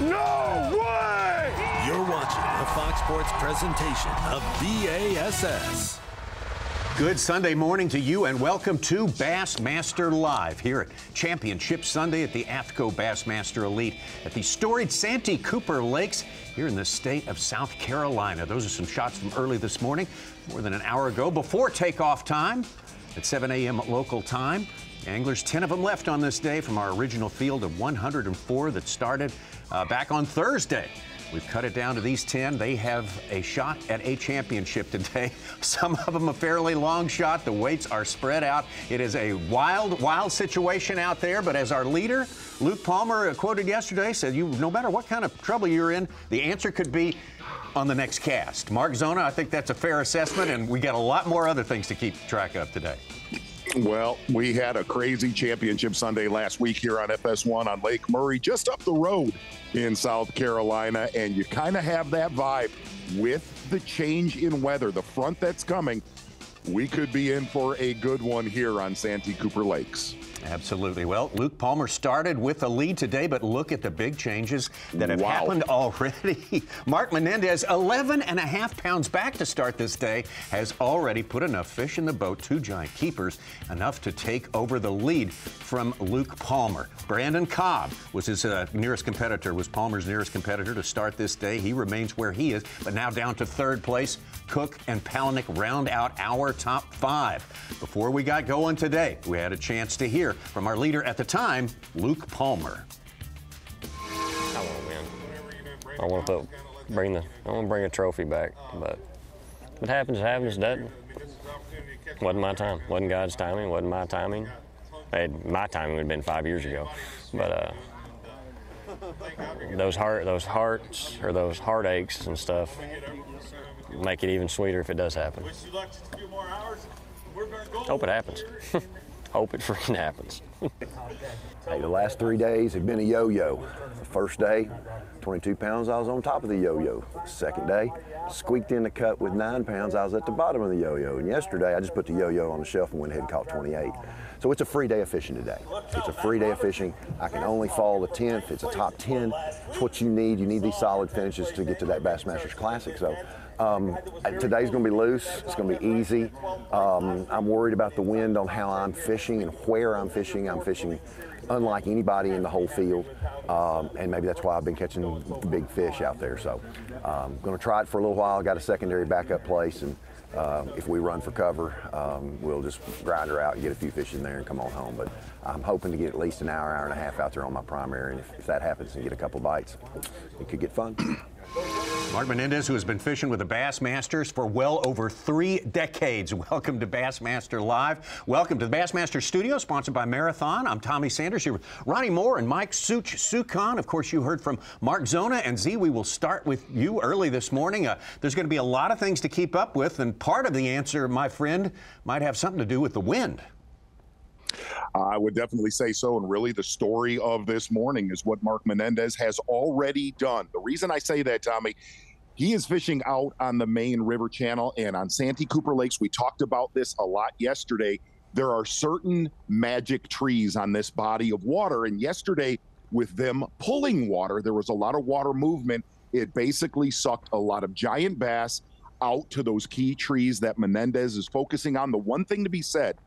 No way! You're watching a Fox Sports presentation of B.A.S.S. Good Sunday morning to you and welcome to Bassmaster Live here at Championship Sunday at the AFTCO Bassmaster Elite at the storied Santee Cooper Lakes here in the state of South Carolina. Those are some shots from early this morning, more than an hour ago, before takeoff time at 7 a.m. local time. Anglers, 10 of them left on this day from our original field of 104 that started back on Thursday. We've cut it down to these 10. They have a shot at a championship today. Some of them a fairly long shot. The weights are spread out. It is a wild, wild situation out there. But as our leader, Luke Palmer, quoted yesterday, said, no matter what kind of trouble you're in, the answer could be on the next cast. Mark Zona, I think that's a fair assessment, and we got a lot more other things to keep track of today. Well, we had a crazy championship Sunday last week here on FS1 on Lake Murray, just up the road in South Carolina, and you kind of have that vibe with the change in weather, the front that's coming. We could be in for a good one here on Santee Cooper Lakes. Absolutely. Well, Luke Palmer started with a lead today, but look at the big changes that have happened already. Mark Menendez, 11.5 pounds back to start this day, has already put enough fish in the boat, 2 giant keepers, enough to take over the lead from Luke Palmer. Brandon Cobb was his nearest competitor, was Palmer's nearest competitor to start this day. He remains where he is, but now down to third place. Cook and Palaniuk round out our top 5. Before we got going today, we had a chance to hear from our leader at the time, Luke Palmer. I want to win. I want to bring a trophy back, but what happens, doesn't. Wasn't my time. Wasn't God's timing. Wasn't my timing. My timing would have been 5 years ago, but those hearts or those heartaches and stuff make it even sweeter if it does happen. Hope it happens. Hope it freaking happens. Hey, the last 3 days have been a yo-yo. The first day, 22 pounds, I was on top of the yo-yo. Second day, squeaked in the cut with 9 pounds, I was at the bottom of the yo-yo. And yesterday, I just put the yo-yo on the shelf and went ahead and caught 28. So it's a free day of fishing today. It's a free day of fishing. I can only fall the 10th. It's a top 10. It's what you need. You need these solid finishes to get to that Bassmasters Classic. So today's going to be loose. It's going to be easy. I'm worried about the wind on how I'm fishing and where I'm fishing. I'm fishing unlike anybody in the whole field, and maybe that's why I've been catching big fish out there. So I'm going to try it for a little while. I got a secondary backup place, and if we run for cover, we'll just grind her out and get a few fish in there and come on home. But I'm hoping to get at least an hour, hour and a half out there on my primary, and if that happens and get a couple bites, it could get fun. Mark Menendez, who has been fishing with the Bassmasters for well over 3 decades. Welcome to Bassmaster Live. Welcome to the Bassmaster Studio, sponsored by Marathon. I'm Tommy Sanders here with Ronnie Moore and Mike Suchan. Of course, you heard from Mark Zona. And Z, we will start with you early this morning. There's going to be a lot of things to keep up with, and part of the answer, my friend, might have something to do with the wind. I would definitely say so, and really the story of this morning is what Mark Menendez has already done. The reason I say that, Tommy, he is fishing out on the main river channel and on Santee Cooper Lakes. We talked about this a lot yesterday. There are certain magic trees on this body of water, and yesterday with them pulling water, there was a lot of water movement. It basically sucked a lot of giant bass out to those key trees that Menendez is focusing on. The one thing to be said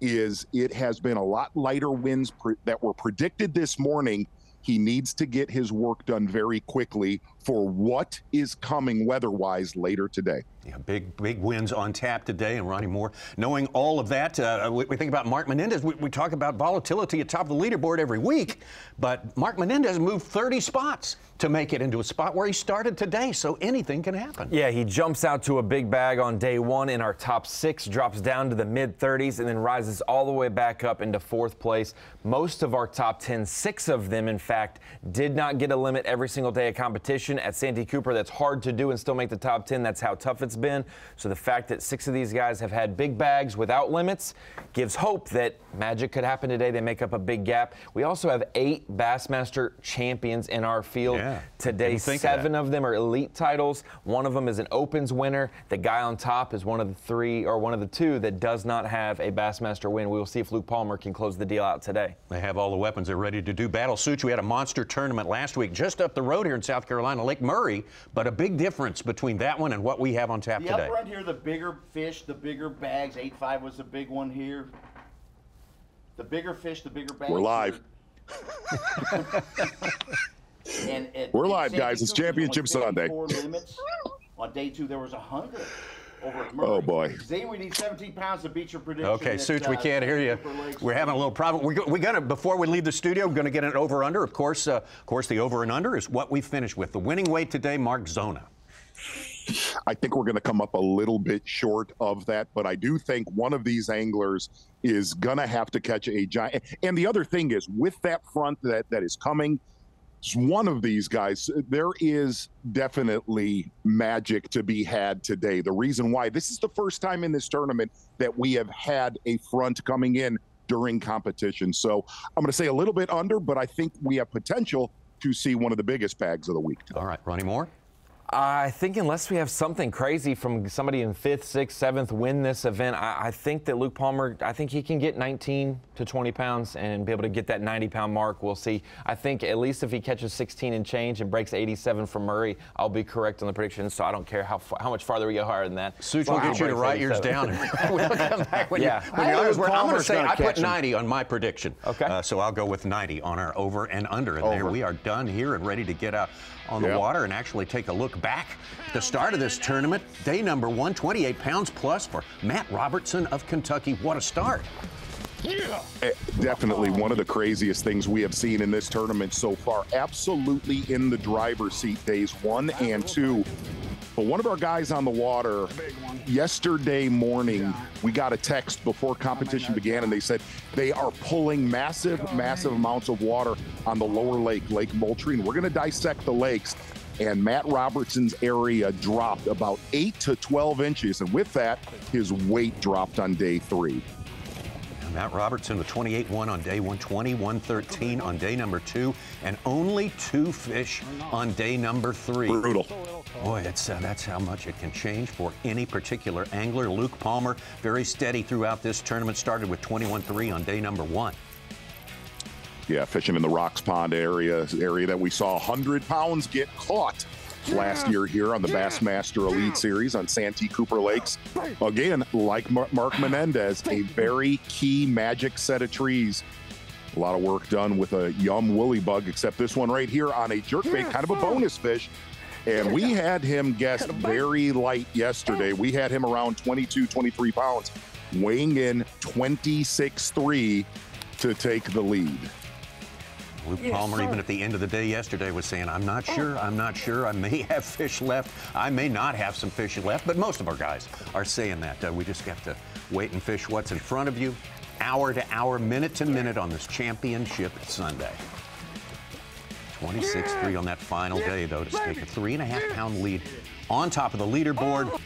is it has been a lot lighter winds that were predicted this morning. He needs to get his work done very quickly for what is coming weather-wise later today. Yeah, big wins on tap today, and Ronnie Moore, knowing all of that, we think about Mark Menendez. We talk about volatility at top of the leaderboard every week, but Mark Menendez moved 30 spots to make it into a spot where he started today, so anything can happen. Yeah, he jumps out to a big bag on day 1 in our top 6, drops down to the mid-30s, and then rises all the way back up into 4th place. Most of our top 10, 6 of them, in fact, did not get a limit every single day of competition. At Santee Cooper, that's hard to do and still make the top 10. That's how tough it's been. So the fact that 6 of these guys have had big bags without limits gives hope that magic could happen today. They make up a big gap. We also have 8 Bassmaster champions in our field today. 7 of them are elite titles. 1 of them is an Opens winner. The guy on top is one of the 3 or one of the 2 that does not have a Bassmaster win. We will see if Luke Palmer can close the deal out today. They have all the weapons. They're ready to do battle. Such, we had had a monster tournament last week just up the road here in South Carolina, Lake Murray, but a big difference between that one and what we have on tap today. Up front here, the bigger fish, the bigger bags. 8.5 was the big one here. The bigger fish, the bigger bags. We're live. We're live, guys. It's Championship Sunday. Limits. On day 2, there was 100 over at Murray. Oh, boy. Zay, we need 17 pounds to beat your prediction. Okay, Suits, we can't hear you. We're having a little problem. We're gonna, before we leave the studio, we're going to get an over-under. Of course, the over and under is what we finished with. The winning weight today, Mark Zona. I think we're going to come up a little bit short of that, but I do think one of these anglers is going to have to catch a giant. And the other thing is, with that front that is coming, one of these guys, there is definitely magic to be had today. The reason why, this is the first time in this tournament that we have had a front coming in during competition. So I'm going to say a little bit under, but I think we have potential to see one of the biggest bags of the week today. All right, Ronnie Moore. I think unless we have something crazy from somebody in 5th, 6th, 7th win this event, I think that Luke Palmer, I think he can get 19 to 20 pounds and be able to get that 90-pound mark. We'll see. I think at least if he catches 16 and change and breaks 87 from Murray, I'll be correct on the prediction. So I don't care how much farther we go higher than that. Suits will get you to write yours down. We'll come back when yeah. I'm going to say I put 90 on my prediction. Okay. So I'll go with 90 on our over and under. And there we are done here and ready to get out on the water and actually take a look back at the start of this tournament. Day number 1, 28 pounds plus for Matt Robertson of Kentucky. What a start. Yeah. Definitely one of the craziest things we have seen in this tournament so far. Absolutely in the driver's seat days 1 and 2. But one of our guys on the water yesterday morning, we got a text before competition began, and they said they are pulling massive amounts of water on the lower lake, Lake Moultrie. And we're going to dissect the lakes. And Matt Robertson's area dropped about 8 to 12 inches. And with that, his weight dropped on day 3. Matt Robertson with 28-1 on day 1, 21-13 on day number 2, and only 2 fish on day number 3. Brutal. Boy, that's how much it can change for any particular angler. Luke Palmer, very steady throughout this tournament, started with 21-3 on day number 1. Yeah, fishing in the Rocks Pond area that we saw 100 pounds get caught last year here on the Bassmaster Elite Series on Santee Cooper Lakes. Again, like Mark Menendez, a very key magic set of trees. A lot of work done with a yum woolly bug, except this one right here on a jerkbait, kind of a bonus fish. And we had him guessed very light yesterday. We had him around 22, 23 pounds, weighing in 26.3 to take the lead. Luke Palmer, even at the end of the day yesterday, was saying, I'm not sure. I may have fish left. I may not have some fish left. But most of our guys are saying that. We just have to wait and fish what's in front of you, hour to hour, minute to minute on this Championship Sunday. 26-3 on that final day, though, to take a 3.5-pound lead on top of the leaderboard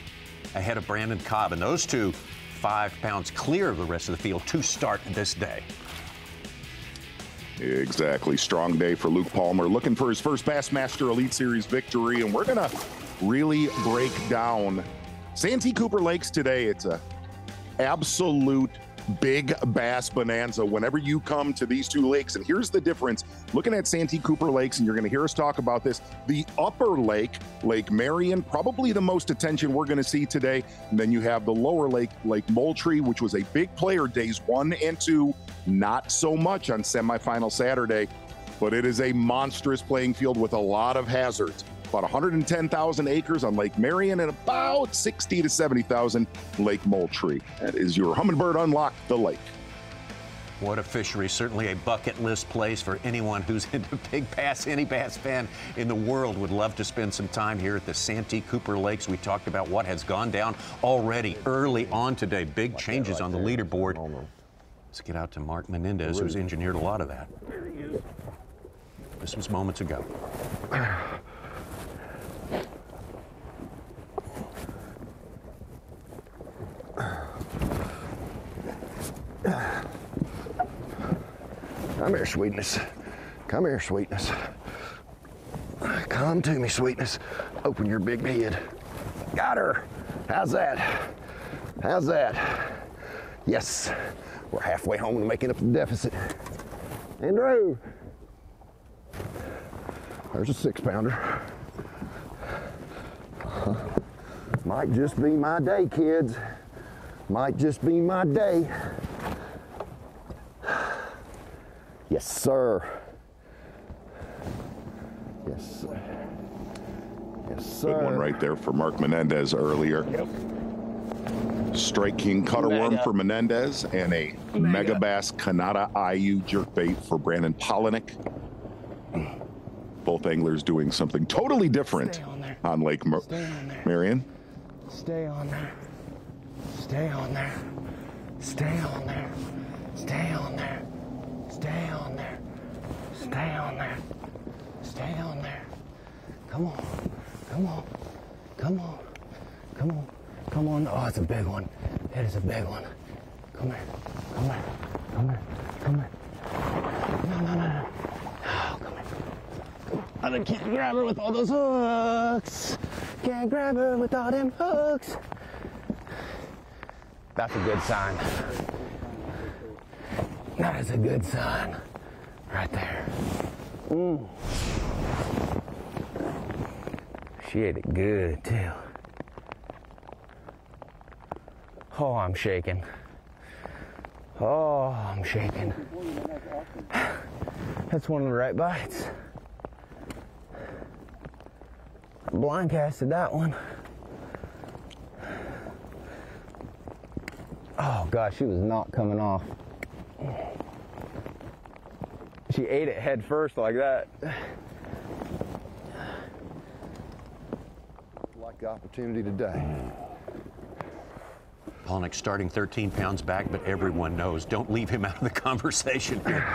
ahead of Brandon Cobb. And those two, 5 pounds clear of the rest of the field to start this day. Exactly. Strong day for Luke Palmer, looking for his first Bassmaster Elite Series victory. And we're going to really break down Santee Cooper Lakes today. It's a absolute big bass bonanza whenever you come to these two lakes. And here's the difference. Looking at Santee Cooper Lakes, and you're going to hear us talk about this, the upper lake, Lake Marion, probably the most attention we're going to see today. And then you have the lower lake, Lake Moultrie, which was a big player days 1 and 2, not so much on semifinal Saturday, but it is a monstrous playing field with a lot of hazards. About 110,000 acres on Lake Marion and about 60 to 70,000 Lake Moultrie. That is your Humminbird Unlock the Lake. What a fishery. Certainly a bucket list place for anyone who's into big bass. Any bass fan in the world would love to spend some time here at the Santee Cooper Lakes. We talked about what has gone down already early on today. Big changes on the leaderboard. Let's get out to Mark Menendez, who's engineered a lot of that. This was moments ago. Come here, sweetness. Come here, sweetness. Come to me, sweetness. Open your big head. Got her. How's that? How's that? Yes. We're halfway home to making up the deficit. Andrew. There's a 6-pounder. Might just be my day, kids. Might just be my day. Yes, sir. Yes, sir. Yes, sir. Good one right there for Mark Menendez earlier. Yep. Strike King cutter worm for Menendez and a Mega Bass Kanata IU jerkbait for Brandon Polinick. Both anglers doing something totally different on Lake Marion. Stay on there. Stay on there. Stay on there. Stay on there. Stay on there. Stay on there. Stay on there. Come on. Come on. Come on. Come on. Come on. Oh, it's a big one. It is a big one. Come here. Come here. Come here. Come here. No, no, no, no. Oh, come here. I can't grab her with all those hooks. Can't grab her with all them hooks. That's a good sign. That is a good sign. Right there. She ate it good, too. Oh, I'm shaking. Oh, I'm shaking. That's one of the right bites. I blind casted that one. Oh gosh, she was not coming off. She ate it head first like that. Like the opportunity today. Polinick starting 13 pounds back, but everyone knows don't leave him out of the conversation here.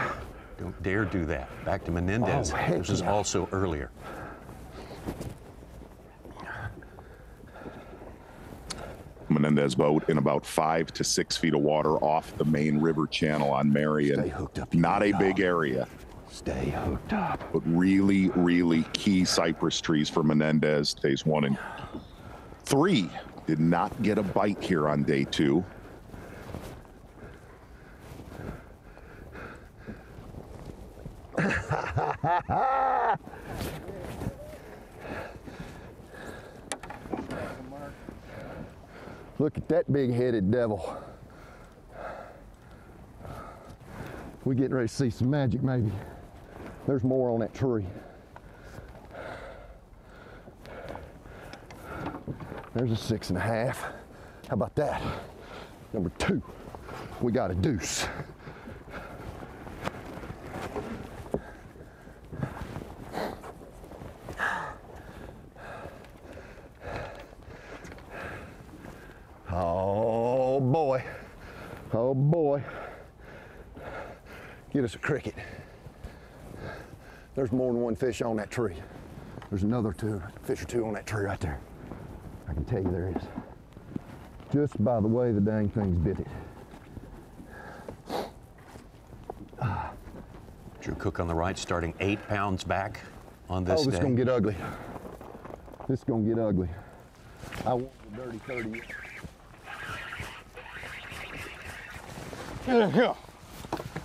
Don't dare do that. Back to Menendez. Oh, this is also earlier. Menendez boat in about 5 to 6 feet of water off the main river channel on Marion. Stay hooked up. Not a big area. Stay hooked up. But really, really key cypress trees for Menendez. Days 1 and 3 did not get a bite here on day 2. Look at that big-headed devil. We getting ready to see some magic, maybe. There's more on that tree. There's a 6.5. How about that? Number 2. We got a deuce. Oh boy. Oh boy. Get us a cricket. There's more than one fish on that tree. There's another fish or two on that tree right there. I can tell you there is. Just by the way the dang thing's bit it. Drew Cook on the right, starting 8 pounds back on this day. Oh, this is gonna get ugly. This is gonna get ugly. I want the dirty 30. There we go.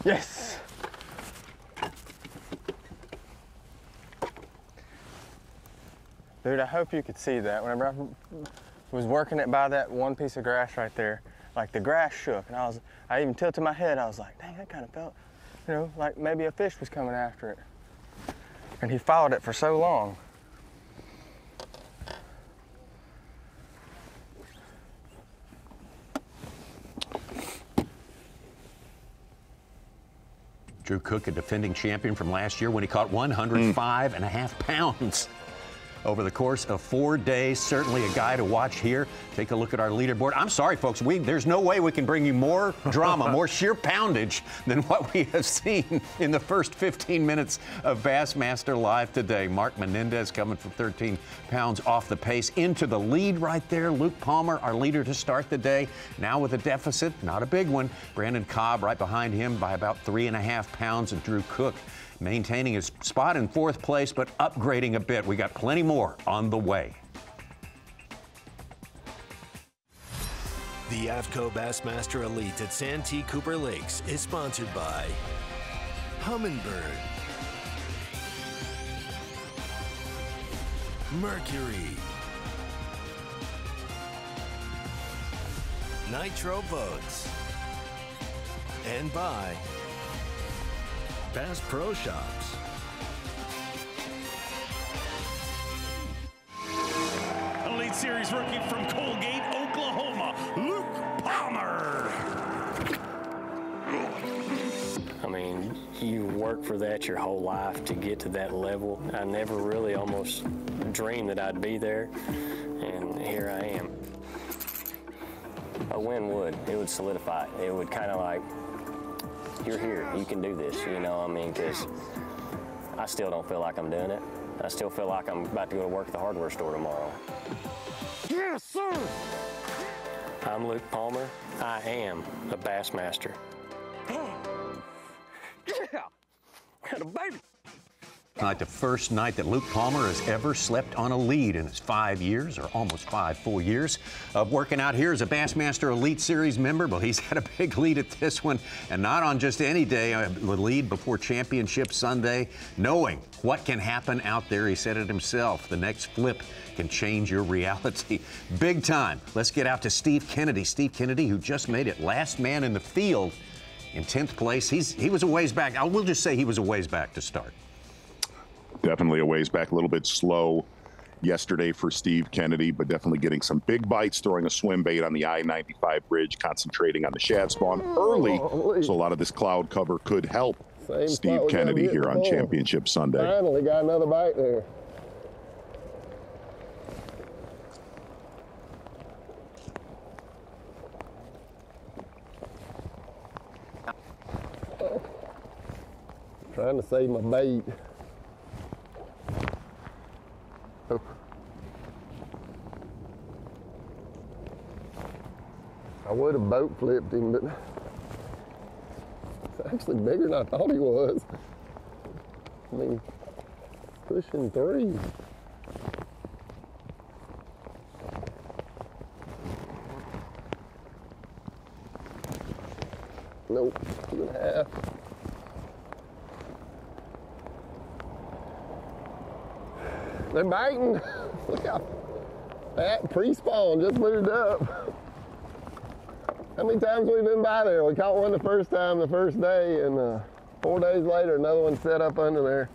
Yes. Dude, I hope you could see that. Whenever I was working it by that one piece of grass right there, like the grass shook, and I even tilted my head. I was like, dang, that kind of felt, you know, like maybe a fish was coming after it. And he followed it for so long. Drew Cook, a defending champion from last year when he caught 105.5 pounds over the course of 4 days. Certainly a guy to watch here. Take a look at our leaderboard. I'm sorry, folks. There's no way we can bring you more drama, more sheer poundage than what we have seen in the first 15 minutes of Bassmaster Live today. Mark Menendez coming from 13 pounds off the pace into the lead right there. Luke Palmer, our leader to start the day, now with a deficit, not a big one. Brandon Cobb right behind him by about 3.5 pounds, and Drew Cook maintaining his spot in 4th place, but upgrading a bit. We got plenty more on the way. The AFTCO Bassmaster Elite at Santee Cooper Lakes is sponsored by Humminbird, Mercury, Nitro Boats, and by Bass Pro Shops. Elite Series rookie from Colgate, Oklahoma, Luke Palmer. I mean, you work for that your whole life to get to that level. I never really almost dreamed that I'd be there, and here I am. A win it would solidify it. It would kind of like, you're here, you can do this, you know what I mean? Because I still don't feel like I'm doing it. I still feel like I'm about to go to work at the hardware store tomorrow. Yes, sir. I'm Luke Palmer. I am a Bassmaster. Yeah, had a baby. Tonight, the first night that Luke Palmer has ever slept on a lead in his 5 years, or almost full years, of working out here as a Bassmaster Elite Series member. Well, he's had a big lead at this one, and not on just any day, the lead before Championship Sunday, knowing what can happen out there. He said it himself, the next flip can change your reality big time. Let's get out to Steve Kennedy. Steve Kennedy, who just made it last man in the field in 10th place. He was a ways back. I will just say he was a ways back to start. Definitely a ways back, a little bit slow yesterday for Steve Kennedy, but definitely getting some big bites, throwing a swim bait on the I-95 bridge, concentrating on the shad spawn early. So a lot of this cloud cover could help Steve Kennedy here on Championship Sunday. Finally got another bite there. Trying to save my bait. Oh. I would have boat flipped him, but it's actually bigger than I thought he was. I mean, pushing 3. Nope, 2.5. They're biting. Look how that pre-spawn just moved up. How many times we've been by there? We caught one the first time, the first day, and 4 days later, another one set up under there.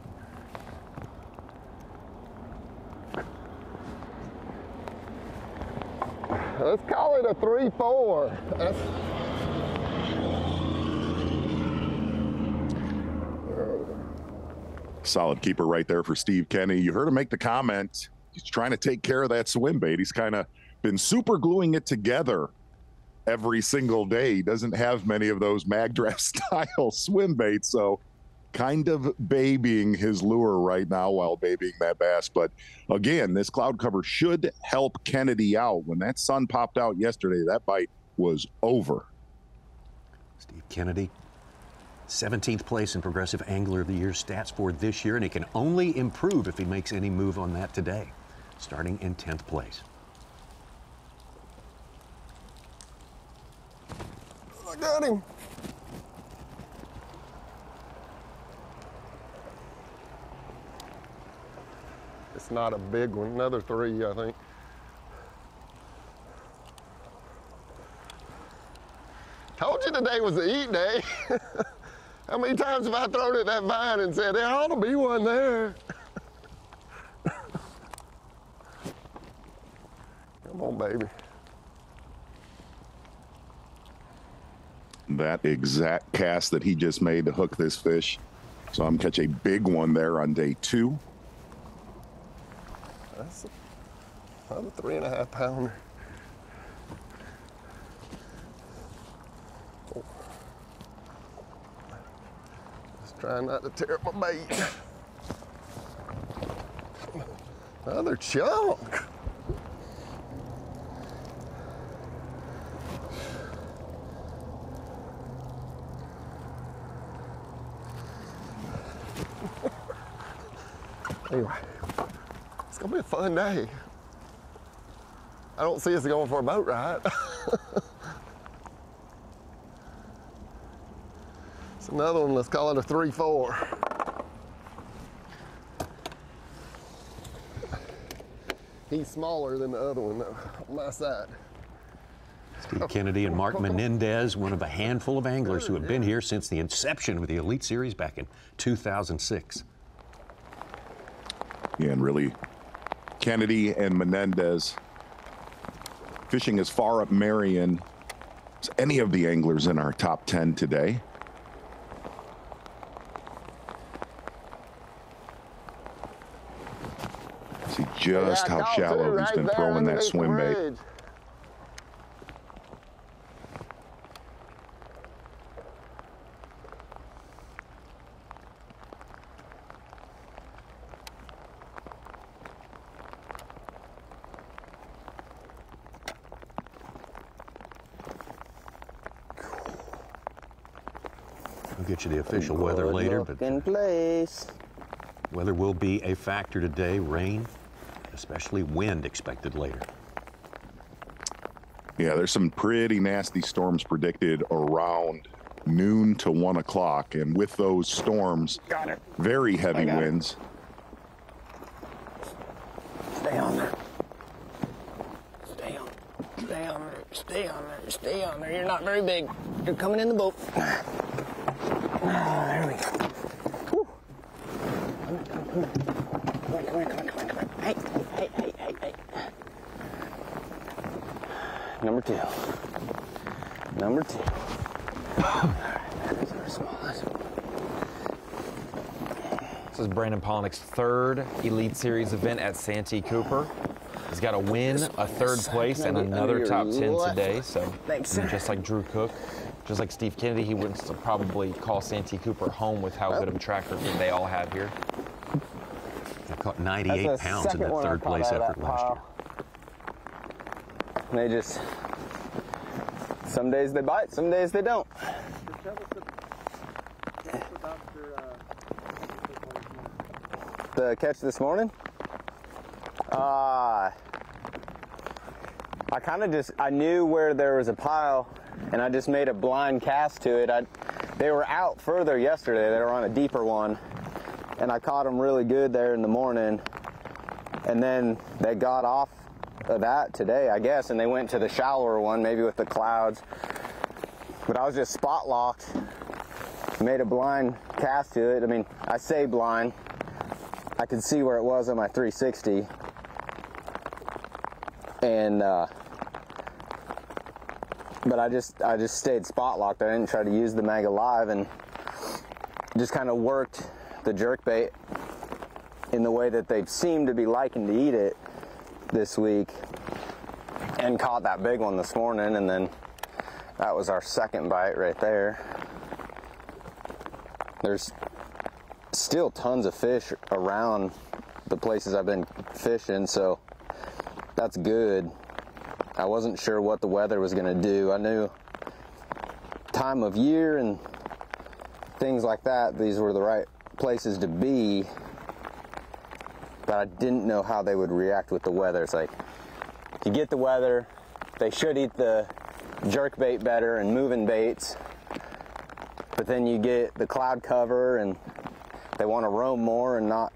Let's call it a 3-4. Solid keeper right there for Steve Kennedy. You heard him make the comment. He's trying to take care of that swim bait. He's kind of been super gluing it together every single day. He doesn't have many of those mag draft style swim baits, so kind of babying his lure right now while babying that bass. But again, this cloud cover should help Kennedy out. When that sun popped out yesterday, that bite was over. Steve Kennedy, 17th place in Progressive Angler of the Year stats for this year, and he can only improve if he makes any move on that today, starting in 10th place. I got him. It's not a big one. Another 3, I think. Told you today was the eat day. How many times have I thrown at that vine and said, there ought to be one there? Come on, baby. That exact cast that he just made to hook this fish. So I'm catching a big one there on day 2. That's another 3.5 pounder. Oh. Just trying not to tear up my bait. Another chunk. Anyway, it's gonna be a fun day. I don't see us going for a boat ride. It's another one, let's call it a 3-4. He's smaller than the other one, though, on my side. Steve Kennedy and Mark Menendez, one of a handful of anglers who have been here since the inception of the Elite Series back in 2006. Yeah, and really, Kennedy and Menendez fishing as far up Marion as any of the anglers in our top 10 today. See just how shallow he's been throwing that swim bait. We'll get you the official weather later, but weather will be a factor today. Rain, especially wind expected later. Yeah, there's some pretty nasty storms predicted around noon to 1 o'clock. And with those storms, very heavy winds. Stay on there. Stay on. Stay on there. Stay on there. Stay on there. You're not very big. You're coming in the boat. Oh, there we go. Whew. Come here. Hey. Number two. There's our smallest. This is Brandon Polnick's third Elite Series event at Santee Cooper. He's got a win, a third place, and another top 10 today. So just like Drew Cook, just like Steve Kennedy, he wouldn't probably call Santee Cooper home with how good of a track record they all have here. I caught 98 pounds in that third place effort last year. They just, some days they bite, some days they don't. The catch this morning? I kind of just, I knew where there was a pile and I just made a blind cast to it. They were out further yesterday. They were on a deeper one and I caught them really good there in the morning. And then they got off of that today, I guess, and they went to the shallower one, maybe with the clouds. But I was just spot locked, made a blind cast to it. I mean, I say blind. I could see where it was on my 360. And, but I just stayed spot locked. I didn't try to use the Mega Live and just kind of worked the jerkbait in the way that they seem to be liking to eat it this week, and caught that big one this morning. And then that was our second bite right there. There's still tons of fish around the places I've been fishing, so that's good. I wasn't sure what the weather was going to do. I knew time of year and things like that, these were the right places to be, but I didn't know how they would react with the weather. It's like, you get the weather, they should eat the jerkbait better and moving baits, but then you get the cloud cover and they want to roam more and not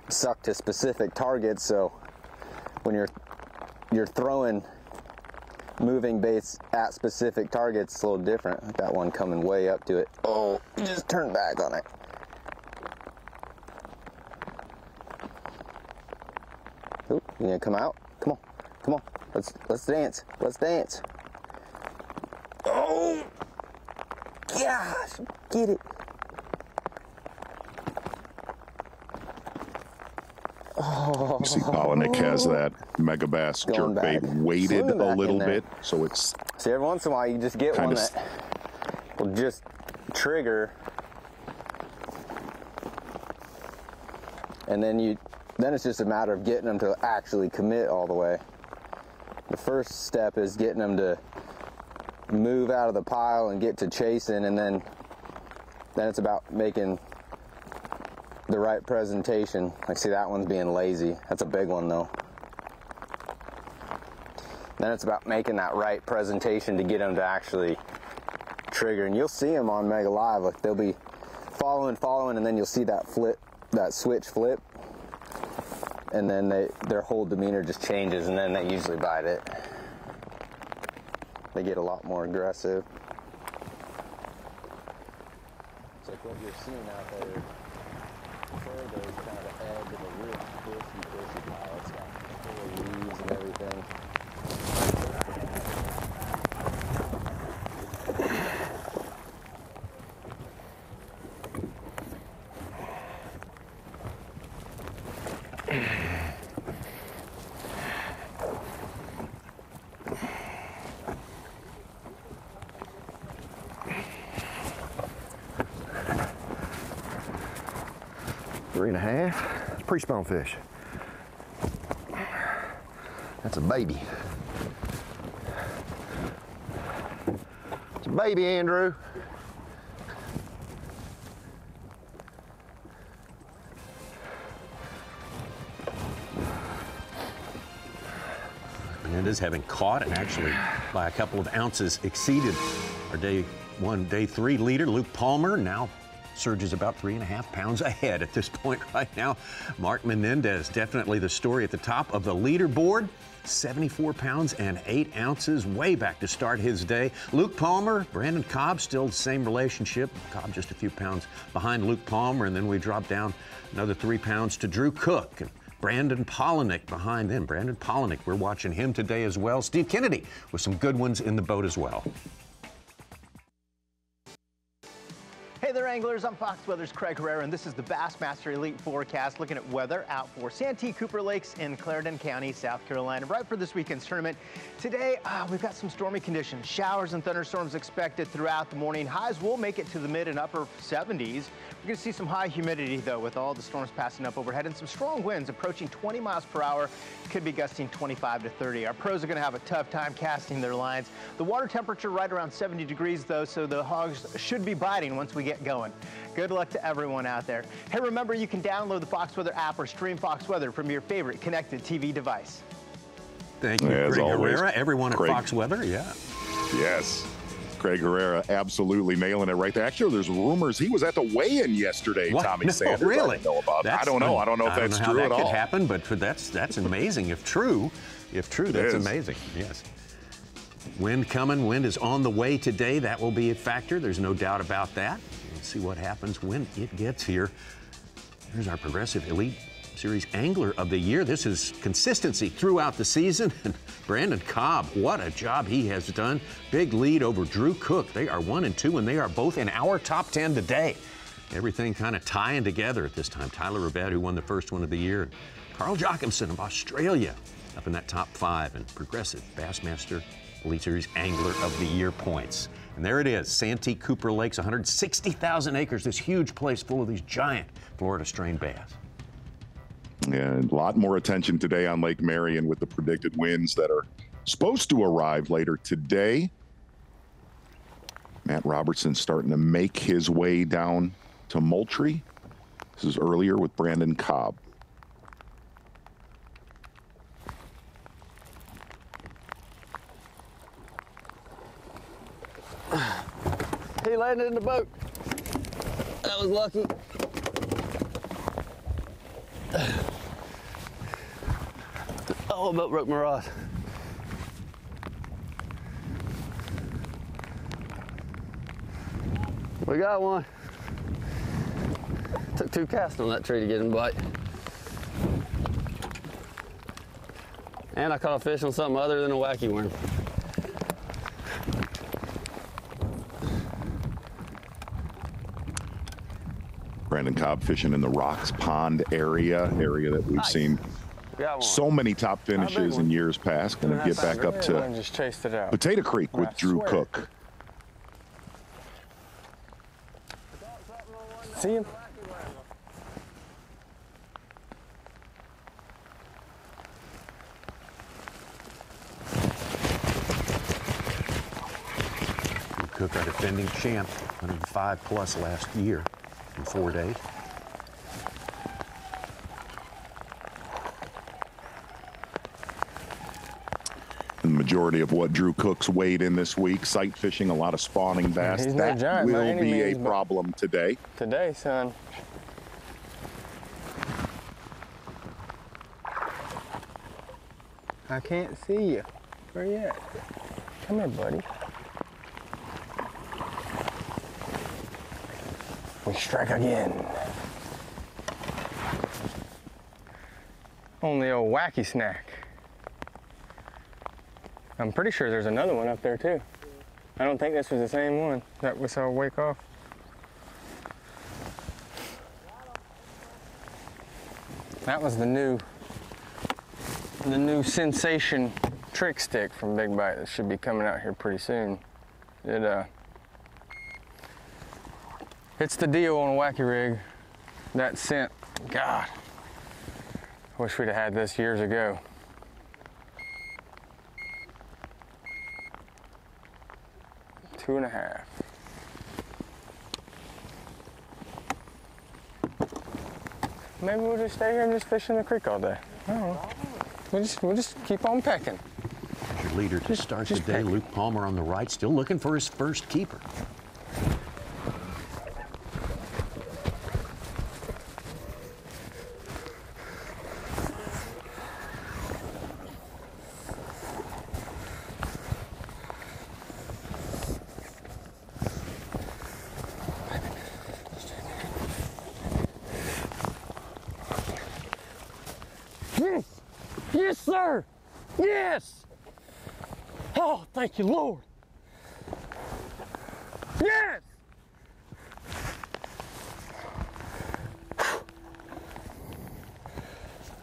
suck to specific targets. So when you're throwing moving baits at specific targets, it's a little different. I got one coming way up to it. Oh, just turn back on it. Ooh, you gonna come out? Come on, come on. Let's dance. Let's dance. Oh, gosh, get it. You see Polnick has that Mega Bass jerkbait weighted a little bit, so it's... See, every once in a while you just get one that will just trigger, and then it's just a matter of getting them to actually commit all the way. The first step is getting them to move out of the pile and get to chasing, and then it's about making the right presentation. Like, see, that one's being lazy. That's a big one though. Then it's about making that right presentation to get them to actually trigger. And you'll see them on Mega Live. Like, they'll be following, and then you'll see that flip, that switch flip. and then their whole demeanor just changes, and then they usually bite it. They get a lot more aggressive. It's like what you're seeing out there. Further is kind of the edge of a real bushy pile. It's got full of leaves and everything. 3.5. It's a pre-spawn fish. That's a baby. It's a baby, Andrew. Menendez, having caught and actually by a couple of ounces exceeded our day 1, day 3 leader, Luke Palmer. Now surges about 3.5 pounds ahead at this point right now. Mark Menendez, definitely the story at the top of the leaderboard. 74 pounds and 8 ounces, way back to start his day. Luke Palmer, Brandon Cobb, still the same relationship. Cobb just a few pounds behind Luke Palmer, and then we drop down another 3 pounds to Drew Cook. And Brandon Polinick behind them. Brandon Polinick, we're watching him today as well. Steve Kennedy with some good ones in the boat as well. Hey there, anglers. I'm Fox Weather's Craig Herrera, and this is the Bassmaster Elite Forecast, looking at weather out for Santee Cooper Lakes in Clarendon County, South Carolina. Right for this weekend's tournament. Today, we've got some stormy conditions. Showers and thunderstorms expected throughout the morning. Highs will make it to the mid and upper 70s. We're going to see some high humidity, though, with all the storms passing up overhead, and some strong winds approaching 20 miles per hour. Could be gusting 25 to 30. Our pros are going to have a tough time casting their lines. The water temperature right around 70 degrees, though, so the hogs should be biting once we get going. Good luck to everyone out there. Hey, remember, you can download the Fox Weather app or stream Fox Weather from your favorite connected TV device. Thank you, Craig Herrera. Everyone at Fox Weather, yeah. Yes. Craig Herrera absolutely nailing it right there. Actually, there's rumors he was at the weigh-in yesterday, What? Tommy No, Sanders. really? I don't know about I don't know. I don't know if that's true at all. That could happen, but that's amazing. If true, that's amazing. Yes. Wind coming. Wind is on the way today. That will be a factor. There's no doubt about that. We'll see what happens when it gets here. Here's our Progressive Elite Series Angler of the Year. This is consistency throughout the season. And Brandon Cobb, what a job he has done. Big lead over Drew Cook. They are 1 and 2, and they are both in our top 10 today. Everything kind of tying together at this time. Tyler Rabette, who won the first one of the year. Carl Jochimson of Australia up in that top 5. And Progressive Bassmaster Elite Series Angler of the Year points. And there it is, Santee Cooper Lakes, 160,000 acres, this huge place full of these giant Florida strain bass. And a lot more attention today on Lake Marion with the predicted winds that are supposed to arrive later today. Matt Robertson starting to make his way down to Moultrie. This is earlier with Brandon Cobb. He landed in the boat. That was lucky. Oh, about broke my rod. We got one. Took 2 casts on that tree to get him to bite. And I caught a fish on something other than a wacky worm. Brandon Cobb fishing in the Rocks Pond area that we've seen so many top finishes in years past. Going to get back up to just chased it out. Potato Creek with Drew Cook. See him? Cook, our defending champ, 105 plus last year in 4 days. The majority of what Drew Cook's weighed in this week, sight fishing, a lot of spawning bass. He's that no giant by will any be means, a but problem today. Today, son. I can't see you. Where you at? Come here, buddy. We strike again. On the old wacky snack. I'm pretty sure there's another one up there too. I don't think this was the same one that we saw wake off. That was the new sensation trick stick from Big Bite that should be coming out here pretty soon. It's the deal on a wacky rig. That scent, God, wish we'd have had this years ago. Two and a half. Maybe we'll just stay here and just fish in the creek all day. I don't know. We'll just keep on pecking. As your leader to start the day, Luke Palmer on the right, still looking for his first keeper. Yes! Yes, sir! Yes! Oh, thank you, Lord! Yes!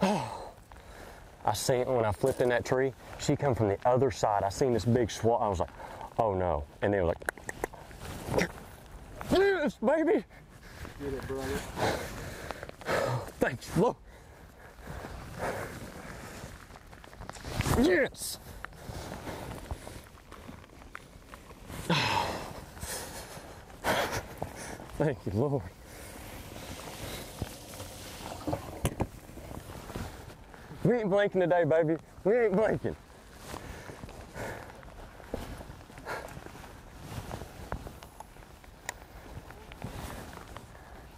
Oh, I seen it when I flipped in that tree. She come from the other side. I seen this big swat. I was like, oh no. And they were like, yes, baby! Get it, brother. Thanks, Lord. Yes! Thank you, Lord. We ain't blinking today, baby. We ain't blinking.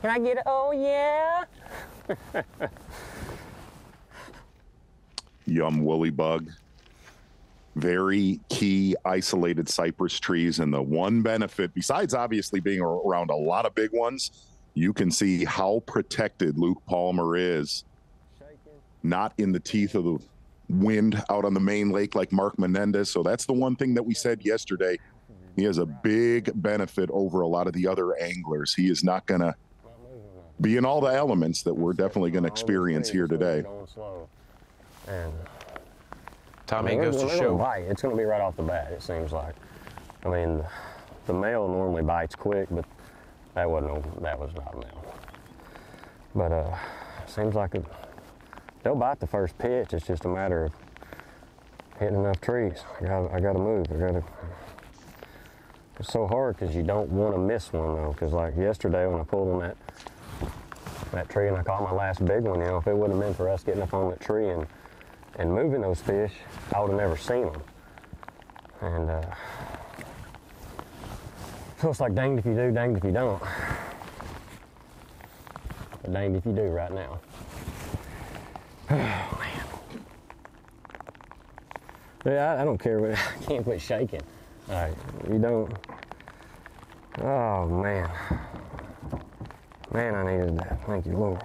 Can I get it? Oh, yeah? Yum woolly bug. Very key isolated cypress trees. And the one benefit, besides obviously being around a lot of big ones, you can see how protected Luke Palmer is. Not in the teeth of the wind out on the main lake like Mark Menendez. So that's the one thing that we said yesterday. He has a big benefit over a lot of the other anglers. He is not going to be in all the elements that we're definitely going to experience here today. And Tommy, it goes to show. It's going to be right off the bat, it seems like. I mean, the male normally bites quick, but that was not a male. But seems like they'll bite the first pitch. It's just a matter of hitting enough trees. I got to move. It's so hard because you don't want to miss one though. Because like yesterday when I pulled on that tree and I caught my last big one, you know, if it wouldn't have been for us getting up on that tree and moving those fish, I would have never seen them. And so it's like danged if you do, danged if you don't. But danged if you do right now. Oh, man. Yeah, I don't care. I can't quit shaking. All right, you don't. Oh, man. Man, I needed that. Thank you, Lord.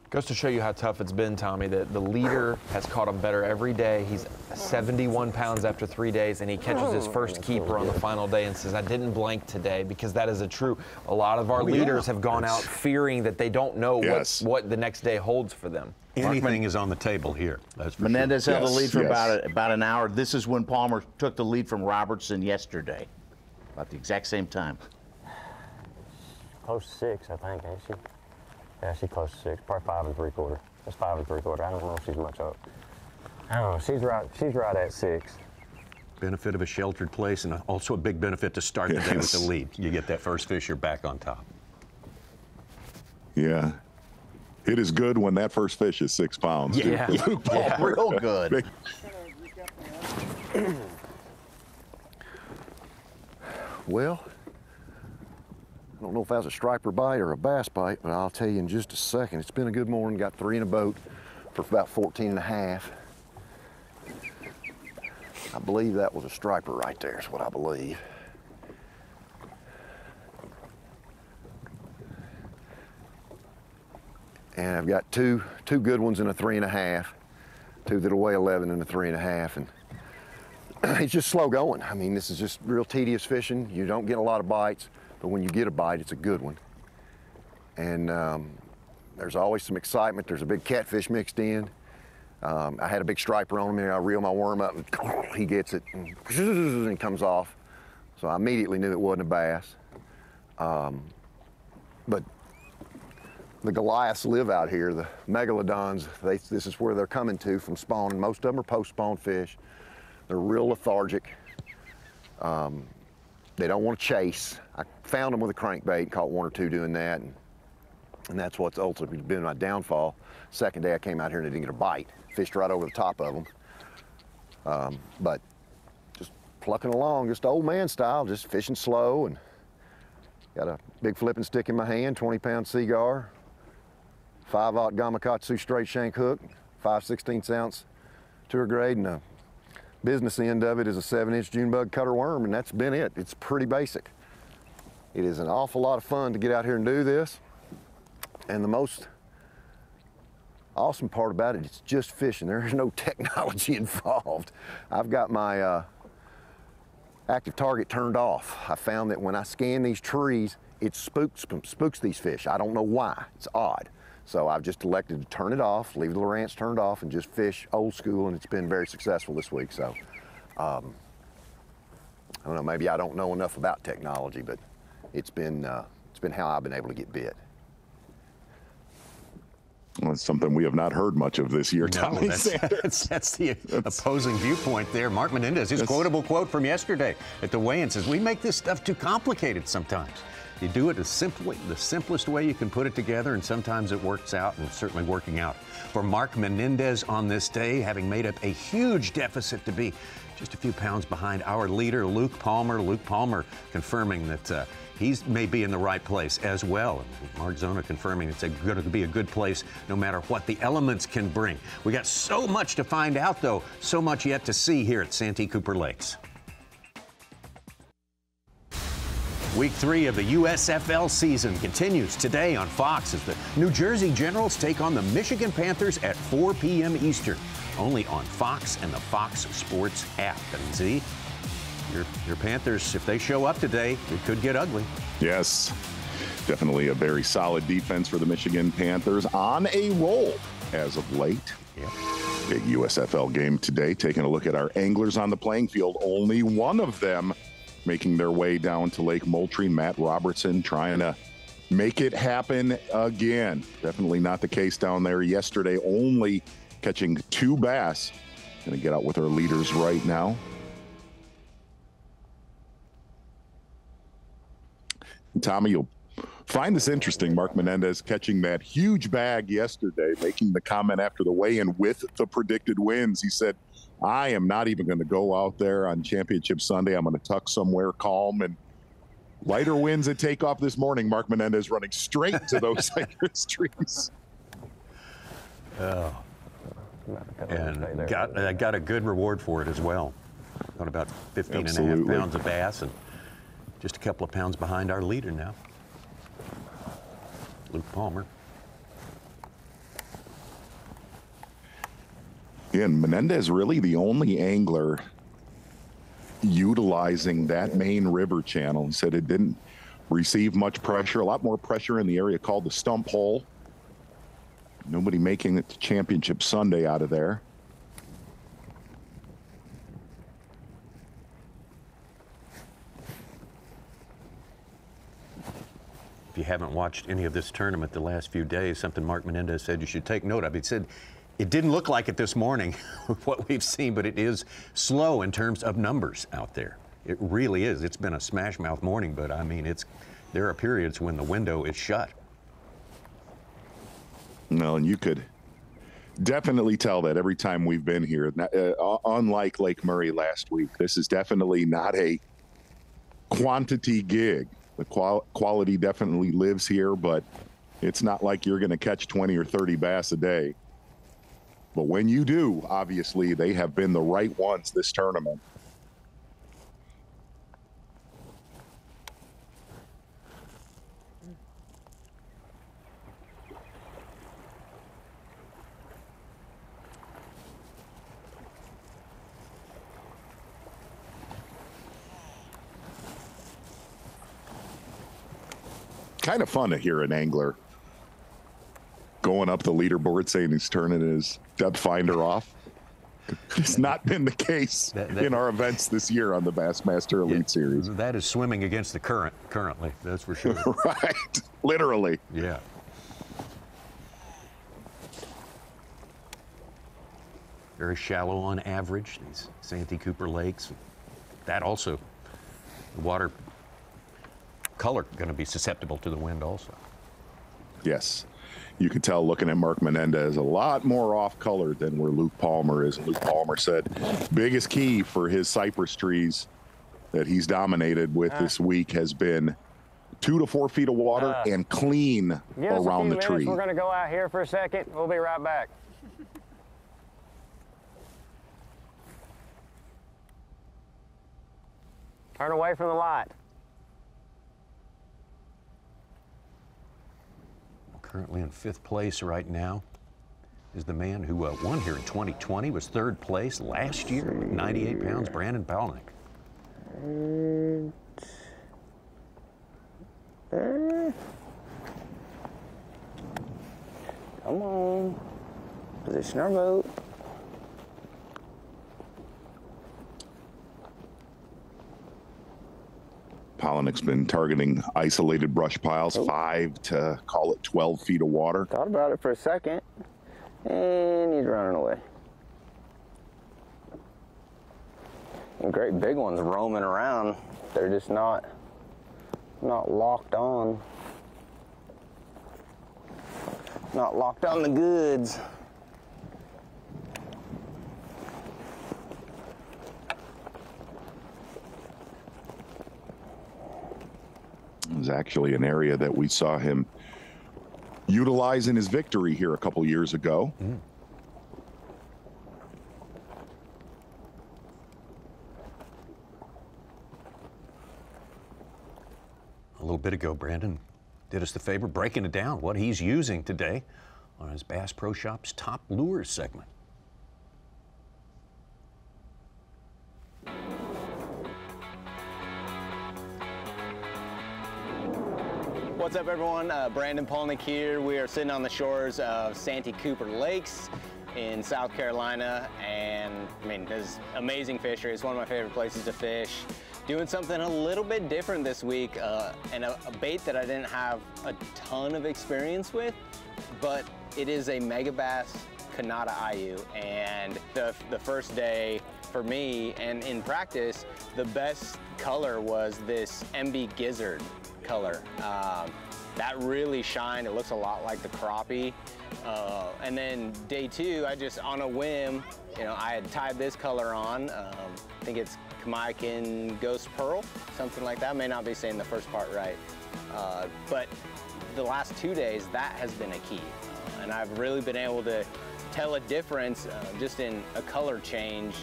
Goes to show you how tough it's been, Tommy, that the leader has caught him better every day. He's 71 pounds after 3 days, and he catches his first keeper on the final day and says, I didn't blank today, because that is a lot of our leaders have gone out fearing that they don't know what the next day holds for them. Anything is on the table here. That's for Menendez sure. held the lead for about an hour. This is when Palmer took the lead from Robertson yesterday, about the exact same time. Close to 6, I think, ain't she? Yeah, she's close to 6, probably 5 3/4. That's 5 3/4. I don't know if she's much up. I don't know. She's right at 6. Benefit of a sheltered place, and also a big benefit to start the day with the lead. You get that first fish, you're back on top. Yeah. It is good when that first fish is 6 pounds. Yeah, real good. Well, I don't know if that was a striper bite or a bass bite, but I'll tell you in just a second. It's been a good morning. Got 3 in a boat for about 14 and a half. I believe that was a striper right there is what I believe. And I've got two good ones in a 3.5, two that'll weigh 11 in a 3.5, and it's just slow going. I mean, this is just real tedious fishing. You don't get a lot of bites, but when you get a bite, it's a good one. And there's always some excitement. There's a big catfish mixed in. I had a big striper on him, and I reel my worm up, and he gets it, and it comes off. So I immediately knew it wasn't a bass. But the Goliaths live out here, the megalodons. This is where they're coming to from spawning. Most of them are post-spawn fish. They're real lethargic. They don't want to chase. I found them with a crankbait, caught one or two doing that, and that's what's ultimately been my downfall. Second day I came out here and I didn't get a bite. Fished right over the top of them. But just plucking along, just old man style, just fishing slow, and got a big flipping stick in my hand, 20-pound Seagar, 5/0 Gamakatsu straight shank hook, 5/16 ounce tour grade, and the business end of it is a 7-inch June bug cutter worm, and that's been it. It's pretty basic. It is an awful lot of fun to get out here and do this, and the most awesome part about it, it's just fishing. There's no technology involved. I've got my active target turned off. I found that when I scan these trees, it spooks these fish. I don't know why. It's odd. So I've just elected to turn it off, leave the Lowrance turned off, and just fish old school, and it's been very successful this week. So I don't know, maybe I don't know enough about technology, but it's been how I've been able to get bit. Well, it's something we have not heard much of this year, Tommy Sanders. That's the opposing viewpoint there. Mark Menendez, his quotable quote from yesterday at the weigh-in says, "We make this stuff too complicated sometimes. You do it the simplest way you can put it together, and sometimes it works out, and it's certainly working out for Mark Menendez on this day, having made up a huge deficit to be just a few pounds behind our leader, Luke Palmer. Luke Palmer confirming that he may be in the right place as well. Mark Zona confirming it's going to be a good place no matter what the elements can bring. We got so much to find out, though, so much yet to see here at Santee Cooper Lakes. Week 3 of the USFL season continues today on Fox as the New Jersey Generals take on the Michigan Panthers at 4 p.m. Eastern, only on Fox and the Fox Sports app. And Z, your Panthers, if they show up today, it could get ugly. Yes, definitely a very solid defense for the Michigan Panthers, on a roll as of late. Yep. Big USFL game today. Taking a look at our anglers on the playing field, only one of them making their way down to Lake Moultrie. Matt Robertson trying to make it happen again. Definitely not the case down there yesterday, only catching 2 bass. Gonna get out with our leaders right now. Tommy, you'll find this interesting. Mark Menendez catching that huge bag yesterday, making the comment after the weigh-in with the predicted wins. He said, I am not even going to go out there on Championship Sunday. I'm going to tuck somewhere calm, and lighter winds at takeoff this morning. Mark Menendez running straight to those citrus trees. Oh. And got a good reward for it as well. Got about 15.5 pounds of bass, and just a couple of pounds behind our leader now, Luke Palmer. Yeah, and Menendez really the only angler utilizing that main river channel. He said it didn't receive much pressure, a lot more pressure in the area called the Stump Hole. Nobody making it to Championship Sunday out of there. If you haven't watched any of this tournament the last few days, something Mark Menendez said you should take note of. He said it didn't look like it this morning, what we've seen, but it is slow in terms of numbers out there. It really is. It's been a smash mouth morning, but I mean, there are periods when the window is shut. No, and you could definitely tell that every time we've been here. Unlike Lake Murray last week, this is definitely not a quantity gig. The quality definitely lives here, but it's not like you're going to catch 20 or 30 bass a day. But when you do, obviously, they have been the right ones this tournament. Kind of fun to hear an angler going up the leaderboard saying he's turning his depth finder off. It's not been the case in our events this year on the Bassmaster Elite Series. That is swimming against the current currently, that's for sure. Right, literally. Yeah. Very shallow on average, these Santee Cooper lakes. That also, the water color going to be susceptible to the wind also. Yes. You can tell looking at Mark Menendez a lot more off color than where Luke Palmer is. And Luke Palmer said biggest key for his cypress trees that he's dominated with this week has been 2 to 4 feet of water and clean around the tree. We're going to go out here for a second. We'll be right back. Turn away from the light. Currently in 5th place right now is the man who won here in 2020, was 3rd place last year with 98 pounds, Brandon Palnick. Come on. Position our boat. Palaniuk's been targeting isolated brush piles, 5 to call it 12 feet of water. Thought about it for a second, and he's running away. And great big ones roaming around. They're just not locked on. Not locked on the goods. It was actually an area that we saw him utilize in his victory here a couple years ago. A little bit ago, Brandon did us the favor breaking it down, what he's using today on his Bass Pro Shops Top Lures segment. What's up, everyone? Brandon Palniuk here. We are sitting on the shores of Santee Cooper Lakes in South Carolina, and I mean, this amazing fishery. It's one of my favorite places to fish. Doing something a little bit different this week, and a bait that I didn't have a ton of experience with, but it is a Megabass Kanata IU, and the first day for me and in practice, the best color was this MB Gizzard color. That really shined. It looks a lot like the crappie. And then day 2, I just, on a whim, you know, I had tied this color on. I think it's Jamaican Ghost Pearl, something like that. May not be saying the first part right. But the last 2 days, that has been a key. And I've really been able to tell a difference just in a color change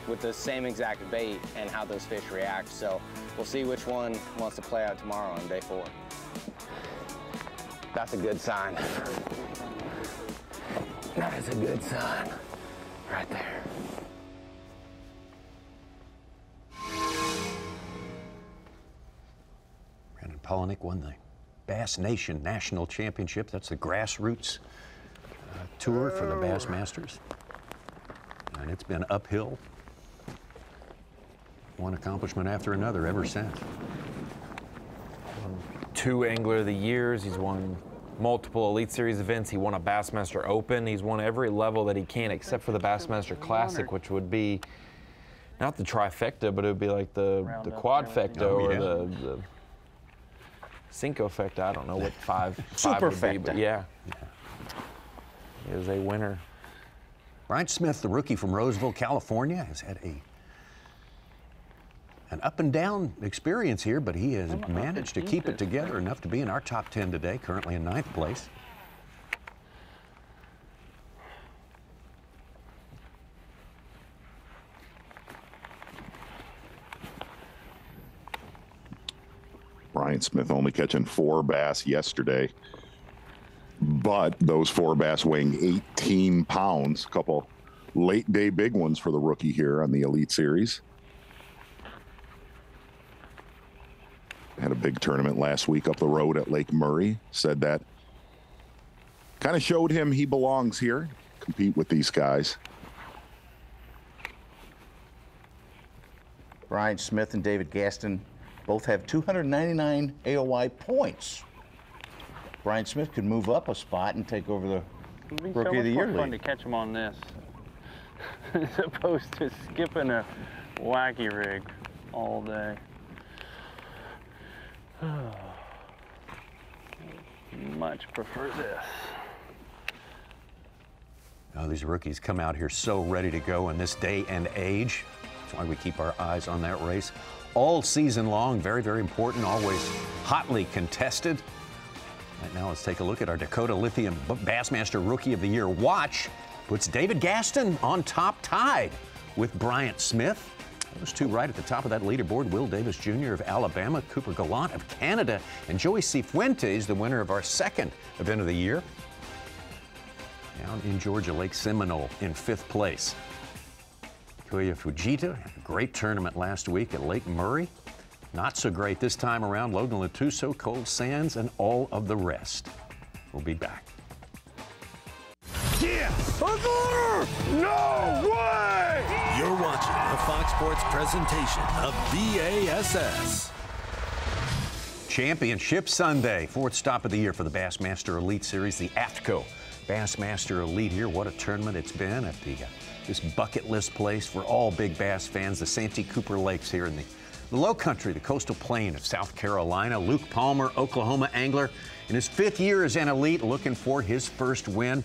with the same exact bait and how those fish react. So we'll see which one wants to play out tomorrow on day 4. That's a good sign. That is a good sign right there. Brandon Palniuk won the Bass Nation National Championship. That's the grassroots tour for the Bassmasters. And it's been uphill, one accomplishment after another ever since. 2 Angler of the Years. He's won multiple Elite Series events. He won a Bassmaster Open. He's won every level that he can except for the Bassmaster Classic, which would be not the trifecta, but it would be like the quadfecta or the Cinco-fecta. I don't know what five would be, but yeah. He is a winner. Brian Smith, the rookie from Roseville, California, has had an up and down experience here, but he has managed to keep it together enough to be in our top 10 today, currently in 9th place. Bryant Smith only catching 4 bass yesterday, but those 4 bass weighing 18 pounds, a couple late day big ones for the rookie here on the Elite Series. Had a big tournament last week up the road at Lake Murray. Said that kind of showed him he belongs here, compete with these guys. Bryant Smith and David Gaston both have 299 AOY points. Bryant Smith could move up a spot and take over the Rookie of the Year It's fun to lead. catch them on this as opposed to skipping a wacky rig all day. Much prefer this. Now, these rookies come out here so ready to go in this day and age. That's why we keep our eyes on that race all season long. Very, very important, always hotly contested. Right now, let's take a look at our Dakota Lithium Bassmaster Rookie of the Year watch. Puts David Gaston on top, tied with Bryant Smith. Those two right at the top of that leaderboard. Will Davis Jr. of Alabama, Cooper Gallant of Canada, and Joey Cifuentes, the winner of our second event of the year. Down in Georgia, Lake Seminole in 5th place. Koya Fujita had a great tournament last week at Lake Murray. Not so great this time around. Logan Latuso, Cold Sands, and all of the rest. We'll be back. Yes! No way! You're watching a Fox Sports presentation of B.A.S.S. Championship Sunday, 4th stop of the year for the Bassmaster Elite Series, the AFTCO Bassmaster Elite here. What a tournament it's been at this bucket list place for all big bass fans, the Santee Cooper Lakes here in the Low Country, the coastal plain of South Carolina. Luke Palmer, Oklahoma angler, in his 5th year as an elite, looking for his first win.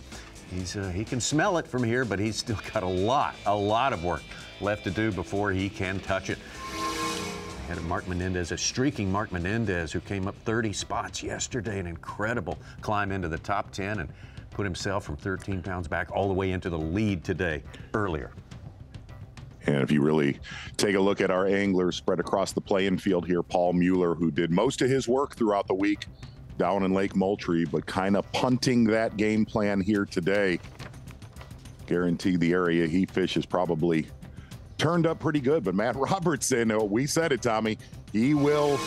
He can smell it from here, but he's still got a lot of work left to do before he can touch it. Had Mark Menendez, a streaking Mark Menendez, who came up 30 spots yesterday, an incredible climb into the top 10 and put himself from 13 pounds back all the way into the lead today, earlier. And if you really take a look at our anglers spread across the playing field here, Paul Mueller, who did most of his work throughout the week down in Lake Moultrie, but kind of punting that game plan here today. Guarantee the area he fishes probably turned up pretty good, but Matt Robertson, we said it, Tommy, he will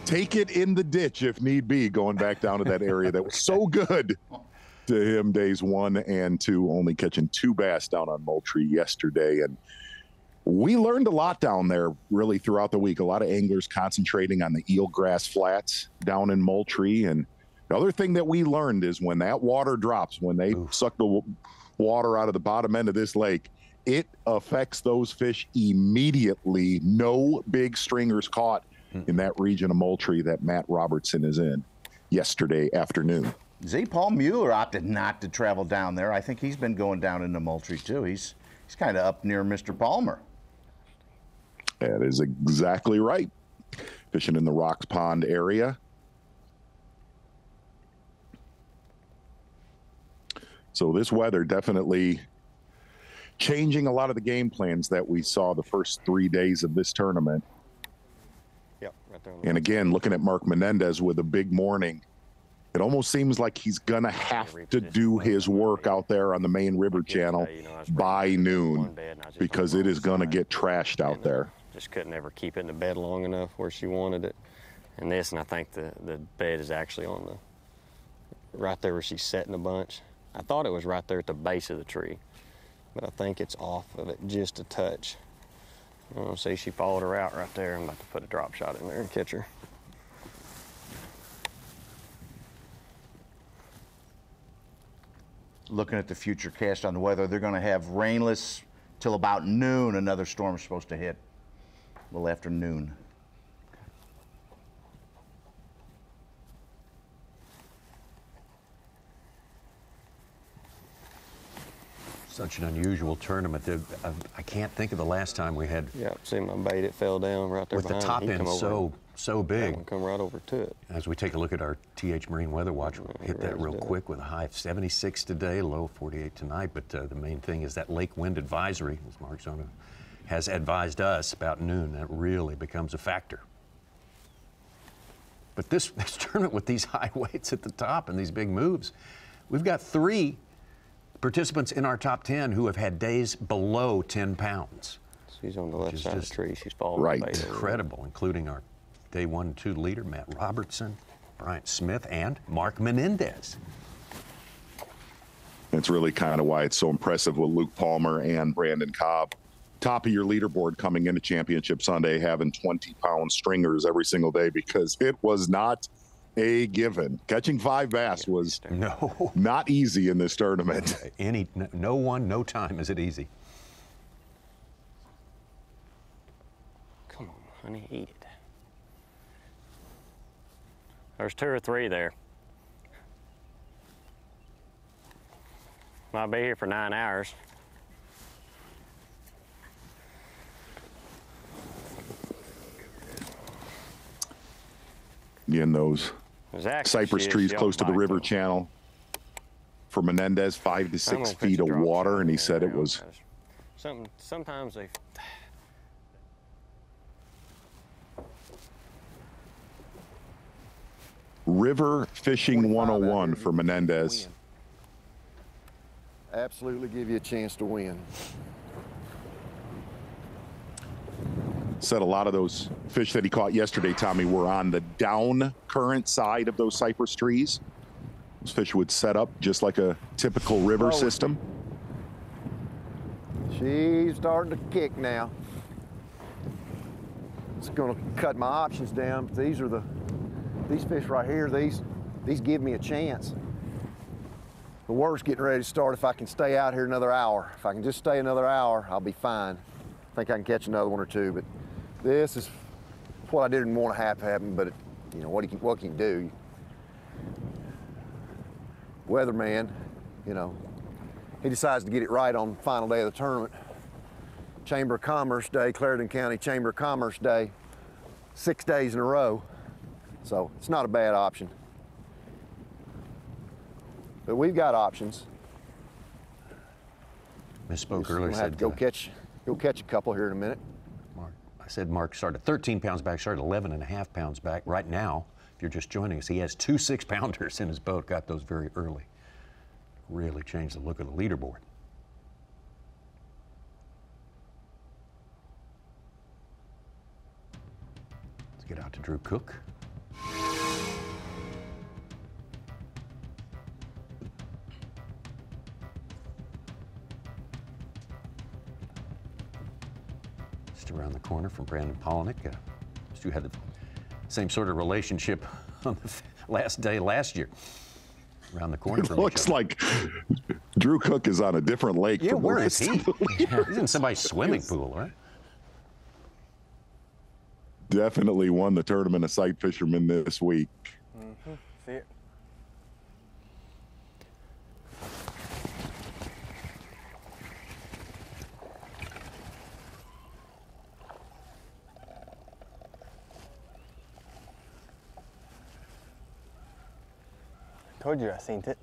take it in the ditch if need be, going back down to that area that was so good to him days 1 and 2, only catching 2 bass down on Moultrie yesterday. And we learned a lot down there really throughout the week. A lot of anglers concentrating on the eelgrass flats down in Moultrie. And the other thing that we learned is when that water drops, when they suck the water out of the bottom end of this lake, it affects those fish immediately. No big stringers caught in that region of Moultrie that Matt Robertson is in yesterday afternoon. Paul Mueller opted not to travel down there. I think he's been going down into Moultrie too. He's kind of up near Mr. Palmer. That is exactly right. Fishing in the Rocks Pond area. So this weather definitely changing a lot of the game plans that we saw the first 3 days of this tournament. Yep, right there. And again, looking at Mark Menendez with a big morning, it almost seems like he's going to have to do his work out there on the main river channel by noon, because it is going to get trashed out there. Just couldn't ever keep it in the bed long enough where she wanted it. And I think the bed is actually on right there where she's setting a bunch. I thought it was right there at the base of the tree, but I think it's off of it just a touch. See, she followed her out right there. I'm about to put a drop shot in there and catch her. Looking at the future cast on the weather, they're going to have rainless till about noon. Another storm is supposed to hit a little after noon. Such an unusual tournament. I can't think of the last time we had. Yeah, see my bait, it fell down right there with behind the top end so big. That one come right over to it. As we take a look at our TH Marine Weather Watch, we'll hit that real quick with a high of 76 today, low 48 tonight. But the main thing is that lake wind advisory, as Mark Zona has advised us, about noon. That really becomes a factor. But this tournament with these high weights at the top and these big moves, we've got 3 participants in our top 10 who have had days below 10 pounds. She's on the left side of the tree. She's falling. Right. Incredible, including our day 1 and 2 leader, Matt Robertson, Bryant Smith, and Mark Menendez. That's really kind of why it's so impressive with Luke Palmer and Brandon Cobb. Top of your leaderboard coming into Championship Sunday, having 20-pound stringers every single day, because it was not a given. Catching 5 bass was not easy in this tournament. No time is it easy. Come on, honey, eat it. There's 2 or 3 there. I'll be here for 9 hours. Again, those cypress trees close to the river channel. For Menendez, 5 to 6 feet of water, and he said it was. Sometimes they. River Fishing 101 for Menendez. Absolutely give you a chance to win. Said a lot of those fish that he caught yesterday, Tommy, were on the down current side of those cypress trees. Those fish would set up just like a typical river system. She's starting to kick now. It's going to cut my options down. These fish right here, these give me a chance. The work's getting ready to start if I can stay out here another hour. If I can just stay another hour, I'll be fine. I think I can catch another 1 or 2, but this is what I didn't want to have happen, but you know, what can you do? Weatherman, you know, he decides to get it right on the final day of the tournament. Chamber of Commerce Day, Clarendon County Chamber of Commerce Day, 6 days in a row. So it's not a bad option. But we've got options. Misspoke earlier. Said go catch a couple here in a minute. I said Mark started 13 pounds back, started 11.5 pounds back. Right now, if you're just joining us, he has 2 6-pounders in his boat. Got those very early. Really changed the look of the leaderboard. Let's get out to Drew Cook. Around the corner from Brandon Polnick. You had the same sort of relationship on the last day last year. Around the corner. It looks like Drew Cook is on a different lake. Yeah, where is he? He's in somebody's swimming pool, right? Definitely won the tournament of sight fishermen this week. Mm-hmm. See it. Told you I seen it.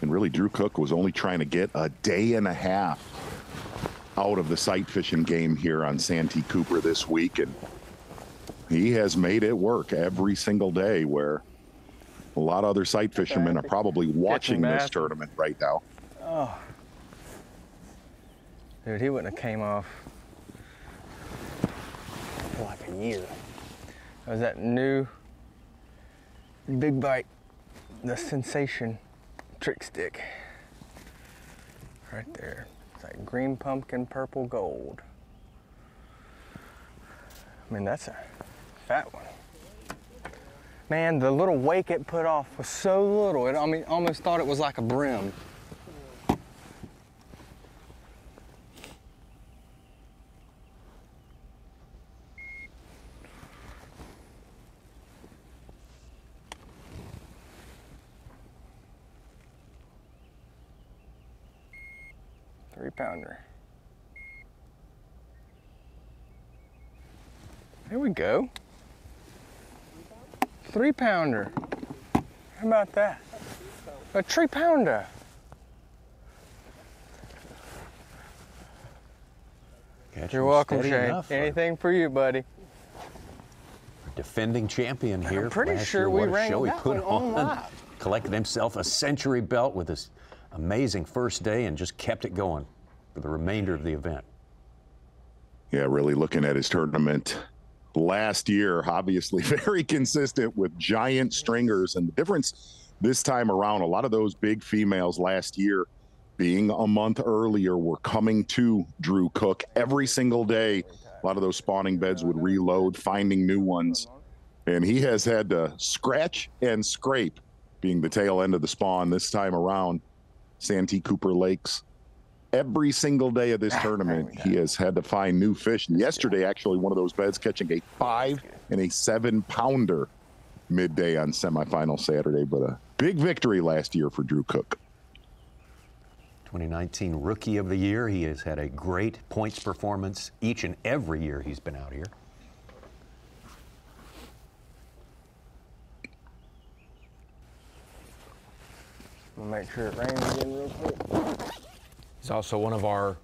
And really, Drew Cook was only trying to get a day and a half out of the sight fishing game here on Santee Cooper this week, and he has made it work every single day, where a lot of other sight fishermen are probably watching this tournament right now. Oh. Dude, he wouldn't have came off for like a year. That was that new Big Bite, the Sensation trick stick. Right there. It's like green pumpkin, purple gold. I mean, that's a fat one. Man, the little wake it put off was so little. I mean, almost thought it was like a brim. Pounder. There we go. 3-pounder. How about that? A 3-pounder. You're welcome, Shane. Anything for you, buddy. Defending champion here. I'm pretty last sure year. we What a rang show he that put one on live. Collected himself a century belt with this amazing first day and just kept it going for the remainder of the event. Yeah, really looking at his tournament last year, obviously very consistent with giant stringers. And the difference this time around, a lot of those big females last year being a month earlier were coming to Drew Cook every single day. A lot of those spawning beds would reload, finding new ones. And he has had to scratch and scrape, being the tail end of the spawn this time around. Santee Cooper Lakes. Every single day of this tournament, he has had to find new fish. And yesterday, actually, one of those beds catching a 5 and a 7-pounder midday on semifinal Saturday. But a big victory last year for Drew Cook. 2019 Rookie of the Year. He has had a great points performance each and every year he's been out here. We'll make sure it rains again real quick. He's also one of our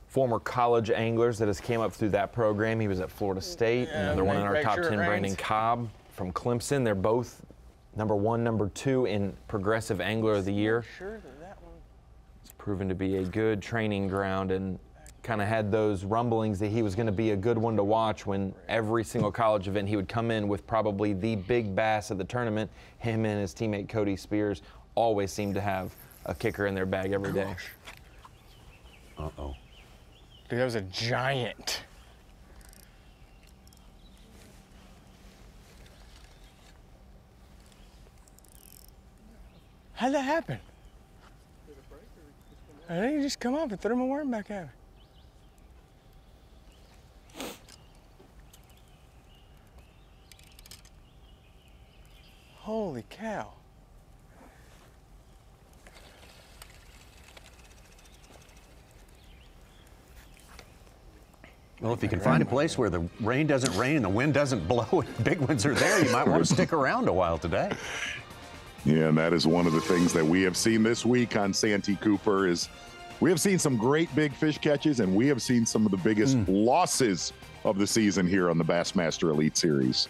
former college anglers that has came up through that program. He was at Florida State. Another one in our top 10, Brandon Cobb from Clemson. They're both number 1, number 2 in Progressive Angler of the Year. It's proven to be a good training ground, and kind of had those rumblings that he was going to be a good one to watch when every single college event he would come in with probably the big bass of the tournament. Him and his teammate Cody Spears always seem to have a kicker in their bag every day. Uh-oh. Dude, that was a giant. How'd that happen? I think you just come up and threw my worm back at me. Holy cow. Well, if you can find a place where the rain doesn't rain and the wind doesn't blow and big ones are there, you might want to stick around a while today. Yeah, and that is one of the things that we have seen this week on Santee Cooper is we have seen some great big fish catches, and we have seen some of the biggest losses of the season here on the Bassmaster Elite Series.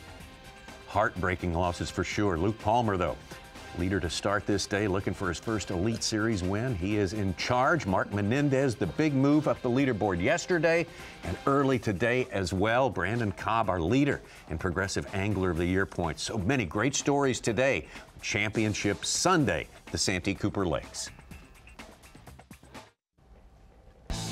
Heartbreaking losses for sure. Luke Palmer, though, leader to start this day, looking for his first Elite Series win. He is in charge. Mark Menendez, the big move up the leaderboard yesterday and early today as well. Brandon Cobb, our leader in Progressive Angler of the Year points. So many great stories today. Championship Sunday, the Santee Cooper Lakes.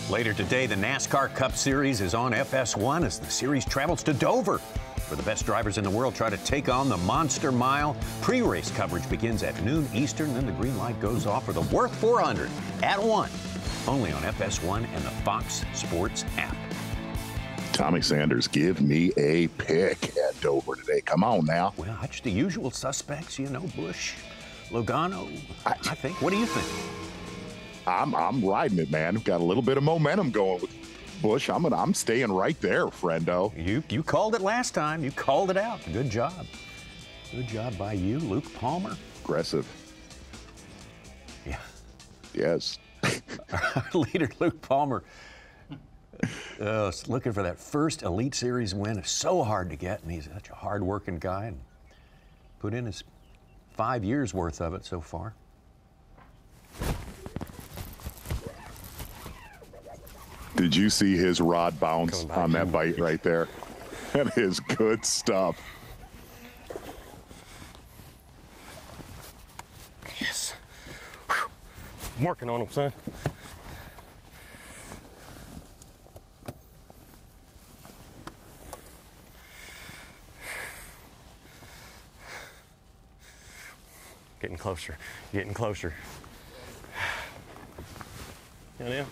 Later today, the NASCAR Cup Series is on FS1 as the series travels to Dover, where the best drivers in the world try to take on the Monster Mile. Pre-race coverage begins at noon Eastern, then the green light goes off for the Worth 400 at 1, only on FS1 and the Fox Sports app. Tommy Sanders, give me a pick at Dover today. Come on now. Well, that's the usual suspects, you know, Busch, Logano, I think. What do you think? I'm riding it, man. Got a little bit of momentum going with Busch. I'm staying right there, friendo. You called it last time. You called it out. Good job. Good job by you, Luke Palmer. Aggressive. Yeah. Yes. Our leader, Luke Palmer, looking for that first Elite Series win. It's so hard to get, and he's such a hard-working guy and put in his 5 years' worth of it so far. Did you see his rod bounce on that bite right there? That is good stuff. Yes. Whew. I'm working on him, son. Getting closer, getting closer. Yeah.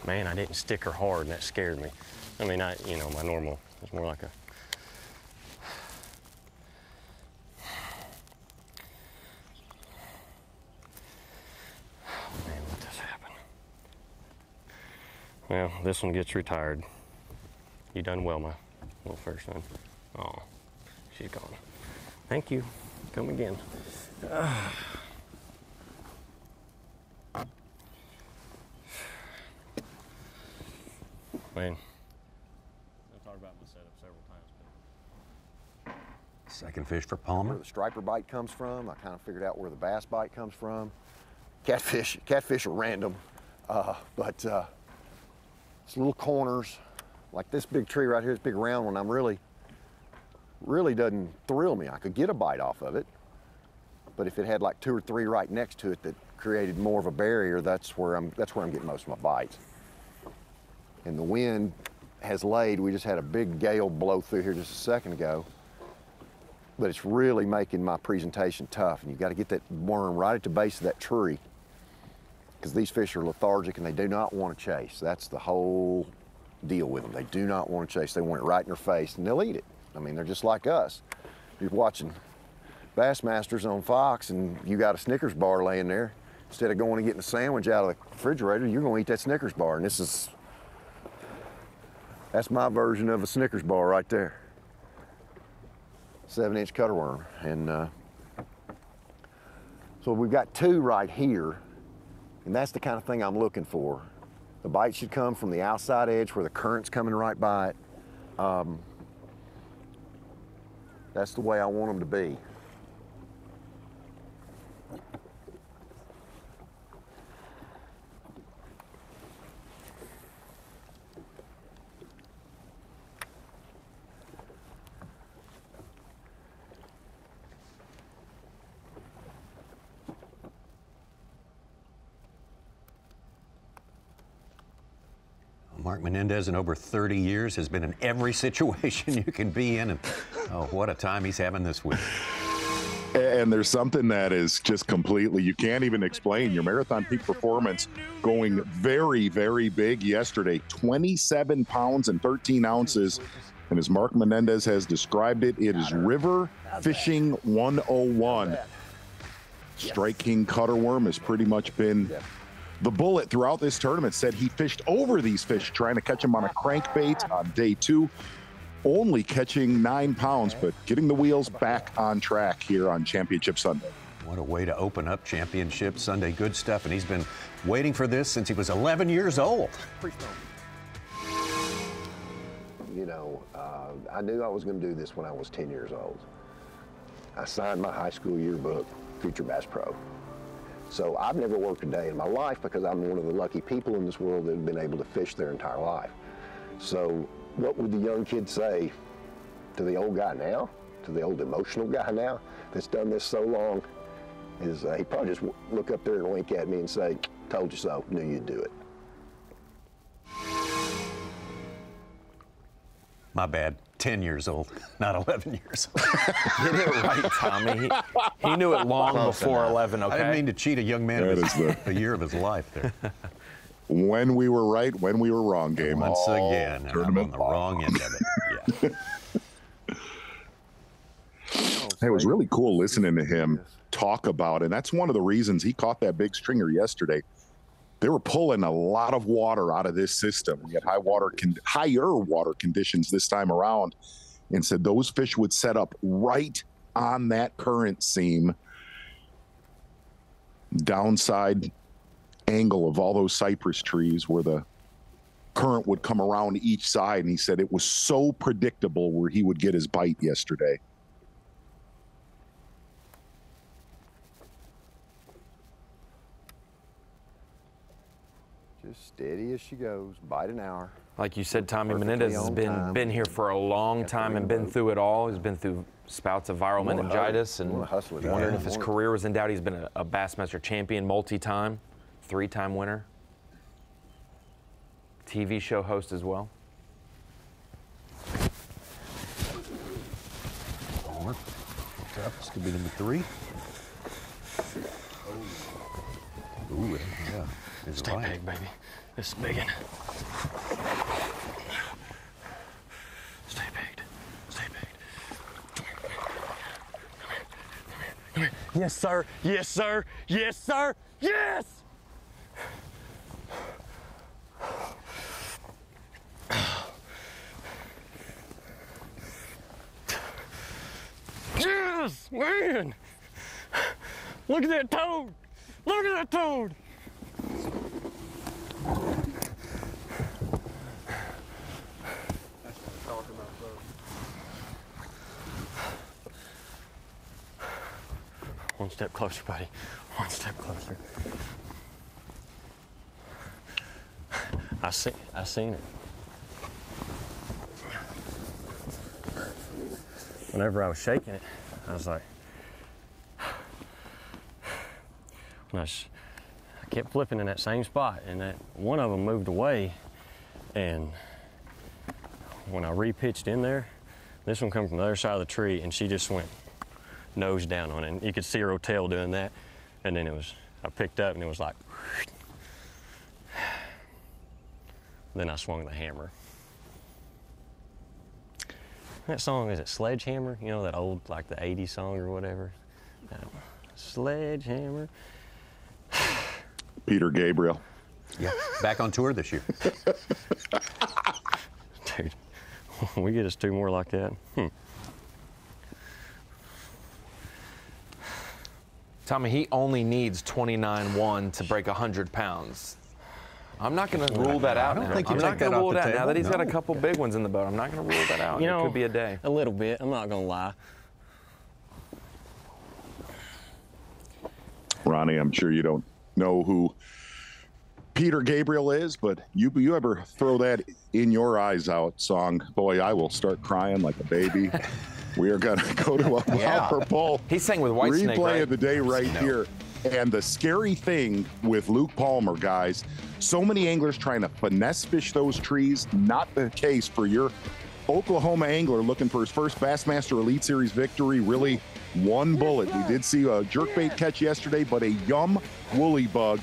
Man, I didn't stick her hard, and that scared me. I mean, my normal, it's more like a... Oh, man, let this happen. Well, this one gets retired. You done well, my little first one. Oh, she's gone. Thank you. Come again. Man, I've talked about this setup several times. Second fish for Palmer. Where the striper bite comes from, I kind of figured out where the bass bite comes from. Catfish are random, but it's little corners, like this big tree right here, this big round one, really doesn't thrill me. I could get a bite off of it, but if it had like 2 or 3 right next to it that created more of a barrier, that's where I'm getting most of my bites. And the wind has laid. We just had a big gale blow through here just a second ago, but it's really making my presentation tough. And you've got to get that worm right at the base of that tree, because these fish are lethargic and they do not want to chase. That's the whole deal with them. They do not want to chase. They want it right in their face, and they'll eat it. I mean, they're just like us. You're watching Bassmasters on Fox, and you got a Snickers bar laying there. Instead of going and getting a sandwich out of the refrigerator, you're going to eat that Snickers bar, and that's my version of a Snickers bar right there. 7-inch cutter worm. And so we've got 2 right here, and that's the kind of thing I'm looking for. The bite should come from the outside edge where the current's coming right by it. That's the way I want them to be. Mark Menendez, in over 30 years, has been in every situation you can be in, and oh, what a time he's having this week. And there's something that is just completely, you can't even explain. Your marathon peak performance going very, very big yesterday, 27 pounds and 13 ounces. And as Mark Menendez has described it, it is river fishing 101. Strike King cutter worm has pretty much been the bullet throughout this tournament. Said he fished over these fish trying to catch them on a crankbait on day 2, only catching 9 pounds, but getting the wheels back on track here on Championship Sunday. What a way to open up Championship Sunday. Good stuff, and he's been waiting for this since he was 11 years old. You know, I knew I was going to do this when I was 10 years old. I signed my high school yearbook, Future Bass Pro. So I've never worked a day in my life because I'm one of the lucky people in this world that have been able to fish their entire life. So what would the young kid say to the old guy now, to the old emotional guy now that's done this so long, is he'd probably just look up there and wink at me and say, "Told you so, knew you'd do it." My bad. 10 years old, not 11 years old. Get it right, Tommy. He knew it long before 11, okay? I didn't mean to cheat a young man of a year of his life there. When we were right, when we were wrong game. Once again, and I'm on the wrong end of it. Yeah. Hey, it was really cool listening to him talk about it. And that's one of the reasons he caught that big stringer yesterday. They were pulling a lot of water out of this system. We had higher water conditions this time around, and said those fish would set up right on that current seam, downside angle of all those cypress trees where the current would come around each side. And he said it was so predictable where he would get his bite yesterday. Just steady as she goes, bite an hour. Like you said, Tommy Menendez has been here for a long time and been through it all. He's been through spouts of viral meningitis and wondering if his career was in doubt. He's been a Bassmaster champion, multi-time, 3-time winner, TV show host as well. This could be number 3. Ooh, yeah. Stay big, baby. This is big. Stay big. Stay big. Come here. Yes, sir. Yes, sir. Yes, sir. Yes! Yeah! Yes, man. Look at that toad. Look at that toad. One step closer, buddy. One step closer. I seen it. Whenever I was shaking it, I was like, I kept flipping in that same spot, and that one of them moved away, and when I repitched in there, this one come from the other side of the tree, and she just went nose down on it, and you could see her tail doing that, and then I picked up, and it was like, then I swung the hammer. That song, is it Sledgehammer? You know, that old, like the 80s song or whatever? Sledgehammer. Peter Gabriel. Yeah, back on tour this year. Dude, we get us 2 more like that. Tommy, he only needs 29-1 to break 100 pounds. I'm not going to rule that out now. I'm not going to rule it out now that he's got a couple big ones in the boat. I'm not going to rule that out. You know, it could be a day. A little bit. I'm not going to lie. Ronnie, I'm sure you don't know who Peter Gabriel is, but you ever throw that In Your Eyes Out song, boy, I will start crying like a baby. We are going to go to a Purple. He sang with Whitesnake, replay right? of the day right here. And the scary thing with Luke Palmer, guys, so many anglers trying to finesse fish those trees. Not the case for your Oklahoma angler looking for his first Bassmaster Elite Series victory. Really one bullet. We did see a jerkbait catch yesterday, but a yum woolly bug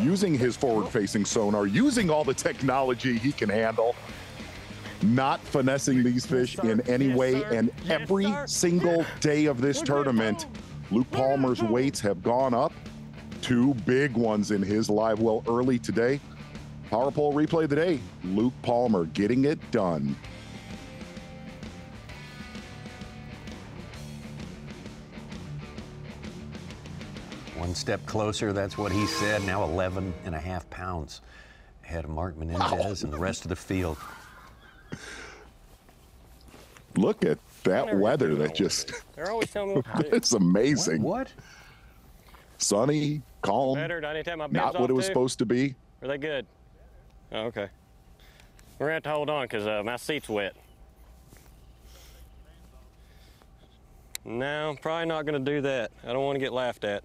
using his forward-facing sonar, using all the technology he can handle, not finessing these fish in any way. And every single day of this tournament, Luke Palmer's weights have gone up. 2 big ones in his live well early today. Power Pole replay of the day. Luke Palmer getting it done. One step closer, that's what he said. Now 11.5 pounds ahead of Mark Menendez and the rest of the field. Look at that weather that just, They're always telling me what to do. it's amazing. What? Sunny, calm, Better? Do I need to have my bibs not off what it was too? supposed to be. Are they good? Oh, okay. We're going to have to hold on because my seat's wet. No, I'm probably not going to do that. I don't want to get laughed at.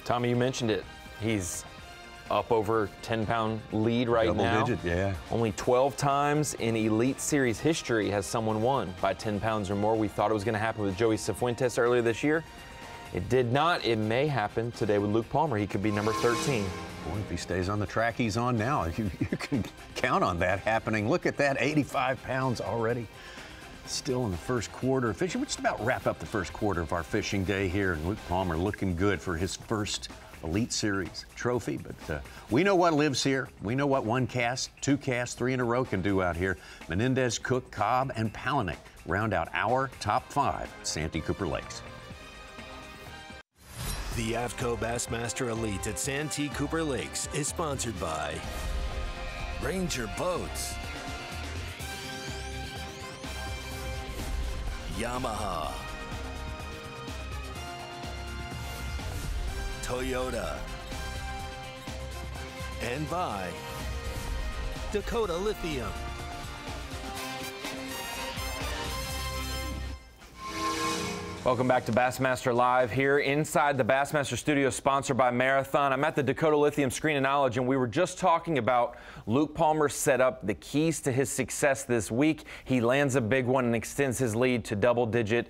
Tommy, you mentioned it. He's up over 10-pound lead right now. Double digit, yeah. Only 12 times in Elite Series history has someone won by 10 pounds or more. We thought it was going to happen with Joey Cifuentes earlier this year. It did not. It may happen today with Luke Palmer. He could be number 13. Boy, if he stays on the track he's on now, you can count on that happening. Look at that, 85 pounds already. Still in the first quarter of fishing. We're just about wrap up the first quarter of our fishing day here, and Luke Palmer looking good for his first Elite Series trophy. But we know what lives here. We know what 1 cast, 2 casts, 3 in a row can do out here. Menendez, Cook, Cobb, and Palaniuk round out our top 5 at Santee Cooper Lakes. The AFTCO Bassmaster Elite at Santee Cooper Lakes is sponsored by Ranger Boats, Yamaha, Toyota, and by Dakota Lithium. Welcome back to Bassmaster Live here inside the Bassmaster Studio, sponsored by Marathon. I'm at the Dakota Lithium Screen of Knowledge, and we were just talking about Luke Palmer's setup, the keys to his success this week. He lands a big one and extends his lead to double-digit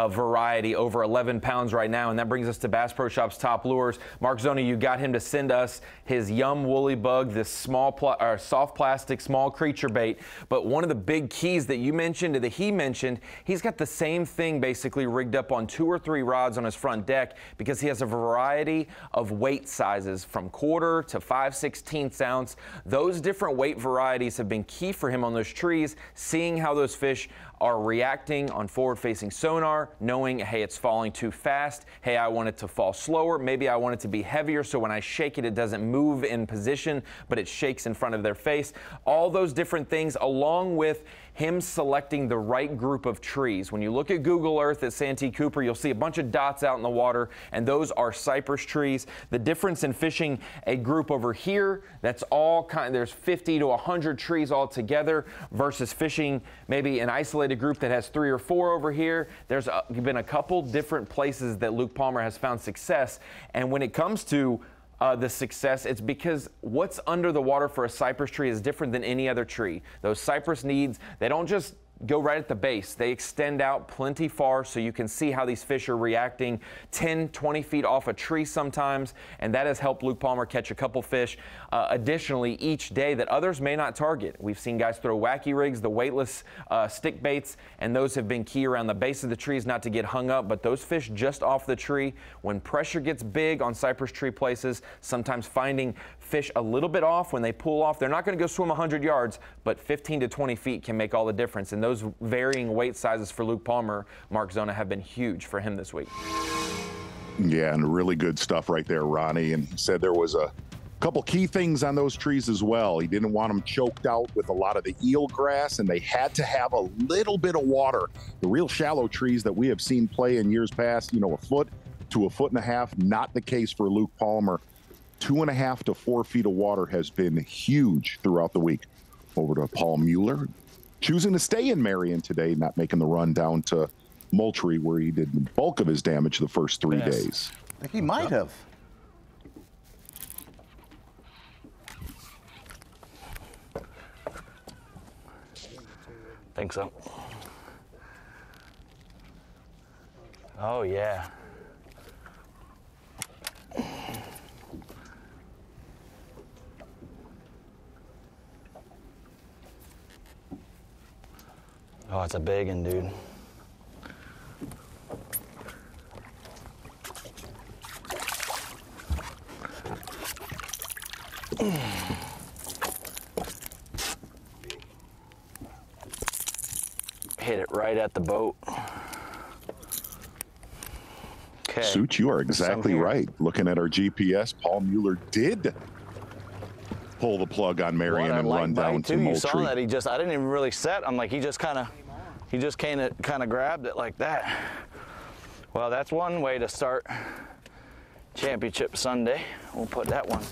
variety, over 11 pounds right now, and that brings us to Bass Pro Shop's top lures. Mark Zoni, you got him to send us his Yum Woolly Bug, this soft plastic, small creature bait. But one of the big keys that you mentioned, that he mentioned, he's got the same thing basically rigged rigged up on 2 or 3 rods on his front deck because he has a variety of weight sizes from 1/4 to 5/16 ounce. Those different weight varieties have been key for him on those trees, seeing how those fish are reacting on forward-facing sonar, knowing, hey, it's falling too fast. Hey, I want it to fall slower. Maybe I want it to be heavier, so when I shake it, it doesn't move in position, but it shakes in front of their face. All those different things, along with him selecting the right group of trees. When you look at Google Earth at Santee Cooper, you'll see a bunch of dots out in the water, and those are cypress trees. The difference in fishing a group over here, that's all kind, there's 50 to 100 trees all together, versus fishing maybe an isolated group that has 3 or 4 over here. There's been a couple different places that Luke Palmer has found success, and when it comes to the success, it's because what's under the water for a cypress tree is different than any other tree. Those cypress needs, they don't just go right at the base. They extend out plenty far, so you can see how these fish are reacting 10, 20 feet off a tree sometimes, and that has helped Luke Palmer catch a couple fish additionally each day that others may not target. We've seen guys throw wacky rigs, the weightless stick baits, and those have been key around the base of the trees not to get hung up, but those fish just off the tree, when pressure gets big on cypress tree places, sometimes finding fish a little bit off when they pull off. They're not going to go swim 100 yards, but 15 to 20 feet can make all the difference. And those varying weight sizes for Luke Palmer, Mark Zona, have been huge for him this week. Yeah, and really good stuff right there, Ronnie. And he said there was a couple key things on those trees as well. He didn't want them choked out with a lot of the eel grass, and they had to have a little bit of water. The real shallow trees that we have seen play in years past, you know, 1 foot to 1.5 foot, not the case for Luke Palmer. 2.5 to 4 feet of water has been huge throughout the week. Over to Paul Mueller, choosing to stay in Marion today, not making the run down to Moultrie, where he did the bulk of his damage the first 3 days. I think he might have. Think so. Oh, yeah. Oh, it's a big one, dude. Hit it right at the boat. Okay. Suits, you are exactly right. Looking at our GPS, Paul Mueller did pull the plug on Marion and run down to Moultrie. You saw that. I didn't even really set. I'm like, he just kind of grabbed it like that. Well, that's one way to start Championship Sunday. We'll put that one.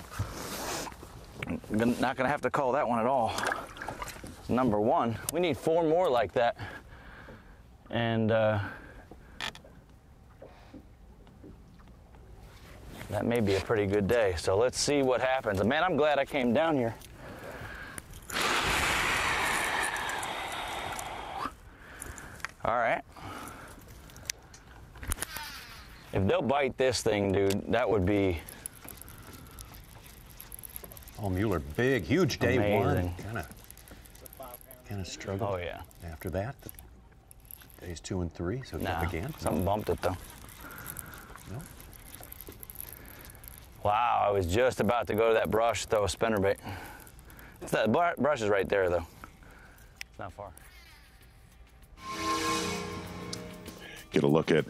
I'm not gonna have to call that one at all. Number 1. We need 4 more like that. And that may be a pretty good day. So let's see what happens. Man, I'm glad I came down here. All right. If they'll bite this thing, dude, that would be Paul Mueller, big, huge day amazing. 1. Kind of struggled. Oh, yeah. After that, days 2 and 3, so nah, again. Something bumped it, though. No. Wow, I was just about to go to that brush, throw a spinnerbait. That brush is right there, though. It's not far. Get a look at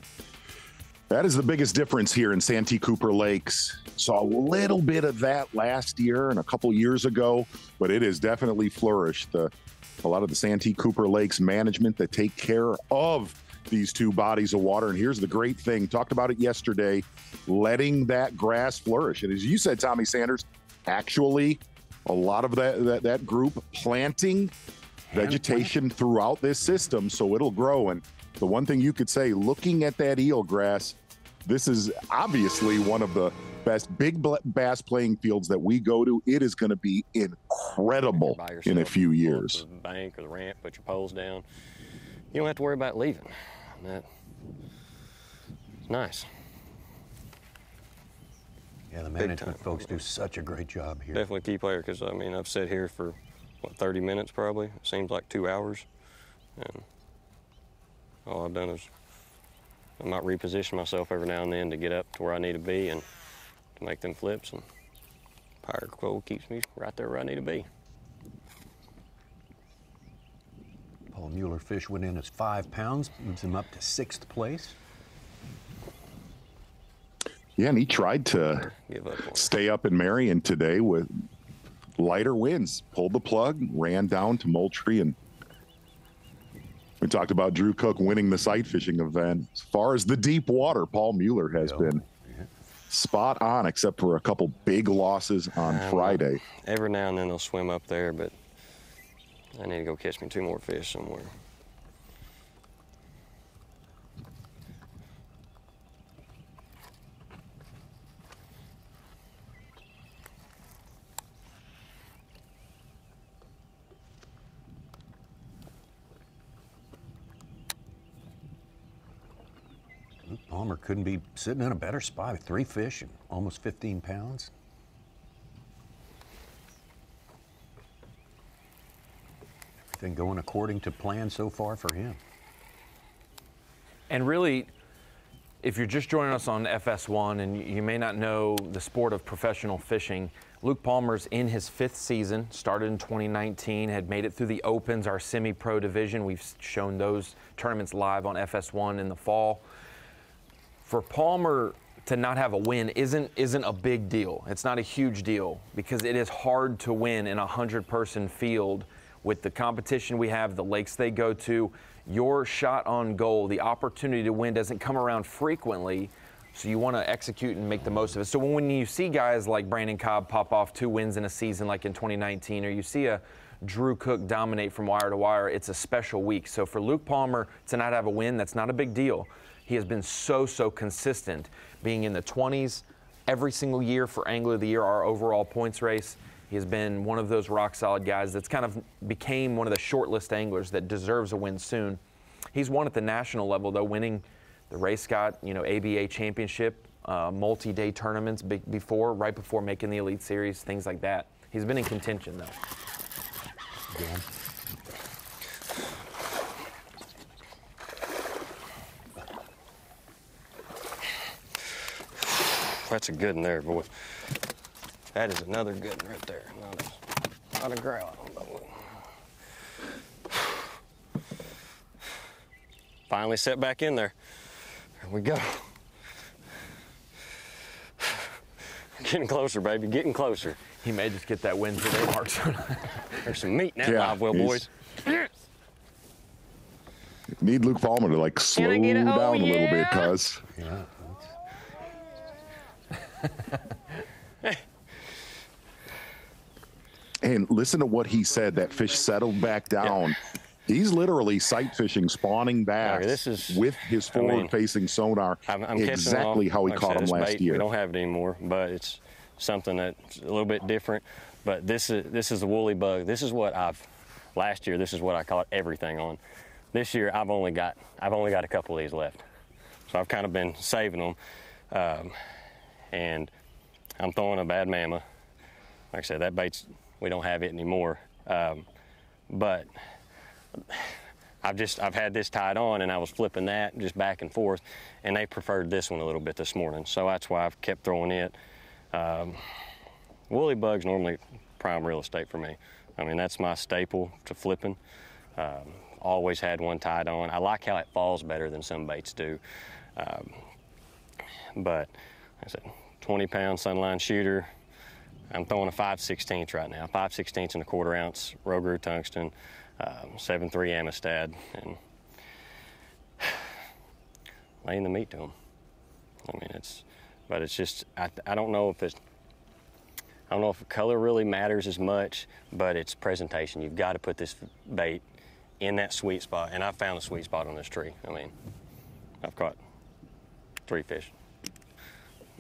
that. Is the biggest difference here in Santee Cooper Lakes. Saw a little bit of that last year and a couple years ago, but it has definitely flourished. A lot of the Santee Cooper Lakes management that take care of these 2 bodies of water. And here's the great thing, talked about it yesterday, letting that grass flourish. And as you said, Tommy Sanders, actually a lot of that group planting vegetation throughout this system so it'll grow. And the one thing you could say, looking at that eel grass, this is obviously one of the best big bass playing fields that we go to. It is going to be incredible in a few years. To the bank or the ramp, put your poles down. You don't have to worry about leaving. It's nice. Yeah, the management folks do such a great job here. Definitely a key player, because I mean, I've sat here for what, 30 minutes probably. It seems like 2 hours, and all I've done is I might reposition myself every now and then to get up to where I need to be and to make them flips. And Pirate Quote keeps me right there where I need to be. Paul Mueller fish went in as 5 pounds, moves him up to 6th place. Yeah, and he tried to stay up in Marion today with lighter winds. Pulled the plug, ran down to Moultrie, and we talked about Drew Cook winning the sight fishing event. As far as the deep water, Paul Mueller has been spot on, except for a couple big losses on Friday. Every now and then they'll swim up there, but I need to go catch me 2 more fish somewhere. Luke Palmer couldn't be sitting in a better spot with 3 fish and almost 15 pounds. Everything going according to plan so far for him. And really, if you're just joining us on FS1 and you may not know the sport of professional fishing, Luke Palmer's in his 5th season, started in 2019, had made it through the Opens, our semi-pro division. We've shown those tournaments live on FS1 in the fall. For Palmer to not have a win isn't a big deal. It's not a huge deal because it is hard to win in a 100-person field with the competition we have, the lakes they go to. Your shot on goal, the opportunity to win doesn't come around frequently, so you want to execute and make the most of it. So when you see guys like Brandon Cobb pop off 2 wins in a season like in 2019, or you see a Drew Cook dominate from wire to wire, it's a special week. So for Luke Palmer to not have a win, that's not a big deal. He has been so consistent, being in the 20s every single year for Angler of the Year, our overall points race. He has been one of those rock-solid guys that's kind of became one of the short-list anglers that deserves a win soon. He's won at the national level, though, winning the Ray Scott, ABA championship, multi-day tournaments right before making the Elite Series, things like that. He's been in contention, though. Yeah. That's a good one there, boy. That is another good one right there. Not a growl. Finally set back in there. There we go. Getting closer, baby, getting closer. He may just get that win today, Mark. There's some meat in that live well, boys. Need Luke Palmer to slow down a little bit, cuz. Yeah. And listen to what he said. That fish settled back down. Yeah. He's literally sight fishing, spawning bass with his forward-facing sonar. I'm exactly how he caught him last year. We don't have it anymore, but it's something that's a little bit different. But this is the woolly bug. This is what last year. This is what I caught everything on. This year I've only got a couple of these left, so I've kind of been saving them, and I'm throwing a bad mama. Like I said, that bait's, we don't have it anymore. But I've had this tied on, and I was flipping that just back and forth, and they preferred this one a little bit this morning. So that's why I've kept throwing it. Woolly bug's normally prime real estate for me. I mean, that's my staple to flipping. Always had one tied on. I like how it falls better than some baits do. But like I said, 20-pound Sunline shooter. I'm throwing a 5/16 right now, 5/16 1/4 ounce Rogue tungsten, 7.3 Amistad, and laying the meat to them. I mean, it's just, I don't know if color really matters as much, but it's presentation. You've got to put this bait in that sweet spot, and I found a sweet spot on this tree. I mean, I've caught 3 fish.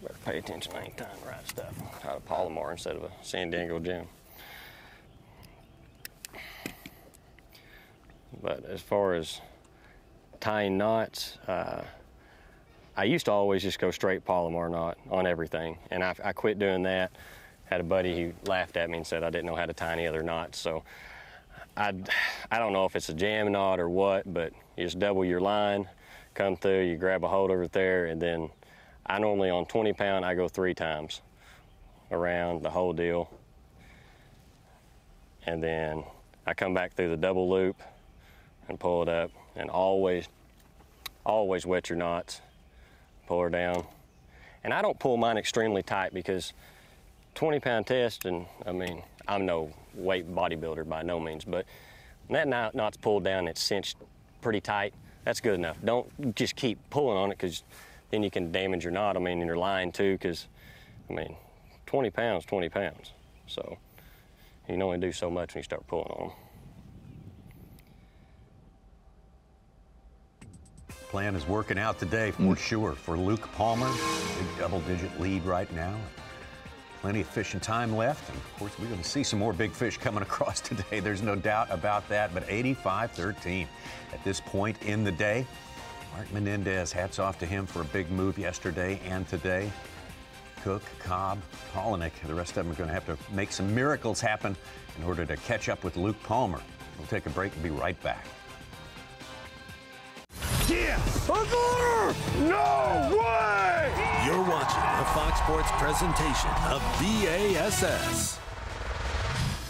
Better pay attention. I ain't tying the right stuff. Tied a Palomar instead of a San Diego gem. But as far as tying knots, I used to always just go straight Palomar knot on everything, and I quit doing that. Had a buddy who laughed at me and said I didn't know how to tie any other knots. So I don't know if it's a jam knot or what, but you just double your line, come through, you grab a hold over there, and then I normally on 20 pound, I go 3 times around the whole deal. And then I come back through the double loop and pull it up, and always wet your knots, pull her down. And I don't pull mine extremely tight because 20 pound test, and I mean, I'm no weight bodybuilder by no means, but when that knot's pulled down, it's cinched pretty tight, that's good enough. Don't just keep pulling on it, because then you can damage your knot, I mean, in your line too, because, I mean, 20 pounds, 20 pounds. So you can only do so much when you start pulling on them. Plan is working out today for sure for Luke Palmer. Big double-digit lead right now. Plenty of fishing time left. And of course, we're going to see some more big fish coming across today. There's no doubt about that. But 85-13 at this point in the day. Mark Menendez, hats off to him for a big move yesterday and today. Cook, Cobb, Polinick, the rest of them are going to have to make some miracles happen in order to catch up with Luke Palmer. We'll take a break and be right back. Yeah! No way! You're watching a Fox Sports presentation of B.A.S.S.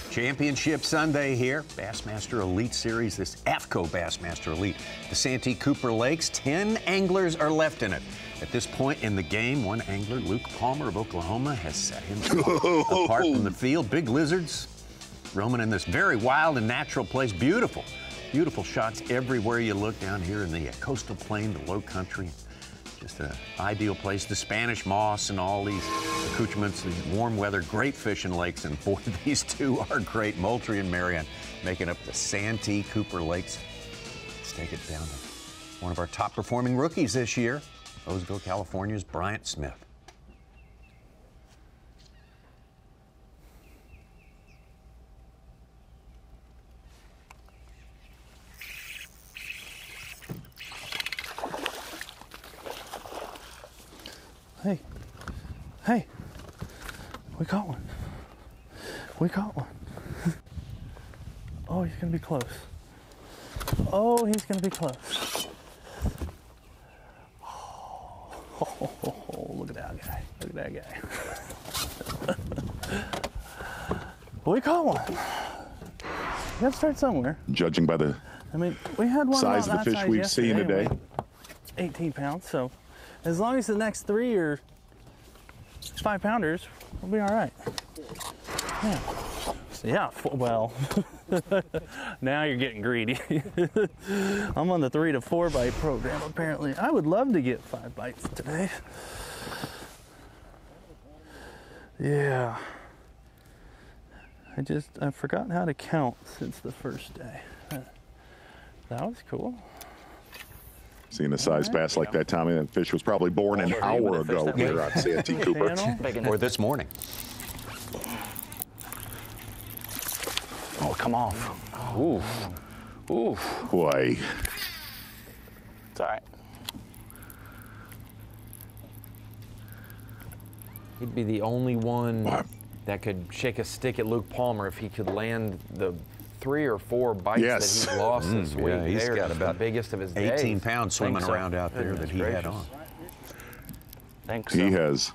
Championship Sunday here. Bassmaster Elite Series, this AFTCO Bassmaster Elite. The Santee Cooper Lakes, 10 anglers are left in it. At this point in the game, one angler, Luke Palmer of Oklahoma, has set himself apart from the field. Big lizards roaming in this very wild and natural place. Beautiful. Beautiful shots everywhere you look down here in the coastal plain, the low country. Just an ideal place. The Spanish moss and all these accoutrements, these warm weather, great fishing lakes. And boy, these two are great. Moultrie and Marion making up the Santee Cooper Lakes. Let's take it down to one of our top performing rookies this year, Roseville, California's Bryant Smith. Hey, hey, we caught one. We caught one. Oh, he's gonna be close. Oh, he's gonna be close. Oh, look at that guy. Look at that guy. We caught one. You gotta start somewhere. Judging by the we had one size of the fish we've seen today. 18 pounds, so as long as the next 3 are 5 pounders, we'll be all right. Yeah. So yeah, well, now you're getting greedy. I'm on the 3 to 4 bite program, apparently. I would love to get 5 bites today. Yeah. I've forgotten how to count since the first day. That was cool. Seeing a size bass like that, Tommy, that fish was probably born an hour ago here on Santee Cooper. Or this morning. Oh, come off. Ooh. Ooh. Boy. It's all right. He'd be the only one that could shake a stick at Luke Palmer if he could land the 3 or 4 bites that he's lost this week. Yeah, he's got about the biggest of his days. 18 pounds swimming around out there that he had on. Thanks. He has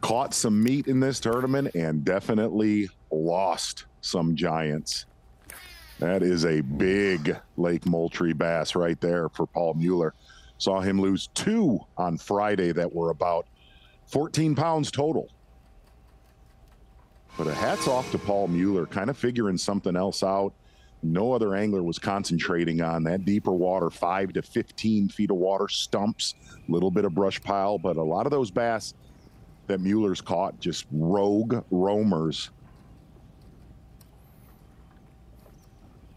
caught some meat in this tournament and definitely lost some giants. That is a big Lake Moultrie bass right there for Paul Mueller. Saw him lose 2 on Friday that were about 14 pounds total. But a hats off to Paul Mueller, kind of figuring something else out. No other angler was concentrating on that deeper water, 5 to 15 feet of water, stumps, a little bit of brush pile, but a lot of those bass that Mueller's caught, just rogue roamers.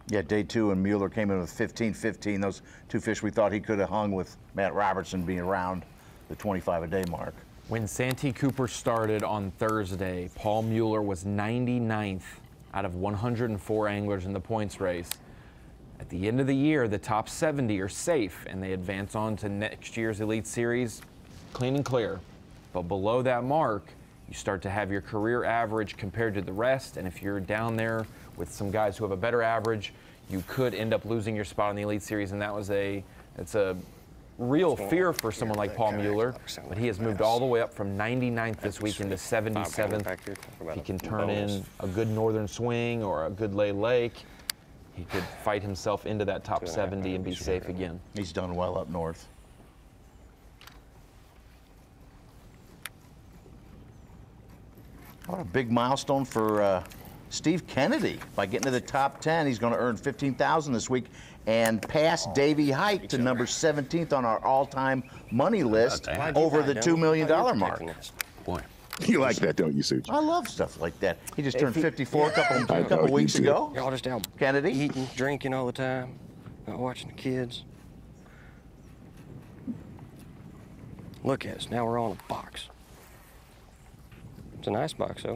Yeah, day 2, and Mueller came in with 15-15. Those 2 fish we thought he could have hung with Matt Robertson being around the 25-a-day mark. When Santee Cooper started on Thursday, Paul Mueller was 99th out of 104 anglers in the points race. At the end of the year, the top 70 are safe, and they advance on to next year's Elite Series clean and clear. But below that mark, you start to have your career average compared to the rest, and if you're down there with some guys who have a better average, you could end up losing your spot in the Elite Series, and it's a real fear for someone like Paul Mueller, but he has moved all the way up from 99th this week into 77th. If he can turn in a good northern swing or a good lake, he could fight himself into that top 70 and be safe again. He's done well up north. What a big milestone for Steve Kennedy. By getting to the top 10, he's going to earn $15,000 this week and pass Davey Hite to number 17th on our all-time money list over the $2 million mark. Boy. You like that, don't you, Such? I love stuff like that. He just turned 54 a couple weeks ago. Y'all just out Kennedy? eating, drinking all the time, not watching the kids. Look at us, now we're on a box. It's a nice box, though.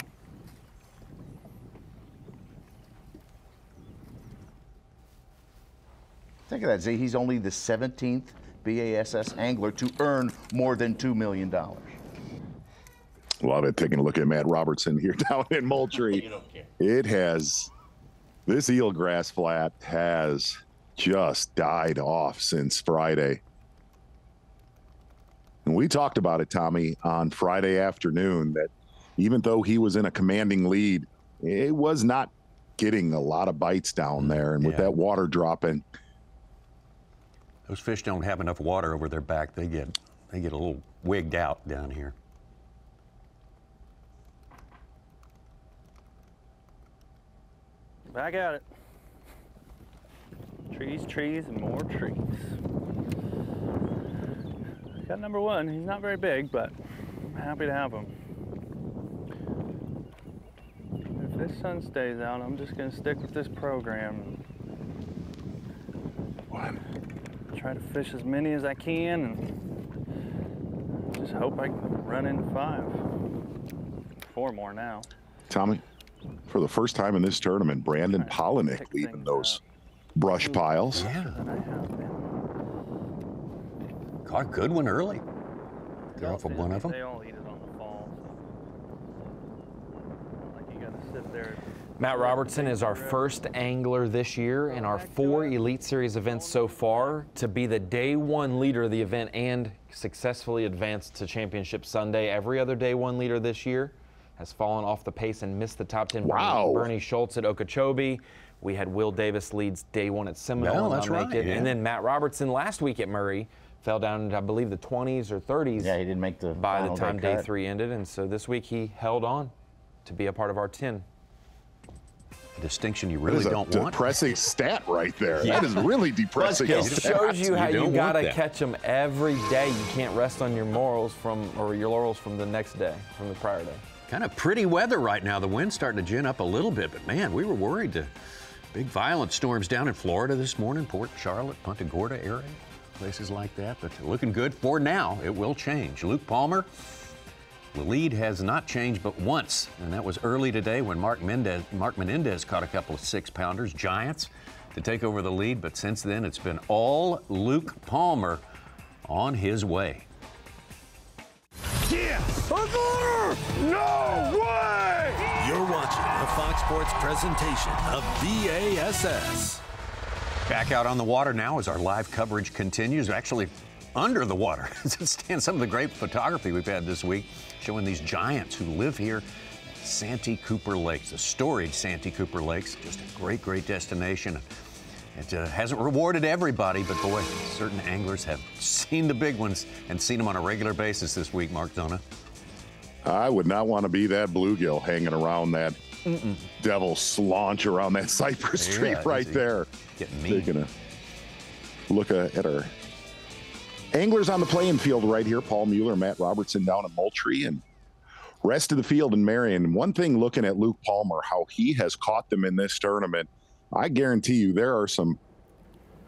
Think of that, Z. He's only the 17th B.A.S.S. angler to earn more than $2 million. Love it. Taking a look at Matt Robertson here down in Moultrie. It has, this eelgrass flat has just died off since Friday. And we talked about it, Tommy, on Friday afternoon, that even though he was in a commanding lead, it was not getting a lot of bites down there. And with that water dropping, those fish don't have enough water over their back. They get a little wigged out down here. Back at it. Trees, trees, and more trees. Got number one. He's not very big, but I'm happy to have him. If this sun stays out, I'm just going to stick with this program. Try to fish as many as I can and just hope I can run into 5. 4 more now. Tommy, for the first time in this tournament, Brandon Polinick leaving those brush piles. Yeah. Caught a good one early. Got off of one of them. They all eat it on the fall. So like you got to sit there. Matt Robertson is our first angler this year in our 4 Elite Series events so far to be the day 1 leader of the event and successfully advanced to Championship Sunday. Every other day 1 leader this year has fallen off the pace and missed the top 10. Wow. Bernie Schultz at Okeechobee. We had Will Davis leads day 1 at Seminole. That's right. Yeah. And then Matt Robertson last week at Murray fell down into, I believe, the 20s or 30s. Yeah, he didn't make the by the time day cut. 3 ended. And so this week he held on to be a part of our 10. A distinction you really don't want. Depressing stat right there. Yeah. That is really depressing. It shows you how you gotta that. catch them every day. You can't rest on your laurels from the next day, from the prior day. Kind of pretty weather right now. The wind's starting to gin up a little bit, but man, we were worried. Big violent storms down in Florida this morning, Port Charlotte, Punta Gorda area, places like that. But looking good for now. It will change. Luke Palmer, the lead has not changed but once, and that was early today when Mark Menendez caught a couple of 6-pounders, giants, to take over the lead. But since then, it's been all Luke Palmer on his way. Yeah! No way! You're watching a Fox Sports presentation of B.A.S.S. Back out on the water now as our live coverage continues. Actually, under the water. Some of the great photography we've had this week showing these giants who live here at Santee Cooper Lakes, the storied Santee Cooper Lakes. Just a great, great destination. It hasn't rewarded everybody, but boy, certain anglers have seen the big ones and seen them on a regular basis this week, Mark Zona. I would not want to be that bluegill hanging around that devil slaunch around that cypress tree right there. Getting mean. Taking a look at our anglers on the playing field right here. Paul Mueller, Matt Robertson down in Moultrie, and rest of the field in Marion. One thing looking at Luke Palmer, how he has caught them in this tournament, I guarantee you there are some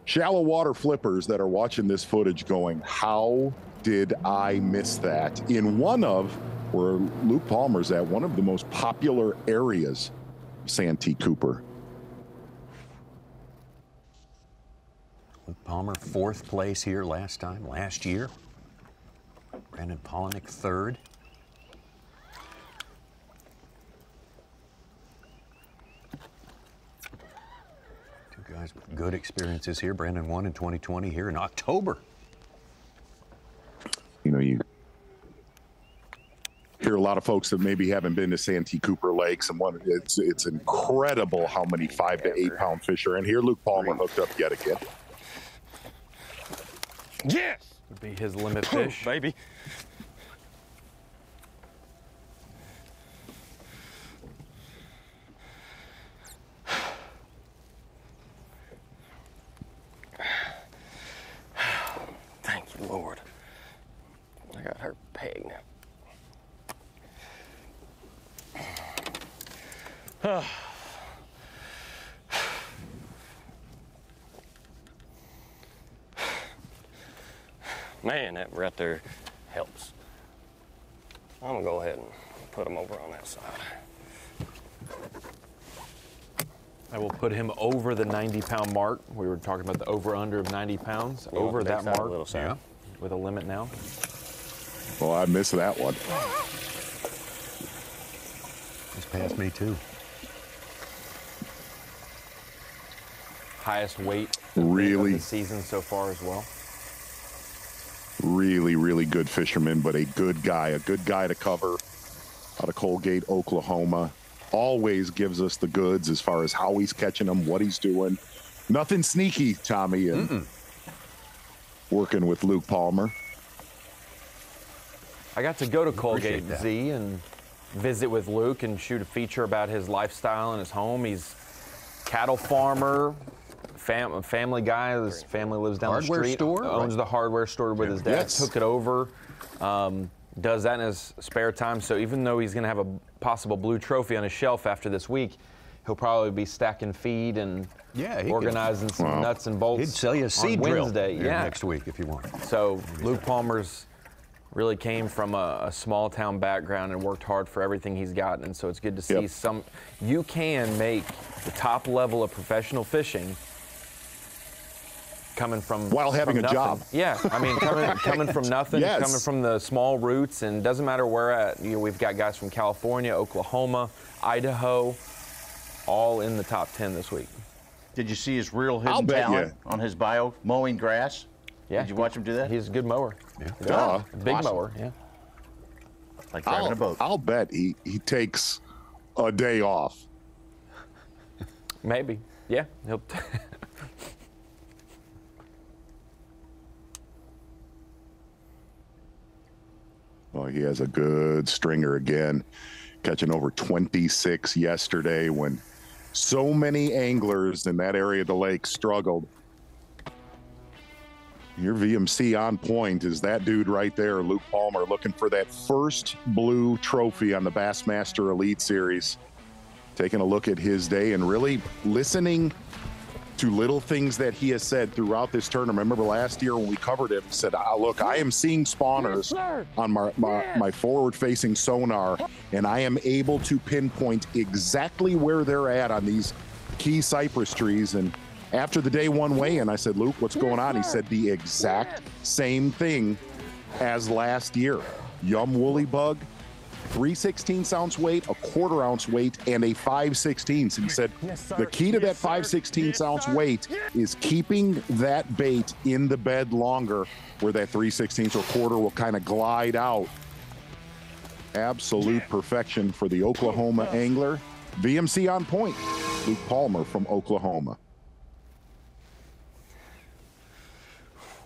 shallow water flippers that are watching this footage going, how did I miss that? In one of where Luke Palmer's at, one of the most popular areas, Santee Cooper. Luke Palmer, 4th place here last year. Brandon Polinick, 3rd. Two guys with good experiences here. Brandon won in 2020 here in October. You know, you hear a lot of folks that maybe haven't been to Santee Cooper Lakes, and it's incredible how many 5 to 8 pound fish are in here. Luke Palmer hooked up yet again. Yes! Would be his limit fish. Baby. Thank you, Lord. I got her peg now. Man, that right there helps. I'm gonna go ahead and put him over on that side. I will put him over the 90-pound mark. We were talking about the over-under of 90 pounds. You over want the that big side, mark, little side? yeah, with a limit now. Well, I missed that one. He's past me too. Highest weight Really? of the season so far as well. Really, really good fisherman, but a good guy to cover out of Colgate, Oklahoma. Always gives us the goods as far as how he's catching them, what he's doing. Nothing sneaky, Tommy, and working with Luke Palmer. I got to go to Colgate Appreciate that. Z and visit with Luke and shoot a feature about his lifestyle and his home. He's cattle farmer, family guy. His family lives down Hardware the street. store? Owns the hardware store with his dad. Yes. Took it over. Does that in his spare time. So even though he's going to have a possible blue trophy on his shelf after this week, he'll probably be stacking feed and organizing some nuts and bolts. He'd sell you a seed on drill Wednesday. here Yeah. next week if you want. So Luke Palmer's really came from a small town background and worked hard for everything he's gotten. And so it's good to see you can make the top level of professional fishing coming from while having from a nothing. job. Yeah, I mean coming from nothing, Yes. coming from the small roots, and doesn't matter where at. You know, we've got guys from California, Oklahoma, Idaho, all in the top 10 this week. Did you see his real hidden talent on his bio, mowing grass? Yeah. Did you watch him do that? He's a good mower. Yeah. Big Awesome. mower. Yeah. Like driving a boat. I'll bet he takes a day off. Maybe. Yeah. He'll. Well, he has a good stringer again, catching over 26 yesterday when so many anglers in that area of the lake struggled. Your VMC on point is that dude right there, Luke Palmer, looking for that first blue trophy on the Bassmaster Elite Series. Taking a look at his day and really listening to little things that he has said throughout this tournament. Remember last year when we covered him, he said, look, I am seeing spawners on my forward-facing sonar, and I am able to pinpoint exactly where they're at on these key cypress trees. And after the day one weigh-in, I said, Luke, what's going on? He said the exact same thing as last year. Yum woolly bug, 3/16 ounce weight, a 1/4 ounce weight, and a 5/16. He said the key to that 5/16 ounce weight is keeping that bait in the bed longer, where that 3/16 or 1/4 will kind of glide out. Absolute perfection for the Oklahoma angler. VMC on point. Luke Palmer from Oklahoma.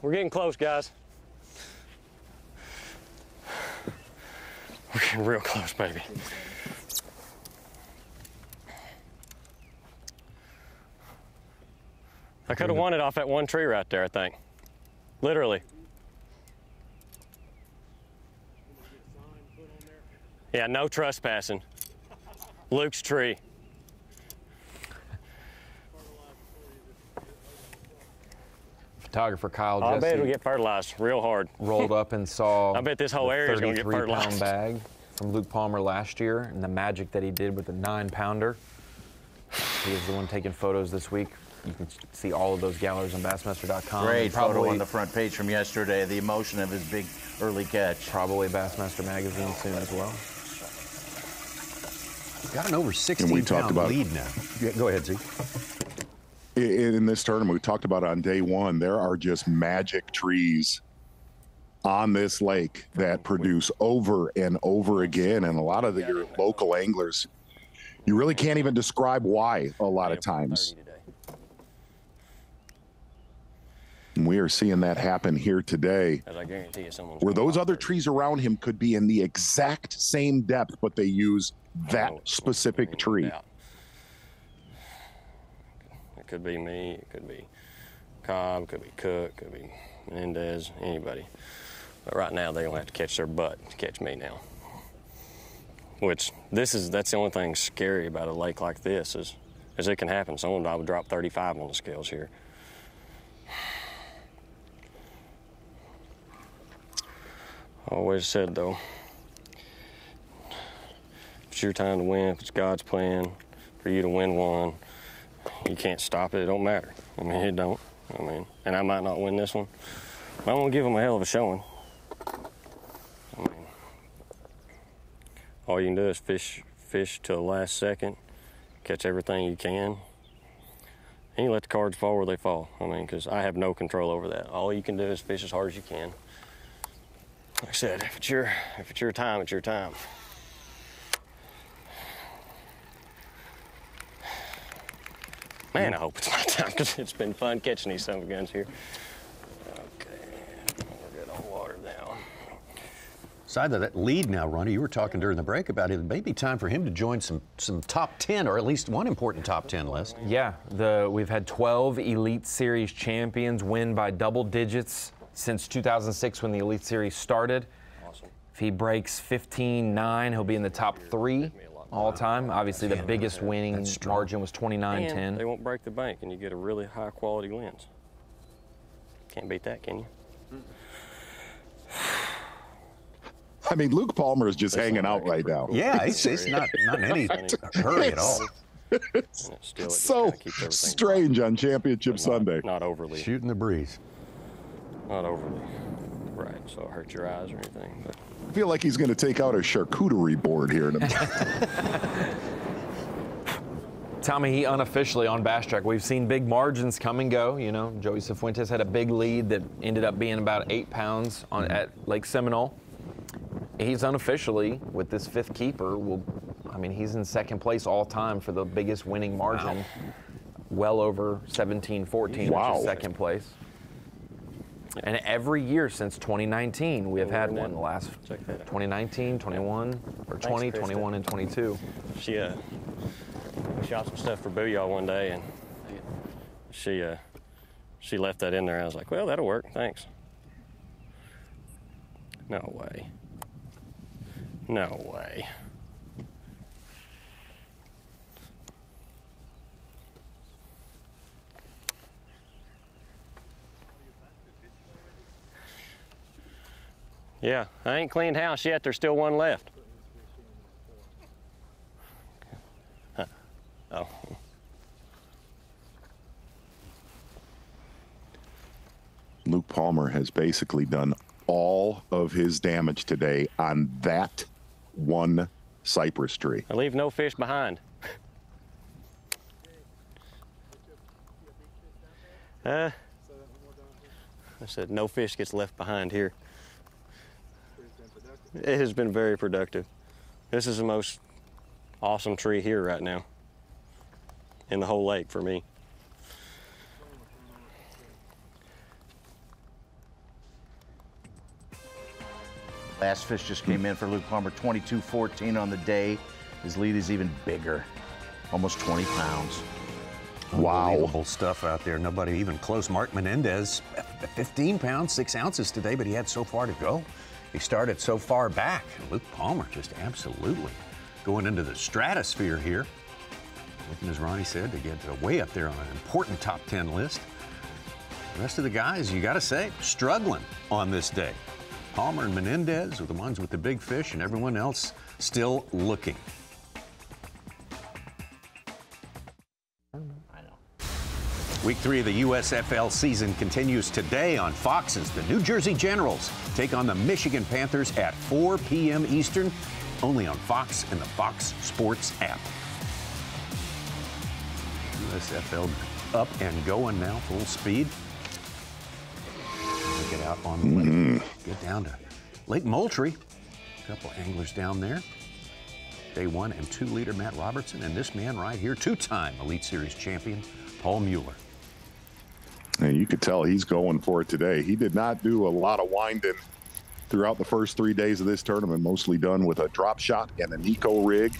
We're getting close, guys. We're getting real close, baby. I could have won it off that one tree right there, I think. Literally. Yeah, no trespassing. Luke's tree. Photographer Kyle I Jesse bet it'll get fertilized real hard. rolled up and saw I bet this whole area is going to get 33-pound fertilized. bag from Luke Palmer last year, and the magic that he did with the 9-pounder. He is the one taking photos this week. You can see all of those galleries on Bassmaster.com. Great Probably photo on the front page from yesterday, the emotion of his big early catch. Probably Bassmaster magazine soon as well. Got an over And we talked 16-pound about lead now. Yeah, go ahead, Z. In this tournament, we talked about it on day one, there are just magic trees on this lake that produce over and over again. And a lot of your local anglers, you really can't even describe why a lot of times. And we are seeing that happen here today, As I guarantee you, someone's where those other trees around him could be in the exact same depth, but they use that specific tree. It could be me, it could be Cobb, could be Cook, could be Menendez, anybody. But right now, they're gonna have to catch their butt to catch me now. Which that's the only thing scary about a lake like this is it can happen. Someone would drop 35 on the scales here. I always said though, if it's your time to win, if it's God's plan for you to win one, you can't stop it. It don't matter. I mean, it don't. I mean, and I might not win this one. But I'm gonna give them a hell of a showing. I mean, all you can do is fish till the last second, catch everything you can, and you let the cards fall where they fall. I mean, because I have no control over that. All you can do is fish as hard as you can. Like I said, if it's your time, it's your time. Man, I hope it's my time because it's been fun catching these son of a guns here. Okay, we're good on water now. Side of that lead now, Ronnie, you were talking during the break about it may be time for him to join some top 10 or at least one important top 10 list. Yeah, we've had 12 Elite Series champions win by double digits since 2006 when the Elite Series started. Awesome. If he breaks 15-9, he'll be in the top 3 all time. Obviously, the biggest winning margin was 29-10. They won't break the bank, and you get a really high quality lens. Can't beat that, can you? I mean, Luke Palmer is just hanging out right now. Yeah, he's not in any hurry at all. It's so strange on Championship Sunday. Not overly. Shooting the breeze. Not overly right, so it hurt your eyes or anything. But I feel like he's going to take out a charcuterie board here in a minute. Tommy, he unofficially on Bass Track. We've seen big margins come and go. You know, Joey Cifuentes had a big lead that ended up being about 8 pounds at Lake Seminole. He's unofficially, with this 5th keeper, he's in 2nd place all time for the biggest winning margin. Wow. Well over 17-14, wow. Which is 2nd place. And every year since 2019, we have had one. The last 2019, 21, or 20, 21, and 22. She shot some stuff for Booyah one day, and she left that in there. I was like, well, that'll work, thanks. No way. No way. Yeah, I ain't cleaned house yet. There's still one left. Huh. Oh. Luke Palmer has basically done all of his damage today on that one cypress tree. I leave no fish behind. I said no fish gets left behind here. It has been very productive. This is the most awesome tree here right now in the whole lake for me. Last fish just came in for Luke Palmer, 22-14 on the day. His lead is even bigger, almost 20 pounds. Unbelievable stuff out there. Nobody even close. Mark Menendez, 15 pounds, 6 ounces today, but he had so far to go. He started so far back. Luke Palmer just absolutely going into the stratosphere here. Looking, as Ronnie said, to get way up there on an important top 10 list. The rest of the guys, you got to say, struggling on this day. Palmer and Menendez are the ones with the big fish, and everyone else still looking. Week 3 of the USFL season continues today on Fox as the New Jersey Generals take on the Michigan Panthers at 4 p.m. Eastern, only on Fox and the Fox Sports app. USFL up and going now, full speed. take it out on the lake. Get down to Lake Moultrie. A couple anglers down there. Day 1 and 2 leader Matt Robertson, and this man right here, 2-time Elite Series champion, Paul Mueller. And you could tell he's going for it today. He did not do a lot of winding throughout the first 3 days of this tournament, mostly done with a drop shot and an eco rig.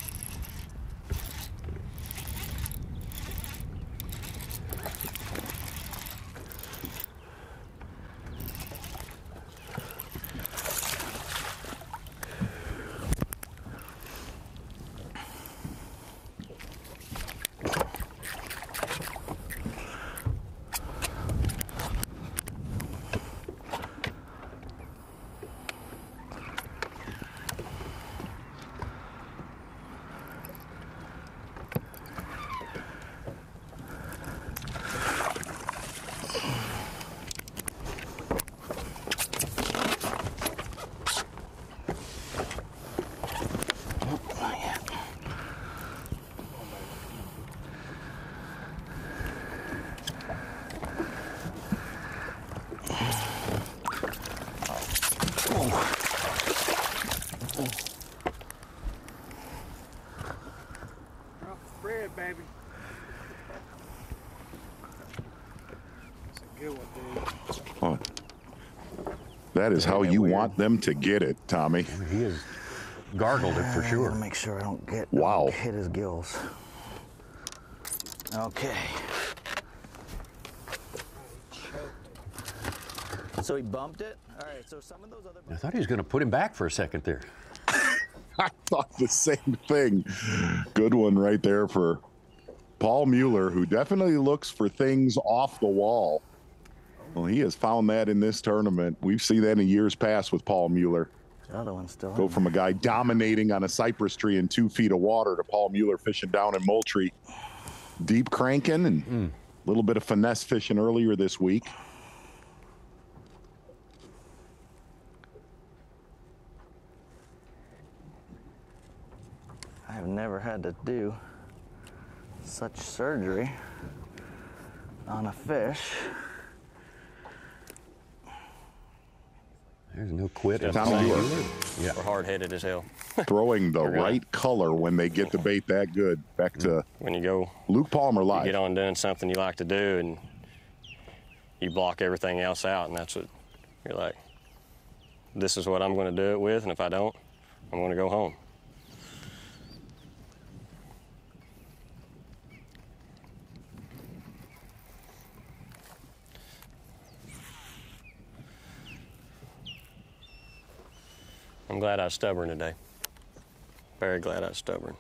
Spread, baby. That's a good one, dude. Oh, that is how you want them to get it, Tommy. He has gargled it for sure. Make sure I don't get hit his gills. Okay. So he bumped it? All right, so some of those other... I thought he was going to put him back for a second there. I thought the same thing. Good one right there for Paul Mueller, who definitely looks for things off the wall. Well, he has found that in this tournament. We've seen that in years past with Paul Mueller. The other one's still Go from a guy dominating on a cypress tree in 2 feet of water to Paul Mueller fishing down in Moultrie. Deep cranking and a little bit of finesse fishing earlier this week. I've never had to do such surgery on a fish. There's no quit. Tommy, We're hard-headed as hell. Throwing the right color when they get the bait that good. Back to when you go Luke Palmer live. You get on doing something you like to do, and you block everything else out, and that's what you're like, this is what I'm going to do it with, and if I don't, I'm going to go home. I'm glad I was stubborn today. Very glad I was stubborn.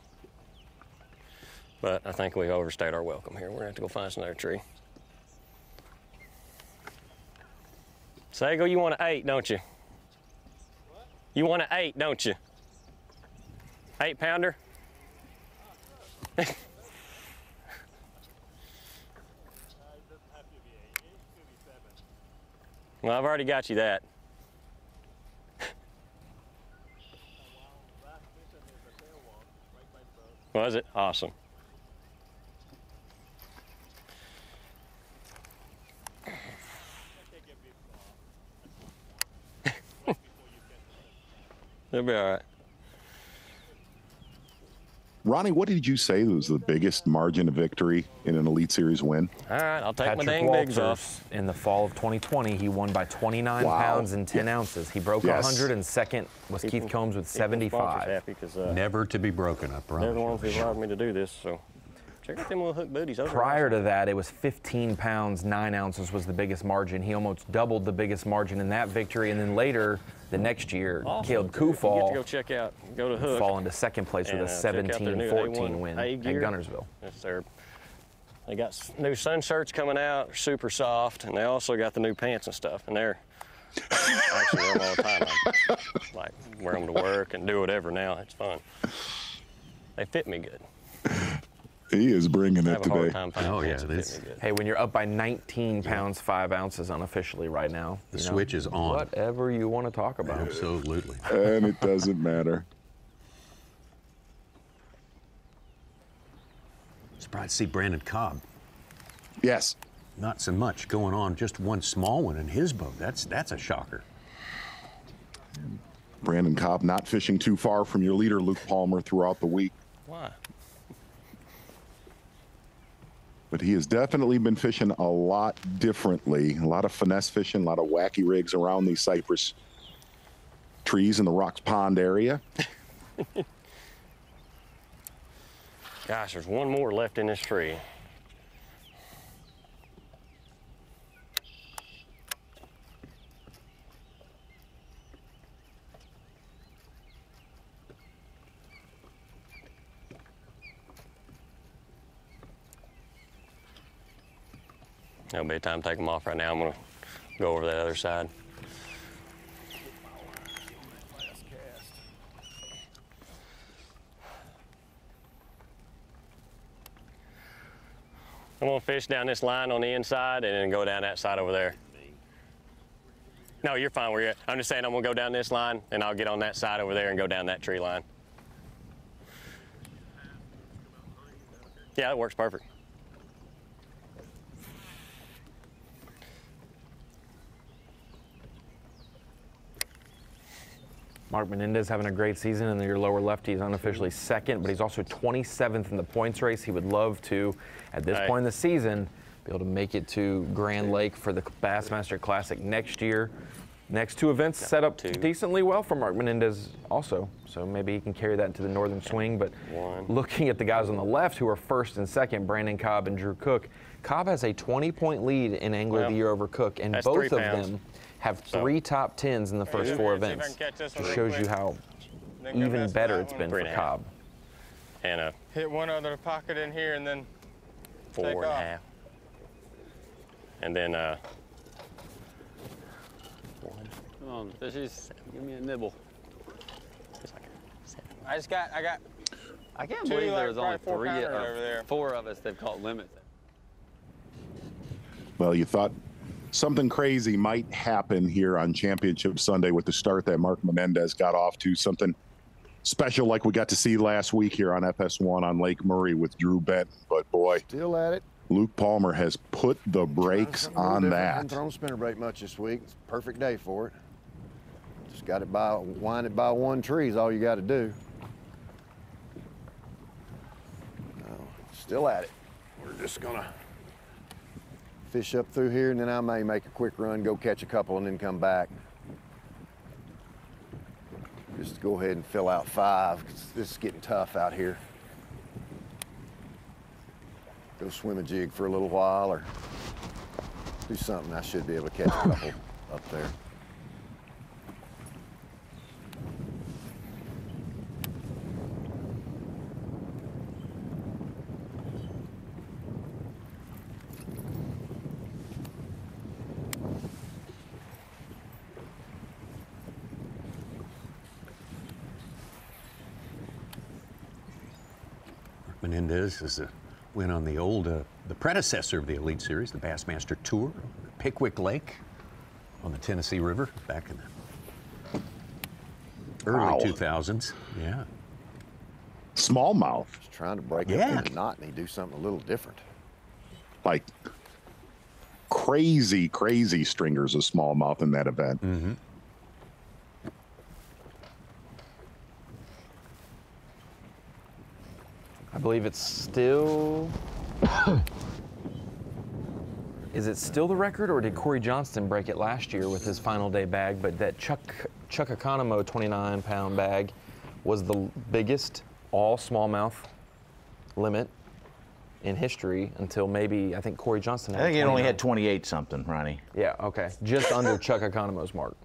But I think we overstayed our welcome here. We're gonna have to go find us another tree. Sago, you want an 8, don't you? What? You want an 8, don't you? 8-pounder? Well, I've already got you that. Was it? Awesome. It'll be all right. Ronnie, what did you say was the biggest margin of victory in an Elite Series win? All right, I'll take Patrick my dang Walters, bigs off. in the fall of 2020, he won by 29 pounds and 10 ounces. He broke 100, and second was Keith Combs with 75. Happy cause, never to be broken up, They're the ones who allowed me to do this, so check out them little hook booties. Prior to that, it was 15 pounds, 9 ounces was the biggest margin. He almost doubled the biggest margin in that victory, and then later, the next year, Caleb Kufal Get to go check out, go to Hook. fall into second place with a 17-14 win at Gunnersville. That's their, they got new sun shirts coming out, they're super soft, and they also got the new pants and stuff, and they're actually wear them all the time. I like wear them to work and do whatever now. It's fun. They fit me good. He is bringing I it have a hard today. time finding pants that fit me good. Hey, when you're up by 19 pounds, 5 ounces unofficially right now. The switch is on. Whatever you want to talk about. Absolutely. And it doesn't matter. Surprised to see Brandon Cobb. Yes. not so much going on, just one small one in his boat. That's a shocker. Brandon Cobb not fishing too far from your leader, Luke Palmer, throughout the week. Why? But he has definitely been fishing a lot differently. A lot of finesse fishing, a lot of wacky rigs around these cypress trees in the Rocks Pond area. Gosh, there's one more left in this tree. It'll be time to take them off right now. I'm gonna go over that other side. I'm gonna fish down this line on the inside and then go down that side over there. No, you're fine where you're at. I'm just saying I'm gonna go down this line and I'll get on that side over there and go down that tree line. Yeah, that works perfect. Mark Menendez having a great season, and your lower lefty is unofficially second, but he's also 27th in the points race. He would love to, at this point in the season, be able to make it to Grand Lake for the Bassmaster Classic next year. Next two events set up decently well for Mark Menendez also, so maybe he can carry that into the northern swing. But looking at the guys on the left who are first and second, Brandon Cobb and Drew Cook, Cobb has a 20-point lead in Angler of the Year over Cook, and both of them have 3 top 10s in the first 4 events. Just shows you how even better it's been for Cobb. And hit one other pocket in here and then 4.5. And then Come on, fishies, give me a nibble. I can't two, believe there's like, only 3 over or there. 4 of us that caught limits. Well, you thought something crazy might happen here on Championship Sunday with the start that Mark Menendez got off to. Something special like we got to see last week here on FS1 on Lake Murray with Drew Benton. But boy, still at it. Luke Palmer has put the brakes on I that. haven't thrown spinnerbait much this week. It's a perfect day for it. Just got it by, wind it by one tree is all you got to do. Still at it. We're just gonna fish up through here, and then I may make a quick run, go catch a couple, and then come back. Just go ahead and fill out 5, 'cause this is getting tough out here. Go swim a jig for a little while, or do something. I should be able to catch a couple up there. Menendez is a win on the old, the predecessor of the Elite Series, the Bassmaster Tour, Pickwick Lake on the Tennessee River back in the early 2000s. Yeah. Smallmouth. Just trying to break up the monotony, do something a little different. Like crazy, crazy stringers of smallmouth in that event. Mm-hmm. I believe it's still. Is it still the record, or did Corey Johnston break it last year with his final day bag? But that Chuck Economo 29-pound bag was the biggest all smallmouth limit in history until maybe, I think Corey Johnston had I think he only had 28 something, Ronnie. Yeah, okay. Just under Chuck Economo's mark.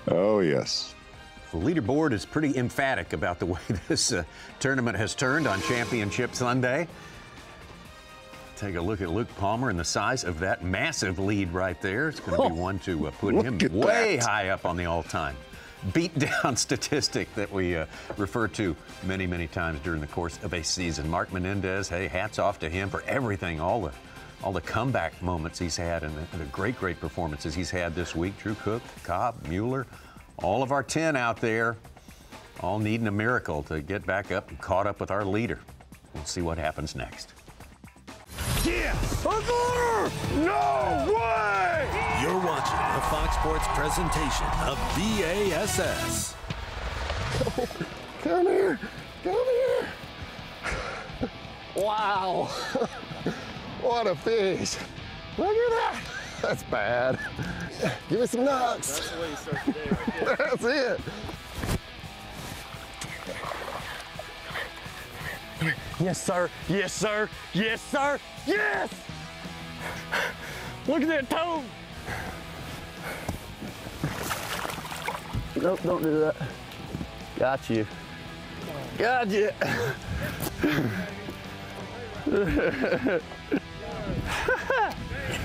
Oh, yes. The leaderboard is pretty emphatic about the way this tournament has turned on Championship Sunday. Take a look at Luke Palmer and the size of that massive lead right there. It's going to be one to put him way high up on the all-time beat-down statistic that we refer to many, many times during the course of a season. Mark Menendez, hey, hats off to him for everything, all the comeback moments he's had and the great, great performances he's had this week. Drew Cook, Cobb, Mueller, all of our 10 out there, all needing a miracle to get back up and caught up with our leader. We'll see what happens next. Yes! No way! You're watching a Fox Sports presentation of B.A.S.S. Come here! Come here! Wow! What a fish! Look at that! That's bad. Give me some nuts. That's the way you start the day right there. That's it. Yes, sir. Yes, sir. Yes, sir. Yes! Look at that toad. Nope, don't do that. Got you. Got you.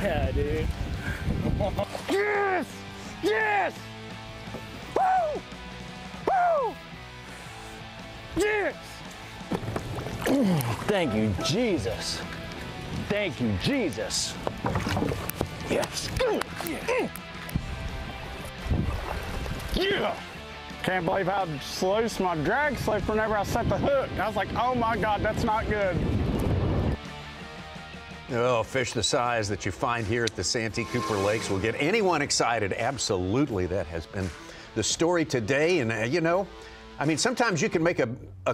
Yeah, dude. Yes! Yes! Woo! Woo! Yes! Thank you, Jesus. Thank you, Jesus. Yes. Yeah! Can't believe how loose my drag slipped whenever I set the hook. I was like, oh my God, that's not good. Oh, fish the size that you find here at the Santee Cooper Lakes will get anyone excited. Absolutely, that has been the story today. And, you know, I mean, sometimes you can make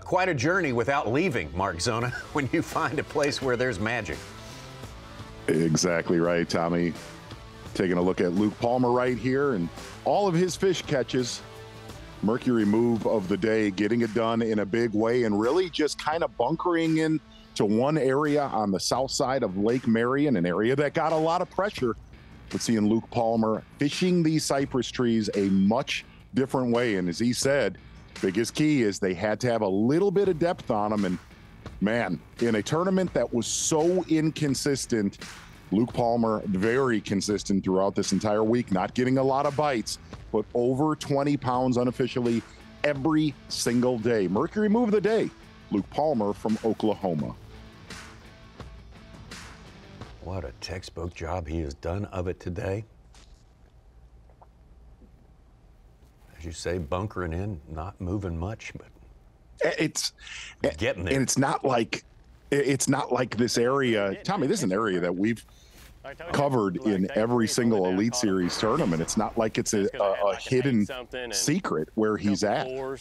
quite a journey without leaving, Mark Zona, when you find a place where there's magic. Exactly right, Tommy. Taking a look at Luke Palmer right here and all of his fish catches. Mercury move of the day, getting it done in a big way and really just kind of bunkering in to one area on the south side of Lake Marion, an area that got a lot of pressure. But seeing Luke Palmer fishing these cypress trees a much different way. And as he said, biggest key is they had to have a little bit of depth on them. And man, in a tournament that was so inconsistent, Luke Palmer very consistent throughout this entire week, not getting a lot of bites, but over 20 pounds unofficially every single day. Mercury move of the day, Luke Palmer from Oklahoma. What a textbook job he has done of it today. As you say, bunkering in, not moving much, but it's getting there. And it's not like this area, Tommy, this is an area that we've covered in every single Elite Series tournament. It's not like it's a hidden secret where he's at. You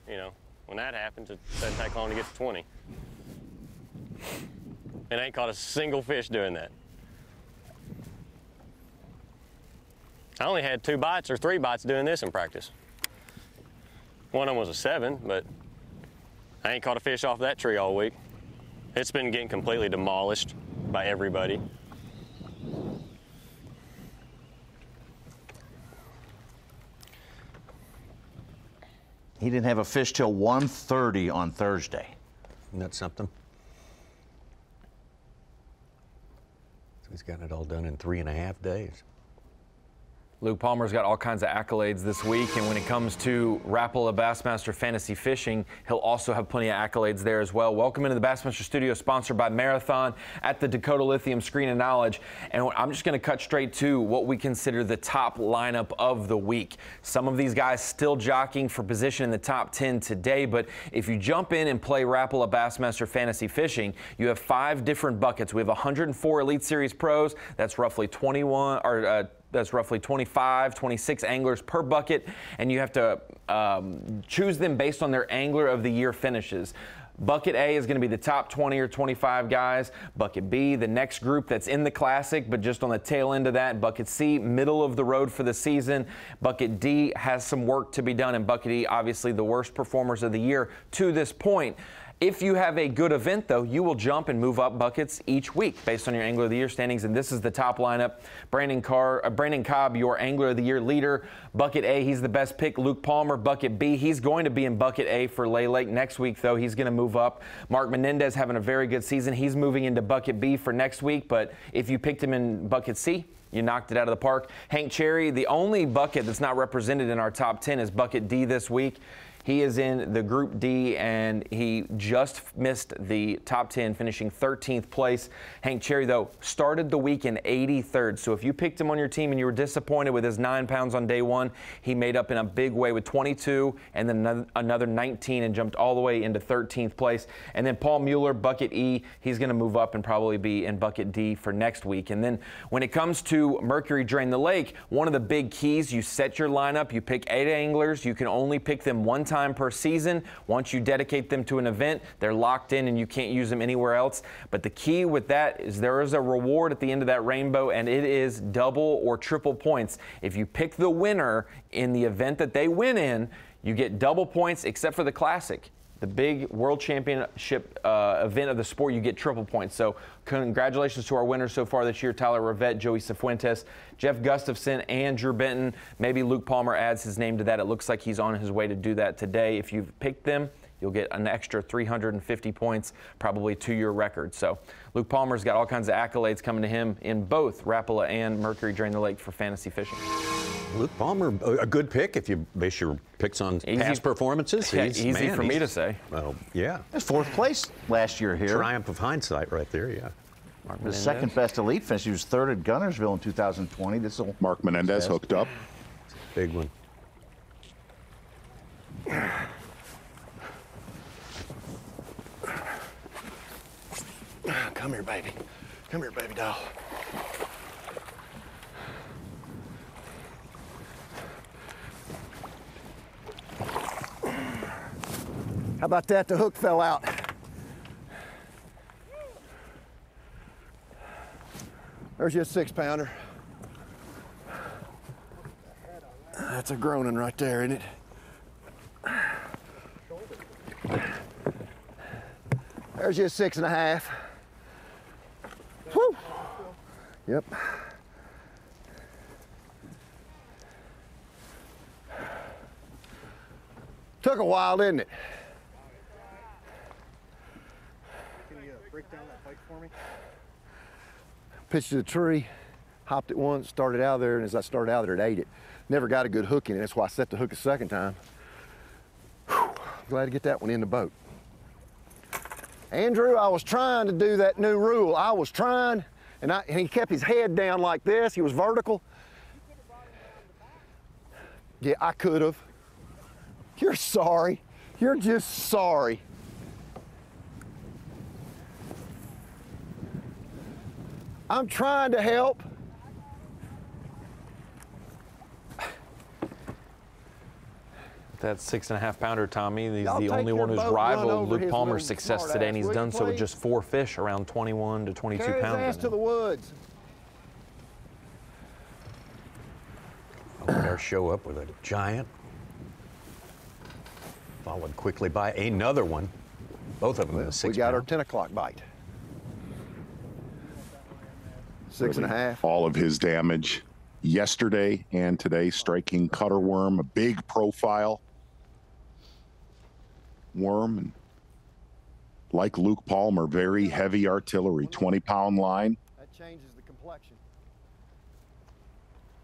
know, when that happens, it doesn't take long to get to 20. And I ain't caught a single fish doing that. I only had 2 bites or 3 bites doing this in practice. One of them was a 7, but I ain't caught a fish off that tree all week. It's been getting completely demolished by everybody. He didn't have a fish till 1:30 on Thursday. Isn't that something? So he's gotten it all done in 3.5 days. Luke Palmer's got all kinds of accolades this week, and when it comes to Rapala Bassmaster Fantasy Fishing, he'll also have plenty of accolades there as well. Welcome into the Bassmaster Studio, sponsored by Marathon at the Dakota Lithium Screen of Knowledge. And I'm just going to cut straight to what we consider the top lineup of the week. Some of these guys still jockeying for position in the top 10 today, but if you jump in and play Rapala Bassmaster Fantasy Fishing, you have 5 different buckets. We have 104 Elite Series pros. That's roughly 25, 26 anglers per bucket, and you have to choose them based on their Angler of the Year finishes. Bucket A is going to be the top 20 or 25 guys. Bucket B, the next group that's in the Classic, but just on the tail end of that. Bucket C, middle of the road for the season. Bucket D has some work to be done, and Bucket E, obviously the worst performers of the year to this point. If you have a good event, though, you will jump and move up buckets each week based on your Angler of the Year standings, and this is the top lineup. Brandon Cobb, your Angler of the Year leader. Bucket A, he's the best pick. Luke Palmer, Bucket B, he's going to be in Bucket A for Lay Lake next week, though. He's going to move up. Mark Menendez having a very good season. He's moving into Bucket B for next week, but if you picked him in Bucket C, you knocked it out of the park. Hank Cherry, the only bucket that's not represented in our top 10 is Bucket D this week. He is in the Group D, and he just missed the top 10, finishing 13th place. Hank Cherry, though, started the week in 83rd. So if you picked him on your team and you were disappointed with his 9 pounds on day one, he made up in a big way with 22 and then another 19 and jumped all the way into 13th place. And then Paul Mueller, bucket E, he's going to move up and probably be in bucket D for next week. And then when it comes to Mercury Drain the Lake, one of the big keys, you set your lineup, you pick 8 anglers, you can only pick them one time per season. Once you dedicate them to an event, they're locked in and you can't use them anywhere else. But the key with that is there is a reward at the end of that rainbow, and it is double or triple points. If you pick the winner in the event that they win in, you get double points, except for the Classic. The big World Championship event of the sport, you get triple points. So congratulations to our winners so far this year: Tyler Rivette, Joey Cifuentes, Jeff Gustafson, and Drew Benton. Maybe Luke Palmer adds his name to that. It looks like he's on his way to do that today. If you've picked them, you'll get an extra 350 points, probably to your record. So Luke Palmer's got all kinds of accolades coming to him in both Rapala and Mercury Drain the Lake for fantasy fishing. Luke Palmer, a good pick if you base your picks on past performances. Yeah, easy for me to say. Well, yeah. That's 4th place last year here. Triumph of hindsight right there, yeah. The second best elite finish. He was 3rd at Gunnersville in 2020. This will Mark Menendez hooked up. Big one. Come here, baby. Come here, baby doll. How about that? The hook fell out. There's your 6-pounder. That's a groaning right there, isn't it? There's your 6.5. Woo! Yep. Took a while, didn't it? Can you break down that bite for me? Pitched to the tree, hopped it once, started out there, and as I started out there, it ate it. Never got a good hook in it. That's why I set the hook a second time. Whew. Glad to get that one in the boat. Andrew, I was trying to do that new rule. I was trying, and he kept his head down like this. He was vertical. Yeah, I could have. You're sorry. You're just sorry. I'm trying to help. That 6.5-pounder, Tommy. He's the only one who's rivaled Luke Palmer's success today, and he's done so with just 4 fish around 21 to 22 Carry pounds. his ass to the woods. We better show up with a giant. Followed quickly by another one. Both of them in the 6 We got our pound. 10 o'clock bite. 6.5. All of his damage yesterday and today, striking cutter worm, a big profile worm, and like Luke Palmer, very heavy artillery, 20-pound line. That changes the complexion.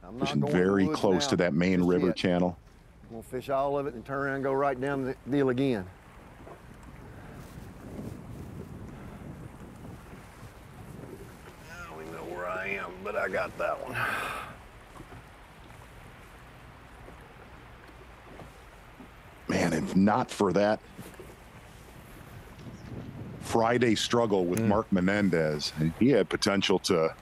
I'm not Fishing going very woods close now, to that main just river yet. channel. I'm gonna fish all of it and turn around and go right down the deal again. I don't even know where I am, but I got that one. Man, if not for that Friday struggle with Mark Menendez, he had potential to,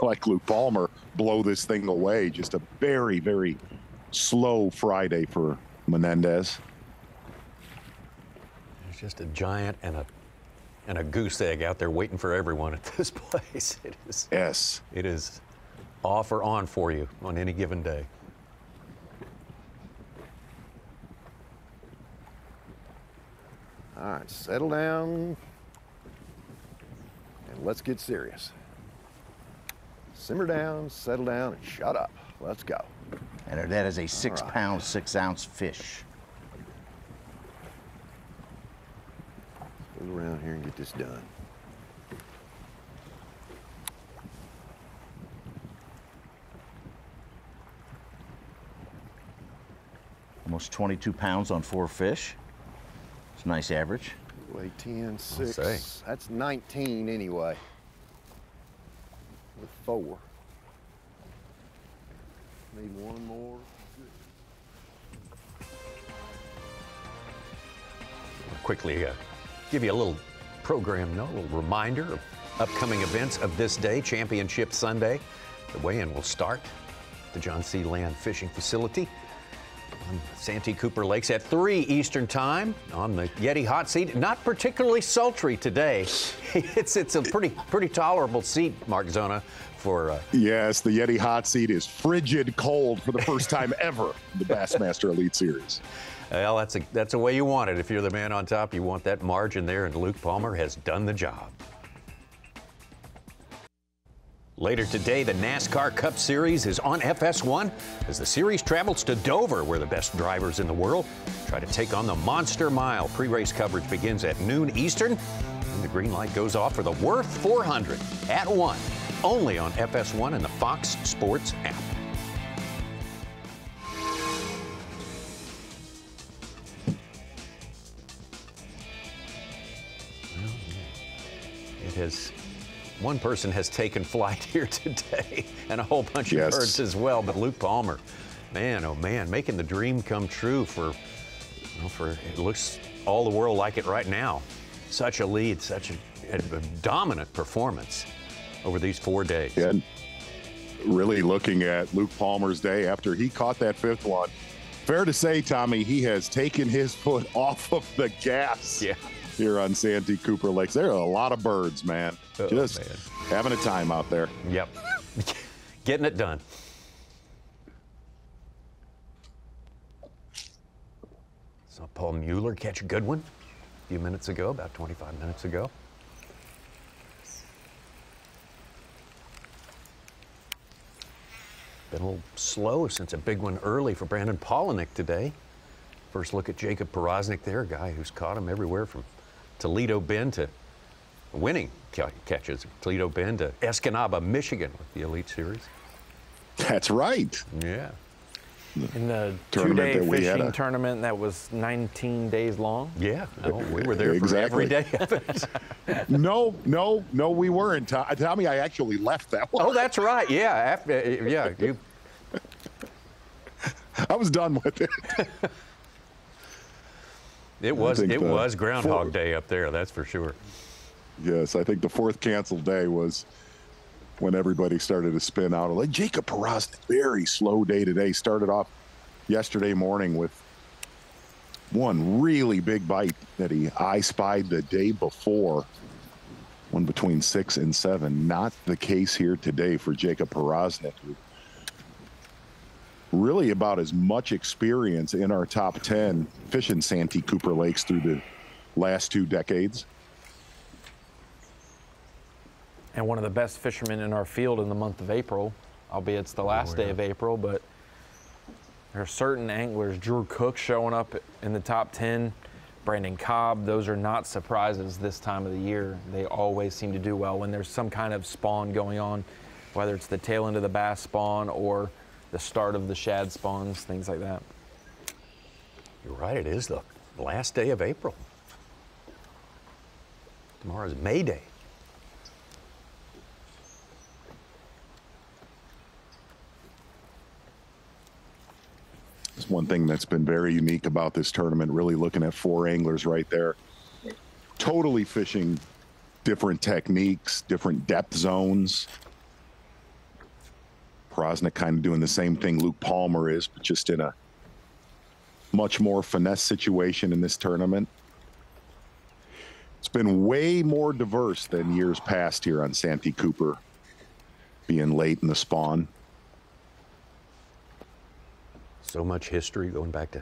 like Luke Palmer, blow this thing away. Just a very, very slow Friday for Menendez. There's just a giant and a goose egg out there waiting for everyone at this place. It is. Yes. It is off or on for you on any given day. All right, settle down and let's get serious. Simmer down, settle down, and shut up. Let's go. And that is a 6-pound, 6-ounce fish. Go around here and get this done. I'm almost 22 pounds on 4 fish. It's a nice average. Weigh 10, 6. That's 19 anyway. With 4. Need one more. Quickly give you a little program note, a little reminder of upcoming events of this day, Championship Sunday. The weigh-in will start at the John C. Land Fishing Facility on Santee Cooper Lakes at 3 Eastern Time on the Yeti hot seat. Not particularly sultry today. It's a pretty tolerable seat, Mark Zona, for yes, the Yeti hot seat is frigid cold for the first time ever in the Bassmaster Elite Series. Well, that's the way you want it. If you're the man on top, you want that margin there, and Luke Palmer has done the job. Later today, the NASCAR Cup Series is on FS1 as the series travels to Dover, where the best drivers in the world try to take on the Monster Mile. Pre-race coverage begins at noon Eastern, and the green light goes off for the Worth 400 at 1, only on FS1 and the Fox Sports app. One person has taken flight here today, and a whole bunch of birds as well. But Luke Palmer, man, oh man, making the dream come true for it looks all the world like it right now. Such a lead, such a dominant performance over these 4 days. Yeah, really looking at Luke Palmer's day after he caught that 5th one. Fair to say, Tommy, he has taken his foot off of the gas. Yeah. Here on Santee Cooper Lakes. There are a lot of birds, man. Just having a time out there. Yep. Getting it done. Saw Paul Mueller catch a good one a few minutes ago, about 25 minutes ago. Been a little slow since a big one early for Brandon Polinick today. First look at Jacob Porosnik there, a guy who's caught him everywhere from Toledo Bend to winning catches. Toledo Bend to Escanaba, Michigan with the Elite Series. That's right. Yeah. In the 2-day fishing tournament that was 19 days long. Yeah, no, we were there for every day of it. No, we weren't. Tommy, I actually left that one. Oh, that's right. Yeah, you. I was done with it. It was Groundhog Day up there, that's for sure. Yes, I think the 4th canceled day was when everybody started to spin out. Like Jacob Porosnik, very slow day today. Started off yesterday morning with one really big bite that I spied the day before. One between 6 and 7. Not the case here today for Jacob Porosnik, who really about as much experience in our top 10 fishing Santee Cooper Lakes through the last 2 decades. And one of the best fishermen in our field in the month of April, albeit it's the last day of April, but there are certain anglers, Drew Cook showing up in the top 10, Brandon Cobb, those are not surprises this time of the year. They always seem to do well when there's some kind of spawn going on, whether it's the tail end of the bass spawn or the start of the shad spawns, things like that. You're right, it is the last day of April. Tomorrow's May Day. It's one thing that's been very unique about this tournament, really looking at 4 anglers right there. Totally fishing different techniques, different depth zones. Porosnik kind of doing the same thing Luke Palmer is, but just in a much more finesse situation in this tournament. It's been way more diverse than years past here on Santee Cooper, being late in the spawn. So much history going back to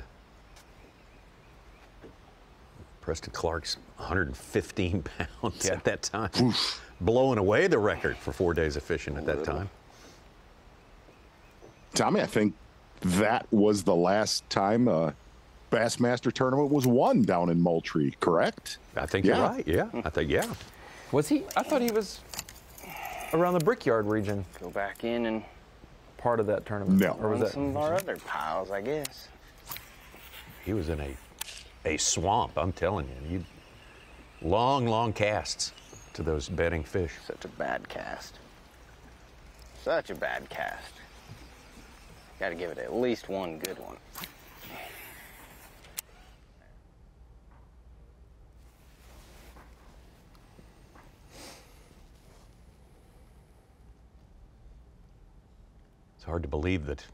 Preston Clark's 115 pounds at that time. Blowing away the record for 4 days of fishing at that time. Tommy, I think that was the last time a Bassmaster tournament was won down in Moultrie, correct? I think you're right, yeah. I think, yeah. Was he? I thought he was around the Brickyard region. Go back in and part of that tournament. No. Or was that some of our other piles, I guess. he was in a swamp, I'm telling you. Long casts to those bedding fish. Such a bad cast. Such a bad cast. Got to give it at least one good one. It's hard to believe that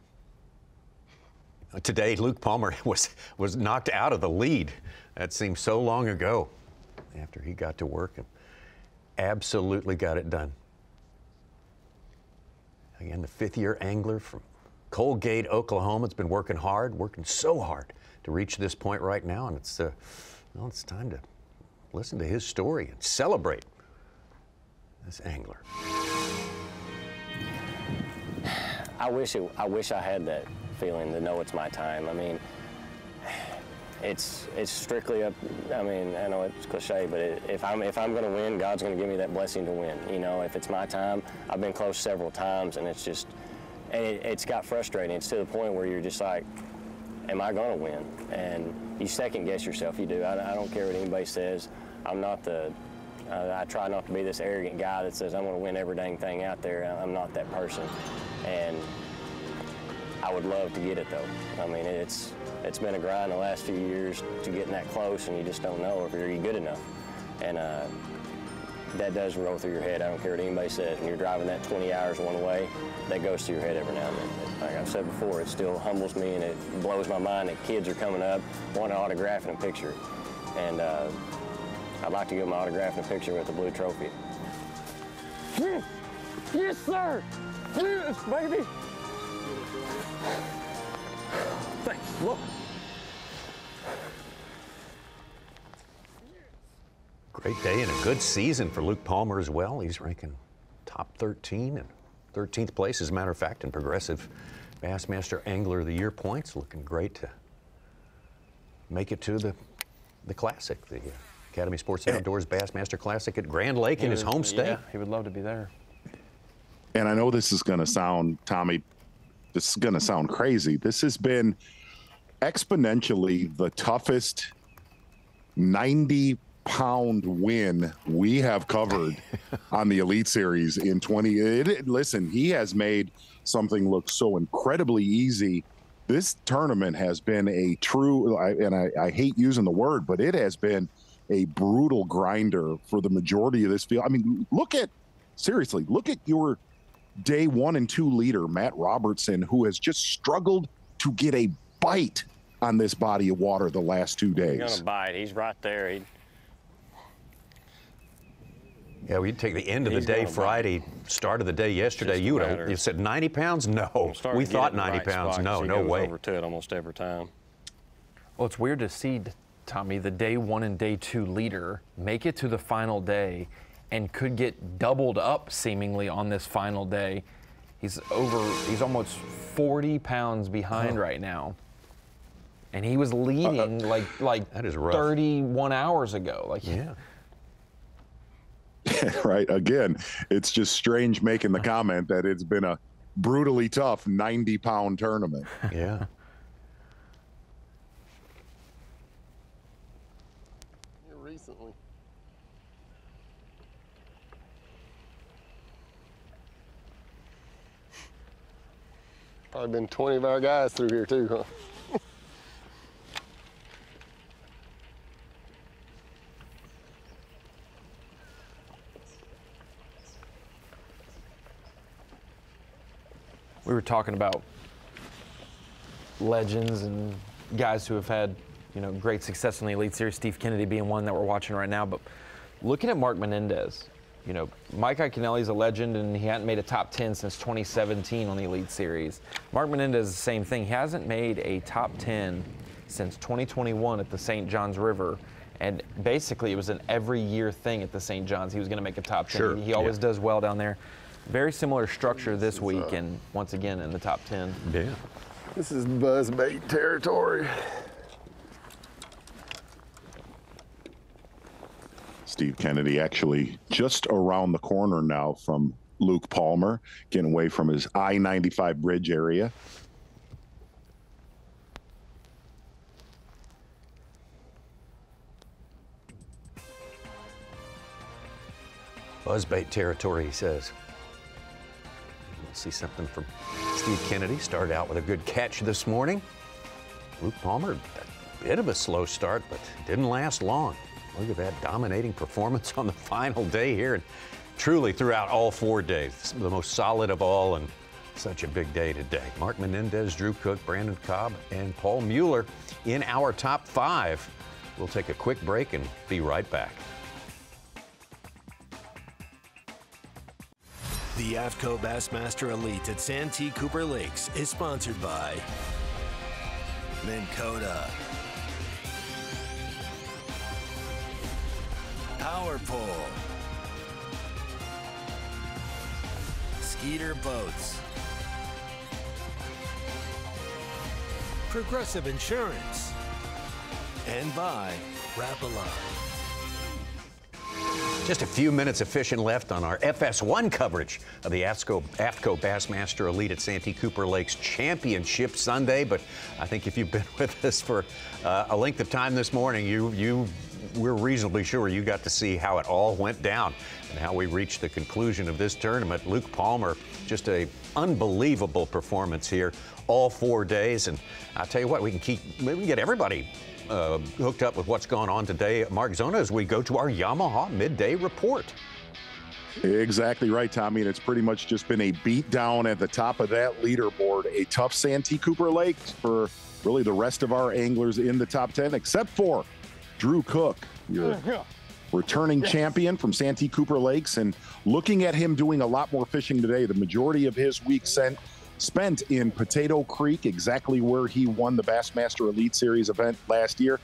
today Luke Palmer was knocked out of the lead. That seems so long ago after he got to work and absolutely got it done. Again, the fifth-year angler from Colgate, Oklahoma. It's been working so hard to reach this point right now, and it's time to listen to his story and celebrate this angler. I wish I had that feeling to know it's my time. I mean, it's strictly up. I mean, I know it's cliche, but if I'm going to win, God's going to give me that blessing to win. You know, if it's my time, I've been close several times, and it's just, and it's got frustrating. It's to the point where you're just like, am I going to win? And you second guess yourself. You do. I don't care what anybody says. I'm not the. I try not to be this arrogant guy that says I'm going to win every dang thing out there. I'm not that person, and I would love to get it though. I mean, it's been a grind the last few years to getting that close, and you just don't know if you're good enough. And that does roll through your head. I don't care what anybody says. When you're driving that 20 hours one way, that goes through your head every now and then. Like I've said before, it still humbles me and it blows my mind that kids are coming up wanting an autograph and a picture. And I'd like to give them an autograph and a picture with the blue trophy. Yes, sir. Yes, baby. Thanks. Look. Great day and a good season for Luke Palmer as well. He's ranking top 13 and 13th place, as a matter of fact, in Progressive Bassmaster Angler of the Year points. Looking great to make it to the Classic, the Academy Sports and Outdoors Bassmaster Classic at Grand Lake in his home state. Yeah, he would love to be there. And I know this is going to sound, Tommy, this is going to sound crazy. This has been exponentially the toughest 90-pound win we have covered on the Elite Series in 20. Listen, he has made something look so incredibly easy. This tournament has been a true, and I hate using the word, but it has been a brutal grinder for the majority of this field. I mean, seriously, look at your day 1 and 2 leader, Matt Robertson, who has just struggled to get a bite on this body of water the last 2 days. He's gonna bite. He's right there. Yeah, we'd take the end of the day Friday, start of the day yesterday. You said 90 pounds? No. We thought 90 pounds. No way. Over to it almost every time. Well, it's weird to see, Tommy, the day 1 and day 2 leader make it to the final day and could get doubled up seemingly on this final day. He's almost 40 pounds behind right now. And he was leading like that is rough. 31 hours ago. Yeah. Right. Again, it's just strange making the comment that it's been a brutally tough 90-pound tournament. Yeah. Recently. Probably been 20 of our guys through here too, huh? We were talking about legends and guys who have had, great success in the Elite Series, Steve Kennedy being one that we're watching right now. But looking at Mark Menendez, Mike Iaconelli's a legend, and he hadn't made a top 10 since 2017 on the Elite Series. Mark Menendez is the same thing. He hasn't made a top 10 since 2021 at the St. Johns River. And basically, it was an every year thing at the St. Johns. He was going to make a top 10. Sure. He always does well down there. Very similar structure this week, and once again in the top 10. Yeah. This is buzzbait territory. Steve Kennedy actually just around the corner now from Luke Palmer, getting away from his I-95 bridge area. Buzzbait territory, he says. Let's see something from Steve Kennedy. Started out with a good catch this morning. Luke Palmer, a bit of a slow start, but didn't last long. Look at that dominating performance on the final day here, and truly throughout all 4 days. The most solid of all, and such a big day today. Mark Menendez, Drew Cook, Brandon Cobb, and Paul Mueller in our top 5. We'll take a quick break and be right back. The AFTCO Bassmaster Elite at Santee Cooper Lakes is sponsored by Minn Kota, Power Pole, Skeeter Boats, Progressive Insurance, and by Rapala. Just a few minutes of fishing left on our FS1 coverage of the AFTCO Bassmaster Elite at Santee Cooper Lakes Championship Sunday. But I think if you've been with us for a length of time this morning, we're reasonably sure you got to see how it all went down and how we reached the conclusion of this tournament. Luke Palmer, just an unbelievable performance here all 4 days. And I'll tell you what, we can get everybody hooked up with what's going on today, Mark Zona, as we go to our Yamaha midday report. Exactly right, Tommy, and it's pretty much just been a beat down at the top of that leaderboard. A tough Santee Cooper Lakes for really the rest of our anglers in the top 10, except for Drew Cook, your returning champion from Santee Cooper Lakes, and looking at him doing a lot more fishing today. The majority of his week spent in Potato Creek, exactly where he won the Bassmaster Elite Series event last year.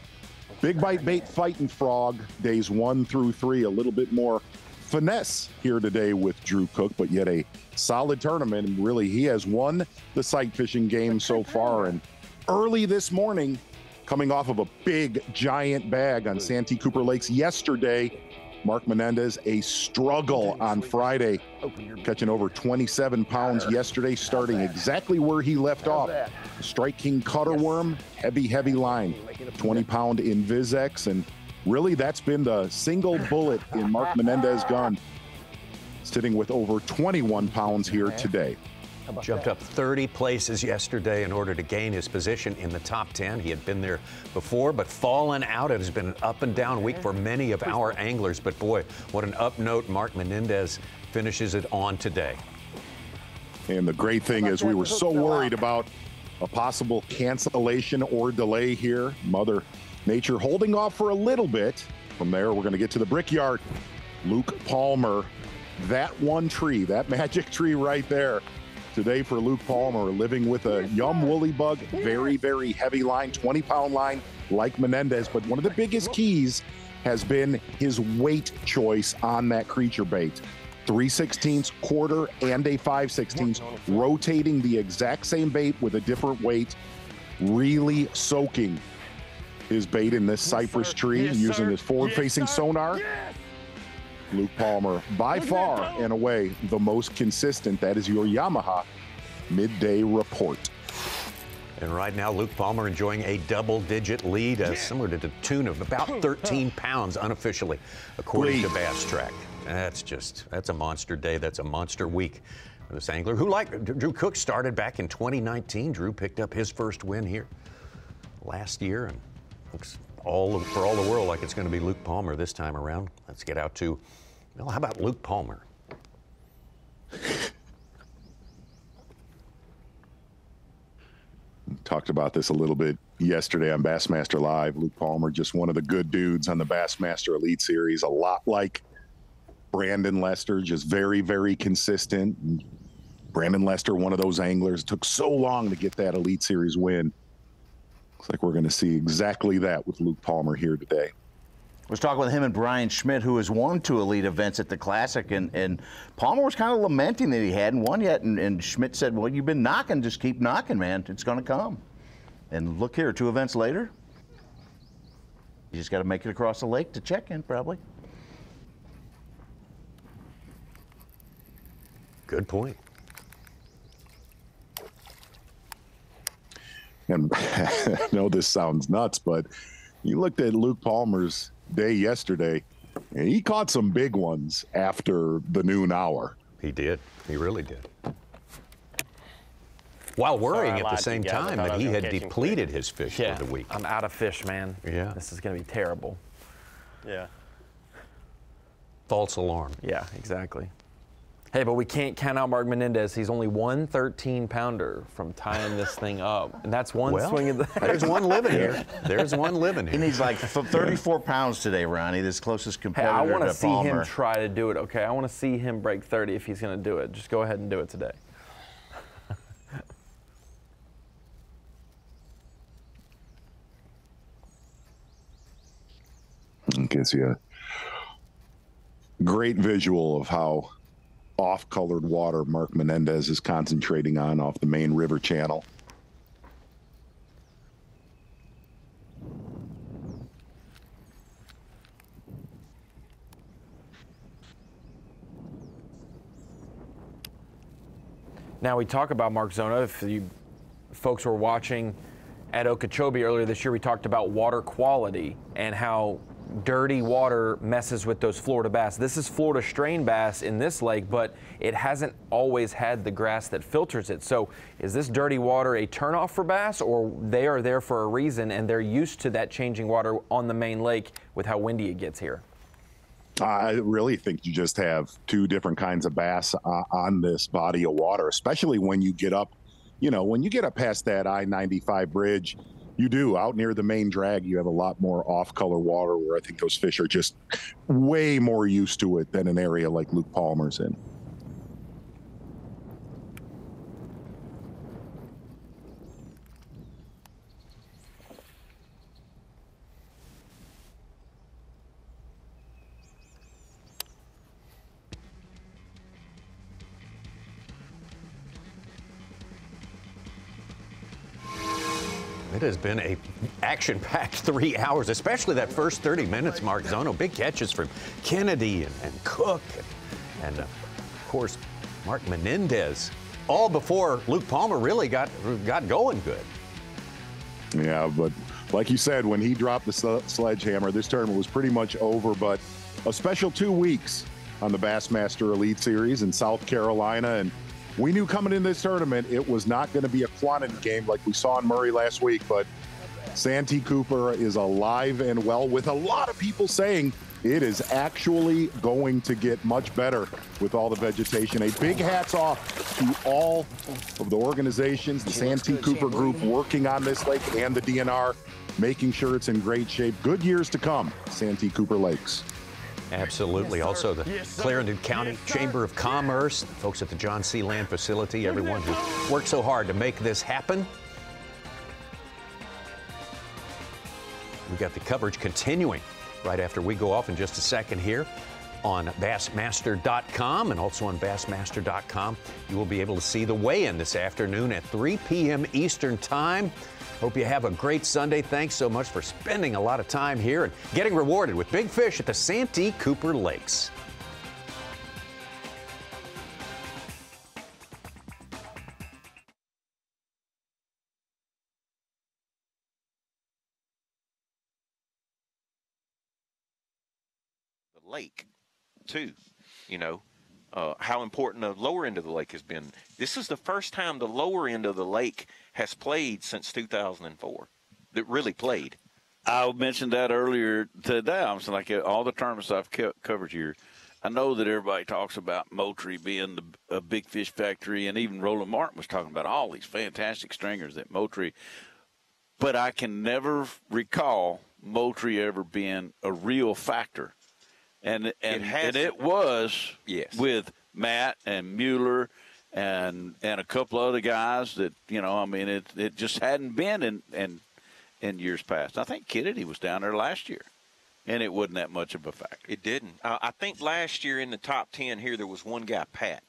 Big Bite Bait Fighting Frog, days 1 through 3, a little bit more finesse here today with Drew Cook, but yet a solid tournament. And really, he has won the sight fishing game so far. And early this morning, coming off of a big, giant bag on Santee Cooper Lakes yesterday, Mark Menendez, a struggle on Friday, catching over 27 pounds yesterday, starting exactly where he left off. Strike King cutter worm, heavy line, 20-pound Invisex, and really that's been the single bullet in Mark Menendez's gun, sitting with over 21 pounds here today. Jumped up 30 places yesterday in order to gain his position in the top 10. He had been there before, but fallen out. It has been an up and down week for many of our anglers. But boy, what an up note Mark Menendez finishes it on today. And the great thing is we were so worried about a possible cancellation or delay here. Mother Nature holding off for a little bit. From there, we're going to get to the Brickyard. Luke Palmer, that one tree, that magic tree right there. Today for Luke Palmer, living with a Yum Woolly Bug, very heavy line, 20-pound line like Menendez. But one of the biggest keys has been his weight choice on that creature bait. 3/16, quarter, and a 5/16, rotating the exact same bait with a different weight, really soaking his bait in this cypress tree using his forward-facing sonar. Luke Palmer, by far and away the most consistent. That is your Yamaha midday report. And right now, Luke Palmer enjoying a double-digit lead, somewhere to the tune of about 13 pounds unofficially, according to Bass Track. That's a monster day. That's a monster week for this angler who, like Drew Cook, started back in 2019. Drew picked up his first win here last year, and looks for all the world like it's going to be Luke Palmer this time around. Let's get out to, well, how about Luke Palmer? Talked about this a little bit yesterday on Bassmaster Live. Luke Palmer, just one of the good dudes on the Bassmaster Elite Series, a lot like Brandon Lester, just very consistent. And Brandon Lester, one of those anglers, took so long to get that Elite Series win. Looks like we're going to see exactly that with Luke Palmer here today. I was talking with him and Brian Schmidt, who has won 2 elite events at the Classic, and Palmer was kind of lamenting that he hadn't won yet, and Schmidt said, well, you've been knocking, just keep knocking, man. It's going to come. And look here, 2 events later, you just got to make it across the lake to check in, probably. Good point. And I know this sounds nuts, but you looked at Luke Palmer's day yesterday, He caught some big ones after the noon hour. He did. He really did. While worrying at the same time that he had depleted his fish for the week. I'm out of fish, man. Yeah. This is going to be terrible. Yeah. False alarm. Yeah, exactly. Hey, but we can't count out Mark Menendez. He's only one 13-pounder from tying this thing up. And that's one swing of the... There's one living here. There's one living here. He needs like 34 pounds today, Ronnie, this closest competitor I want to to see Palmer. him try to do it, okay? I want to see him break 30 if he's going to do it. Just go ahead and do it today. Gives you a great visual of how off-colored water Mark Menendez is concentrating on off the main river channel. Now we talk about Mark Zona. If you folks were watching at Okeechobee earlier this year, we talked about water quality and how dirty water messes with those Florida bass. This is Florida strain bass in this lake, but it hasn't always had the grass that filters it. So is this dirty water a turnoff for bass, or they are there for a reason and they're used to that changing water on the main lake with how windy it gets here? I really think you just have two different kinds of bass on this body of water, especially when you get up, when you get up past that I-95 bridge. You do. Out near the main drag, you have a lot more off-color water where I think those fish are just way more used to it than an area like Luke Palmer's in. It has been a action-packed 3 hours, especially that first 30 minutes, Mark Zona. Big catches from Kennedy and Cook and of course, Mark Menendez. All before Luke Palmer really got going good. Yeah, but like you said, when he dropped the sledgehammer, this tournament was pretty much over. But a special 2 weeks on the Bassmaster Elite Series in South Carolina, and we knew coming in this tournament it was not going to be a quantity game like we saw in Murray last week, but Santee Cooper is alive and well, with a lot of people saying it is actually going to get much better with all the vegetation. A big hats off to all of the organizations, the Santee Cooper group working on this lake and the DNR, making sure it's in great shape. Good years to come, Santee Cooper Lakes. Absolutely. Also, the Clarendon County Chamber of Commerce, folks at the John C. Land facility, everyone who worked so hard to make this happen. We got the coverage continuing right after we go off in just a second here on Bassmaster.com, and also on Bassmaster.com. You will be able to see the weigh-in this afternoon at 3 p.m. Eastern Time. Hope you have a great Sunday. Thanks so much for spending a lot of time here and getting rewarded with big fish at the Santee Cooper Lakes. The lake, too, how important the lower end of the lake has been. This is the first time the lower end of the lake has played since 2004, that really played. I mentioned that earlier today. I was like, all the tournaments I've covered here, I know that everybody talks about Moultrie being a big fish factory, and even Roland Martin was talking about all these fantastic stringers at Moultrie, but I can never recall Moultrie ever being a real factor. And it was with Matt and Mueller and a couple other guys that, it just hadn't been in years past. I think Kennedy was down there last year, and it wasn't that much of a factor. It didn't. I think last year in the top 10 here, there was one guy, Pat.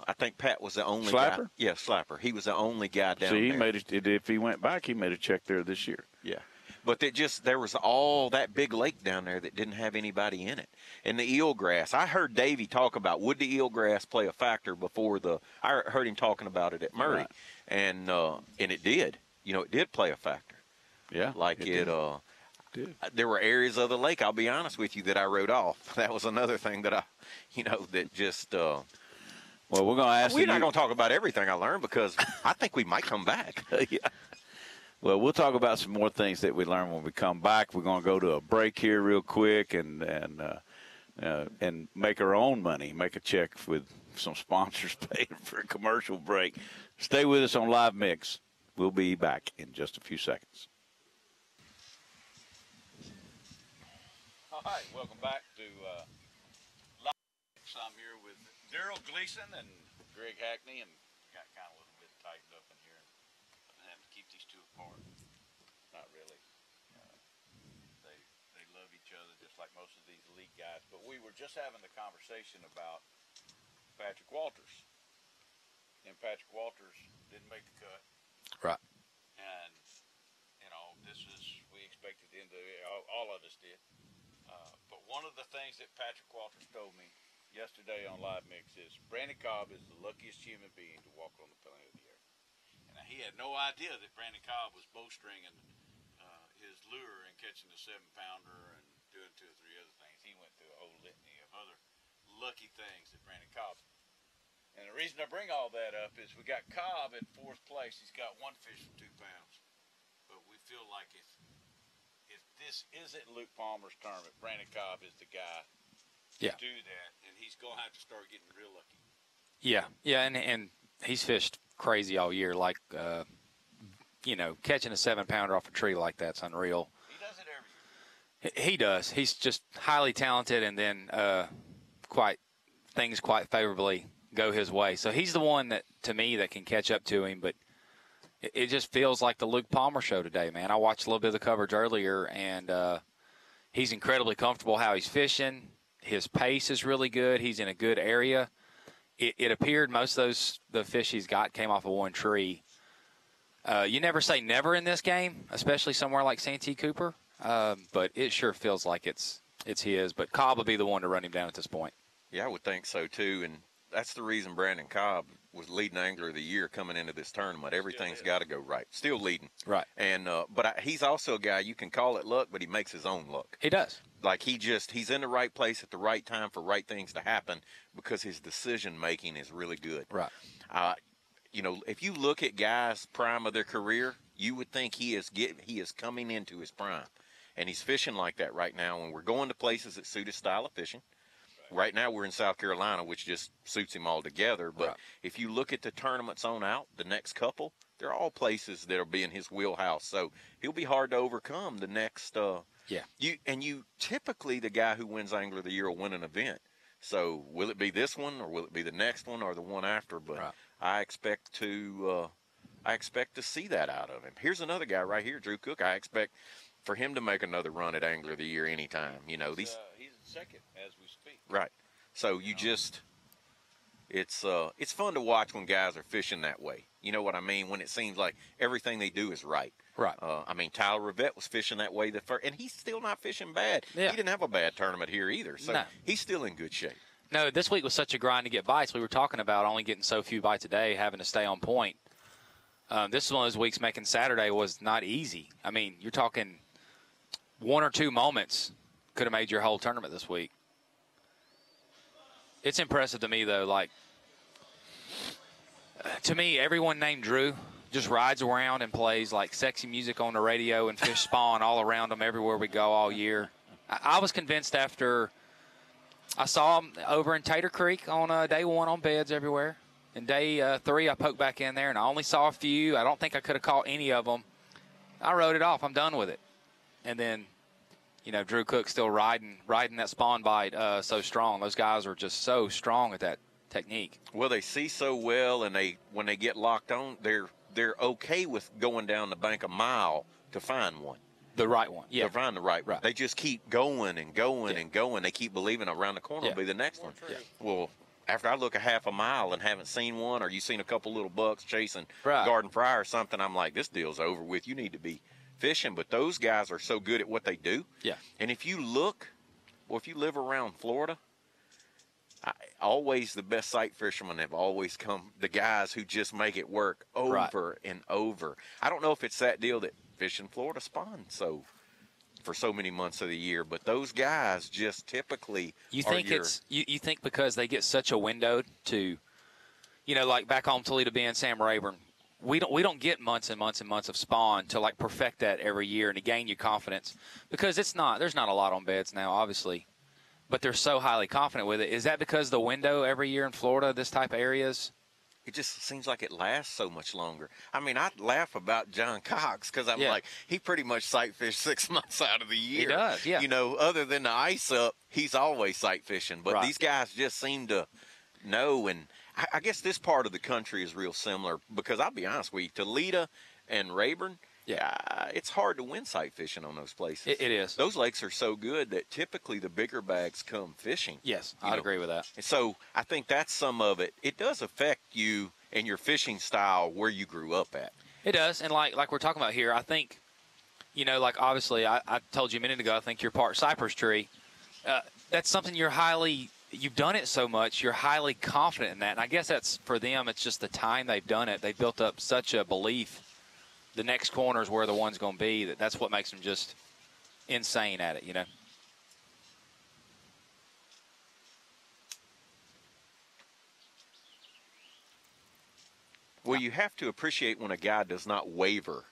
I think Pat was the only guy. Slapper? Yeah, Slapper. He was the only guy down See, there. if he went back, he made a check there this year. Yeah. But there was all that big lake down there that didn't have anybody in it. And the eelgrass, I heard Davey talk about, would the eelgrass play a factor before I heard him talking about it at Murray. Right. And it did. It did play a factor. Yeah. There were areas of the lake, I'll be honest with you, that I wrote off. That was another thing that that just. Well, we're going to ask. We're not going to talk about everything I learned because I think we might come back. Yeah. Well, we'll talk about some more things that we learn when we come back. We're going to go to a break here real quick and make our own money, make a check with some sponsors paying for a commercial break. Stay with us on Live Mix. We'll be back in just a few seconds. All right, welcome back to Live Mix. I'm here with Daryl Gleason and Greg Hackney, and got kind of a little bit tightened up in here. I had to keep these two apart. Not really. They love each other just like most of these elite guys. But we were just having the conversation about Patrick Walters. And Patrick Walters didn't make the cut. Right. And, we expected him to, all of us did. But one of the things that Patrick Walters told me yesterday on Live Mix is Brandon Cobb is the luckiest human being to walk on the planet of the earth. And he had no idea that Brandon Cobb was bowstringing his lure and catching the 7-pounder and doing 2 or 3 other things. He went through a whole litany of other lucky things that Brandon Cobb. And the reason I bring all that up is we got Cobb in 4th place. He's got 1 fish for 2 pounds. But we feel like if this isn't Luke Palmer's tournament, Brandon Cobb is the guy to do that, and he's going to have to start getting real lucky. Yeah, and he's fished crazy all year, like, catching a 7-pounder off a tree like that's unreal. He does it every year. He does. He's just highly talented, and then things quite favorably go his way. So he's the one that, to me, that can catch up to him, but it just feels like the Luke Palmer show today, man. I watched a little bit of the coverage earlier, and he's incredibly comfortable how he's fishing. His pace is really good. He's in a good area. It appeared most of the fish he's got came off of one tree. You never say never in this game, especially somewhere like Santee Cooper, but it sure feels like it's his. But Cobb will be the one to run him down at this point. Yeah, I would think so, too, and that's the reason Brandon Cobb was leading angler of the year coming into this tournament. Everything's got to go right. Still leading. Right. And but he's also a guy, you can call it luck, but he makes his own luck. He does. Like he's in the right place at the right time for right things to happen because his decision making is really good. Right. If you look at guys' prime of their career, you would think he is coming into his prime. And he's fishing like that right now, and we're going to places that suit his style of fishing. Right now we're in South Carolina, which just suits him all together. But if you look at the tournaments on out, the next couple, they're all places that will be in his wheelhouse. So he'll be hard to overcome the next. You typically, the guy who wins Angler of the Year will win an event. So will it be this one, or will it be the next one, or the one after? But I expect to see that out of him. Here's another guy right here, Drew Cook. I expect for him to make another run at Angler of the Year anytime. He's second as we speak. Right. So it's fun to watch when guys are fishing that way. You know what I mean? When it seems like everything they do is right. Right. Tyler Rivette was fishing that way and he's still not fishing bad. Yeah. He didn't have a bad tournament here either. So he's still in good shape. No, this week was such a grind to get bites. We were talking about only getting so few bites a day, having to stay on point. This is one of those weeks making Saturday was not easy. I mean, you're talking 1 or 2 moments could have made your whole tournament this week. It's impressive to me, though. Like, to me, everyone named Drew just rides around and plays like sexy music on the radio and fish spawn all around them everywhere we go all year. I was convinced after I saw him over in Tater Creek on day 1 on beds everywhere. And day 3, I poked back in there, and I only saw a few. I don't think I could have caught any of them. I wrote it off. I'm done with it. And then, Drew Cook still riding that spawn bite so strong. Those guys are just so strong at that technique. Well, they see so well, and when they get locked on, they're okay with going down the bank a mile to find one. The right one, yeah. To find the right one. They just keep going and going and going. They keep believing around the corner will be the next one. Yeah. Well, after I look a half a mile and haven't seen one, or you've seen a couple little bucks chasing garden fry or something, I'm like, this deal's over with. You need to be fishing. But those guys are so good at what they do. Yeah. And if you live around Florida, always the best sight fishermen have always come the guys who just make it work over and over. I don't know if it's that deal that fish in Florida spawn so for so many months of the year. But those guys just typically you think you think because they get such a window to, like back home Toledo being Sam Rayburn, we don't get months and months and months of spawn to like perfect that every year and to gain you confidence, because there's not a lot on beds now, obviously, but they're so highly confident with it. Is that because the window every year in Florida, this type of areas? It just seems like it lasts so much longer. I mean, I laugh about John Cox because I'm like, he pretty much sight fished 6 months out of the year. He does, yeah. Other than the ice up, he's always sight fishing. But these guys just seem to know. And I guess this part of the country is real similar because I'll be honest with you, Toledo and Rayburn, it's hard to win sight fishing on those places. It is. Those lakes are so good that typically the bigger bags come fishing. Yes, I'd agree with that. So I think that's some of it. It does affect you and your fishing style where you grew up at. It does, and like we're talking about here, I think, like obviously I told you a minute ago, I think you're part cypress tree. That's something you've done it so much, you're highly confident in that. And I guess that's, for them, it's just the time they've done it. They've built up such a belief the next corner is where the one's going to be, that's what makes them just insane at it, Well, you have to appreciate when a guy does not waver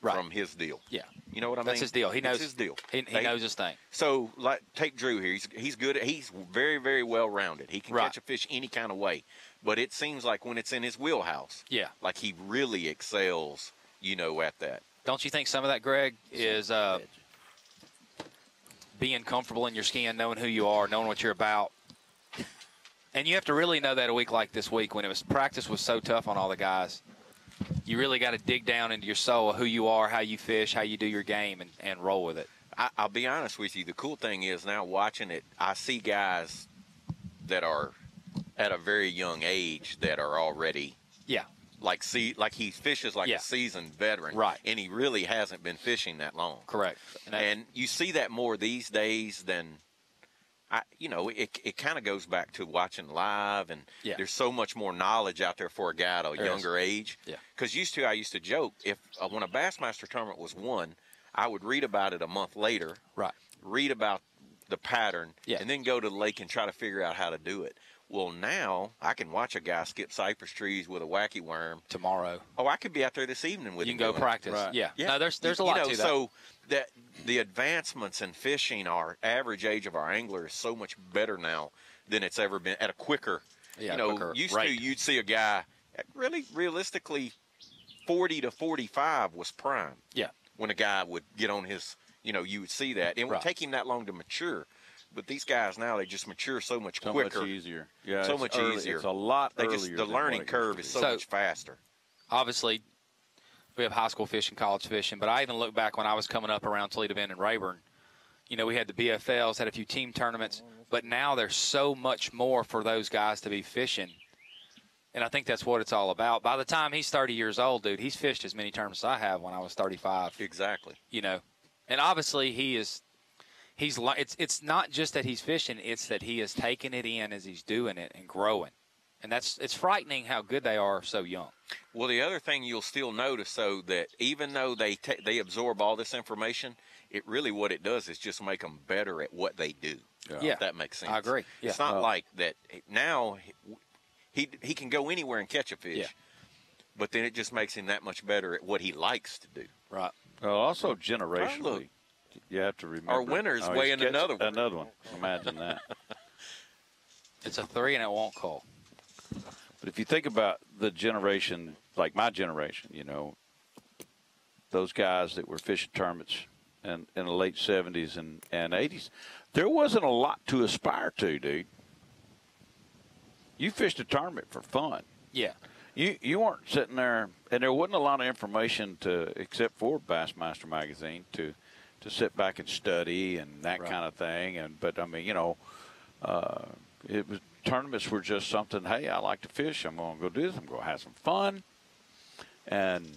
from his deal. Yeah. You know what I mean? That's his deal. He knows his deal. He knows his thing. So, like, take Drew here. He's good. He's very, very well-rounded. He can catch a fish any kind of way. But it seems like when it's in his wheelhouse, like he really excels, at that. Don't you think some of that, Greg, is being comfortable in your skin, knowing who you are, knowing what you're about? And you have to really know that a week like this week when practice was so tough on all the guys. You really got to dig down into your soul of who you are, how you fish, how you do your game, and roll with it. I'll be honest with you. The cool thing is now watching it, I see guys that are at a very young age that are already like he fishes like a seasoned veteran, and he really hasn't been fishing that long. Correct. And you see that more these days than it kind of goes back to watching live, and there's so much more knowledge out there for a guy at a younger age. Because I used to joke, if when a Bassmaster tournament was won, I would read about it a month later, read about the pattern, and then go to the lake and try to figure out how to do it. Well, now I can watch a guy skip cypress trees with a wacky worm tomorrow. Oh, I could be out there this evening with him. You can go practice. Yeah. No, there's a lot to that. So that the advancements in fishing, our average age of our angler is so much better now than it's ever been at a quicker. Used to you'd see a guy realistically 40 to 45 was prime. Yeah. When a guy would get on his, you would see that. It would take him that long to mature. But these guys now, they just mature so much quicker. So much easier. Yeah, so much easier. It's a lot earlier. The learning curve is so much faster. Obviously, we have high school fishing, college fishing, but I even look back when I was coming up around Toledo Bend and Rayburn. We had the BFLs, had a few team tournaments, but now there's so much more for those guys to be fishing. And I think that's what it's all about. By the time he's 30 years old, dude, he's fished as many tournaments as I have when I was 35. Exactly. And obviously it's not just that he's fishing, it's that he is taking it in as he's doing it and growing. And it's frightening how good they are so young. Well, the other thing you'll still notice, though, that even though they absorb all this information, it really what it does is just make them better at what they do. If that makes sense. I agree. Yeah. It's not like that now he can go anywhere and catch a fish, but then it just makes him that much better at what he likes to do. Right. Well, also generationally. You have to remember. Our winner's weighing another one. Another one. Imagine that. It's a 3 and it won't call. But if you think about the generation, like my generation, those guys that were fishing tournaments in the late 70s and 80s, there wasn't a lot to aspire to, dude. You fished a tournament for fun. Yeah. You weren't sitting there, and there wasn't a lot of information except for Bassmaster magazine to sit back and study and that kind of thing. But I mean, tournaments were just something. Hey, I like to fish. I'm going to go do this. I'm going to have some fun. And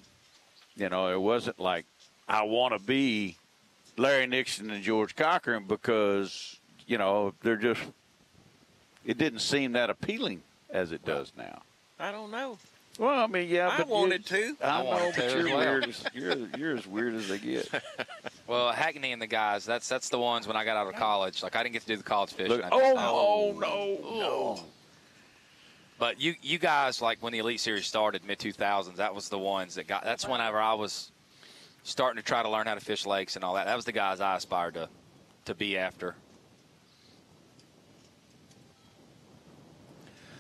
it wasn't like I want to be Larry Nixon and George Cochran because they're just. It didn't seem that appealing as it does now. I don't know. Well, I mean, yeah, I wanted to. I know, but you're weird. You're as weird as they get. Well, Hackney and the guys, that's the ones when I got out of college. Like, I didn't get to do the college fishing. Look, no. But you guys, like when the Elite Series started, mid-2000s, that was the ones that got – that's whenever I was starting to try to learn how to fish lakes and all that. That was the guys I aspired to be after.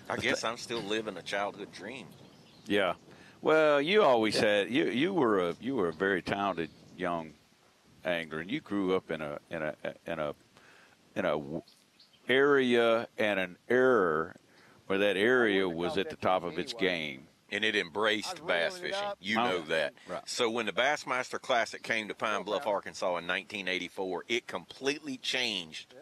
I guess I'm still living a childhood dream. Yeah. Well, you always had you were a very talented young angler, and you grew up in a area and an era where that area was at the top of its game. And it embraced bass fishing. You know that. Right. So when the Bassmaster Classic came to Pine Bluff, Arkansas in 1984, it completely changed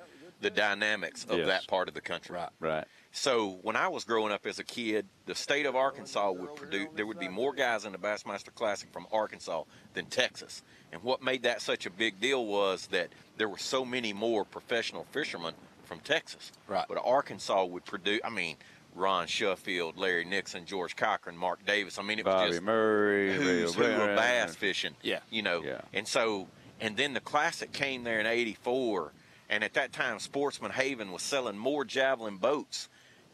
the dynamics of that part of the country. Right. So when I was growing up as a kid, the state of Arkansas would produce, there would be more guys in the Bassmaster Classic from Arkansas than Texas. And what made that such a big deal was that there were so many more professional fishermen from Texas. Right. But Arkansas would produce, I mean, Ron Sheffield, Larry Nixon, George Cochran, Mark Davis. I mean, it was Bobby just Murray, who's who of bass fishing. Yeah. You know. Yeah. And so, and then the Classic came there in '84, and at that time, Sportsman Haven was selling more javelin boats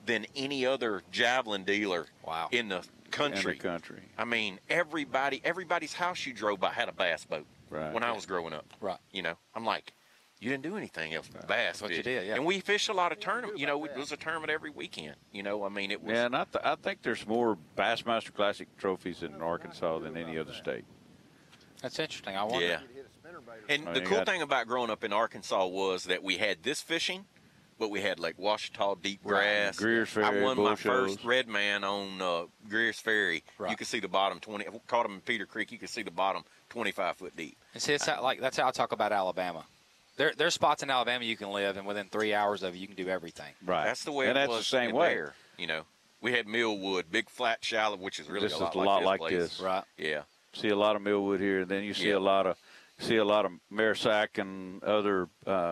than any other javelin dealer in the country. I mean, everybody's house you drove by had a bass boat when I was growing up. Right. You know, I'm like, you didn't do anything else but bass. What you fish. did, yeah. And we fished a lot of tournaments. You know, it was a tournament every weekend. You know, I mean, it was. Yeah, and I think there's more Bassmaster Classic trophies in Arkansas than any other state. That's interesting. I wonder. Yeah. And the cool thing about growing up in Arkansas was that we had this fishing, but we had like Ouachita deep grass. Greer's Ferry, I won bull my shows. first red man on Greer's Ferry. Right. You could see the bottom 20. I caught them in Peter Creek. You could see the bottom 25 foot deep. And see, that's how I talk about Alabama. There's spots in Alabama you can live, and within 3 hours of it, you can do everything. Right. That's the way and it that's was the same in way. there. You know, we had Millwood, big flat shallow, which is really This a is lot a lot like place. this. Right. Yeah. See a lot of Millwood here, and then you see a lot of Marisac and other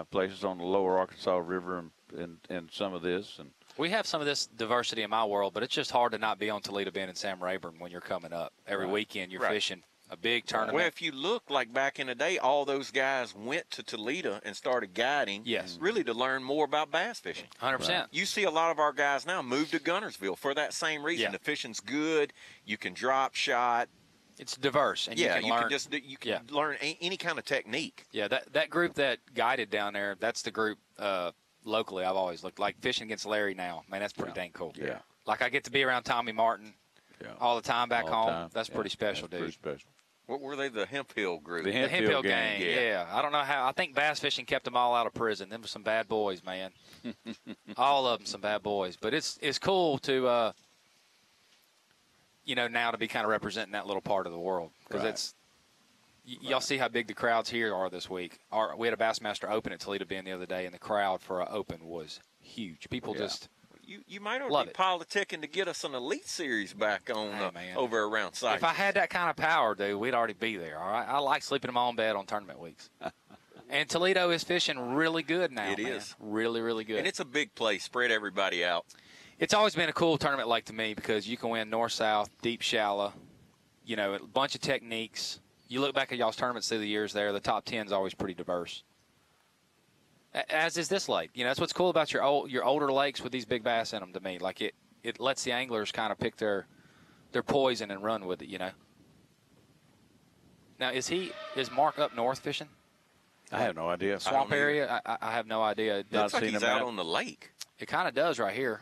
places on the lower Arkansas River and some of this. And We have some of this diversity in my world, but it's just hard to not be on Toledo Bend and Sam Rayburn when you're coming up. Every weekend you're fishing a big tournament. Well, if you look like back in the day, all those guys went to Toledo and started guiding. Yes. Really to learn more about bass fishing. 100%. You see a lot of our guys now move to Gunnersville for that same reason. Yeah. The fishing's good. You can drop shot. It's diverse, and yeah, you can learn. You can learn any kind of technique. Yeah, that group that guided down there, that's the group locally I've always looked like. Fishing against Larry now, man, that's pretty dang cool. Yeah. Like I get to be around Tommy Martin all the time back All the home. time. That's pretty special, That's dude. pretty special. What were they? The Hemp Hill group. The Hemp Hill gang. Yeah. I don't know how. I think bass fishing kept them all out of prison. Them were some bad boys, man. All of them some bad boys. But it's cool to, now to be kind of representing that little part of the world. Because it's, y'all see how big the crowds here are this week. We had a Bassmaster Open at Toledo Bend the other day, and the crowd for an Open was huge. People just You might love already it. be politicking to get us an Elite Series back on over around site. If I had that kind of power, dude, we'd already be there. All right, I like sleeping in my own bed on tournament weeks. And Toledo is fishing really good now. It is really, really good. And it's a big place. Spread everybody out. It's always been a cool tournament lake to me because you can win north-south, deep, shallow. A bunch of techniques. You look back at y'all's tournaments through the years there, the top 10 is always pretty diverse. As is this lake. That's what's cool about your older lakes with these big bass in them to me. Like it lets the anglers kind of pick their poison and run with it, Now, is Mark up north fishing? I have no idea. Swamp area? I have no idea. It looks like he's out on the lake. It kind of does right here.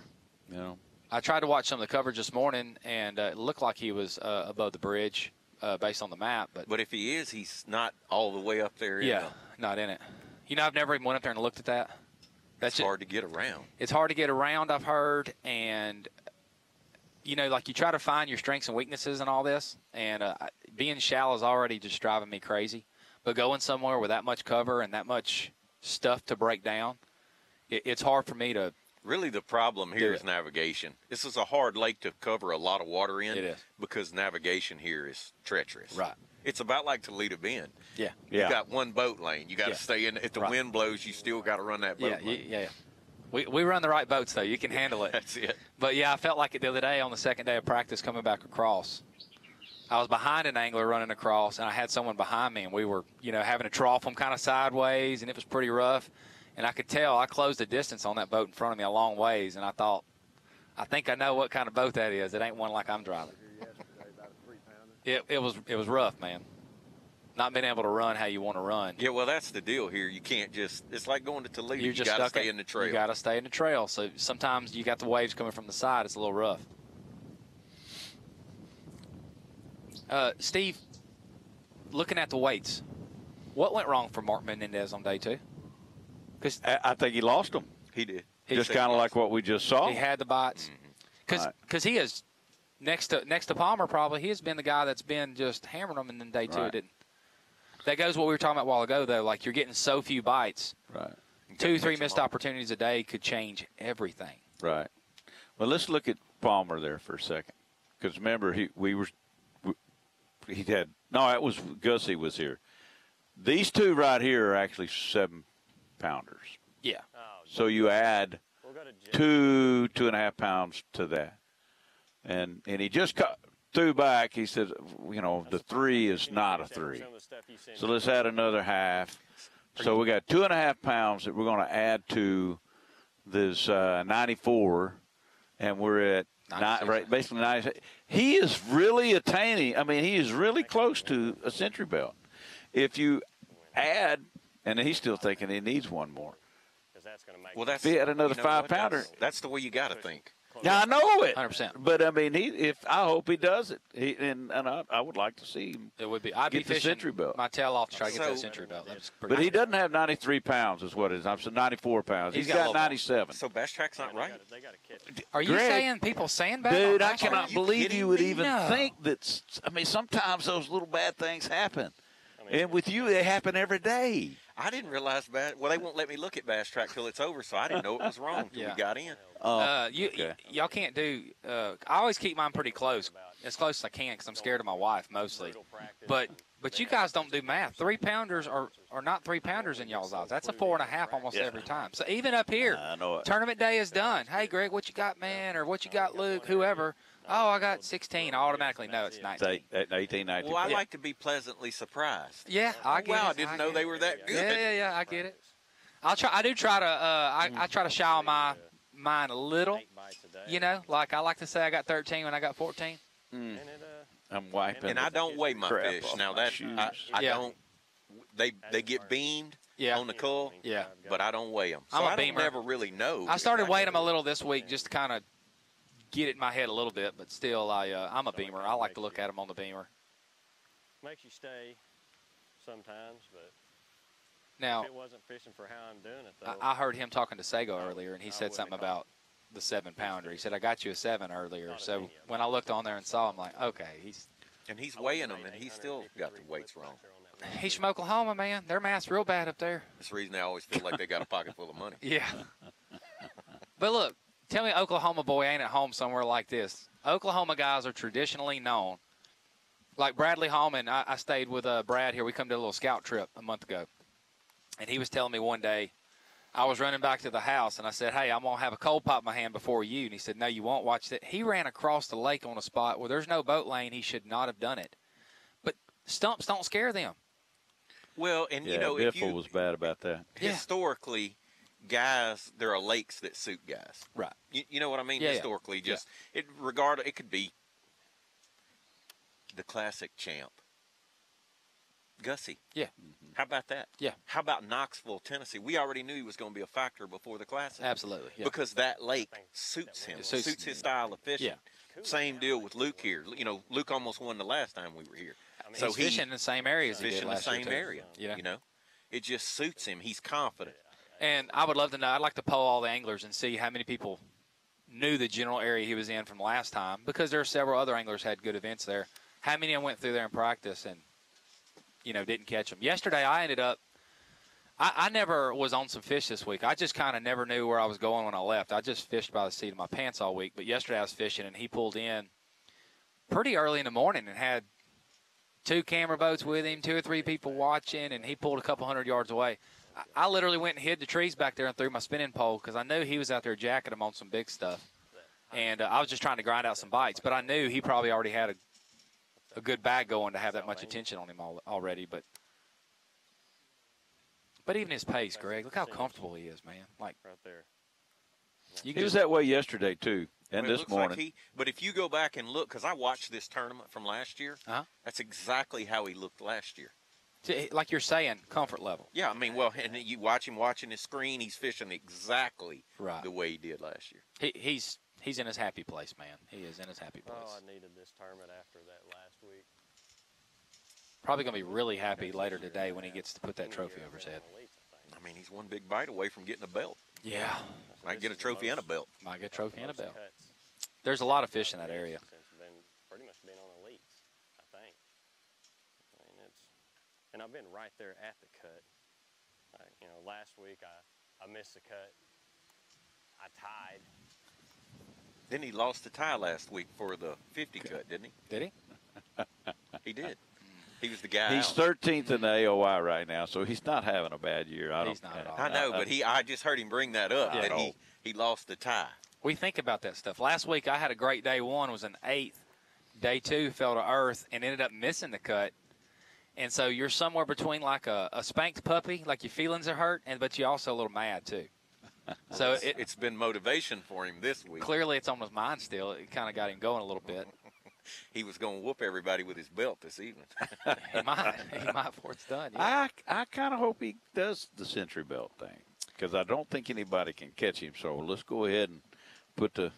I tried to watch some of the coverage this morning, and it looked like he was above the bridge based on the map. But if he is, he's not all the way up there. Not in it. I've never even went up there and looked at that. That's hard to get around. It's hard to get around, I've heard, and like you try to find your strengths and weaknesses and all this, and being shallow is already just driving me crazy. But going somewhere with that much cover and that much stuff to break down, it's hard for me to. Really, the problem here is navigation. This is a hard lake to cover a lot of water in. It is. Because navigation here is treacherous. Right. It's about like Toledo Bend. Yeah. You got one boat lane. You got to stay in. If the wind blows, you still got to run that boat lane. Yeah. We run the right boats, though. You can handle it. That's it. But, I felt like it the other day on the second day of practice coming back across. I was behind an angler running across, and I had someone behind me, and we were, having to trough them kind of sideways, and it was pretty rough. And I could tell I closed the distance on that boat in front of me a long ways, and I thought, I think I know what kind of boat that is. It ain't one like I'm driving. It was rough, man. Not being able to run how you want to run. Yeah, well, that's the deal here. You can't just – it's like going to Toledo. You got to stay in the trail. You got to stay in the trail. So sometimes you got the waves coming from the side. It's a little rough. Steve, looking at the weights, what went wrong for Mark Menendez on day 2? Cause I think he lost them. He did. Just kind of like what we just saw. He had the bites. Because he is next to Palmer probably. He has been the guy that's been just hammering them, and then day 2 it didn't. That goes what we were talking about a while ago, though. Like, you're getting so few bites. Right. 2-3 missed opportunities a day could change everything. Right. Well, let's look at Palmer there for a second. Because remember, Gussie was here. These two right here are actually 7-pounders. Yeah. So you add 2.5 pounds to that. And he just threw back. He said, the 3 is not a 3. So let's add another half. So we got 2.5 pounds that we're going to add to this 94, and we're at basically 96. He is really attaining. I mean, he is really close to a century belt. If you add, and he's still thinking he needs one more. Well, that's if he had another 5-pounder. That's the way you got to think. Yeah, I know it. 100%. But I mean, I hope he does it. And I would like to see him. It would be. I'd get be the century belt. My tail off to try to get that century belt. But he doesn't have 93 pounds, is what it is. I'm saying 94 pounds. He's got 97. So Bass Track's not right. Are you saying people sandbag? Dude, I cannot believe you would even think that. I mean, sometimes those little bad things happen. And with you, they happen every day. I didn't realize well, they won't let me look at Bass Track till it's over, so I didn't know it was wrong till we got in. Y'all can't do I always keep mine pretty close, as close as I can, because I'm scared of my wife mostly. But you guys don't do math. 3-pounders are not 3-pounders in y'all's odds. That's a 4.5 almost every time. So even up here, I know it. Tournament day is done. Hey, Greg, what you got, man? Or what you got, Luke? Whoever. Oh, I got 16. I automatically know it's 19. 18, 19. Well, I like to be pleasantly surprised. Yeah, I get it. I didn't know they were that good. Yeah, I get it. I try to I try to shower my mind a little. Like I like to say I got 13 when I got 14. I'm wiping. And I don't weigh my fish. Now that I don't. They get beamed on the cull. Yeah. But I don't weigh them. So I'm a I beamer. never really know. I started weighing them a little this week just to kind of get it in my head a little bit, but still, I'm a beamer. I like to look at them on the beamer. Makes you stay sometimes, but now, if it wasn't fishing for how I'm doing it, though. I heard him talking to Sago earlier, and he said something about the 7-pounder. He said, I got you a 7 earlier. So when I looked on there and saw him, like, okay, he's weighing them, and he's still got the weights wrong. He's from Oklahoma, man. Their math's real bad up there. That's the reason I always feel like they got a pocket full of money. Yeah. But look, tell me Oklahoma boy ain't at home somewhere like this. Oklahoma guys are traditionally known. Like Bradley Hallman, I stayed with Brad here. We come to a little scout trip a month ago. And he was telling me one day, I was running back to the house, and I said, hey, I'm going to have a cold pop in my hand before you. And he said, no, you won't. Watch that. He ran across the lake on a spot where there's no boat lane. He should not have done it. But stumps don't scare them. Well, and Biffle was bad about that. Historically, guys, there are lakes that suit guys. Right. You know what I mean? Yeah, Historically, yeah. it could be the classic champ. Gussie. Yeah. How about that? Yeah. How about Knoxville, Tennessee? We already knew he was going to be a factor before the Classic. Absolutely. Yeah. Because that lake suits him. Suits his style of fishing. Yeah. Same deal with Luke here. Luke almost won the last time we were here. So he's fishing in the same area as he did fishing in the last year, same area. Yeah. It just suits him. He's confident. And I would love to know. I'd like to poll all the anglers and see how many people knew the general area he was in from last time, because there are several other anglers had good events there. How many of them went through there in practice and didn't catch them? Yesterday, I ended up I never was on some fish this week. I just kind of never knew where I was going when I left. I just fished by the seat of my pants all week. But yesterday I was fishing, and he pulled in pretty early in the morning and had 2 camera boats with him, 2 or 3 people watching, and he pulled a couple hundred yards away. I literally went and hid the trees back there and threw my spinning pole because I knew he was out there jacking them on some big stuff. And I was just trying to grind out some bites. But I knew he probably already had a good bag going to have that much attention on him already. But even his pace, Greg, look how comfortable he is, man. Like right there. He was that way yesterday too, and Well, it this looks morning. like but if you go back and look, because I watched this tournament from last year, that's exactly how he looked last year. Like you're saying, comfort level. Yeah, I mean, well, and you watch him watching his screen, he's fishing exactly the way he did last year. He's in his happy place, man. He is in his happy place. Oh, I needed this tournament after that last week. Probably going to be really happy later today when he gets to put that trophy over his head. I mean, he's one big bite away from getting a belt. Yeah. Might get a trophy and a belt. Might get a trophy and a belt. There's a lot of fish in that area. Pretty much been on elites, I think. I mean, and I've been right there at the cut. Last week I missed the cut. I tied. Then he lost the tie last week for the 50 cut, didn't he? Did he? He did. He was the guy. He's 13th in the AOI right now, so he's not having a bad year. He's not at all. I know, but I just heard him bring that up, that he lost the tie. We think about that stuff. Last week I had a great day one, was an 8th. Day 2 fell to earth and ended up missing the cut. And so you're somewhere between like a spanked puppy, like your feelings are hurt, but you're also a little mad too. So it's been motivation for him this week. Clearly it's on his mind still. It kind of got him going a little bit. He was going to whoop everybody with his belt this evening. He might before it's done. Yeah. I kind of hope he does the century belt thing, because I don't think anybody can catch him. So let's go ahead and put the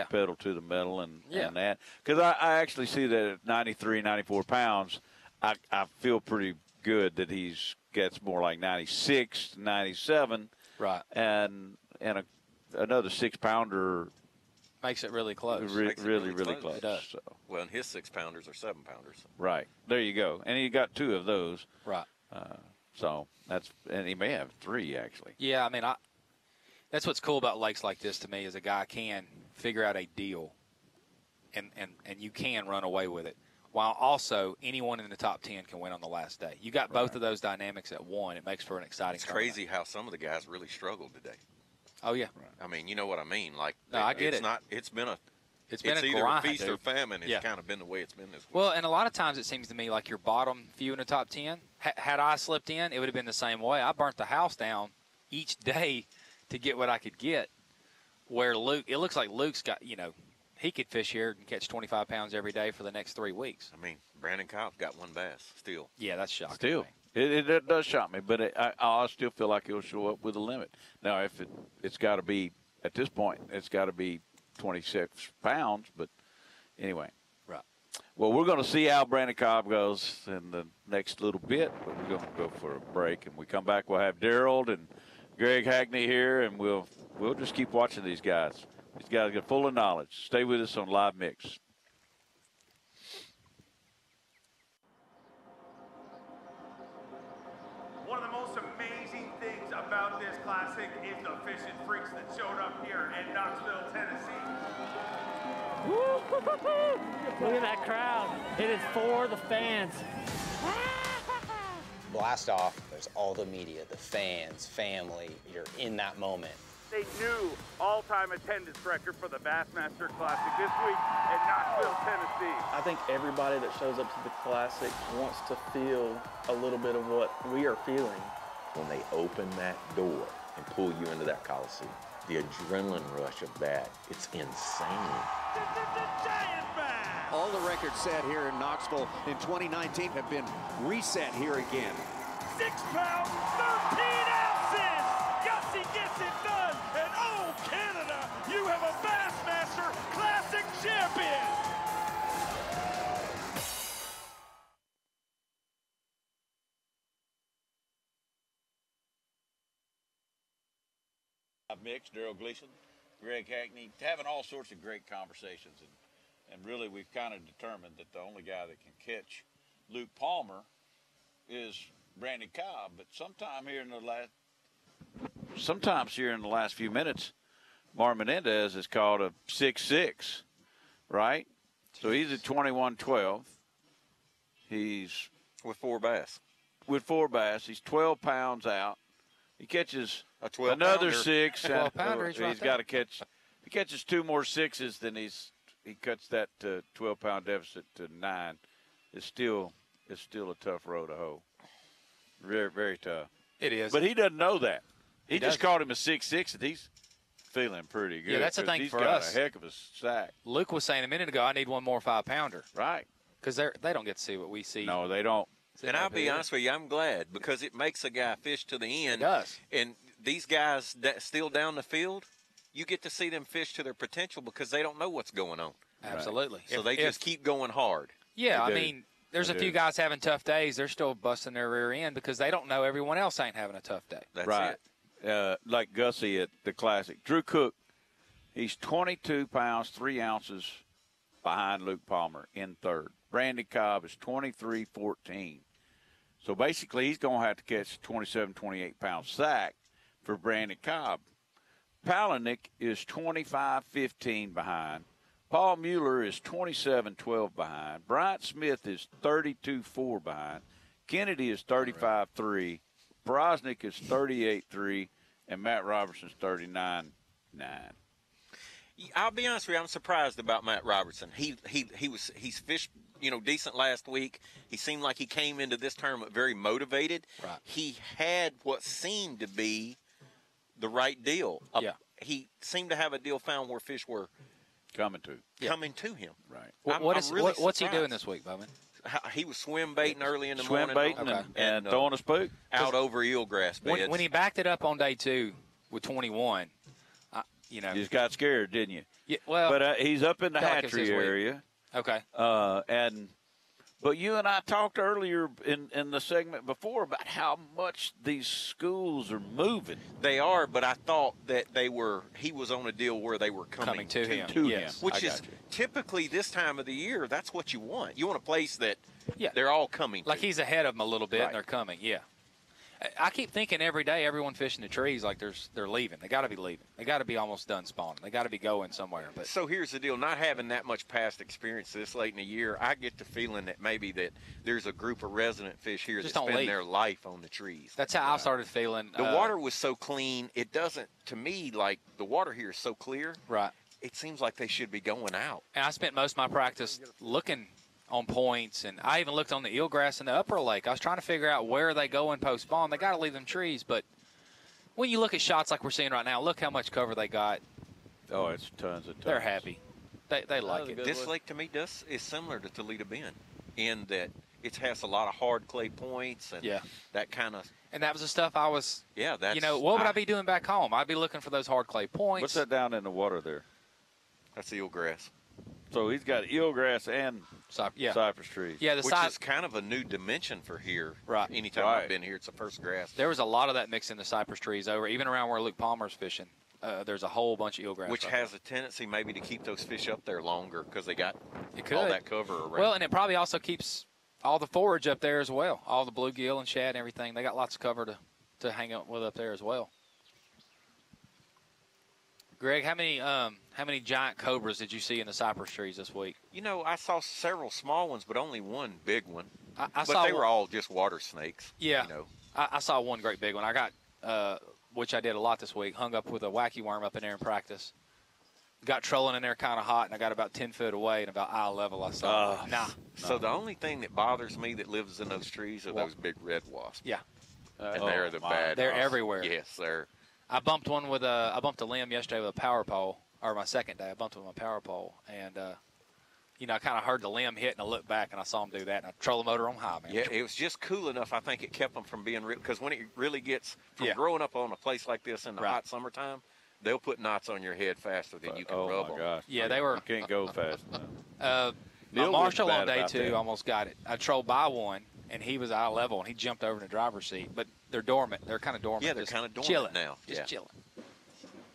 pedal to the metal and that. Because I actually see that at 93, 94 pounds, I feel pretty good that he's gets more like 96, 97. Right. And another 6-pounder makes it really close. Really close. It does. So. Well, and his 6-pounders are 7-pounders. Right. There you go. And he got 2 of those. Right. So and he may have 3 actually. Yeah, I mean, that's what's cool about lakes like this to me, is a guy can figure out a deal, and you can run away with it, while also anyone in the top 10 can win on the last day. You got both of those dynamics at one. It makes for an exciting. It's crazy how some of the guys really struggled today. Oh yeah. I mean, you know what I mean. Like, no, I get it. It's been a either grind, a feast dude. or famine. It's kind of been the way it's been this week. Well, and a lot of times it seems to me like your bottom few in the top 10. Had I slipped in, it would have been the same way. I burnt the house down each day to get what I could get. Where Luke, it looks like Luke's got, he could fish here and catch 25 pounds every day for the next 3 weeks. I mean, Brandon Cobb's got 1 bass still. Yeah, that's shocking. Still. It does shock me, but I still feel like he'll show up with a limit. Now, if it's got to be, at this point, it's got to be 26 pounds, but anyway. Right. Well, we're going to see how Brandon Cobb goes in the next little bit, but we're going to go for a break. And we come back, we'll have Daryl and Greg Hackney here, and we'll just keep watching these guys. These guys are full of knowledge. Stay with us on Live Mix. One of the most amazing things about this classic is the fishing freaks that showed up here in Knoxville, Tennessee. Look at that crowd. It is for the fans. Blast off, there's all the media, the fans, family. You're in that moment. A new all-time attendance record for the Bassmaster Classic this week in Knoxville, Tennessee. I think everybody that shows up to the Classic wants to feel a little bit of what we are feeling. When they open that door and pull you into that Coliseum, the adrenaline rush of that, it's insane. All the records set here in Knoxville in 2019 have been reset here again. 6 pounds, 13 ounces! Gussie gets it done! And oh, Canada, you have a Bassmaster Classic champion! Mix, Daryl Gleason, Greg Hackney, having all sorts of great conversations. And really, we've kind of determined that the only guy that can catch Luke Palmer is Brandon Cobb. But sometimes here in the last few minutes, Mar Menendez has caught a 6'6", right? So he's at 21-12. He's with 4 bass. With 4 bass, he's 12 pounds out. He catches pounder. another 6. 12 pounder, he's right got to catch. If he catches 2 more 6s, then he cuts that 12-pound deficit to 9. it's still a tough road to hoe. Very, very tough. It is. But he doesn't know that. He just doesn't. caught him a 6-6, and he's feeling pretty good. Yeah, that's the thing he's for got us. a heck of a sack. Luke was saying a minute ago, I need one more 5-pounder. Right. Because they don't get to see what we see. No, they don't. And I'll be honest with you, I'm glad because it makes a guy fish to the end. It does. And these guys that still down the field, you get to see them fish to their potential because they don't know what's going on. Absolutely. So they just keep going hard. Yeah, I mean, there's a few guys having tough days. They're still busting their rear end because they don't know everyone else ain't having a tough day. That's right. Like Gussie at the Classic. Drew Cook, he's 22 pounds, 3 ounces behind Luke Palmer in third. Brandon Cobb is 23-14. So basically he's going to have to catch a 27, 28-pound sack for Brandon Cobb. Palaniuk is 25-15 behind. Paul Mueller is 27-12 behind. Bryant Smith is 32-4 behind. Kennedy is 35-3. Brosnick is 38-3. And Matt Robertson's 39-9. I'll be honest with you, I'm surprised about Matt Robertson. He's fished, decent last week. He seemed like he came into this tournament very motivated. Right. He had what seemed to be the right deal. He seemed to have a deal found where fish were coming to him. Right. What's he doing this week, Bowman? He was swim baiting early in the swim morning. Baiting and throwing a spook out over eelgrass beds. When he backed it up on day 2 with 21, you just got scared, didn't you? Yeah. Well, but he's up in the felt like it was hatchery his week. area. Okay. But you and I talked earlier in the segment before about how much these schools are moving. They are, but I thought that he was on a deal where they were coming to him. Yes, which is typically this time of the year, that's what you want. You want a place that they're all coming like to. He's ahead of them a little bit and they're coming, I keep thinking every day, everyone fishing the trees like they're leaving. They got to be leaving. They got to be almost done spawning. They got to be going somewhere. But so here's the deal: not having that much past experience this late in the year, I get the feeling that maybe that there's a group of resident fish here that spend their life on the trees. That's how I started feeling. The water was so clean; it doesn't, to me, like the water here is so clear. Right. It seems like they should be going out. And I spent most of my practice looking on points, and I even looked on the eelgrass in the upper lake. I was trying to figure out where they go in post spawn. They got to leave them trees, but when you look at shots like we're seeing right now, look how much cover they got. Oh, it's tons of tons. They're happy. They like it. This lake to me is similar to Toledo Bend in that it has a lot of hard clay points and that kind of. And that was the stuff I was. Yeah, that's. What would I be doing back home? I'd be looking for those hard clay points. What's that down in the water there? That's eelgrass. So he's got eelgrass and cypress trees. Yeah, which is kind of a new dimension for here. Right. Anytime I've been here, it's the first grass. There was a lot of that mixed in the cypress trees over, even around where Luke Palmer's fishing. There's a whole bunch of eelgrass. Which has a tendency maybe to keep those fish up there longer because they got all that cover around. Well, and it probably also keeps all the forage up there as well. All the bluegill and shad and everything. They got lots of cover to hang out with up there as well. Greg, how many giant cobras did you see in the cypress trees this week? I saw several small ones, but only one big one. I saw they were all just water snakes. Yeah. I saw one great big one. I got, which I did a lot this week, hung up with a wacky worm up in there in practice. Got trolling in there kind of hot, and I got about 10 foot away and about eye level I saw. So the only thing that bothers me that lives in those trees are those big red wasps. Yeah. And they're the bad. They're everywhere. Yes, they're. I bumped a limb yesterday with a power pole, or my second day. I bumped it with my power pole, and I kind of heard the limb hit, and I looked back, and I saw him do that, and I troll the motor on high, man. Yeah, it was just cool enough. I think it kept them from being because when it really gets from growing up on a place like this in the hot summertime, they'll put knots on your head faster than you can rub them. Oh my gosh! Yeah, they were. You can't go fast enough. My Marshall on day 2 almost got it. I trolled by one, and he was eye level, and he jumped over in the driver's seat. But they're dormant. They're kind of dormant. Yeah, they're kind of dormant chilling now. Just chilling.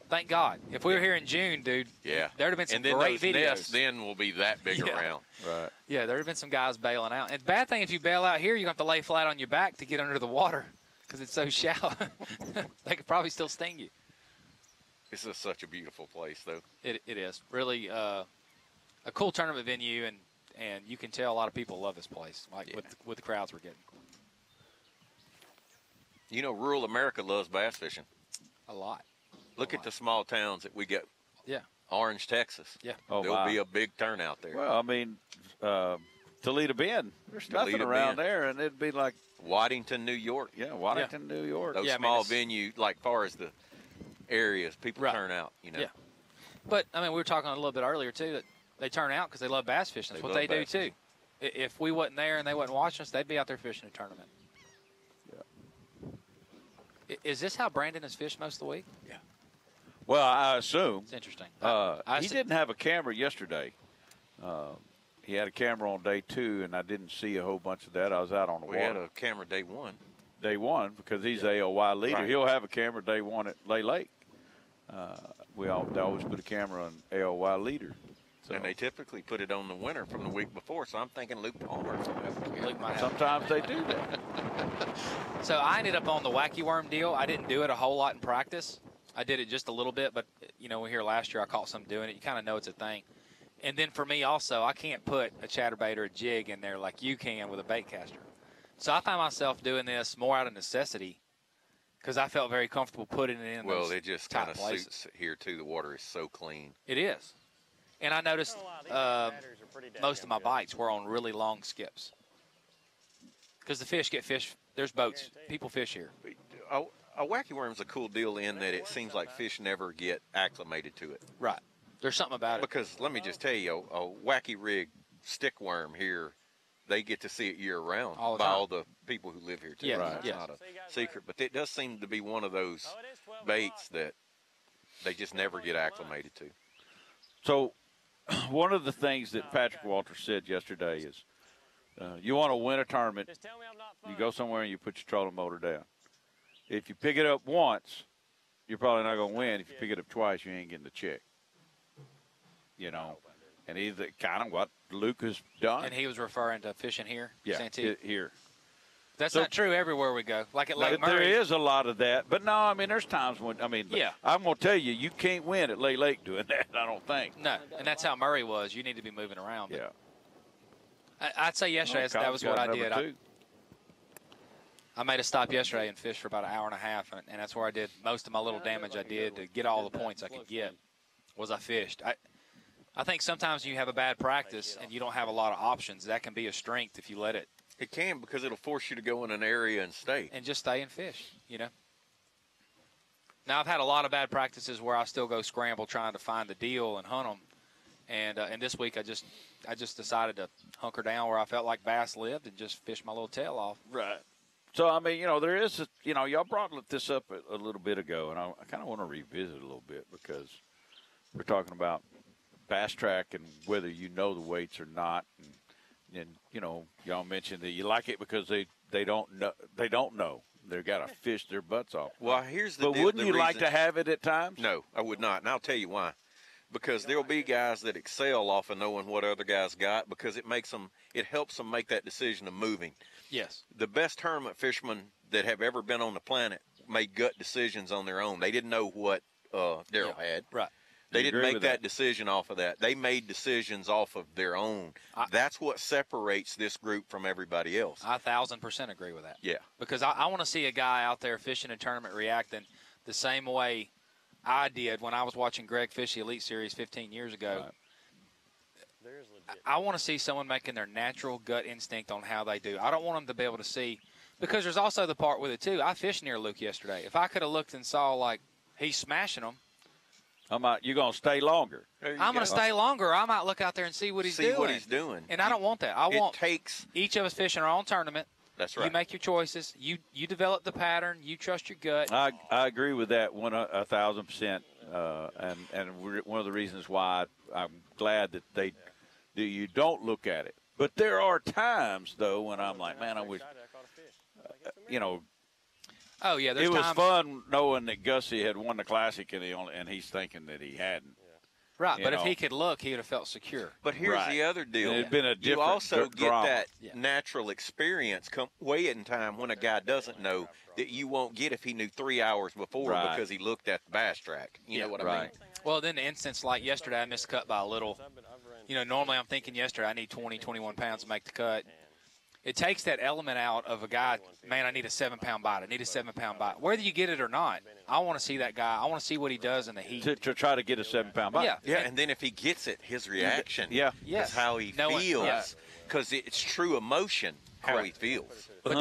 Thank God. If we were here in June, dude, there'd have been some great videos. Nests then will be that big around. Right. Yeah, there'd have been some guys bailing out. And bad thing, if you bail out here, you have to lay flat on your back to get under the water because it's so shallow. They could probably still sting you. This is such a beautiful place, though. It is. Really a cool tournament venue, and you can tell a lot of people love this place, with the crowds we're getting. Rural America loves bass fishing. A lot. Look at the small towns that we get. Yeah. Orange, Texas. Yeah. There'll be a big turnout there. Well, I mean, Toledo Bend. There's Toledo nothing around Bend. there, and it'd be like Waddington, New York. Yeah, Waddington, New York. Those small venue, like far as the areas, people turn out. You know. Yeah. But I mean, we were talking a little bit earlier too that they turn out because they love bass fishing. That's what they do too. If we wasn't there and they wasn't watching us, they'd be out there fishing a tournament. Yeah. Is this how Brandon has fished most of the week? Yeah. Well, I assume. It's interesting. He didn't have a camera yesterday. He had a camera on day 2, and I didn't see a whole bunch of that. I was out on the water. We had a camera day 1. Day 1, because he's AOY leader. Right. He'll have a camera day 1 at Lay Lake. They always put a camera on AOY leader. So. And they typically put it on the winner from the week before, so I'm thinking Luke Palmer. Sometimes they do that. So I ended up on the wacky worm deal. I didn't do it a whole lot in practice. I did it just a little bit, but, you know, here last year I caught some doing it. You kind of know it's a thing. And then for me also, I can't put a chatterbait or a jig in there like you can with a bait caster. So I find myself doing this more out of necessity because I felt very comfortable putting it in Well, those it just top kind of places. suits here, too. The water is so clean. It is. And I noticed most of my bites were on really long skips. Because the fish get fish. There's boats. People fish here. A wacky worm's a cool deal in that it seems like fish never get acclimated to it. Right. There's something about it. Because let me just tell you, a wacky rig stick worm here, they get to see it year round by all the people who live here too. Yeah, Right. It's not a secret, but it does seem to be one of those baits that they just never get acclimated to. So one of the things that Patrick Walter said yesterday is you want to win a tournament, you go somewhere and you put your trolling motor down. If you pick it up once, you're probably not going to win. If you pick it up twice, you ain't getting the check. You know, and he's kind of what Luke has done. And he was referring to fishing here, yeah, Santee. Here. That's not true everywhere we go. Like at Lake There Murray. is a lot of that. But, no, I mean, there's times when, Yeah. I'm going to tell you, you can't win at Lay Lake doing that, I don't think. No, and that's how Murray was. You need to be moving around. Yeah. I'd say yesterday that was what I did. Two. I made a stop yesterday and fished for about an hour and a half, and that's where I did most of my little damage I did to get all the points I could get was I fished. I think sometimes you have a bad practice and you don't have a lot of options. That can be a strength if you let it. It can, because it'll force you to go in an area and stay. And just stay and fish, you know. Now, I've had a lot of bad practices where I still go scramble trying to find the deal and hunt them. And this week I just decided to hunker down where I felt like bass lived and just fish my little tail off. Right. So, I mean, you know, there is, y'all brought this up a little bit ago, and I kind of want to revisit it a little bit because we're talking about bass track and whether you know the weights or not. And you know, y'all mentioned that you like it because they don't know. They've got to fish their butts off. Well, here's the But deal, wouldn't you like to have it at times? No, I would not, and I'll tell you why. Because there'll be guys that excel off of knowing what other guys got because it helps them make that decision of moving. Yes. The best tournament fishermen that have ever been on the planet made gut decisions on their own. They didn't know what Daryl had. Right. They didn't make that decision off of that. They made decisions off of their own. That's what separates this group from everybody else. I 1,000% agree with that. Yeah. Because I want to see a guy out there fishing a tournament reacting the same way I did when I was watching Greg fish the Elite Series 15 years ago. Right. I want to see someone making their natural gut instinct on how they do. I don't want them to be able to see, because there's also the part with it too. I fished near Luke yesterday. If I could have looked and saw like he's smashing them, you're going to stay longer. I'm going to stay longer. I might look out there and see what he's doing. And I don't want that. I want each of us fishing our own tournament. That's right. You make your choices. You develop the pattern. You trust your gut. I agree with that 1,000%. And one of the reasons why I'm glad that you don't look at it. But there are times though when I'm like, man, I wish, Oh yeah, it was fun knowing that Gussie had won the Classic and he's thinking that he hadn't. Right, but if he could look, he would have felt secure. But here's the other deal. It'd been a different you also get drama. that natural experience way in time when a guy doesn't know that you won't get if he knew 3 hours before because he looked at the bass track. You know what I mean? Well, then the instance like yesterday, I missed cut by a little. You know, normally I'm thinking yesterday I need 20, 21 pounds to make the cut. It takes that element out of a guy, man, I need a 7-pound bite. I need a 7-pound bite. Whether you get it or not, I want to see that guy. I want to see what he does in the heat. To try to get a 7-pound bite. Yeah, and then if he gets it, his reaction. Yeah. Is how he feels. because it's true emotion how he feels. But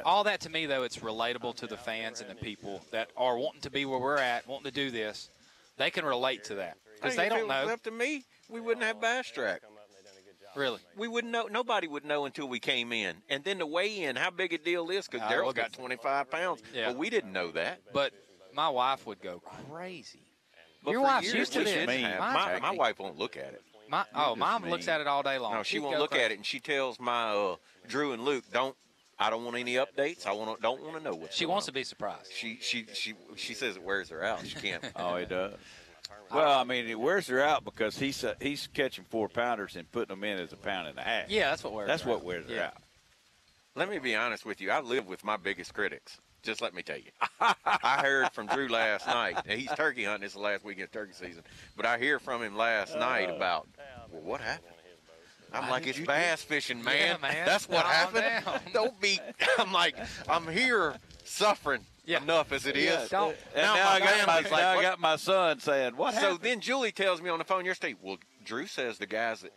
all that to me, though, it's relatable to the fans and the people that are wanting to be where we're at, wanting to do this. They can relate to that because they don't know. If it was up to me, we wouldn't have Bass Track. Really? We wouldn't know. Nobody would know until we came in. And then the weigh-in, how big a deal is, because Daryl's got 25 pounds. Yeah. But we didn't know that. But my wife would go crazy. But Your for wife's years, used to we this. didn't have. My wife won't look at it. Mom looks at it all day long. No, she won't look at it, and she tells my Drew and Luke, I don't want any updates. Don't want to know what. She wants to be surprised. She says it wears her out. She can't. Oh, it does. Well, I mean, it wears her out because he's catching 4-pounders and putting them in as a pound and a half. Yeah, that's what wears. That's what wears her out. Let me be honest with you. I live with my biggest critics. Just let me tell you. I heard from Drew last night. He's turkey hunting. This is the last weekend of turkey season. But I hear from him last night about, well, what happened? I'm like, it's bass fishing, man. Yeah, man. That's what happened. Down. Don't be. I'm like, I'm here suffering enough as it is. Don't. And now I got my son saying, what happened? So then Julie tells me on the phone yesterday, well, Drew says the guys that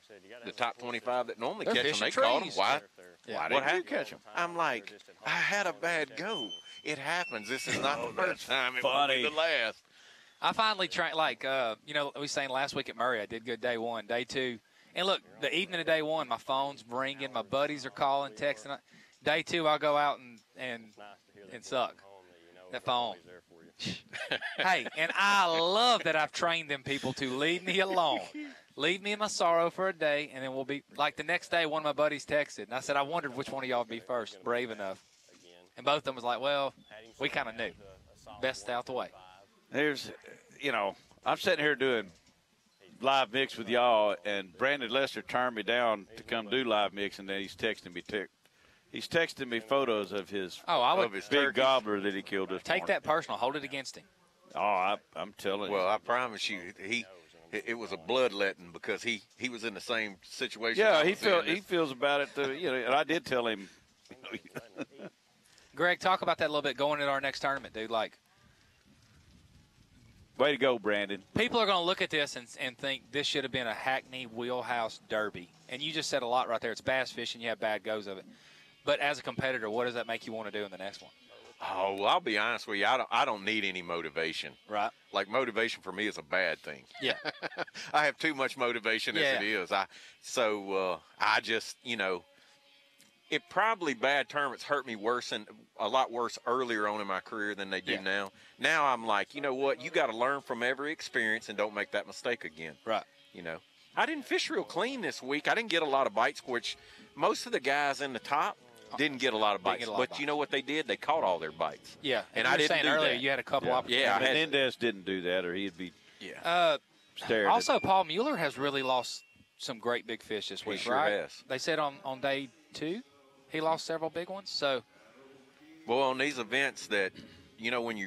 the top 25 that normally They're catch them, fishing they caught them. trees. Why Why what didn't you catch them? I'm like, I had a bad go. It happens. This is not the first time. It won't be funny. the last. I finally tried, we were saying last week at Murray, I did good day one, day two. And look, the evening of day one, my phone's ringing, my buddies are calling, texting. Day two, I'll go out and suck that phone. Hey, and I love that I've trained them people to leave me alone. Leave me in my sorrow for a day, and then we'll be, like the next day, one of my buddies texted, and I said, I wondered which one of y'all would be first, brave enough. And both of them was like, well, we kind of knew. Best out the way. Here's, I'm sitting here doing live mix with y'all, and Brandon Lester turned me down to come do live mix, and then he's texting me. He's texting me photos of his big turkeys. Gobbler that he killed this Take morning. that personal. Hold it against him. Oh, I'm telling you. Well, I promise you, it was a bloodletting because he was in the same situation. Yeah, he feels about it too. And I did tell him. Greg, talk about that a little bit going into our next tournament, dude. Like, way to go, Brandon. people are going to look at this and think this should have been a Hackney Wheelhouse Derby. And you just said a lot right there. It's bass fishing. You have bad goes of it. But as a competitor, what does that make you want to do in the next one? Oh, well, I'll be honest with you. I don't need any motivation. Right. Like, motivation for me is a bad thing. Yeah. I have too much motivation as it is. I just, it probably bad tournaments hurt me a lot worse earlier on in my career than they do now. Now I'm like, you know what? You got to learn from every experience and don't make that mistake again. Right. I didn't fish real clean this week. I didn't get a lot of bites, which most of the guys in the top didn't get a lot of bites. But you know what they did? They caught all their bites. Yeah. And you I were didn't saying do earlier that. you had a couple opportunities. Yeah, Menendez didn't do that, or he'd be staring. Also, Paul Mueller has really lost some great big fish this week, sure right? has. They said on day two he lost several big ones. So, well, on these events that, when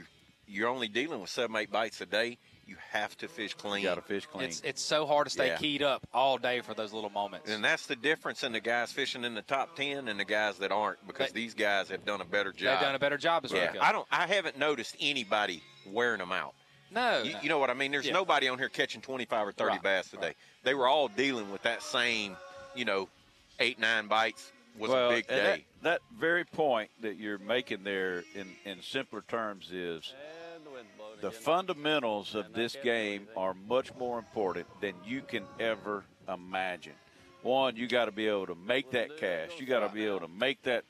you're only dealing with 7-8 bites a day, you have to fish clean. You got to fish clean. It's so hard to stay keyed up all day for those little moments. And that's the difference in the guys fishing in the top 10 and the guys that aren't, because these guys have done a better job. They've done a better job this week. I haven't noticed anybody wearing them out. No. You know what I mean? There's nobody on here catching 25 or 30 bass today. They were all dealing with that same, 8-9 bites was a big day. That very point that you're making there in simpler terms is the fundamentals of this game are much more important than you can ever imagine. One, you got to be able to make that cast. You got to be able to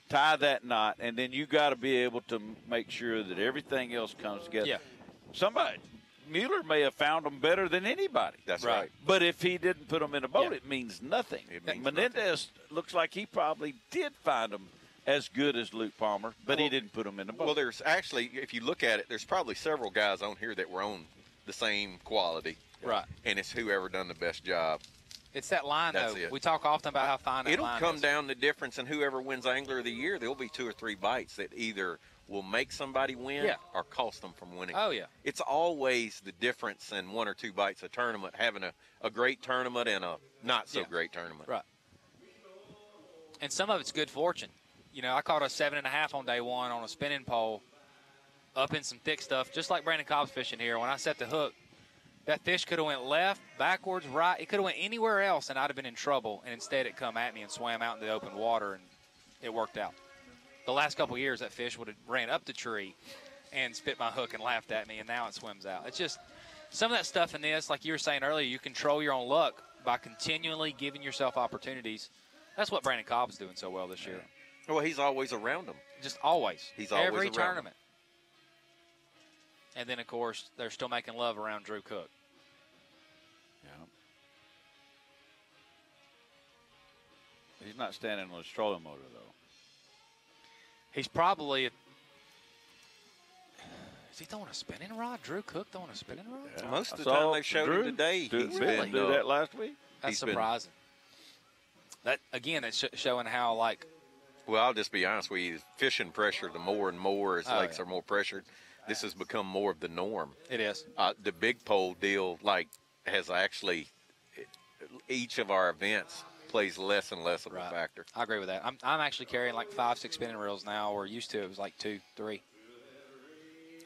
tie that knot, and then you got to be able to make sure that everything else comes together. Yeah. Mueller may have found them better than anybody. That's right. But if he didn't put them in a boat, it means nothing. Menendez looks like he probably did find them as good as Luke Palmer, but he didn't put them in the boat. Well, there's actually, if you look at it, there's probably several guys on here that were on the same quality. Right. And it's whoever done the best job. It's that line, That's though. it. We talk often about how fine that line is. It'll come down to difference in whoever wins Angler of the Year. There'll be 2 or 3 bites that either will make somebody win or cost them from winning. Oh, yeah. It's always the difference in 1 or 2 bites a tournament, having a great tournament and a not-so-great tournament. Right. And some of it's good fortune. I caught a 7.5 on day one on a spinning pole up in some thick stuff, just like Brandon Cobb's fishing here. When I set the hook, That fish could have went left, backwards, right. It could have went anywhere else, and I'd have been in trouble. And instead, it come at me and swam out in the open water, and it worked out. The last couple of years, that fish would have ran up the tree and spit my hook and laughed at me, and now it swims out. It's just some of that stuff in this, like you were saying earlier, you control your own luck by continually giving yourself opportunities. That's what Brandon Cobb's doing so well this year. Well, he's always around them. Just always. He's always every around tournament. And then, of course, they're still making love around Drew Cook. Yeah. He's not standing on his trolling motor, though. He's probably – is he throwing a spinning rod? Drew Cook throwing a spinning rod? Yeah. Most of the time they showed him today. He's been do that last week. That's surprising. That again, it's showing how like. Well, I'll just be honest with you. Fishing pressure, the more and more as lakes are more pressured, this has become more of the norm. It is. The big pole deal has actually each of our events plays less and less of a factor. I agree with that. I'm actually carrying like 5-6 spinning reels now, where used to it was like 2, 3.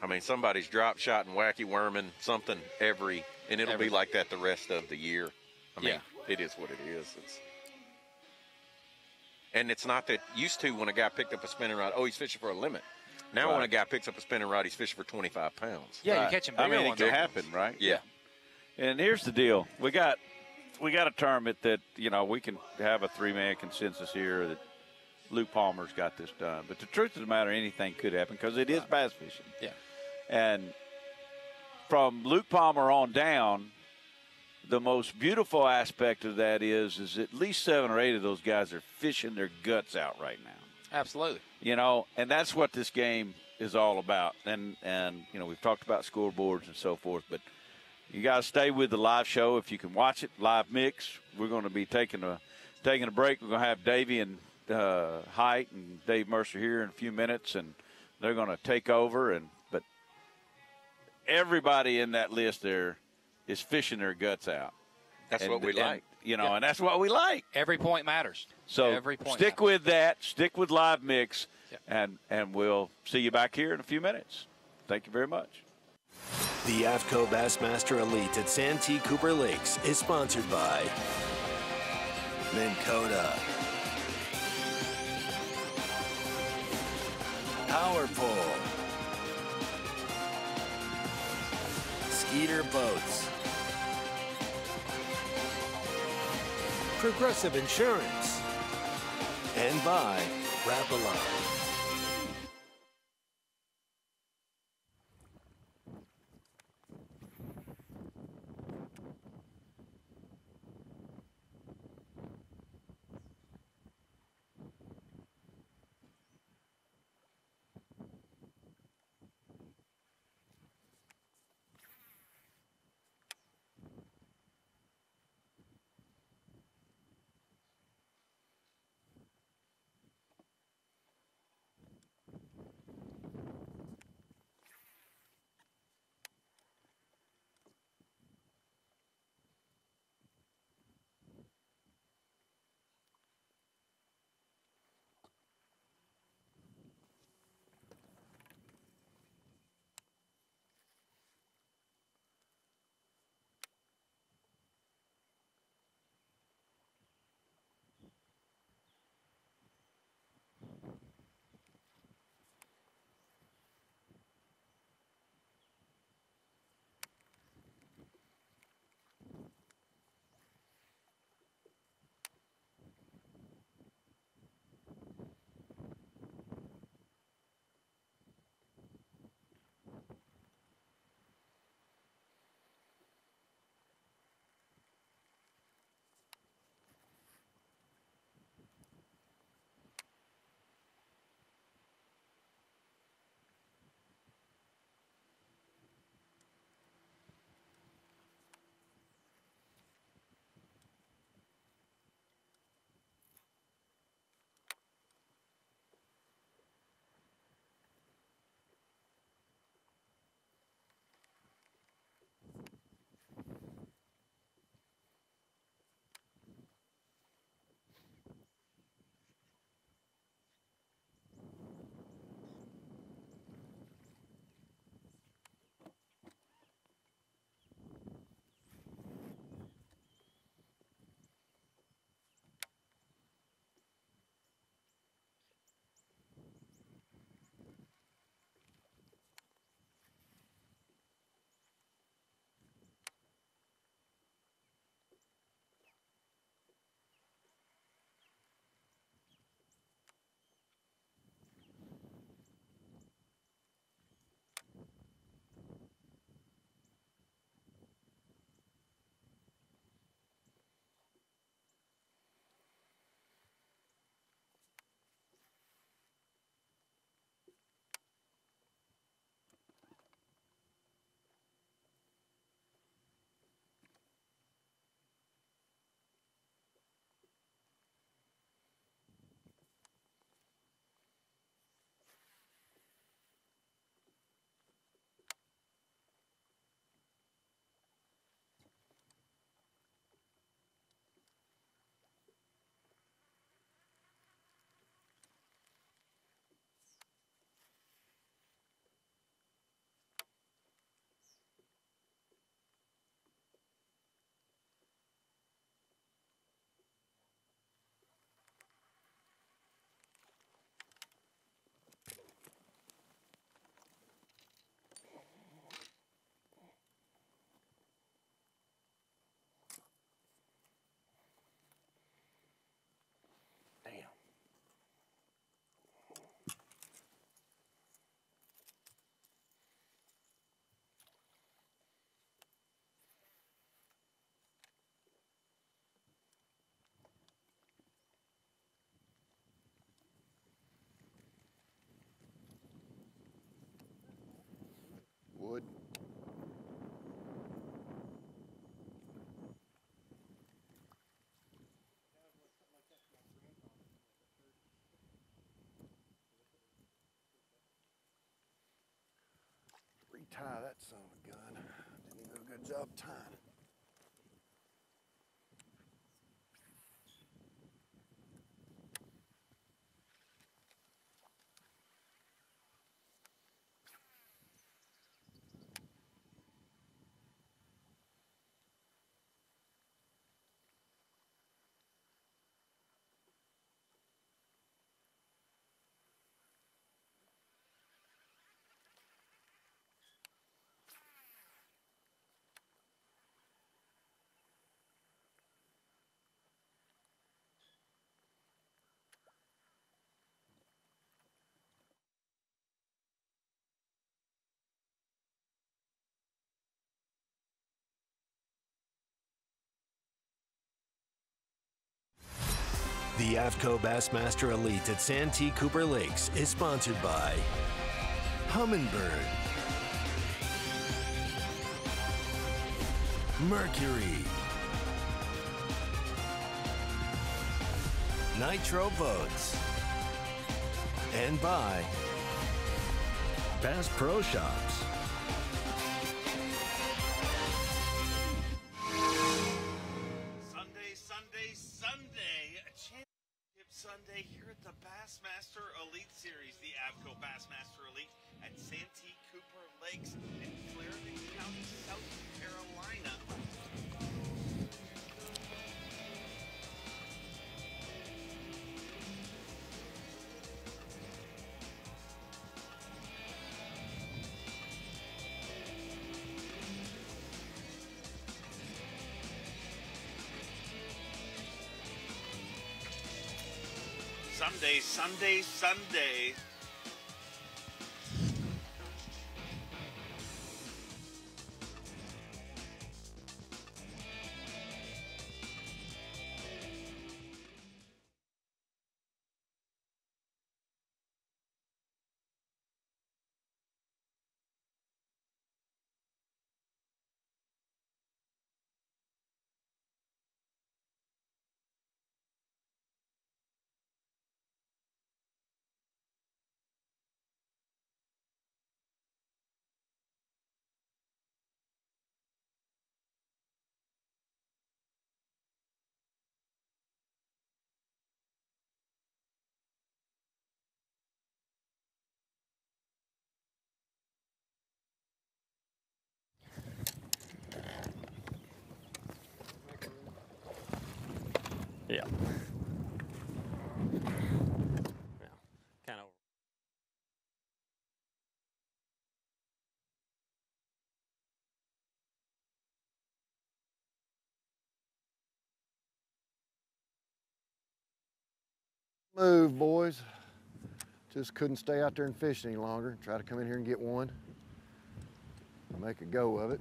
I mean, somebody's drop shot and wacky worming something and it'll be like that the rest of the year. I mean, it is what it is. And it's not that used to when a guy picked up a spinning rod, he's fishing for a limit. Now when a guy picks up a spinning rod, he's fishing for 25 pounds. Yeah, you're catching bigger ones. It can happen, right? Yeah. And here's the deal. We got a tournament that, we can have a 3-man consensus here that Luke Palmer's got this done. But the truth of the matter, anything could happen because it is bass fishing. Yeah. And from Luke Palmer on down, the most beautiful aspect of that is at least 7 or 8 of those guys are fishing their guts out right now. Absolutely. And that's what this game is all about. And we've talked about scoreboards and so forth, but you got to stay with the live show if you can watch it, live mix. We're going to be taking a break. We're going to have Davey and Height and Dave Mercer here in a few minutes, and they're going to take over. But everybody in that list there is fishing their guts out. That's what we like. And that's what we like. Every point matters. So every point stick matters. with that. Stick with live mix, and we'll see you back here in a few minutes. Thank you very much. The AFTCO Bassmaster Elite at Santee Cooper Lakes is sponsored by Minn Kota, Power Pole, Skeeter Boats, Progressive Insurance, and by Rapalon. tie that son of a gun. Didn't do a good job tying it. The AFTCO Bassmaster Elite at Santee Cooper Lakes is sponsored by Humminbird, Mercury, Nitro Boats, and by Bass Pro Shops. Sunday, a championship Sunday here at the Bassmaster Elite Series, the AFTCO Bassmaster Elite at Santee Cooper Lakes in Clarendon County, South Carolina. Sunday. Yeah. Kind of. Move, boys. Just couldn't stay out there and fish any longer. Try to come in here and get one. Make a go of it.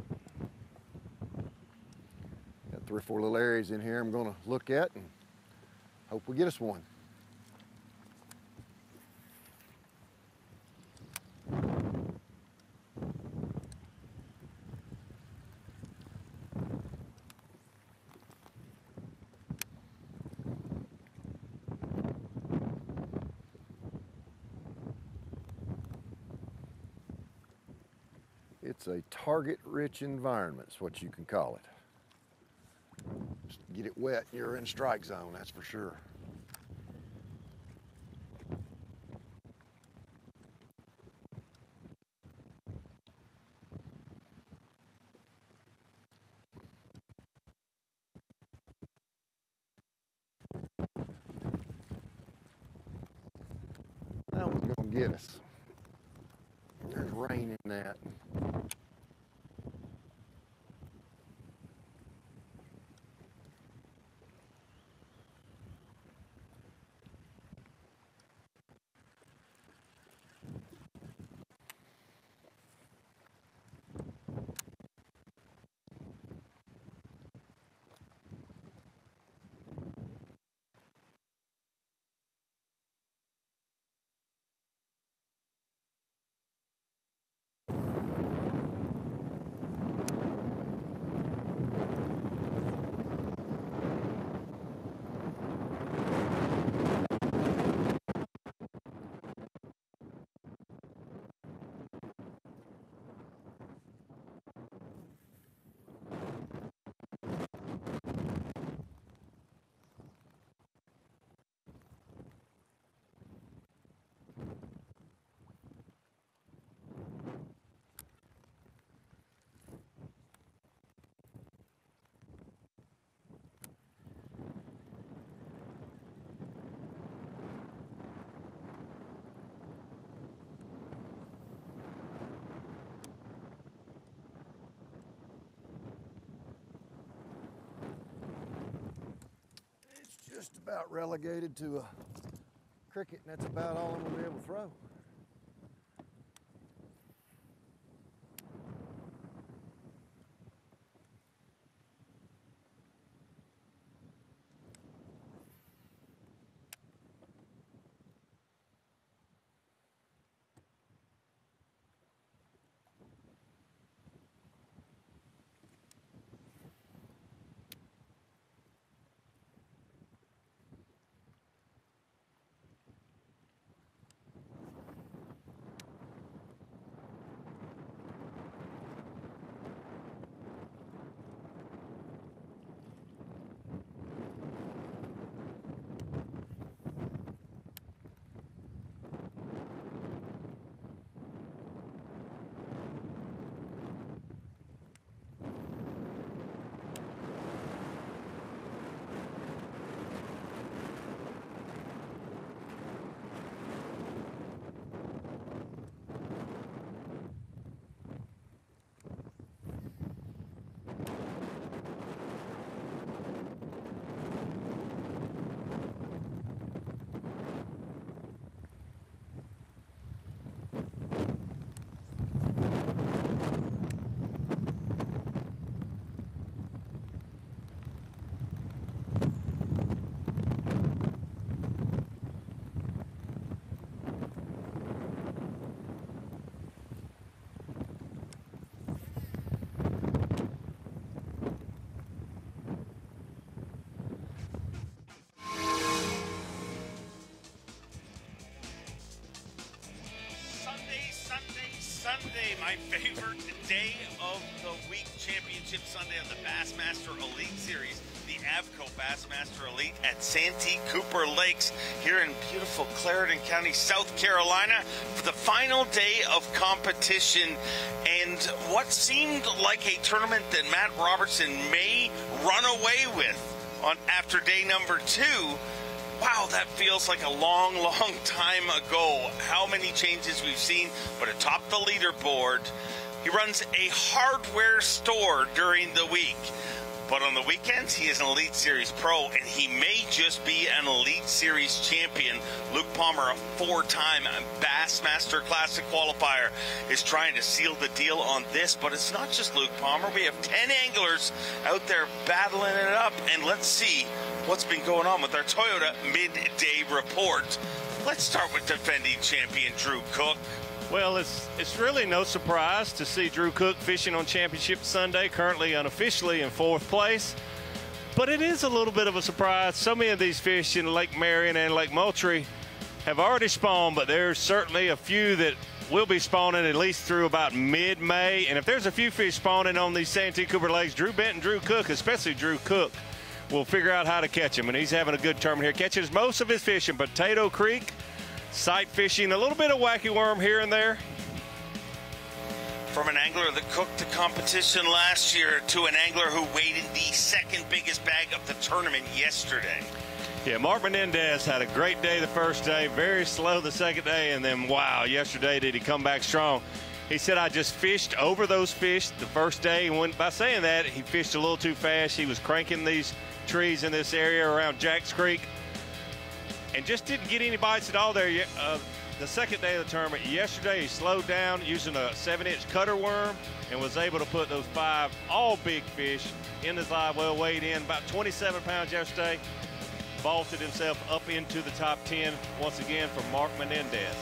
Got 3 or 4 little areas in here I'm gonna look at and hope we get us one. It's a target-rich environment, is what you can call it. Just get it wet, you're in strike zone, that's for sure. That one's gonna get us. There's rain in that. about relegated to a cricket, and that's about all I'm gonna be able to throw. Sunday, my favorite day of the week, Championship Sunday on the Bassmaster Elite Series, the AFTCO Bassmaster Elite at Santee Cooper Lakes here in beautiful Clarendon County, South Carolina, for the final day of competition. And what seemed like a tournament that Matt Robertson may run away with on after day number 2. Wow, that feels like a long, long time ago. How many changes we've seen, but atop the leaderboard. He runs a hardware store during the week, but on the weekends, he is an Elite Series pro, and he may just be an Elite Series champion. Luke Palmer, a 4-time Bassmaster Classic qualifier, is trying to seal the deal on this, but it's not just Luke Palmer. We have 10 anglers out there battling it up, and let's see what's been going on with our Toyota midday report. Let's start with defending champion Drew Cook. Well, it's really no surprise to see Drew Cook fishing on Championship Sunday, currently unofficially in 4th place. But it is a little bit of a surprise. So many of these fish in Lake Marion and Lake Moultrie have already spawned, but there's certainly a few that will be spawning at least through about mid-May. And if there's a few fish spawning on these Santee Cooper Lakes, Drew Benton, Drew Cook, especially Drew Cook, will figure out how to catch him. And he's having a good tournament here. Catches most of his fish in Potato Creek, sight fishing, a little bit of wacky worm here and there. From an angler that cooked the competition last year to an angler who weighed in the 2nd biggest bag of the tournament yesterday. Yeah, Mark Menendez had a great day the first day, very slow the second day, and then, wow, yesterday did he come back strong. He said, I just fished over those fish the first day, and by saying that, he fished a little too fast. He was cranking these trees in this area around Jacks Creek and just didn't get any bites at all there the second day of the tournament. Yesterday, he slowed down using a 7-inch cutter worm and was able to put those 5 all big fish in his live well, weighed in about 27 pounds yesterday, vaulted himself up into the top 10 once again for Mark Menendez.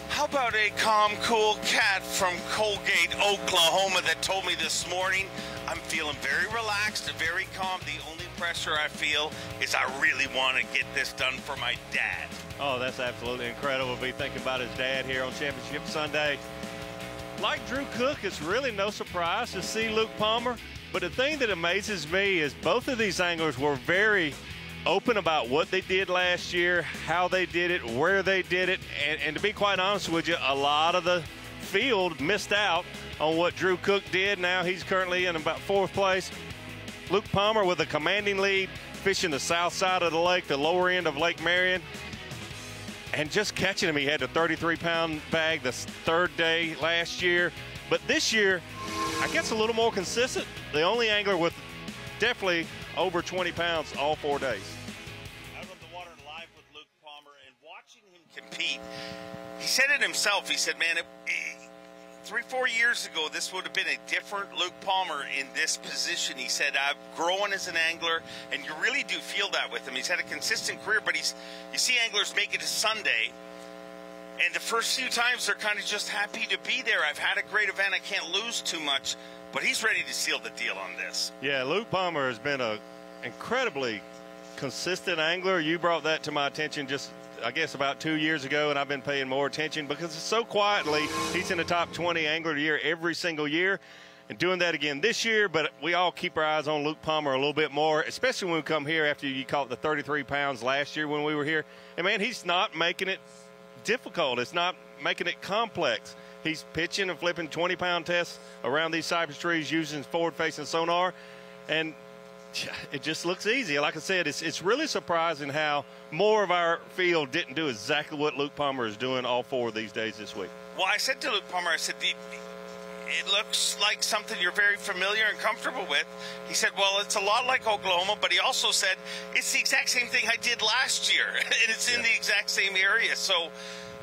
How about a calm, cool cat from Colgate, Oklahoma that told me this morning, I'm feeling very relaxed, very calm. The only pressure I feel is I really want to get this done for my dad. Oh, that's absolutely incredible to be thinking about his dad here on Championship Sunday. Like Drew Cook, it's really no surprise to see Luke Palmer. But the thing that amazes me is both of these anglers were very open about what they did last year, how they did it, where they did it, and to be quite honest with you, a lot of the field missed out on what Drew Cook did. Now he's currently in about 4th place. Luke Palmer with a commanding lead, fishing the south side of the lake, the lower end of Lake Marion, and just catching him. He had a 33-pound bag the 3rd day last year, but this year I guess a little more consistent. The only angler with definitely over 20 pounds all 4 days. Out on the water live with Luke Palmer and watching him compete, he said it himself. He said, man, 3-4 years ago, this would have been a different Luke Palmer in this position. He said, I've grown as an angler, and you really do feel that with him. He's had a consistent career, but you see anglers make it to Sunday, and the first few times they're kind of just happy to be there. I've had a great event. I can't lose too much, but he's ready to seal the deal on this. Yeah, Luke Palmer has been an incredibly consistent angler. You brought that to my attention just, I guess, about 2 years ago, and I've been paying more attention because so quietly he's in the top 20 angler of the year every single year, and doing that again this year. But we all keep our eyes on Luke Palmer a little bit more, especially when we come here after you caught the 33 pounds last year when we were here. And, man, he's not making it difficult. It's not making it complex. He's pitching and flipping 20-pound tests around these cypress trees using forward-facing sonar, and it just looks easy. Like I said, it's really surprising how more of our field didn't do exactly what Luke Palmer is doing all 4 of these days this week. Well, I said to Luke Palmer, I said, it looks like something you're very familiar and comfortable with. He said, well, it's a lot like Oklahoma, but he also said, it's the exact same thing I did last year, and it's in the exact same area. So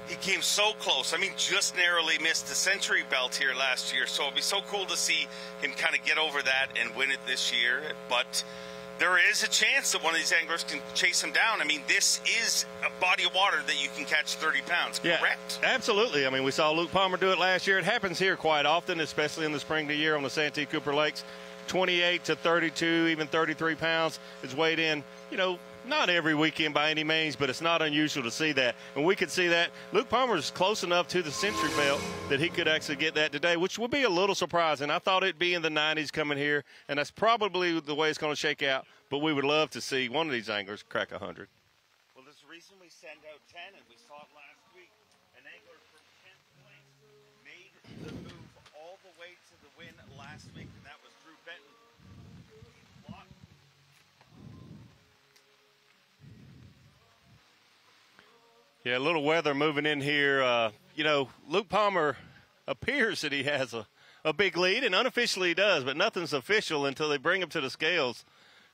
he came so close. I mean, just narrowly missed the century belt here last year. So it'd be so cool to see him kind of get over that and win it this year. But there is a chance that one of these anglers can chase him down. I mean, this is a body of water that you can catch 30 pounds, correct? Yeah, absolutely. I mean, we saw Luke Palmer do it last year. It happens here quite often, especially in the spring of the year on the Santee Cooper Lakes. 28 to 32, even 33 pounds is weighed in, you know, not every weekend by any means, but it's not unusual to see that. And we could see that. Luke Palmer is close enough to the century belt that he could actually get that today, which would be a little surprising. I thought it'd be in the 90s coming here, and that's probably the way it's going to shake out. But we would love to see one of these anglers crack 100. Well, there's a reason we send out 10, and we saw it last week. An angler from 10th place made the move all the way to the win last week, and that was Drew Benton. Yeah, a little weather moving in here. You know, Luke Palmer appears that he has a big lead, and unofficially he does, but nothing's official until they bring him to the scales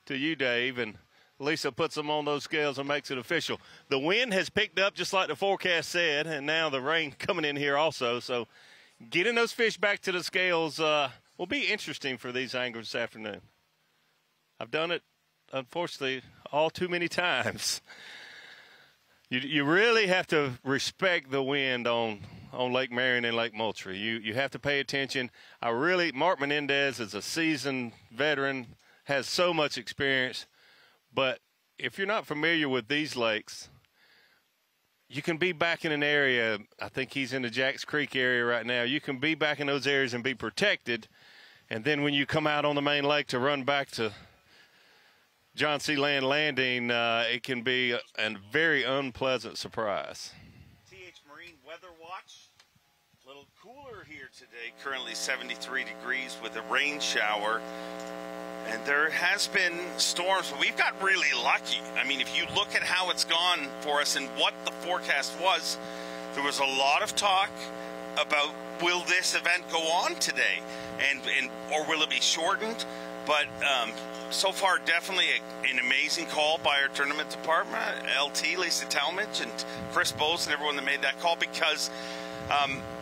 to you, Dave, and Lisa puts them on those scales and makes it official. The wind has picked up just like the forecast said, and now the rain coming in here also. So getting those fish back to the scales will be interesting for these anglers this afternoon. I've done it, unfortunately, all too many times. You really have to respect the wind on Lake Marion and Lake Moultrie. You have to pay attention. Mark Menendez is a seasoned veteran, has so much experience. But if you're not familiar with these lakes, you can be back in an area. I think he's in the Jacks Creek area right now. You can be back in those areas and be protected. And then when you come out on the main lake to run back to John C. Land Landing, it can be a very unpleasant surprise. TH Marine Weather Watch. A little cooler here today. Currently 73 degrees with a rain shower. And there has been storms, but we've got really lucky. I mean, if you look at how it's gone for us and what the forecast was, there was a lot of talk about will this event go on today, or will it be shortened? But so far, definitely an amazing call by our tournament department, LT, Lisa Talmadge, and Chris Bowes, and everyone that made that call, because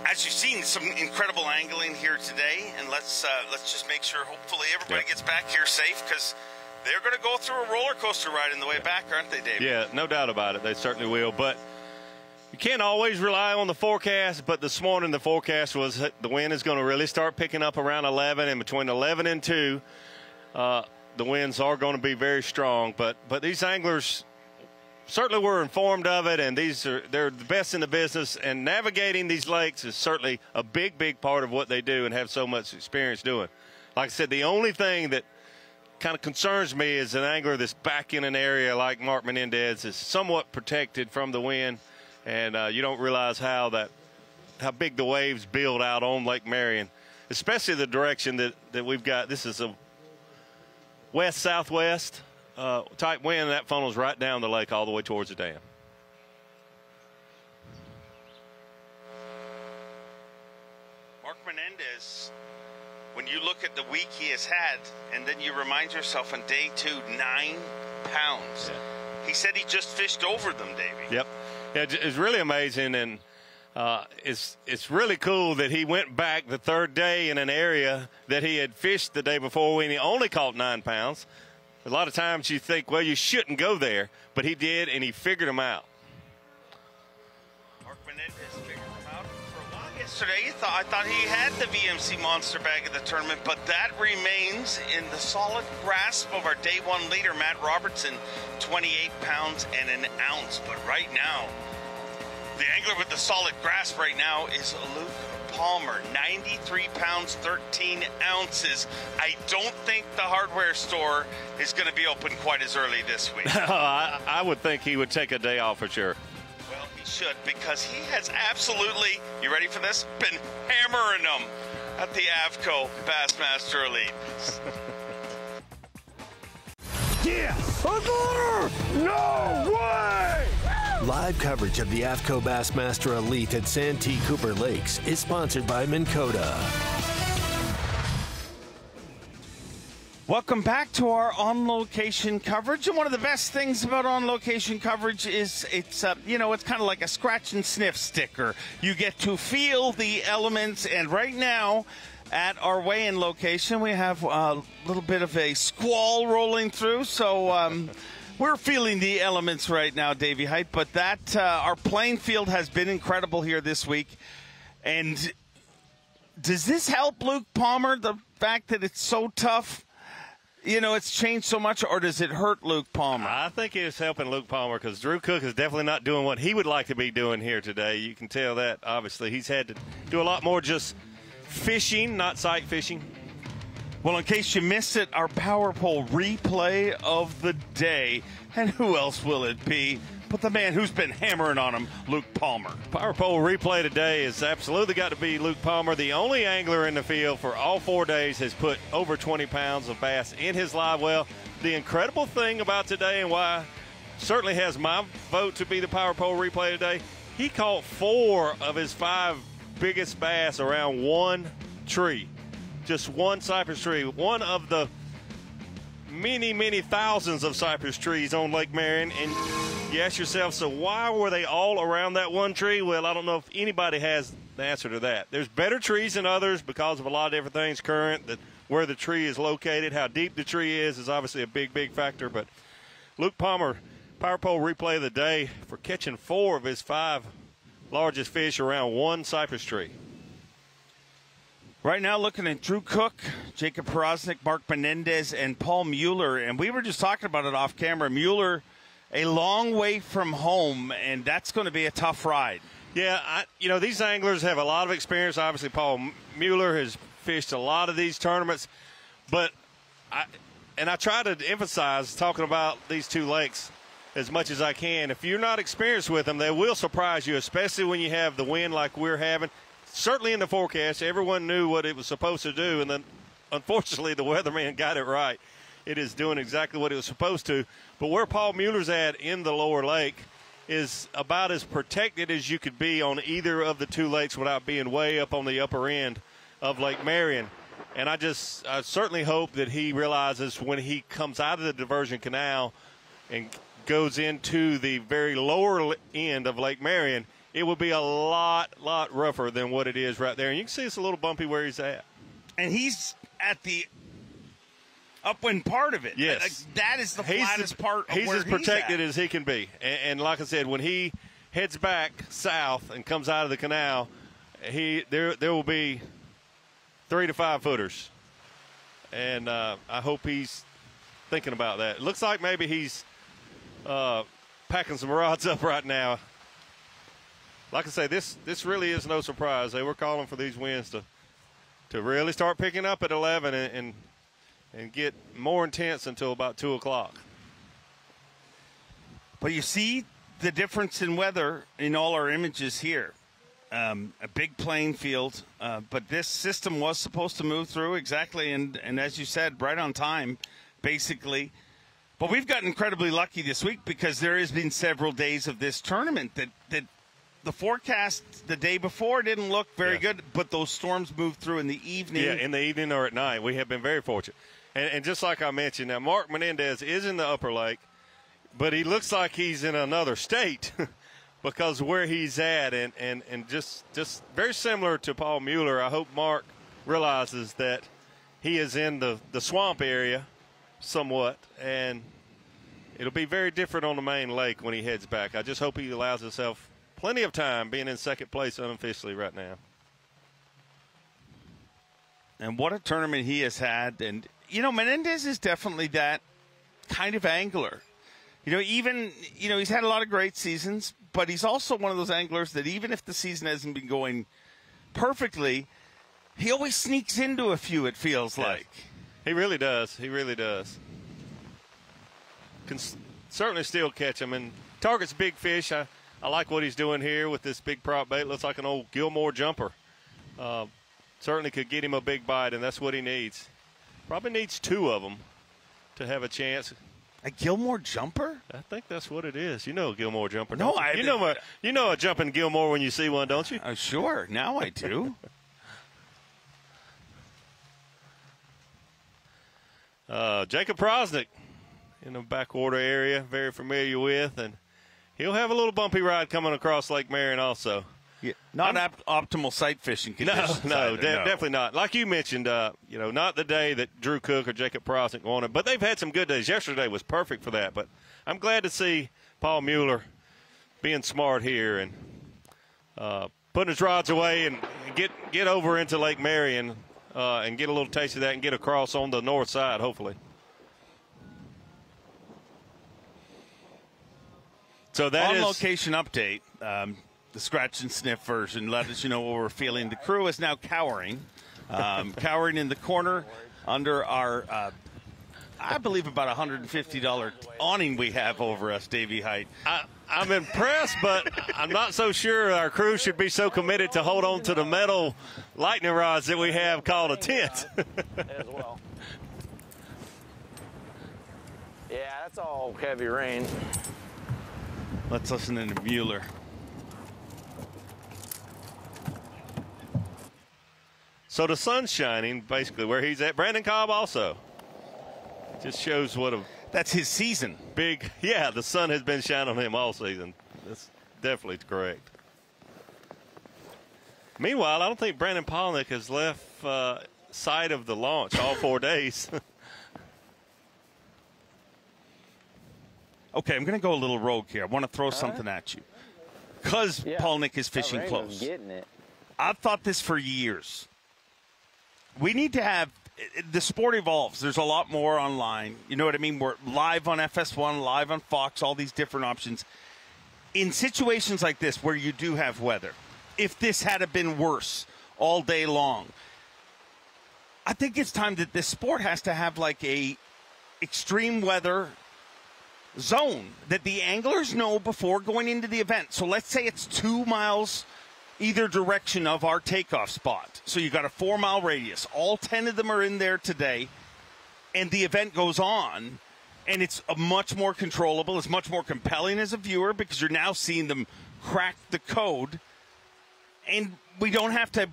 as you've seen, some incredible angling here today, and let's just make sure, hopefully, everybody gets back here safe, because they're going to go through a roller coaster ride on the way back, aren't they, Dave? Yeah, no doubt about it. They certainly will. But you can't always rely on the forecast, but this morning the forecast was the wind is going to really start picking up around 11, and between 11 and 2, the winds are going to be very strong. But these anglers certainly were informed of it, and they're the best in the business, and navigating these lakes is certainly a big part of what they do and have so much experience doing. Like I said, the only thing that kind of concerns me is an angler that's back in an area like Mark Menendez is somewhat protected from the wind, and you don't realize how big the waves build out on Lake Marion, especially the direction that we've got. This is a west-southwest type wind, and that funnels right down the lake all the way towards the dam. Mark Menendez when you look at the week he has had, and then you remind yourself on day 2, 9 pounds. Yeah. He said he just fished over them, Davey. Yep. Yeah, it's really amazing, and it's really cool that he went back the third day in an area that he had fished the day before when he only caught 9 pounds. A lot of times you think, well, you shouldn't go there, but he did, and he figured them out. Mark Menendez figured them out for a while yesterday. I thought he had the VMC monster bag of the tournament, but that remains in the solid grasp of our day 1 leader, Matt Robertson, 28 pounds and an ounce. But right now, the angler with the solid grasp right now is Luke Palmer, 93 pounds, 13 ounces. I don't think the hardware store is going to be open quite as early this week. I would think he would take a day off for sure. Well, he should, because he has absolutely, you ready for this, been hammering them at the AFTCO Bassmaster Elite. Yes! No way! Live coverage of the AFTCO Bassmaster Elite at Santee Cooper Lakes is sponsored by Minn Kota. Welcome back to our on-location coverage. And one of the best things about on-location coverage is it's kind of like a scratch and sniff sticker. You get to feel the elements, and right now at our weigh-in location, we have a little bit of a squall rolling through, so we're feeling the elements right now, Davey Height. But that our playing field has been incredible here this week. And does this help Luke Palmer, the fact that it's so tough? You know, it's changed so much, or does it hurt Luke Palmer? I think it's helping Luke Palmer, because Drew Cook is definitely not doing what he would like to be doing here today. You can tell that, obviously. He's had to do a lot more just fishing, not sight fishing. Well, in case you missed it, our Power Pole replay of the day. And who else will it be but the man who's been hammering on him, Luke Palmer. Power Pole replay today has absolutely got to be Luke Palmer. The only angler in the field for all 4 days has put over 20 pounds of bass in his live well. The incredible thing about today, and why certainly has my vote to be the Power Pole replay today, he caught 4 of his 5 biggest bass around one tree. Just one cypress tree. One of the many, many thousands of cypress trees on Lake Marion. And you ask yourself, so why were they all around that one tree? Well, I don't know if anybody has the answer to that. There's better trees than others because of a lot of different things. Current, where the tree is located, how deep the tree is obviously a big, big factor. But Luke Palmer, Power Pole replay of the day for catching 4 of his 5 largest fish around one cypress tree. Right now, looking at Drew Cook, Jacob Porosnik, Mark Menendez, and Paul Mueller. And we were just talking about it off camera. Mueller, a long way from home, and that's going to be a tough ride. Yeah, these anglers have a lot of experience. Obviously, Paul Mueller has fished a lot of these tournaments. But I try to emphasize, talking about these 2 lakes as much as I can, if you're not experienced with them, they will surprise you, especially when you have the wind like we're having. Certainly in the forecast, everyone knew what it was supposed to do, and then unfortunately the weatherman got it right. It is doing exactly what it was supposed to. But where Paul Mueller's at in the lower lake is about as protected as you could be on either of the 2 lakes without being way up on the upper end of Lake Marion. And I certainly hope that he realizes when he comes out of the diversion canal and goes into the very lower end of Lake Marion, it would be a lot rougher than what it is right there. And you can see it's a little bumpy where he's at. And he's at the upwind part of it. Yes. That is the flattest part of he's where as protected as he can be. And like I said, when he heads back south and comes out of the canal, there will be 3 to 5 footers. And I hope he's thinking about that. It looks like maybe he's packing some rods up right now. Like I say, this really is no surprise. They were calling for these winds to really start picking up at 11 and get more intense until about 2 o'clock. But you see the difference in weather in all our images here. A big playing field, but this system was supposed to move through exactly, and as you said, right on time, basically. But we've gotten incredibly lucky this week because there has been several days of this tournament that the forecast the day before didn't look very good, but those storms moved through in the evening. Yeah, in the evening or at night. We have been very fortunate. And just like I mentioned, now Mark Menendez is in the upper lake, but he looks like he's in another state because where he's at, and just very similar to Paul Mueller. I hope Mark realizes that he is in the swamp area somewhat, and it'll be very different on the main lake when he heads back. I just hope he allows himself plenty of time being in second place unofficially right now. And what a tournament he has had. And, you know, Menendez is definitely that kind of angler. You know, even, you know, he's had a lot of great seasons, but he's also one of those anglers that even if the season hasn't been going perfectly, he always sneaks into a few, it feels like. He really does. He really does. Can certainly still catch him. And targets big fish. I like what he's doing here with this big prop bait. Looks like an old Gilmore jumper. Certainly could get him a big bite, and that's what he needs. Probably needs 2 of them to have a chance. A Gilmore jumper? I think that's what it is. You know a Gilmore jumper, No, don't you? You know a jumping Gilmore when you see one, don't you? Sure. Now I do. Jacob Prosnick in the backwater area, very familiar with, and he'll have a little bumpy ride coming across Lake Marion also. Yeah, not optimal sight fishing conditions. No, definitely not. Like you mentioned, you know, not the day that Drew Cook or Jacob Prosnick wanted, but they've had some good days. Yesterday was perfect for that, but I'm glad to see Paul Mueller being smart here and putting his rods away and get over into Lake Marion and get a little taste of that and get across on the north side, hopefully. So that is on-location update. The scratch and sniff version let us know what we're feeling. The crew is now cowering in the corner under our, I believe, about $150 awning we have over us, Davey Height. I'm impressed, but I'm not so sure our crew should be so committed to hold on to the metal lightning rods that we have called a tent. As well. Yeah, that's all heavy rain. Let's listen to Mueller. So the sun's shining basically where he's at. Brandon Cobb also. Just shows what a... That's his season. Big, yeah, the sun has been shining on him all season. That's definitely correct. Meanwhile, I don't think Brandon Polnick has left sight of the launch all 4 days. Okay, I'm going to go a little rogue here. I want to throw something at you. Because Polnick is fishing close. I've thought this for years. We need to have – the sport evolves. There's a lot more online. You know what I mean? We're live on FS1, live on Fox, all these different options. In situations like this where you do have weather, if this had been worse all day long, I think it's time that this sport has to have like a extreme weather zone that the anglers know before going into the event. So let's say it's 2 miles either direction of our takeoff spot. So you got a 4 mile radius. All 10 of them are in there today, and the event goes on, and it's a much more controllable. It's much more compelling as a viewer because you're now seeing them crack the code, and we don't have to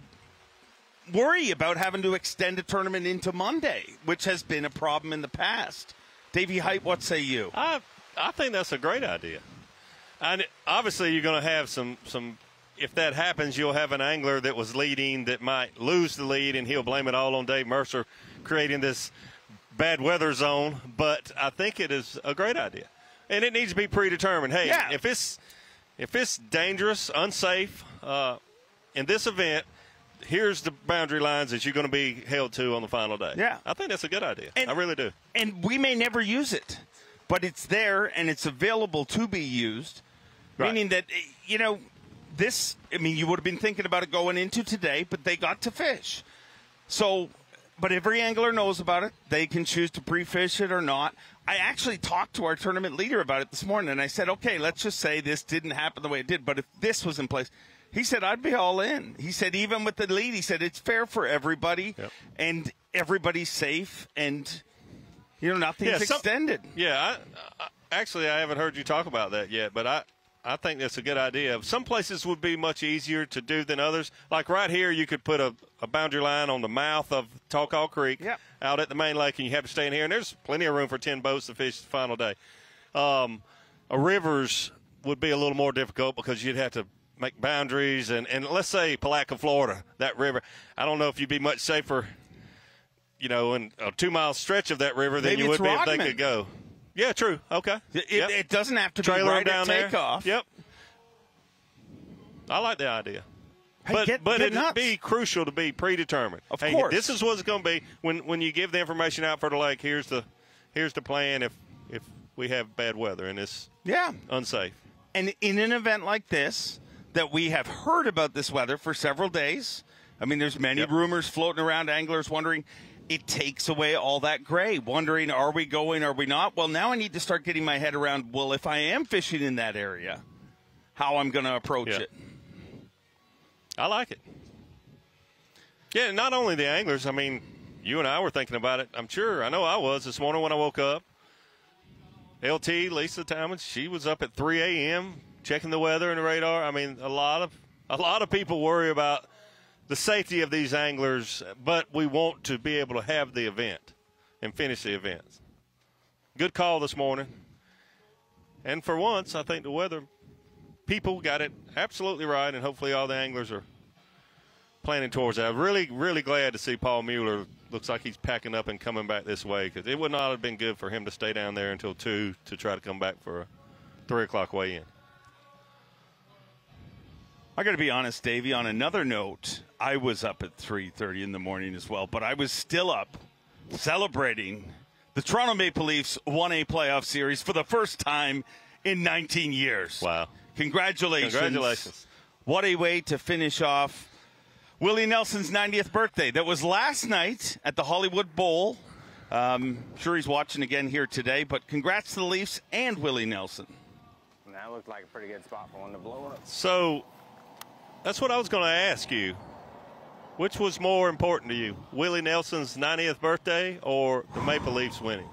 worry about having to extend a tournament into Monday, which has been a problem in the past. Davey Height, what say you? I think that's a great idea. And obviously you're going to have some if that happens, you'll have an angler that was leading that might lose the lead, and he'll blame it all on Dave Mercer creating this bad weather zone. But I think it is a great idea. And it needs to be predetermined. Hey, if it's dangerous, unsafe in this event, here's the boundary lines that you're going to be held to on the final day. Yeah. I think that's a good idea. I really do. And we may never use it, but it's there and it's available to be used, meaning that, you know, you would have been thinking about it going into today, but they got to fish. So, but every angler knows about it. They can choose to pre-fish it or not. I actually talked to our tournament leader about it this morning, and I said, okay, let's just say this didn't happen the way it did, but if this was in place, he said, I'd be all in. He said, even with the lead, he said, it's fair for everybody, and everybody's safe, and, you know, nothing's extended. Yeah, actually, I haven't heard you talk about that yet, but I I think that's a good idea. Some places would be much easier to do than others. Like right here, you could put a boundary line on the mouth of Talcott Creek out at the main lake, and you have to stay in here. And there's plenty of room for 10 boats to fish the final day. A rivers would be a little more difficult because you'd have to make boundaries. And let's say Palatka, Florida, that river, I don't know if you'd be much safer, in a 2-mile stretch of that river than you would be if they could go. Yeah, true. Okay. It doesn't have to trailer be right down at takeoff. There. Yep. I like the idea. Hey, but it'd be crucial to be predetermined. Of course. This is what it's going to be when you give the information out for the lake. Here's the plan if we have bad weather and it's unsafe. And in an event like this, that we have heard about this weather for several days. I mean, there's many rumors floating around, anglers wondering. It takes away all that gray, wondering, are we going, are we not? Well, now I need to start getting my head around, well, if I am fishing in that area, how I'm going to approach it. I like it. Yeah, not only the anglers. I mean, you and I were thinking about it. I'm sure. I know I was this morning when I woke up. LT, Lisa Talmadge, she was up at 3 a.m. checking the weather and the radar. I mean, a lot of people worry about the safety of these anglers, but we want to be able to have the event and finish the events. Good call this morning. And for once, I think the weather people got it absolutely right, and hopefully all the anglers are planning towards that. I'm really, really glad to see Paul Mueller. Looks like he's packing up and coming back this way, because it would not have been good for him to stay down there until 2 to try to come back for a 3 o'clock weigh-in. I got to be honest, Davey, on another note, I was up at 3:30 in the morning as well, but I was still up celebrating the Toronto Maple Leafs 1A playoff series for the first time in 19 years. Wow. Congratulations. Congratulations. What a way to finish off Willie Nelson's 90th birthday. That was last night at the Hollywood Bowl. Sure he's watching again here today, but congrats to the Leafs and Willie Nelson. That looked like a pretty good spot for one to blow up. So that's what I was going to ask you. Which was more important to you, Willie Nelson's 90th birthday or the Maple Leafs winning?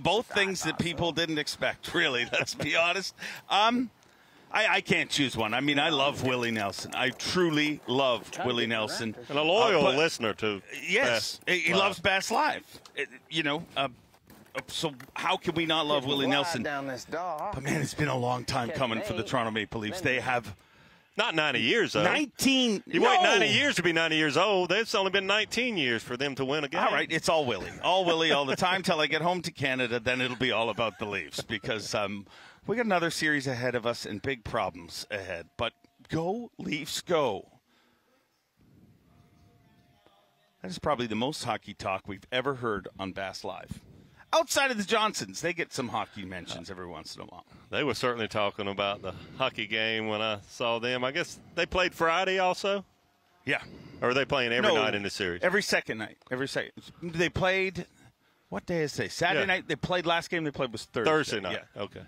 Both things that people didn't expect, really, let's be honest. I can't choose one. I mean, I love Willie Nelson. I truly love Willie Nelson. And a loyal listener to Yes, he loves B.A.S.S Live. So how can we not love Willie Nelson? Down this dock. But, man, it's been a long time coming for the Toronto Maple Leafs. They have... Not 90 years, though. 19. You wait 90 years to be 90 years old. It's only been 19 years for them to win a game. All right, it's all Willie. All Willie all the time till I get home to Canada. Then it'll be all about the Leafs because we got another series ahead of us and big problems ahead. But go, Leafs, go. That is probably the most hockey talk we've ever heard on B.A.S.S Live. Outside of the Johnsons, they get some hockey mentions every once in a while. They were certainly talking about the hockey game when I saw them. I guess they played Friday also? Yeah. Or are they playing every night in the series? Every second night. They played, what day is it? Saturday night. They played, last game they played was Thursday. Thursday night. Yeah. Okay.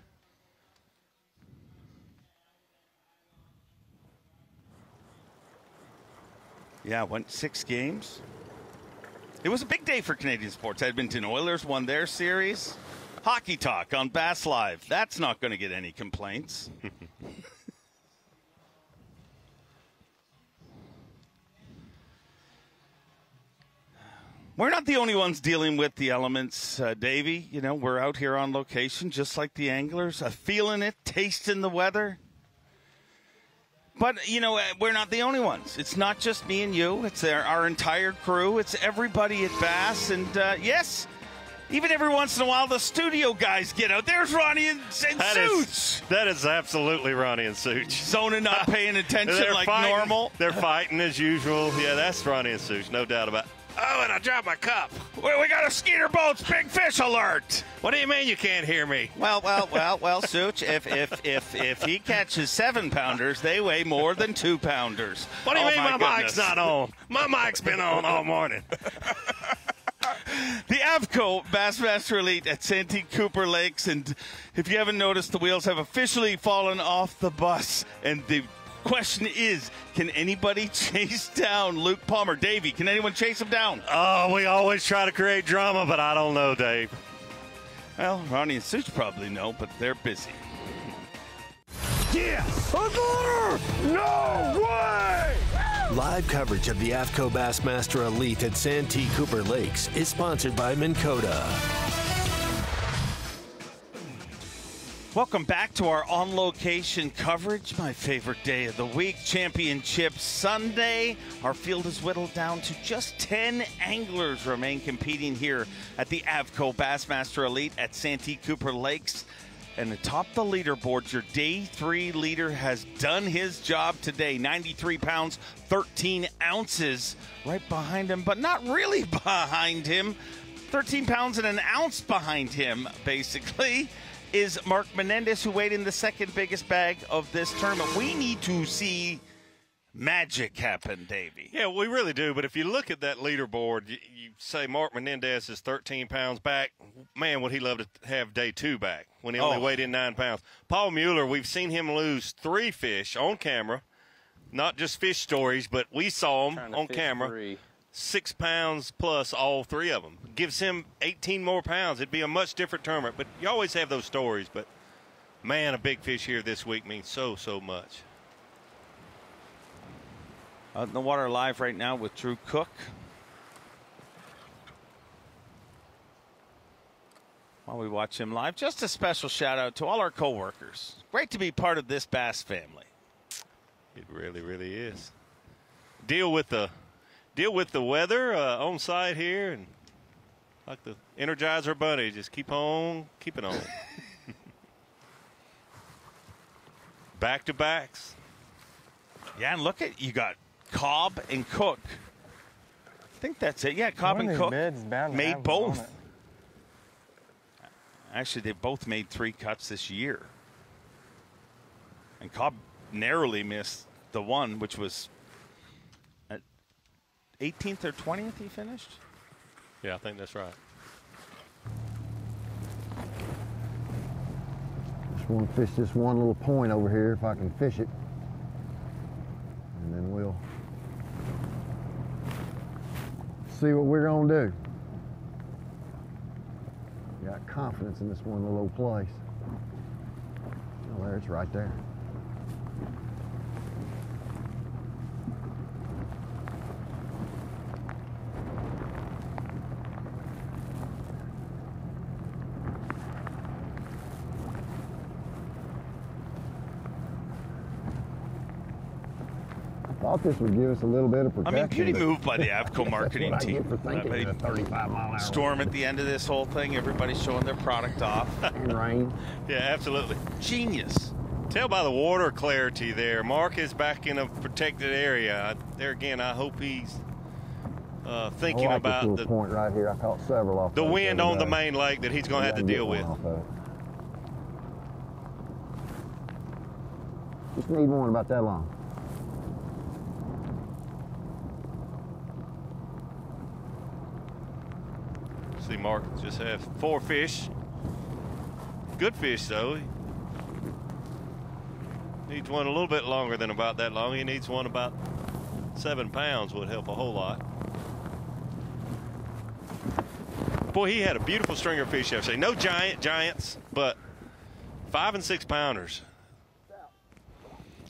Yeah, went 6 games. It was a big day for Canadian sports. Edmonton Oilers won their series. Hockey talk on B.A.S.S Live. That's not going to get any complaints. We're not the only ones dealing with the elements, Davey. You know, we're out here on location just like the anglers, feeling it, tasting the weather. But, you know, we're not the only ones. It's not just me and you. It's our entire crew. It's everybody at B.A.S.S. And, yes, even every once in a while, the studio guys get out. There's Ronnie and Suits. That is absolutely Ronnie and Suits. Zoning, not paying attention like normal. They're fighting as usual. Yeah, that's Ronnie and Suits, no doubt about it. Oh, and I dropped my cup. We got a Skeeter Boats big fish alert. What do you mean you can't hear me? Well, Such, if he catches 7-pounders, they weigh more than 2-pounders. What do you mean my mic's not on? My mic's been on all morning. The AFTCO Bassmaster Elite at Santee Cooper Lakes, and if you haven't noticed, the wheels have officially fallen off the bus, and the question is, can anybody chase down Luke Palmer? Davey, can anyone chase him down? Oh, we always try to create drama, but I don't know, Dave. Well, Ronnie and Such probably know, but they're busy. Yes! No way! Live coverage of the AFTCO Bassmaster Elite at Santee Cooper Lakes is sponsored by Minn Kota. Welcome back to our on-location coverage, my favorite day of the week, Championship Sunday. Our field is whittled down to just 10 anglers remain competing here at the AFTCO Bassmaster Elite at Santee Cooper Lakes. And atop the leaderboards, your day 3 leader has done his job today. 93 pounds, 13 ounces right behind him, but not really behind him. 13 pounds and an ounce behind him, basically, is Mark Menendez, who weighed in the second biggest bag of this tournament. We need to see magic happen, Davey. Yeah, we really do. But if you look at that leaderboard, you say Mark Menendez is 13 pounds back. Man, would he love to have day 2 back when he only weighed in 9 pounds. Paul Mueller, we've seen him lose 3 fish on camera, not just fish stories, but we saw him on camera. 3. 6 pounds plus all 3 of them. Gives him 18 more pounds. It'd be a much different tournament. But you always have those stories. But, man, a big fish here this week means so, so much. Out in the water live right now with Drew Cook. While we watch him live, just a special shout out to all our co-workers. Great to be part of this Bass family. It really, really is. Deal with the weather on site here, and like the Energizer Bunny, just keep on keeping on. Back-to-backs. Yeah, and look at, you got Cobb and Cook. I think that's it. Yeah, Cobb and Cook made both. Actually, they both made 3 cuts this year. And Cobb narrowly missed the one, which was at 18th or 20th he finished? Yeah, I think that's right. Just want to fish this one little point over here if I can fish it. And then we'll see what we're going to do. Got confidence in this one little place. Oh, there, it's right there. Thought this would give us a little bit of protection. I mean, beauty move by the AFTCO marketing team. For thinking of 35-mile-an-hour storm at the end of this whole thing. Everybody's showing their product off. And rain. Yeah, absolutely. Genius. Tell by the water clarity there. Mark is back in a protected area. There again, I hope he's thinking about this little point right here. I caught several off the wind on the main lake that he's going to have to deal with. Just need one about that long. See Mark just have 4 fish. Good fish though. He needs one a little bit longer than about that long. He needs one about 7 pounds, would help a whole lot. Boy, he had a beautiful stringer fish yesterday. No giants, but 5 and 6 pounders.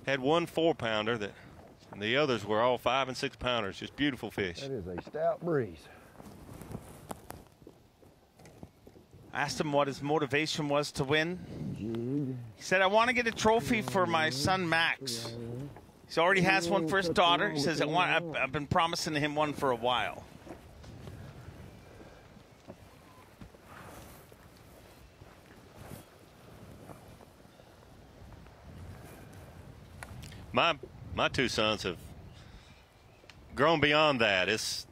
Had one 4-pounder and the others were all 5 and 6 pounders. Just beautiful fish. That is a stout breeze. Asked him what his motivation was to win. He said, I want to get a trophy for my son, Max. He already has one for his daughter. He says, I've been promising him one for a while. My 2 sons have grown beyond that.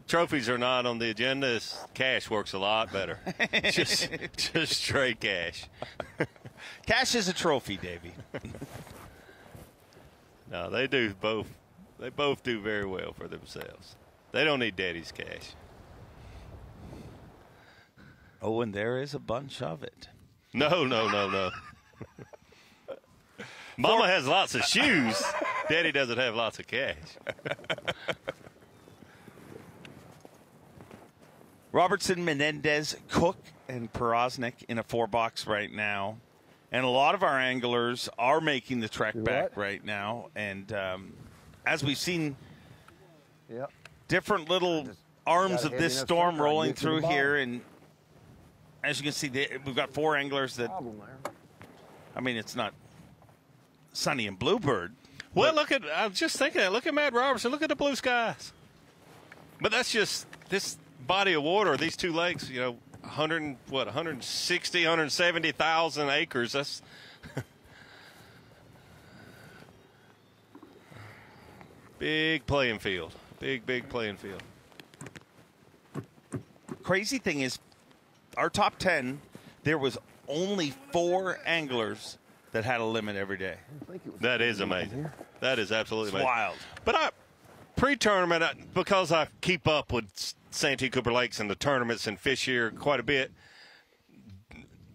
Trophies are not on the agenda. Cash works a lot better. just straight cash. Cash is a trophy, Davey. No, they do both. They both do very well for themselves. They don't need daddy's cash. Oh, and there is a bunch of it. No. Mama has lots of shoes. Daddy doesn't have lots of cash. Robertson, Menendez, Cook, and Perosnik in a 4-box right now. And a lot of our anglers are making the trek back right now. And as we've seen different little arms of this storm rolling through here, and as you can see, we've got 4 anglers that, I mean, it's not Sunny and Bluebird. Well, I was just thinking, look at Matt Robertson, look at the blue skies. But that's just this body of water, these 2 lakes, 160, 170,000 acres. That's big playing field. Big playing field. Crazy thing is, our top 10, there was only 4 anglers that had a limit every day. That is amazing. That is absolutely amazing. Wild. But pre-tournament, because I keep up with Santee Cooper Lakes and the tournaments and fish here quite a bit,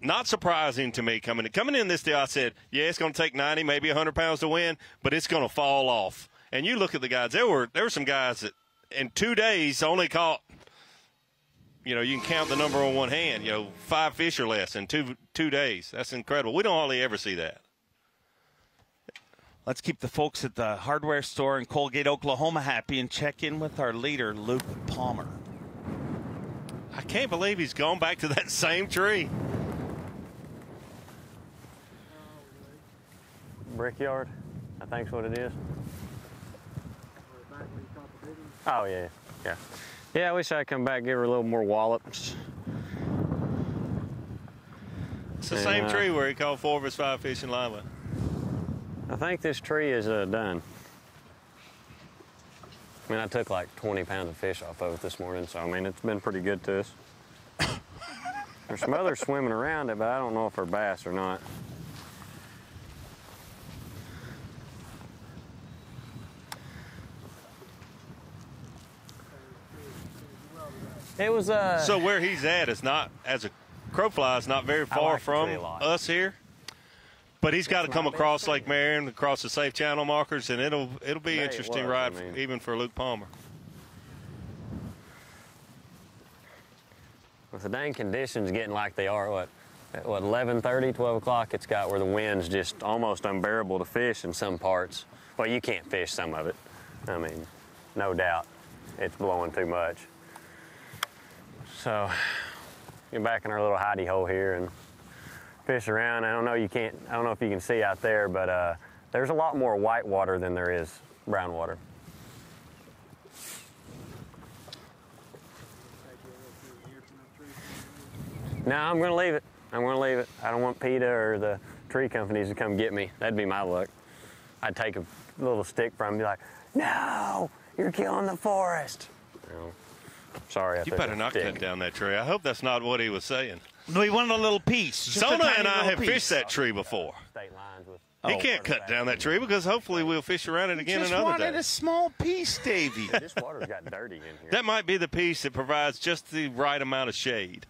not surprising to me coming in this deal. I said, yeah, it's going to take 90, maybe 100 pounds to win, but it's going to fall off. And you look at the guys. There were some guys that in 2 days only caught, you can count the number on one hand, 5 fish or less in two days. That's incredible. We don't hardly ever see that. Let's keep the folks at the hardware store in Colgate, Oklahoma happy and check in with our leader, Luke Palmer. I can't believe he's gone back to that same tree. Brickyard, I think's what it is. Oh, yeah. Yeah, I wish I'd come back and give her a little more wallops. It's the same tree where he caught 4 of his 5 fish in live. I think this tree is done. I mean, I took like 20 pounds of fish off of it this morning, so I mean, it's been pretty good to us. There's some others swimming around it, but I don't know if they're bass or not. It was So where he's at is not, as a crow fly, is not very far from us here. But he's got to come across Lake Marion, across the safe channel markers, and it'll be interesting ride, even for Luke Palmer. With the dang conditions getting like they are, what 11:30, 12 o'clock, it's got where the wind's just almost unbearable to fish in some parts. Well, you can't fish some of it. I mean, no doubt, it's blowing too much. So, get back in our little hidey hole here and fish around. I don't know if you can see out there, but there's a lot more white water than there is brown water. No, I'm going to leave it. I'm going to leave it. I don't want PETA or the tree companies to come get me. That'd be my luck. I'd take a little stick from them and be like, no, you're killing the forest. Sorry. You better not cut down that tree. I hope that's not what he was saying. No, he wanted a little piece. Zona and I have fished that tree before. He can't cut down that tree because hopefully we'll fish around it again another day. Just wanted a small piece, Davey. This water's got dirty in here. That might be the piece that provides just the right amount of shade.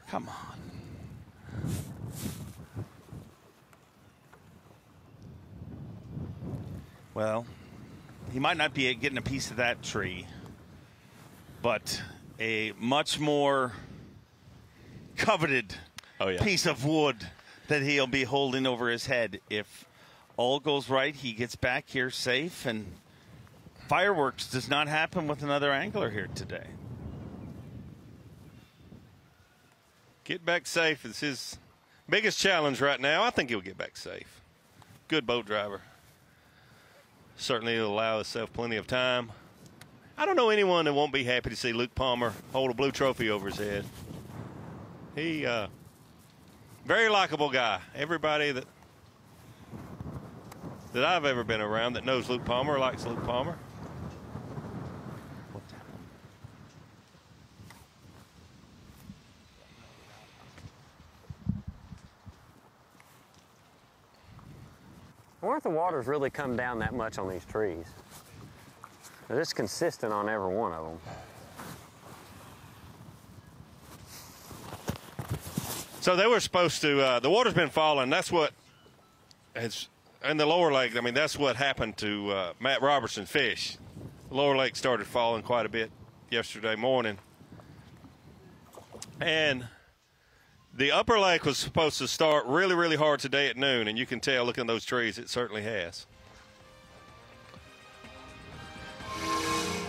Come on. Well, he might not be getting a piece of that tree, but a much more coveted piece of wood that he'll be holding over his head. If all goes right, he gets back here safe, and fireworks does not happen with another angler here today. Get back safe is his biggest challenge right now. I think he'll get back safe. Good boat driver. Certainly he'll allow himself plenty of time. I don't know anyone that won't be happy to see Luke Palmer hold a blue trophy over his head. He, very likable guy. Everybody that I've ever been around that knows Luke Palmer likes Luke Palmer. I wonder if the water's really come down that much on these trees. It's consistent on every one of them. So they were supposed to, the water's been falling. That's what has, in the lower lake, I mean, that's what happened to Matt Robertson's fish. The lower lake started falling quite a bit yesterday morning. And The upper lake was supposed to start really, really hard today at noon, and you can tell, looking at those trees, it certainly has.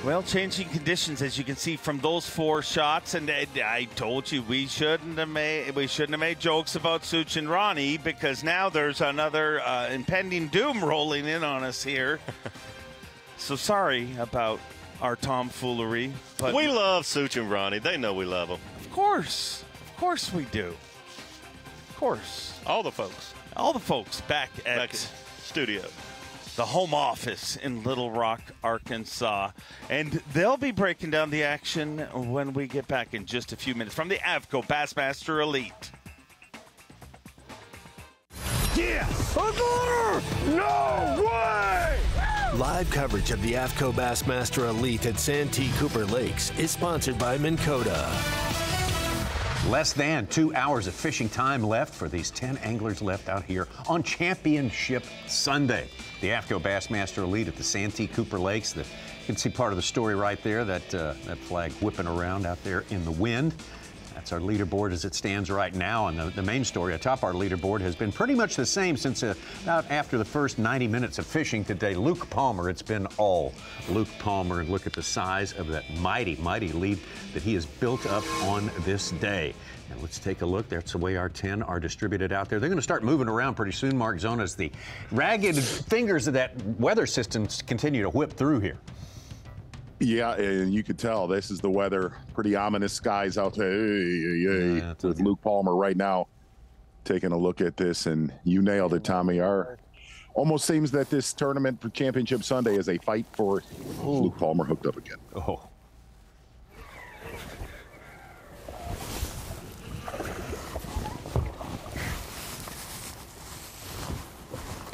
Well, changing conditions, as you can see from those 4 shots, and I told you we shouldn't have made jokes about Such and Ronnie, because now there's another impending doom rolling in on us here. So sorry about our tomfoolery, but we love Such and Ronnie. They know we love them. Of course we do. Of course, all the folks back at studio. The home office in Little Rock, Arkansas. And they'll be breaking down the action when we get back in just a few minutes from the AFTCO Bassmaster Elite. Yes! No way! Live coverage of the AFTCO Bassmaster Elite at Santee Cooper Lakes is sponsored by Minn Kota. Less than 2 hours of fishing time left for these 10 anglers left out here on Championship Sunday. The AFTCO Bassmaster Elite at the Santee Cooper Lakes. You can see part of the story right there, that flag whipping around out there in the wind. That's our leaderboard as it stands right now, and the main story atop our leaderboard has been pretty much the same since about after the first 90 minutes of fishing today. Luke Palmer, it's been all Luke Palmer, and look at the size of that mighty, mighty lead that he has built up on this day. And let's take a look. That's the way our 10 are distributed out there. They're going to start moving around pretty soon, Mark Zona, as the ragged fingers of that weather system continue to whip through here. Yeah, and you could tell this is the weather. Pretty ominous skies out there. Yeah, with Luke Palmer right now taking a look at this, and you nailed it, Tommy. Almost seems that this tournament for Championship Sunday is a fight for Luke Palmer hooked up again. Oh.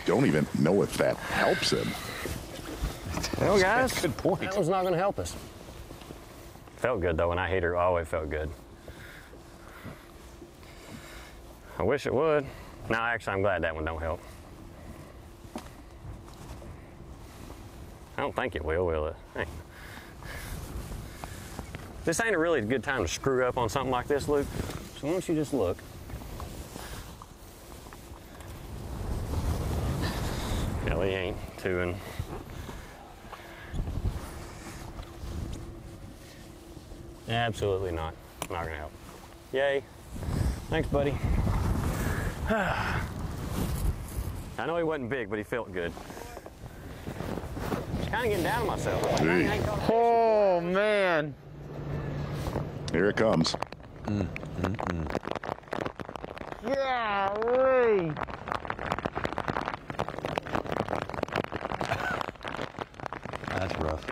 Don't even know if that helps him. Well, guys, good point. That was not going to help us. Felt good, though, when I hit her. Oh, it felt good. I wish it would. No, actually, I'm glad that one don't help. I don't think it will it? Hey. This ain't a really good time to screw up on something like this, Luke. So why don't you just look? Ellie ain't doing. Absolutely not. Not gonna help. Yay. Thanks, buddy. I know he wasn't big, but he felt good. Just kind of getting down on myself. Oh, man. Here it comes. Golly. That's rough.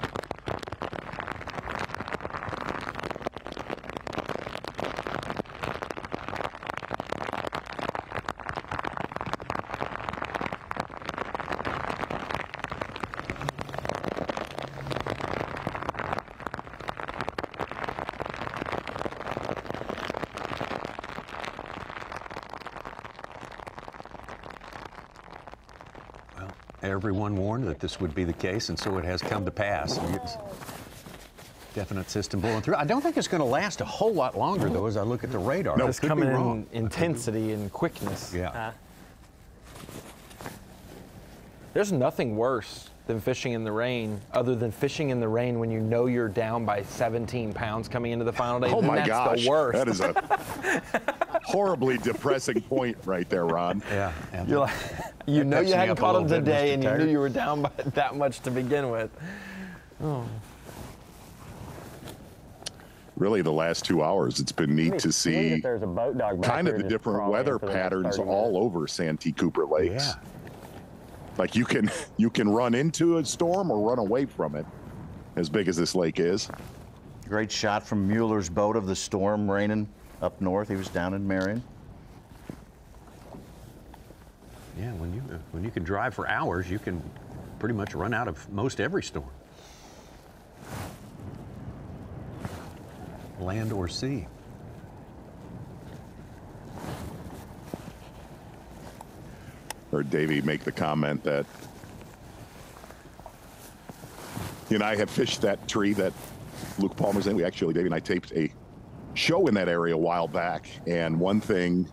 Everyone warned that this would be the case, and so it has come to pass. Definite system blowing through. I don't think it's going to last a whole lot longer, though, as I look at the radar. No, it's coming in intensity and quickness. Yeah. There's nothing worse than fishing in the rain, other than fishing in the rain when you know you're down by 17 pounds coming into the final day. Oh, my gosh. That's the worst. That is a horribly depressing point right there, Ron. Yeah. You're like, you know you hadn't caught them today, and you knew you were down by that much to begin with. Oh. Really, the last 2 hours, it's been neat to see there's a boat dog back kind of there the just different crawling weather for the next patterns 30 all minutes. over Santee Cooper Lakes. Yeah. Like you can run into a storm or run away from it, as big as this lake is. Great shot from Mueller's boat of the storm raining up north. He was down in Marion. Yeah, when you can drive for hours, you can pretty much run out of most every storm. Land or sea. Heard Davey make the comment that, I have fished that tree that Luke Palmer's in. We actually, Davey and I taped a show in that area a while back. And one thing,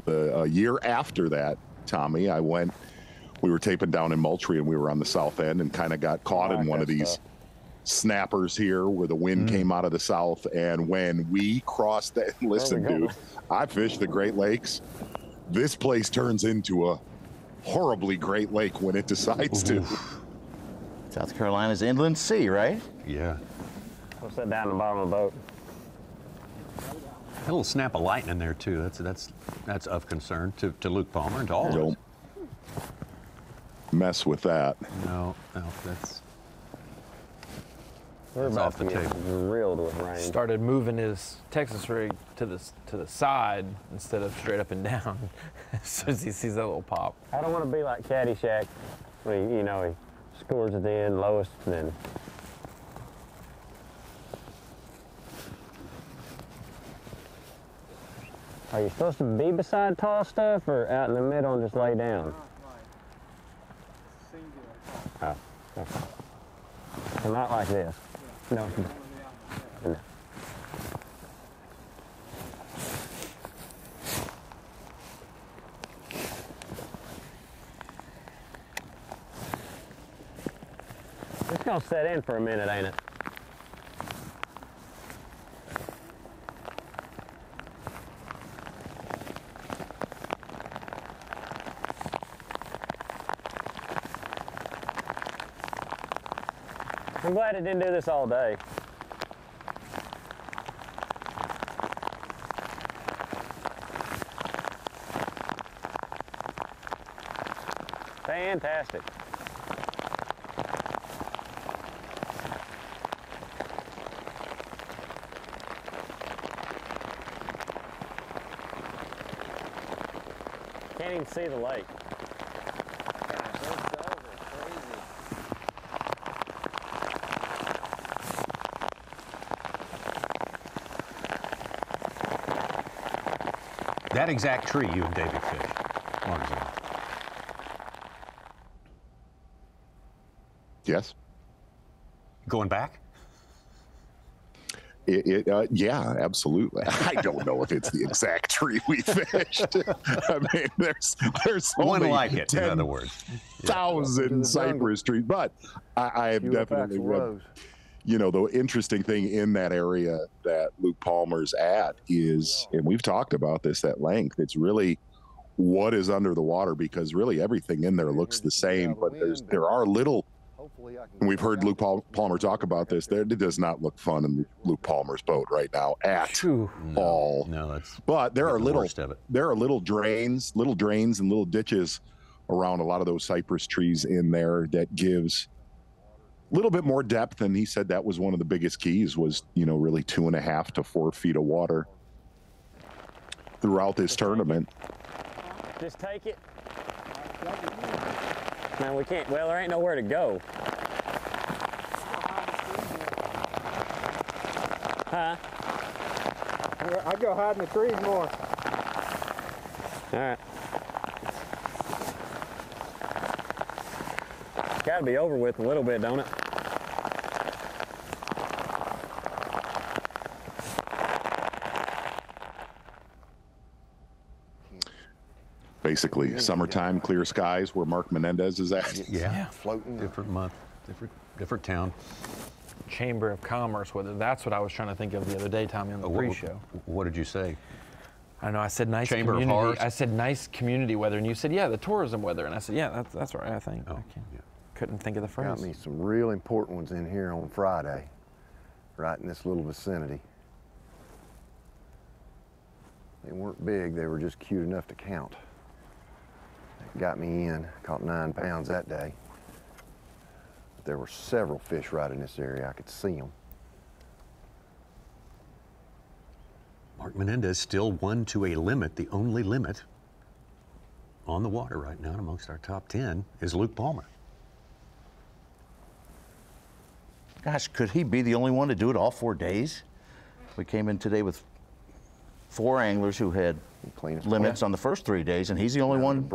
a year after that, Tommy, we were taping down in Moultrie, and we were on the south end and kind of got caught in one of these snappers here where the wind came out of the south. And when we crossed that, listen, dude, I fished the Great Lakes. This place turns into a horribly Great Lake when it decides to. South Carolina's inland sea, right? Yeah. We'll sit down in the bottom of the boat. A little snap of lightning there too. That's of concern to Luke Palmer and to all of us. Mess with that. No, that's off the table. Reeled with rain. Started moving his Texas rig to the side instead of straight up and down as soon as he sees that little pop. I don't want to be like Caddyshack when he scores at the end lowest and then. Are you supposed to be beside tall stuff or out in the middle and just lay down? Oh, okay. So not like this. No. No. It's gonna set in for a minute, ain't it? I'm glad it didn't do this all day. Fantastic. Can't even see the lake. That exact tree you and David fished long ago. Yes. Going back? Yeah, absolutely. I don't know if it's the exact tree we fished. I mean, there's one only like it, in other words, 10,000 cypress trees, but I have definitely read. You know, the interesting thing in that area that Luke Palmer's at is, and we've talked about this at length, it's really what is under the water, because really everything in there looks the same, but there are little, and we've heard Luke Palmer talk about this, it does not look fun in Luke Palmer's boat right now at all. No, that's but there are little drains and little ditches around a lot of those cypress trees in there that gives a little bit more depth, and he said that was one of the biggest keys was, really 2.5 to 4 feet of water throughout this tournament. Just take it. Man, we can't, well, there ain't nowhere to go. Huh? I'd go hide in the trees more. All right. Got to be over with a little bit, don't it? Basically, summertime, clear skies, where Mark Menendez is at. Yeah. Floating. Different month, different town. Chamber of Commerce weather. That's what I was trying to think of the other day, Tommy, on the pre-show. What did you say? I know. I said nice Chamber community. of Horrors? I said nice community weather, and you said, yeah, the tourism weather. And I said, yeah, that's right. I think. Oh, yeah. Couldn't think of the phrase. Got me some real important ones in here on Friday, right in this little vicinity. They weren't big, they were just cute enough to count. That got me in, caught 9 pounds that day. But there were several fish right in this area, I could see them. Mark Menendez still 1 to a limit. The only limit on the water right now amongst our top 10 is Luke Palmer. Gosh, could he be the only one to do it all 4 days? We came in today with 4 anglers who had limits on the first 3 days, and he's the only one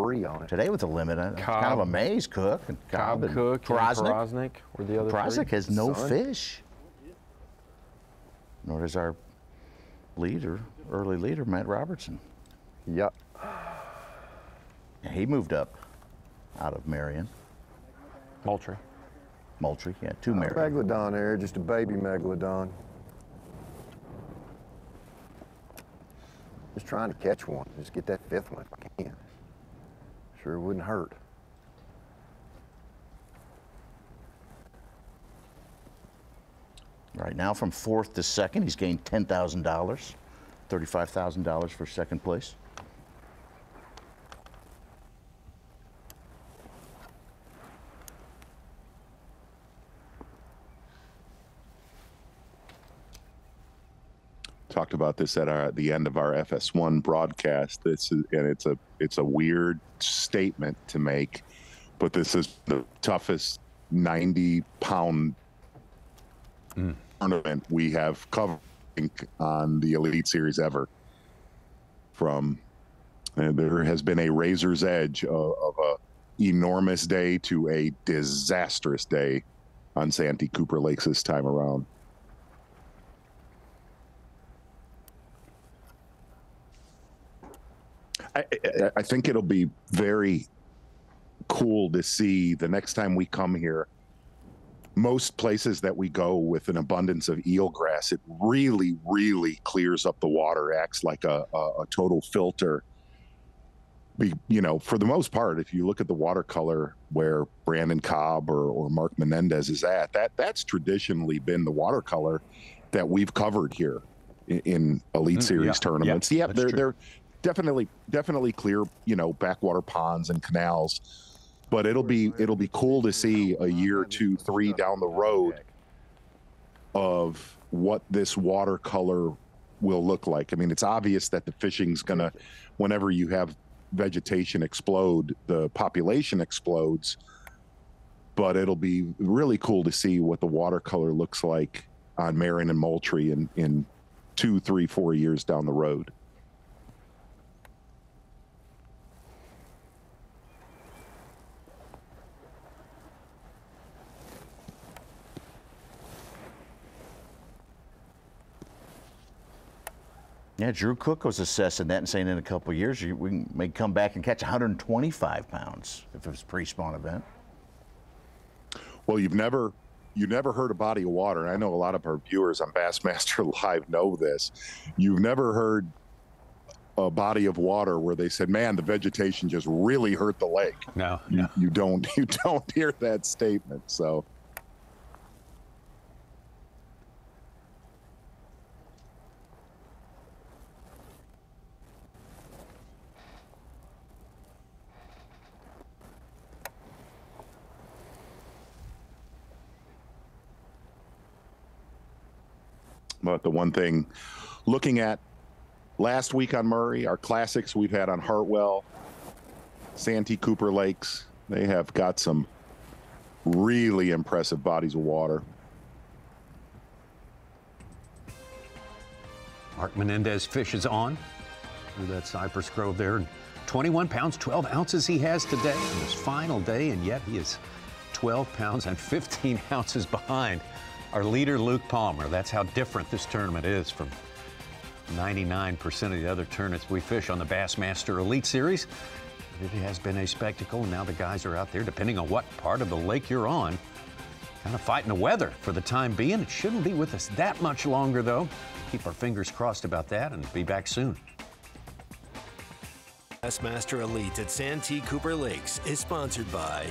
today with a limit. I'm kind of amazed. Cook and Cobb and Cook Prosnick. and were the other Prosnick three. has no fish. Nor does our early leader, Matt Robertson. Yep. And he moved up out of Marion. Moultrie, yeah, 2 Marion. Megalodon there, just a baby megalodon. Just trying to catch one. Just get that 5th one if I can. Sure wouldn't hurt. Right now, from 4th to 2nd, he's gained $10,000, $35,000 for 2nd place. Talked about this at the end of our FS1 broadcast. It's a weird statement to make, but this is the toughest 90-pound tournament we have covered on the Elite Series ever. There has been a razor's edge of a enormous day to a disastrous day on Santee Cooper Lakes this time around. I think it'll be very cool to see the next time we come here. Most places that we go with an abundance of eelgrass, it really, really clears up the water, acts like a total filter. For the most part, if you look at the watercolor where Brandon Cobb or Mark Menendez is at, that's traditionally been the watercolor that we've covered here in Elite Series tournaments. Yeah, they're definitely clear, backwater ponds and canals, but it'll be cool to see a year, 2, 3 down the road of what this watercolor will look like. I mean, it's obvious that the fishing's gonna, whenever you have vegetation explode, the population explodes, but it'll be really cool to see what the watercolor looks like on Marion and Moultrie in 2, 3, 4 years down the road. Yeah, Drew Cook was assessing that and saying in a couple of years we may come back and catch 125 pounds if it was a pre-spawn event. Well, you've never heard a body of water, and I know a lot of our viewers on Bassmaster Live know this. You've never heard a body of water where they said, "Man, the vegetation just really hurt the lake." No, you don't hear that statement. So. But the one thing, looking at last week on Murray, our classics we've had on Hartwell, Santee Cooper Lakes, they have got some really impressive bodies of water. Mark Menendez fishes on through that cypress grove there. 21 pounds, 12 ounces he has today on his final day, and yet he is 12 pounds and 15 ounces behind our leader, Luke Palmer. That's how different this tournament is from 99% of the other tournaments we fish on the Bassmaster Elite Series. It has been a spectacle, and now the guys are out there, depending on what part of the lake you're on, kind of fighting the weather for the time being. It shouldn't be with us that much longer, though. Keep our fingers crossed about that and be back soon. Bassmaster Elite at Santee Cooper Lakes is sponsored by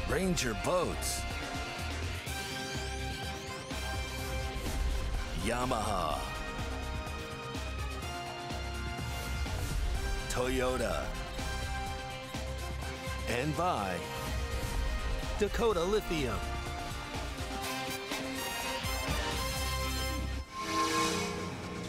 Ranger Boats, Yamaha, Toyota, and by Dakota Lithium.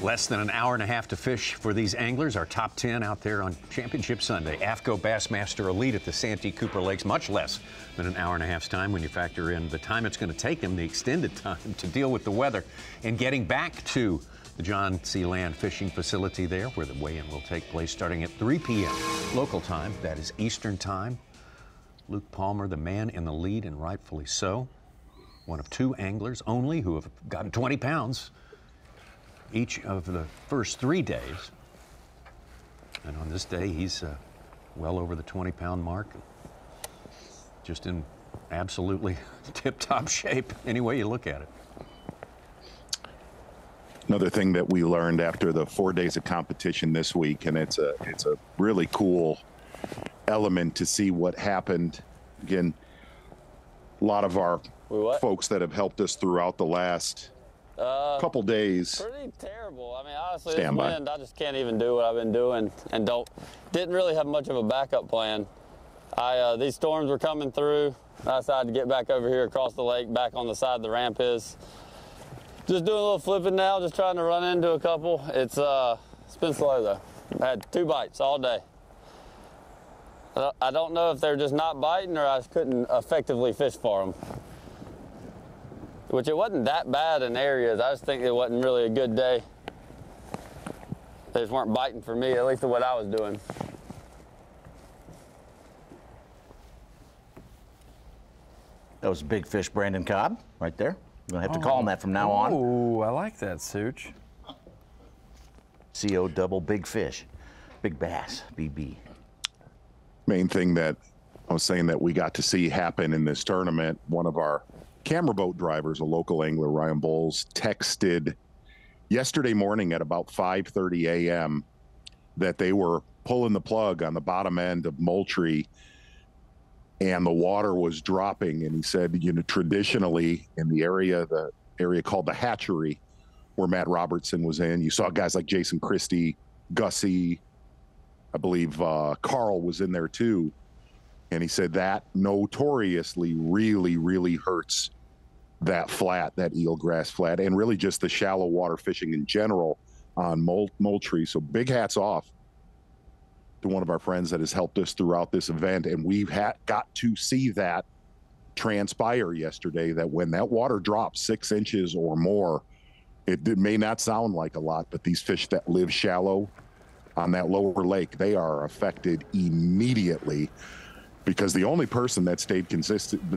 Less than an hour and a half to fish for these anglers. Our top 10 out there on Championship Sunday. AFTCO Bassmaster Elite at the Santee Cooper Lakes. Much less than an hour and a half's time when you factor in the time it's going to take them, the extended time to deal with the weather, and getting back to the John C. Land fishing facility there, where the weigh-in will take place starting at 3 p.m. local time. That is Eastern time. Luke Palmer, the man in the lead, and rightfully so. One of 2 anglers only who have gotten 20 pounds each of the first 3 days. And on this day, he's well over the 20-pound mark. Just in absolutely tip-top shape, any way you look at it. Another thing that we learned after the 4 days of competition this week, and it's a really cool element to see what happened. Again, a lot of our folks that have helped us throughout the last couple days. Pretty terrible. I mean, honestly, this wind, I just can't even do what I've been doing, and didn't really have much of a backup plan. These storms were coming through. I decided to get back over here across the lake, back on the side the ramp is. Just doing a little flipping now, just trying to run into a couple. It's been slow though. I had 2 bites all day. I don't know if they're just not biting or I just couldn't effectively fish for them. Which it wasn't that bad in areas. I just think it wasn't really a good day. They just weren't biting for me, at least of what I was doing. That was big fish, Brandon Cobb, right there. You're going to have to call him that from now on. Oh, I like that, Such. CO double big fish. Big bass, BB. Main thing that I was saying that we got to see happen in this tournament, one of our camera boat drivers, a local angler, Ryan Bowles, texted yesterday morning at about 5:30 a.m. that they were pulling the plug on the bottom end of Moultrie and the water was dropping. And he said, you know, traditionally in the area called the Hatchery, where Matt Robertson was in, you saw guys like Jason Christie, Gussie, I believe Carl was in there too. And he said that notoriously really, really hurts that flat, that eelgrass flat, and really just the shallow water fishing in general on Moultrie. So big hats off to one of our friends that has helped us throughout this event. And we've got to see that transpire yesterday, that when that water drops 6 inches or more, it may not sound like a lot, but these fish that live shallow on that lower lake, they are affected immediately, because the only person that stayed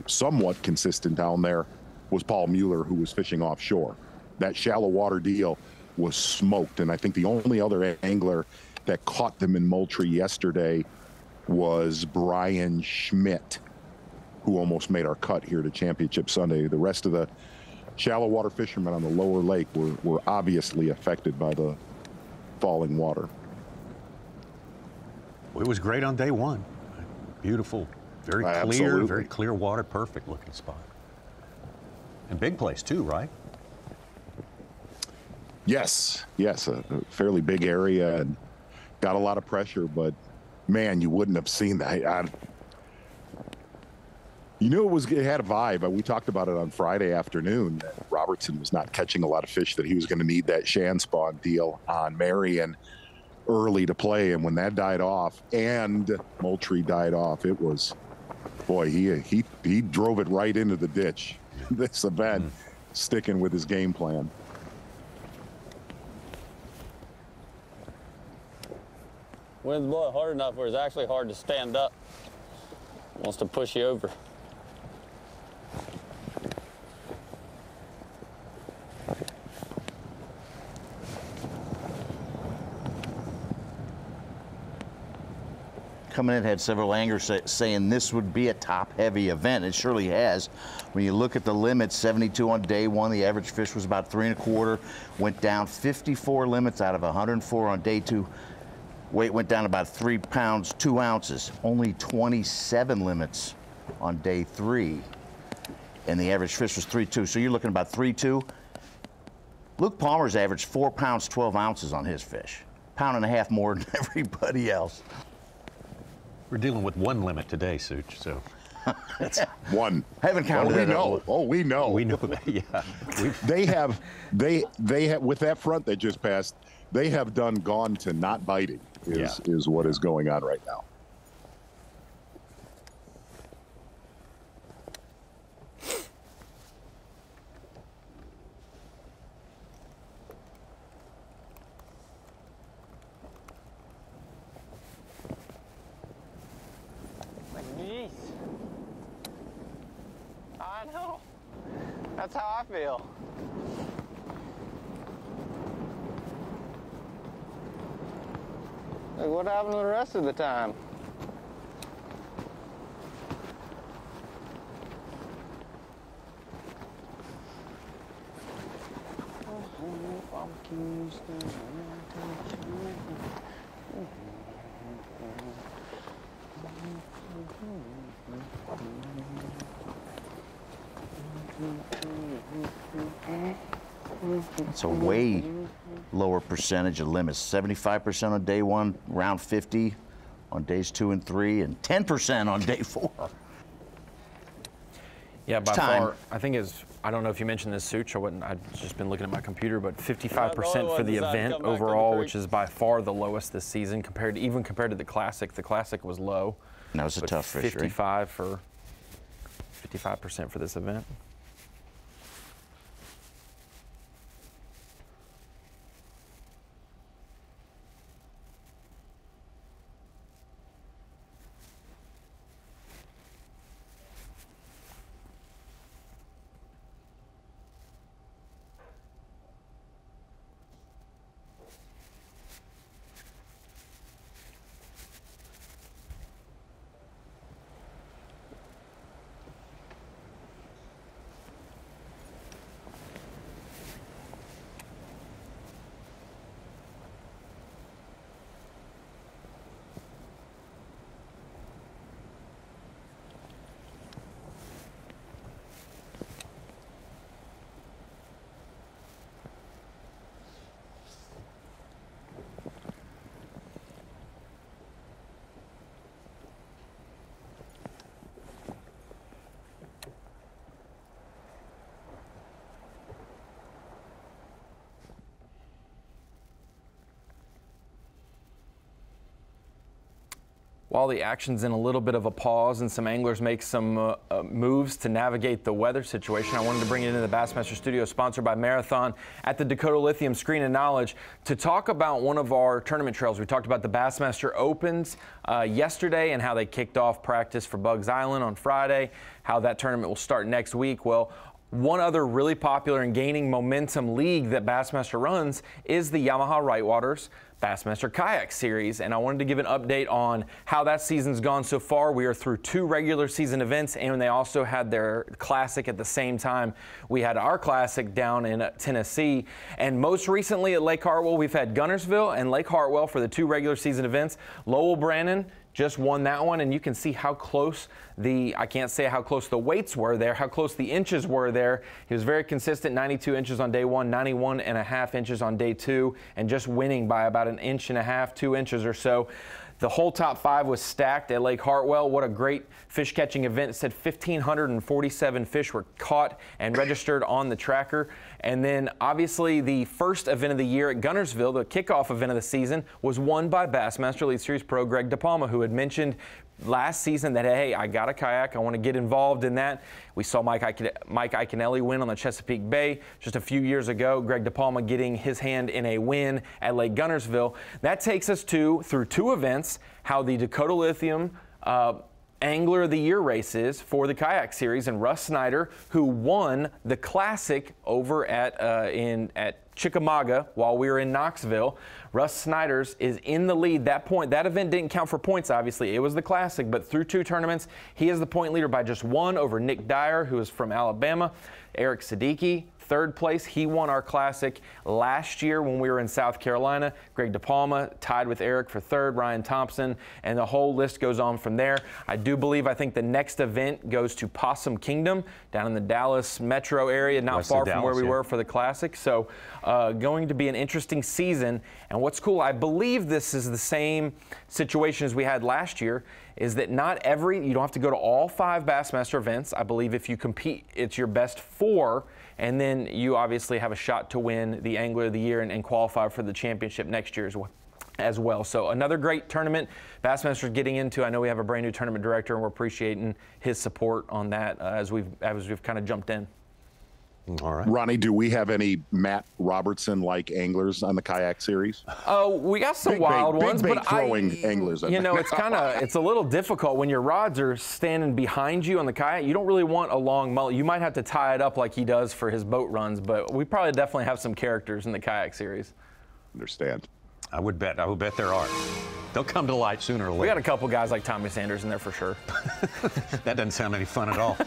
somewhat consistent down there was Paul Mueller, who was fishing offshore. That shallow water deal was smoked. And I think the only other angler that caught them in Moultrie yesterday was Brian Schmidt, who almost made our cut here to Championship Sunday. The rest of the shallow water fishermen on the lower lake were obviously affected by the falling water. It was great on day one. Beautiful, very clear, Absolutely. very clear water, perfect looking spot. And big place too, right? Yes, a fairly big area and got a lot of pressure, but man, you wouldn't have seen that. You knew it had a vibe. We talked about it on Friday afternoon. Robertson was not catching a lot of fish, that he was going to need that shan spawn deal on Marion early to play. And when that died off and Moultrie died off, it was, boy, he drove it right into the ditch. This event, sticking with his game plan. Wind's blowing hard enough where it's actually hard to stand up. Wants to push you over. Coming in, had several anglers saying this would be a top-heavy event. It surely has. When you look at the limits, 72 on day one. The average fish was about 3 1/4. Went down 54 limits out of 104 on day two. Weight went down about 3 pounds, 2 ounces. Only 27 limits on day 3. And the average fish was 3.2. So you're looking about 3.2. Luke Palmer's averaged 4 pounds, 12 ounces on his fish. 1.5 pounds more than everybody else. We're dealing with one limit today, Such, so. That's one. Haven't counted we it. know. Oh, we know. We know that, yeah. They have, with that front that just passed, they have gone to not biting is what is going on right now. Jeez. I know. That's how I feel. Like, what happened the rest of the time? It's a way lower percentage of limits. 75% on day 1, round 50 on days 2 and 3, and 10% on day 4. Yeah, by far, I think it's, I don't know if you mentioned this, Such, I've just been looking at my computer, but 55% for the event overall, which is by far the lowest this season, even compared to the Classic. The Classic was low. That was a tough fishery. 55% for this event. While the action's in a little bit of a pause and some anglers make some moves to navigate the weather situation, I wanted to bring it into the Bassmaster studio, sponsored by Marathon at the Dakota Lithium Screen of Knowledge, to talk about one of our tournament trails. We talked about the Bassmaster Opens yesterday and how they kicked off practice for Bugs Island on Friday, how that tournament will start next week. Well, one other really popular and gaining momentum league that Bassmaster runs is the Yamaha Rightwaters Bassmaster Kayak Series, and I wanted to give an update on how that season's gone so far. We are through 2 regular season events, and they also had their Classic at the same time. We had our Classic down in Tennessee, and most recently at Lake Hartwell, we've had Guntersville and Lake Hartwell for the 2 regular season events. Lowell Brannon just won that one, and you can see how close I can't say how close the weights were there, how close the inches were there. He was very consistent, 92 inches on day 1, 91.5 inches on day 2, and just winning by about 1.5 inches, 2 inches or so. The whole top 5 was stacked at Lake Hartwell. What a great fish catching event. It said 1,547 fish were caught and registered on the tracker. And then obviously the first event of the year at Guntersville, the kickoff event of the season, was won by Bassmaster Elite Series Pro Greg DePalma, who had mentioned last season that, hey, I got a kayak, I want to get involved in that. We saw Mike Iaconelli win on the Chesapeake Bay just a few years ago. Greg DePalma getting his hand in a win at Lake Guntersville. That takes us through 2 events, how the Dakota Lithium Angler of the Year race is for the Kayak Series, and Russ Snyder, who won the Classic over at Chickamauga while we were in Knoxville. Russ Snyder's is in the lead. That event didn't count for points, obviously. It was the Classic, but through 2 tournaments, he is the point leader by just 1 over Nick Dyer, who is from Alabama. Eric Siddiqui, 3rd place. He won our Classic last year when we were in South Carolina. Greg DePalma tied with Eric for 3rd, Ryan Thompson, and the whole list goes on from there. I think the next event goes to Possum Kingdom down in the Dallas metro area, not far from where we were for the Classic. So going to be an interesting season. And what's cool, I believe this is the same situation as we had last year, is that you don't have to go to all 5 Bassmaster events. I believe if you compete, it's your best 4, and then you obviously have a shot to win the Angler of the Year and qualify for the championship next year as well. So another great tournament Bassmaster's getting into. I know we have a brand new tournament director, and we're appreciating his support on that as we've kind of jumped in. All right. Ronnie, do we have any Matt Robertson-like anglers on the Kayak Series? Oh, we got some wild ones, but throwing anglers. It's a little difficult when your rods are standing behind you on the kayak. You don't really want a long mullet. You might have to tie it up like he does for his boat runs, but we probably definitely have some characters in the Kayak Series. Understand. I would bet there are. They'll come to light sooner or later. We got a couple guys like Tommy Sanders in there for sure. That doesn't sound any fun at all.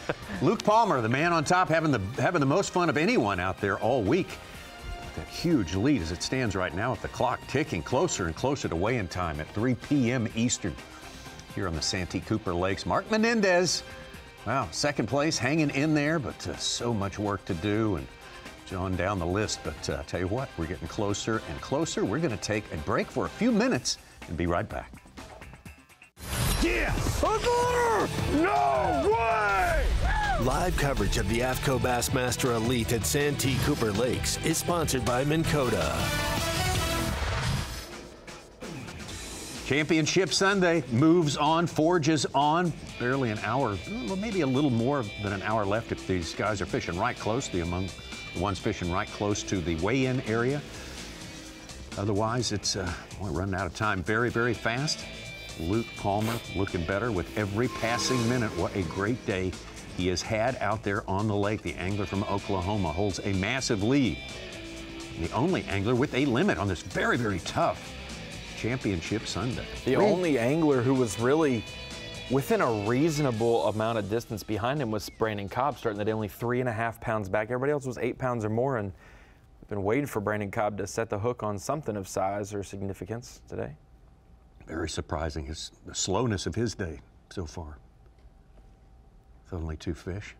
Luke Palmer, the man on top, having the most fun of anyone out there all week. That huge lead as it stands right now with the clock ticking closer and closer to weigh-in time at 3 p.m. Eastern here on the Santee Cooper Lakes. Mark Menendez, wow, second place, hanging in there, but so much work to do and on down the list. But I tell you what, we're getting closer and closer. We're going to take a break for a few minutes and be right back. Yes! No way! Live coverage of the AFTCO Bassmaster Elite at Santee Cooper Lakes is sponsored by Minn Kota. Championship Sunday moves on, forges on. Barely an hour, well, maybe a little more than an hour left if these guys are fishing right closely among the ones fishing right close to the weigh-in area. Otherwise, it's we're running out of time very, very fast. Luke Palmer looking better with every passing minute. What a great day he has had out there on the lake. The angler from Oklahoma holds a massive lead. The only angler with a limit on this very, very tough Championship Sunday. The only angler who was really within a reasonable amount of distance behind him was Brandon Cobb, starting the day only 3.5 pounds back. Everybody else was 8 pounds or more, and we've been waiting for Brandon Cobb to set the hook on something of size or significance today. Very surprising, the slowness of his day so far. With only 2 fish.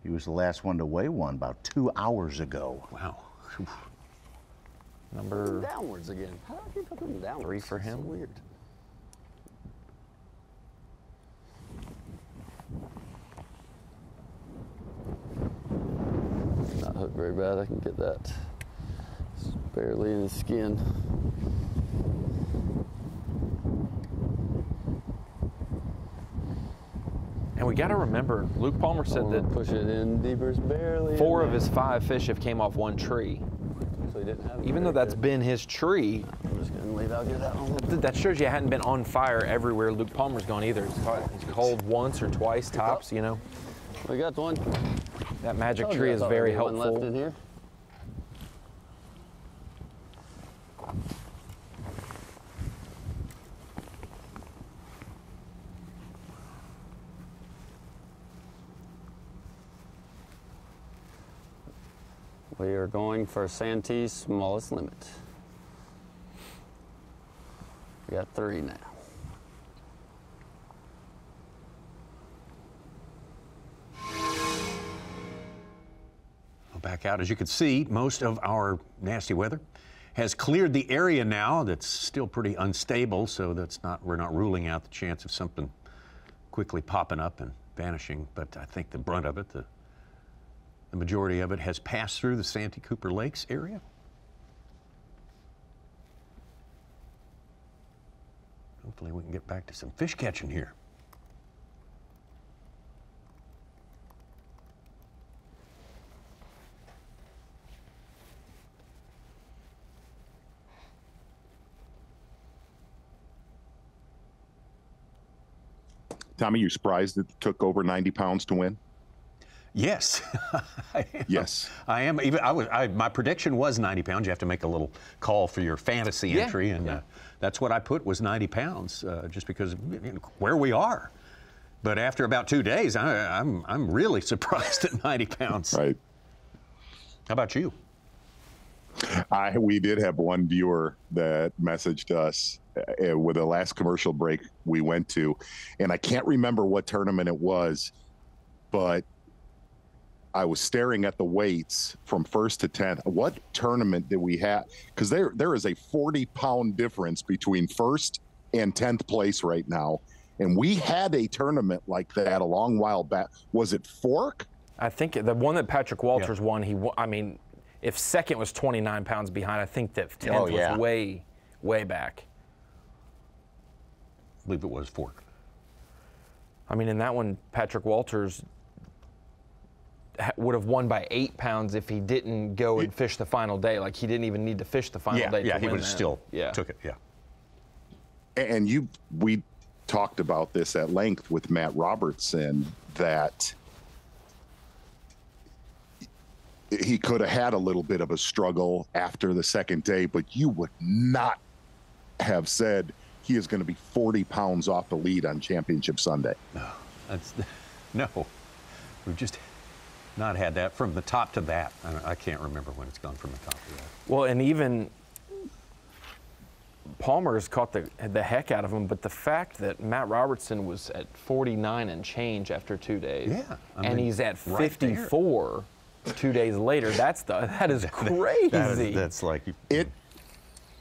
He was the last one to weigh one about 2 hours ago. Wow. Number downwards again. How do I keep looking downwards? 3 for him. So weird. Not hooked very bad. I can get that. It's barely in the skin. And we got to remember, Luke Palmer said that push it in deeper, it's barely. 4 of his 5 fish have came off one tree. So he didn't have Even though that's been his tree, I'm just gonna leave out, get that one. That shows you hadn't been on fire everywhere Luke Palmer's gone either. He's called once or twice tops, you know. We got one. That magic tree is very helpful. One left in here. We are going for Santee's smallest limit. We got 3 now. Back out. As you can see, most of our nasty weather has cleared the area now. That's still pretty unstable, so we're not ruling out the chance of something quickly popping up and vanishing. But I think the brunt of it, the majority of it, has passed through the Santee Cooper Lakes area. Hopefully we can get back to some fish catching here. Tommy, you surprised it took over 90 pounds to win? Yes. Yes. I am. Even my prediction was 90 pounds. You have to make a little call for your fantasy entry, and that's what I put was 90 pounds, just because of where we are. But after about 2 days, I'm really surprised at 90 pounds. Right. How about you? We did have one viewer that messaged us with the last commercial break we went to, and I can't remember what tournament it was, but I was staring at the weights from 1st to 10th. What tournament did we have? Because there is a 40-pound difference between 1st and 10th place right now, and we had a tournament like that a long while back. Was it Fork? I think the one that Patrick Walters won. I mean, if 2nd was 29 pounds behind, I think that 10th was way, way back. I believe it was Fork. I mean, in that one, Patrick Walters would have won by 8 pounds if he didn't go and fish the final day. Like, he didn't even need to fish the final day to win. He would have still took it, And we talked about this at length with Matt Robertson, that he could have had a little bit of a struggle after the second day, but you would not have said he is going to be 40 pounds off the lead on Championship Sunday. No, we've just not had that from the top to that. I can't remember when it's gone from the top to that. Well, and even Palmer's caught the heck out of him, but the fact that Matt Robertson was at 49 and change after 2 days, and he's at 54 2 days later, that is crazy. That's like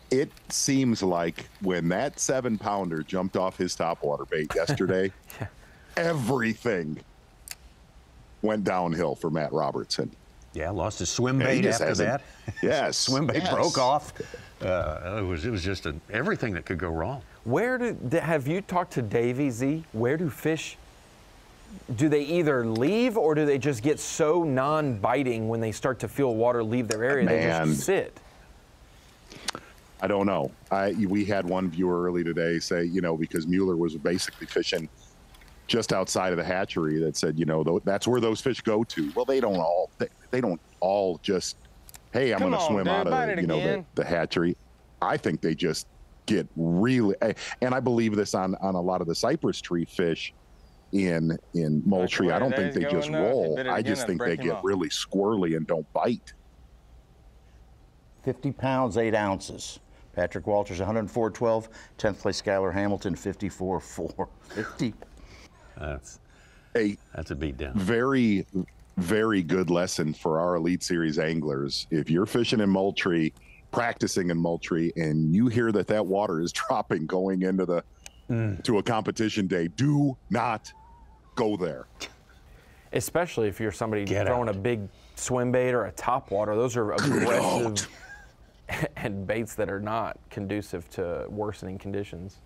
it seems like when that 7-pounder jumped off his topwater bait yesterday, everything went downhill for Matt Robertson. Yeah, lost his swim bait after that. Yes. Swim bait broke off. It was just everything that could go wrong. Have you talked to Davey Z? Where do fish, do they either leave or do they just get so non-biting when they start to feel water leave their area, they just sit? I don't know. We had one viewer early today say, you know, because Mueller was basically fishing just outside of the hatchery, that said, you know, that's where those fish go to. Well, they don't all just, hey, I'm going to swim out of, you know, the hatchery. I think they just get really, and I believe this on a lot of the cypress tree fish in Moultrie. I don't think they just roll. I just think they get really squirrely and don't bite. 50 pounds, 8 ounces. Patrick Walters, 104.12. 10th place, Skylar Hamilton, 54.4. 50. That's a beat down. Very, very good lesson for our Elite Series anglers. If you're fishing in Moultrie, practicing in Moultrie, and you hear that water is dropping going into to a competition day, do not go there. Especially if you're somebody throwing a big swim bait or a topwater. Those are aggressive and baits that are not conducive to worsening conditions.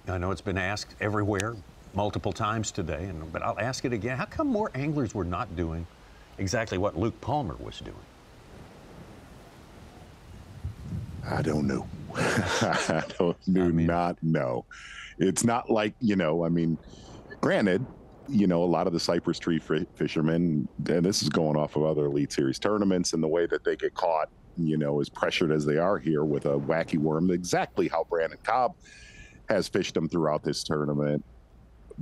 I know it's been asked everywhere multiple times today, but I'll ask it again. How come more anglers were not doing exactly what Luke Palmer was doing? I don't know. I do not know. It's not like, you know, I mean, granted, you know, a lot of the cypress tree fishermen, and this is going off of other Elite Series tournaments, and the way that they get caught, you know, as pressured as they are here with a wacky worm, exactly how Brandon Cobb has fished them throughout this tournament.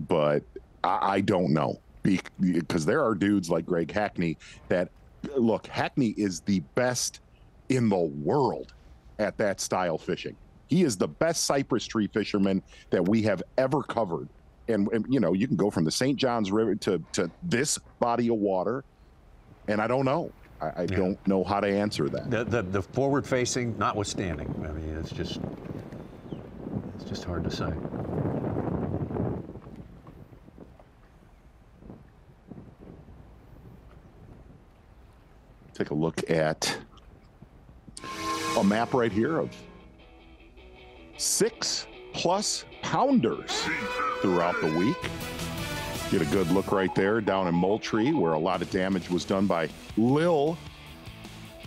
But I don't know, because there are dudes like Greg Hackney that, look, Hackney is the best in the world at that style fishing. He is the best cypress tree fisherman that we have ever covered. And you know, you can go from the St. Johns River to this body of water, and I don't know. I don't know how to answer that. The forward facing notwithstanding, I mean, it's just hard to say. Take a look at a map right here of 6+ pounders throughout the week. Get a good look right there down in Moultrie, where a lot of damage was done by Lil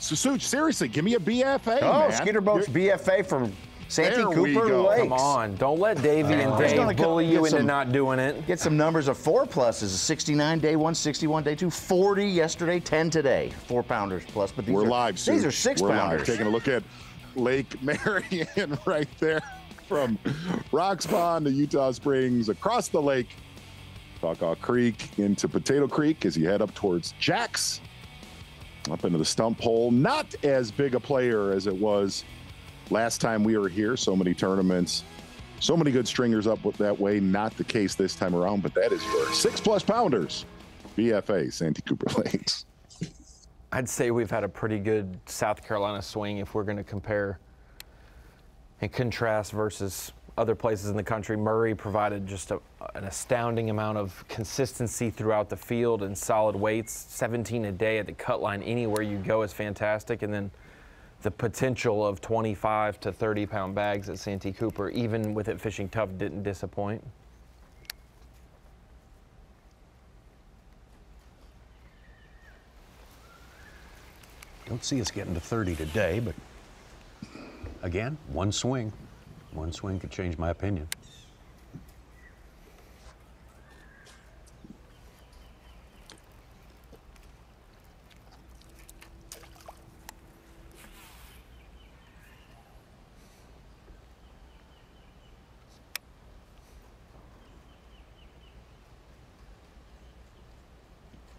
Susuch. Seriously, give me a BFA, man. Skeeter Boat's BFA from Santee Cooper Lakes. Come on, don't let Davey and Dave bully you into not doing it. Get some numbers of 4+. 69 day one, 61 day two, 40 yesterday, 10 today. 4 pounders plus. But these We're are live, Such. These are 6 We're pounders. Live. Taking a look at Lake Marion right there, from Rock Pond to Utah Springs, across the lake, Takaw Creek into Potato Creek as you head up towards Jack's, up into the stump hole. Not as big a player as it was last time we were here. So many tournaments, so many good stringers up that way. Not the case this time around, but that is your 6+ pounders. BFA, Santee Cooper Lakes. I'd say we've had a pretty good South Carolina swing if we're going to compare and contrast versus other places in the country. Murray provided just an astounding amount of consistency throughout the field and solid weights. 17 a day at the cut line anywhere you go is fantastic. And then the potential of 25 to 30 pound bags at Santee Cooper, even with it fishing tough, didn't disappoint. Don't see us getting to 30 today, but again, one swing could change my opinion.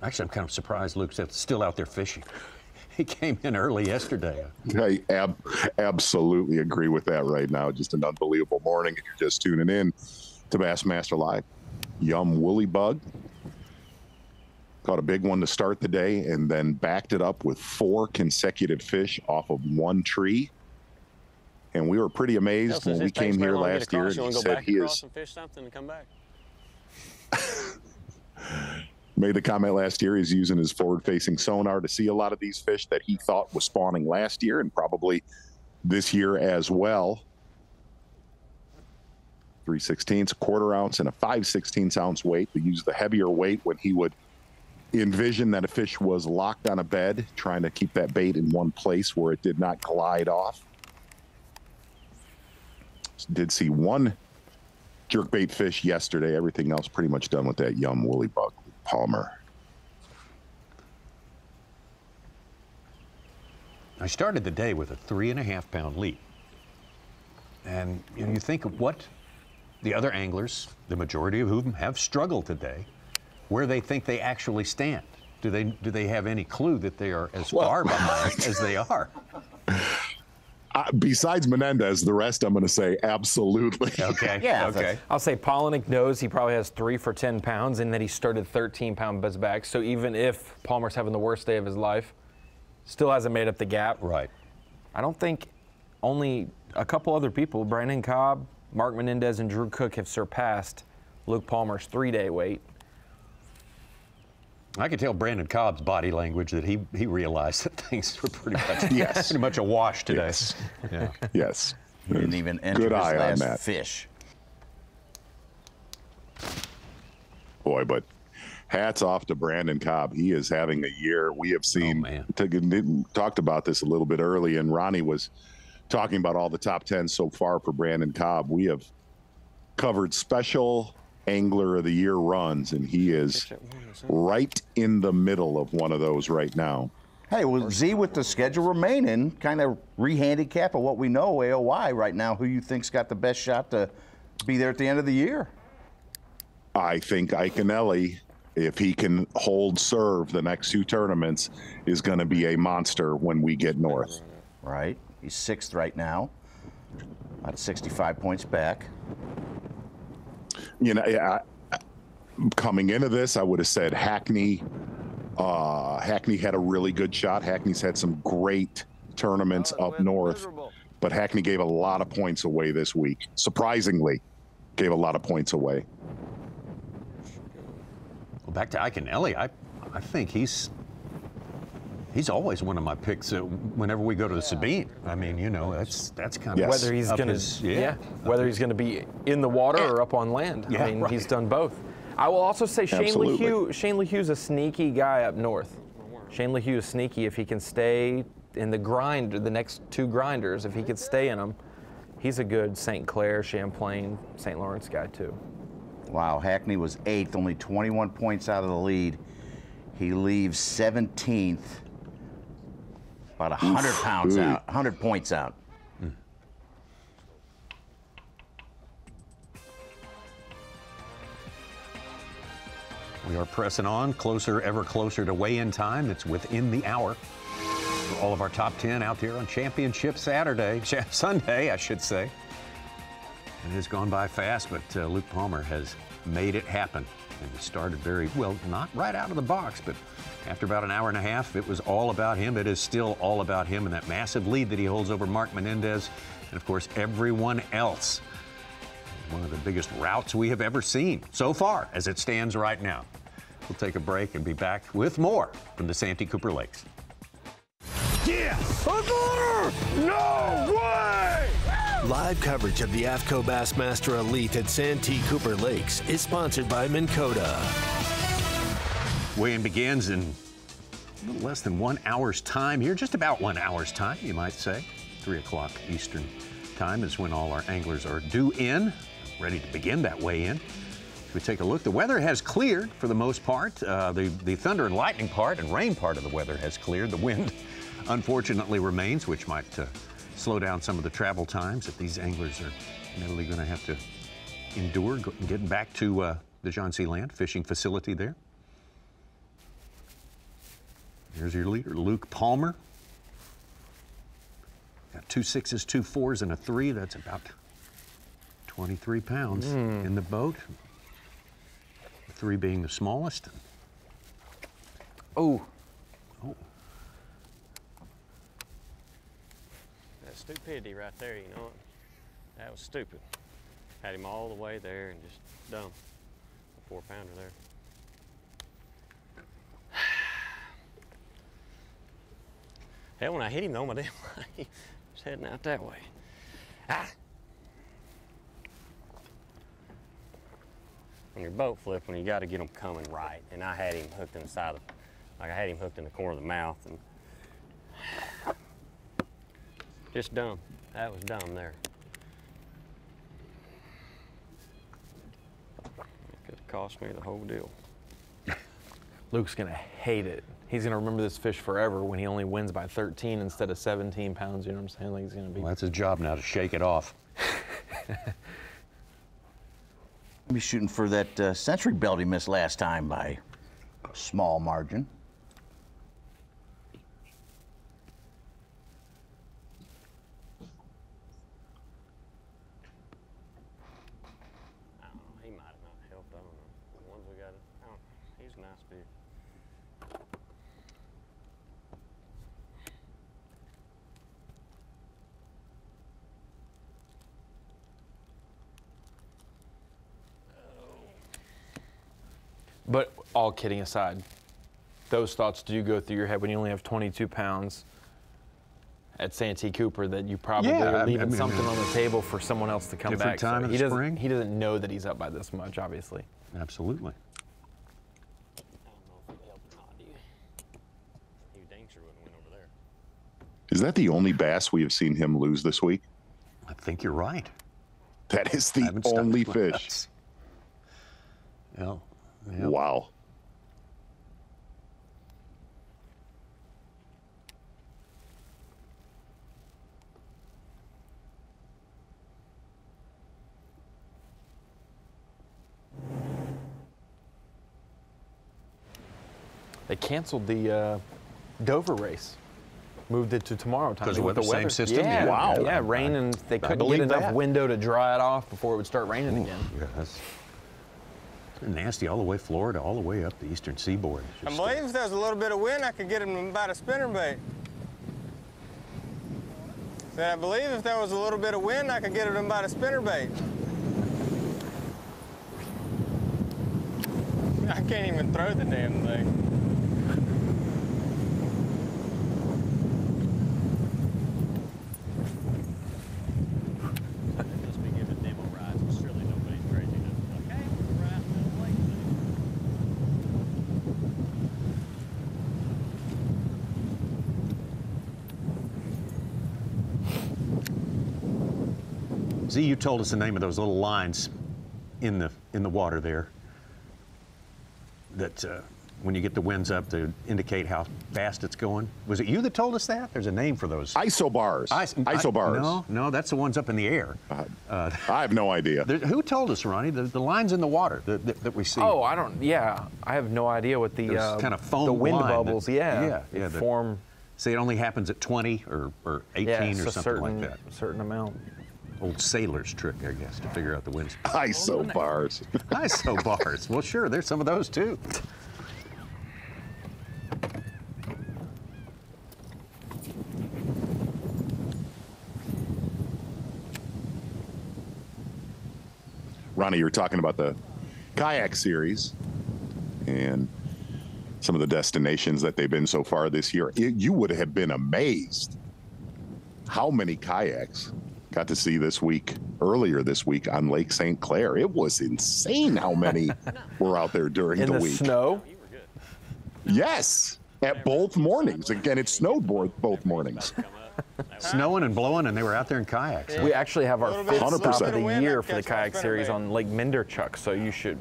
Actually, I'm kind of surprised Luke's still out there fishing. He came in early yesterday. I absolutely agree with that right now. Just an unbelievable morning. If you're just tuning in to Bassmaster Live, Yum Woolly Bug caught a big one to start the day and then backed it up with 4 consecutive fish off of one tree. And we were pretty amazed when we came here last year and he said he is... and fish something and come back. Made the comment last year he's using his forward-facing sonar to see a lot of these fish that he thought was spawning last year and probably this year as well. 3/16, a quarter ounce, and a 5/16 ounce weight. We use the heavier weight when he would envision that a fish was locked on a bed, trying to keep that bait in one place where it did not glide off. Did see one jerkbait fish yesterday. Everything else pretty much done with that Yum Woolly Bug. Palmer. I started the day with a 3.5 pound lead. And you think of what the other anglers, the majority of whom have struggled today, where they think they actually stand. Do they have any clue that they are as far behind as they are? Besides Menendez, the rest I'm going to say absolutely. Okay. Yeah. Okay. I'll say Polinick knows he probably has 3 for 10 pounds and that he started 13-pound buzz bags. So even if Palmer's having the worst day of his life, still hasn't made up the gap. Right. I don't think only a couple other people, Brandon Cobb, Mark Menendez, and Drew Cook, have surpassed Luke Palmer's 3-day weight. I could tell Brandon Cobb's body language that he realized that things were pretty much, yes. pretty much a wash today. Yes. Yeah. Yes. He didn't even enter Good his eye on last that. fish. Boy, but hats off to Brandon Cobb. He is having a year. We have seen, talked about this a little bit early, and Ronnie was talking about all the top 10 so far for Brandon Cobb. We have covered special Angler of the Year runs, and he is right in the middle of one of those right now. Hey, well, Z, with the schedule remaining, kind of re-handicap of what we know AOY right now, who you think's got the best shot to be there at the end of the year? I think Iaconelli, if he can hold serve the next 2 tournaments, is going to be a monster when we get north. Right. He's 6th right now, about 65 points back. You know, coming into this, I would have said Hackney. Hackney had a really good shot. Hackney's had some great tournaments up north, but Hackney gave a lot of points away this week. Surprisingly, gave a lot of points away. Well, back to Iaconelli, I think he's always one of my picks whenever we go to the Sabine. I mean, you know, that's kind of whether he's going to whether he's going to be in the water or up on land. Yeah, I mean, he's done both. I will also say Shane LeHugh's a sneaky guy up north. Shane LeHugh is sneaky if he can stay in the grind, the next 2 grinders. If he could stay in them, he's a good St. Clair, Champlain, St. Lawrence guy too. Wow, Hackney was 8th, only 21 points out of the lead. He leaves 17th. About 100 pounds out, 100 points out. We are pressing on, ever closer to weigh-in time. It's within the hour. For all of our top 10 out here on Championship Sunday, I should say. It has gone by fast, but Luke Palmer has made it happen. And he started very well, not right out of the box, but after about an hour and a half, it was all about him. It is still all about him and that massive lead that he holds over Mark Menendez and, of course, everyone else. One of the biggest routes we have ever seen so far as it stands right now. We'll take a break and be back with more from the Santee Cooper Lakes. Yes! I got her! No way! Live coverage of the AFTCO Bassmaster Elite at Santee Cooper Lakes is sponsored by Minn Kota. Weigh-in begins in a little less than 1 hour's time here, just about 1 hour's time, you might say. 3 o'clock Eastern time is when all our anglers are due in, ready to begin that weigh-in. If we take a look, the weather has cleared for the most part. The thunder and lightning part and rain part of the weather has cleared. The wind, unfortunately, remains, which might slow down some of the travel times that these anglers are inevitably going to have to endure getting back to the John C. Land fishing facility there. Here's your leader, Luke Palmer. Got 2 6s, 2 4s, and a 3. That's about 23 pounds in the boat. The 3 being the smallest. Oh. Oh. That's stupidity right there, you know. That was stupid. Had him all the way there and just dumb. A 4-pounder there. Hell, when I hit him though, my damn line was heading out that way. Ah! When your boat flip, when you got to get them coming right, and I had him hooked in the side of, like I had him hooked in the corner of the mouth, and just dumb. That was dumb there. It could have cost me the whole deal. Luke's gonna hate it. He's gonna remember this fish forever when he only wins by 13 instead of 17 pounds. You know what I'm saying? Like he's gonna be. Well, that's his job now to shake it off. Be shooting for that century belt he missed last time by a small margin. I don't know. He might have not helped. I don't know. The ones we got, he's a nice fish. But all kidding aside, those thoughts do go through your head when you only have 22 pounds at Santee Cooper that you probably are leaving something on the table for someone else to come back. Time of the spring. He doesn't know that he's up by this much, obviously. Absolutely. Is that the only bass we have seen him lose this week? I think you're right. That is the only fish. Yeah. Yep. Wow. They canceled the Dover race. Moved it to tomorrow time. Because of the weather. Same system? Yeah, wow. Yeah, rain, and they couldn't get enough window to dry it off before it would start raining again. Yeah, that's nasty all the way Florida, all the way up the eastern seaboard. I believe if there was a little bit of wind, I could get him about a spinnerbait. Said I believe if there was a little bit of wind, I could get him about a spinnerbait. I can't even throw the damn thing. Z, you told us the name of those little lines in the water there that when you get the winds up to indicate how fast it's going. Was it you that told us that? There's a name for those. Isobars. Isobars. No, that's the ones up in the air. I have no idea. Who told us, Ronnie? The lines in the water that we see. Oh, I don't. Yeah, I have no idea what the kind of foam the wind line bubbles. yeah, form. Say it only happens at 20 or 18 or something like that. Certain amount. Old sailor's trick, I guess, to figure out the winds. Isobars. Isobars. Well, sure, there's some of those too. Ronnie, you were talking about the kayak series, and some of the destinations that they've been so far this year, you would have been amazed how many kayaks got to see earlier this week on Lake St. Clair. It was insane how many were out there during the week. In the snow? Yes, at both mornings. Again, it snowed both mornings. Snowing and blowing, and they were out there in kayaks. We actually have our 5th stop of the year for the kayak better, series babe. on Lake Minderchuck, so you should,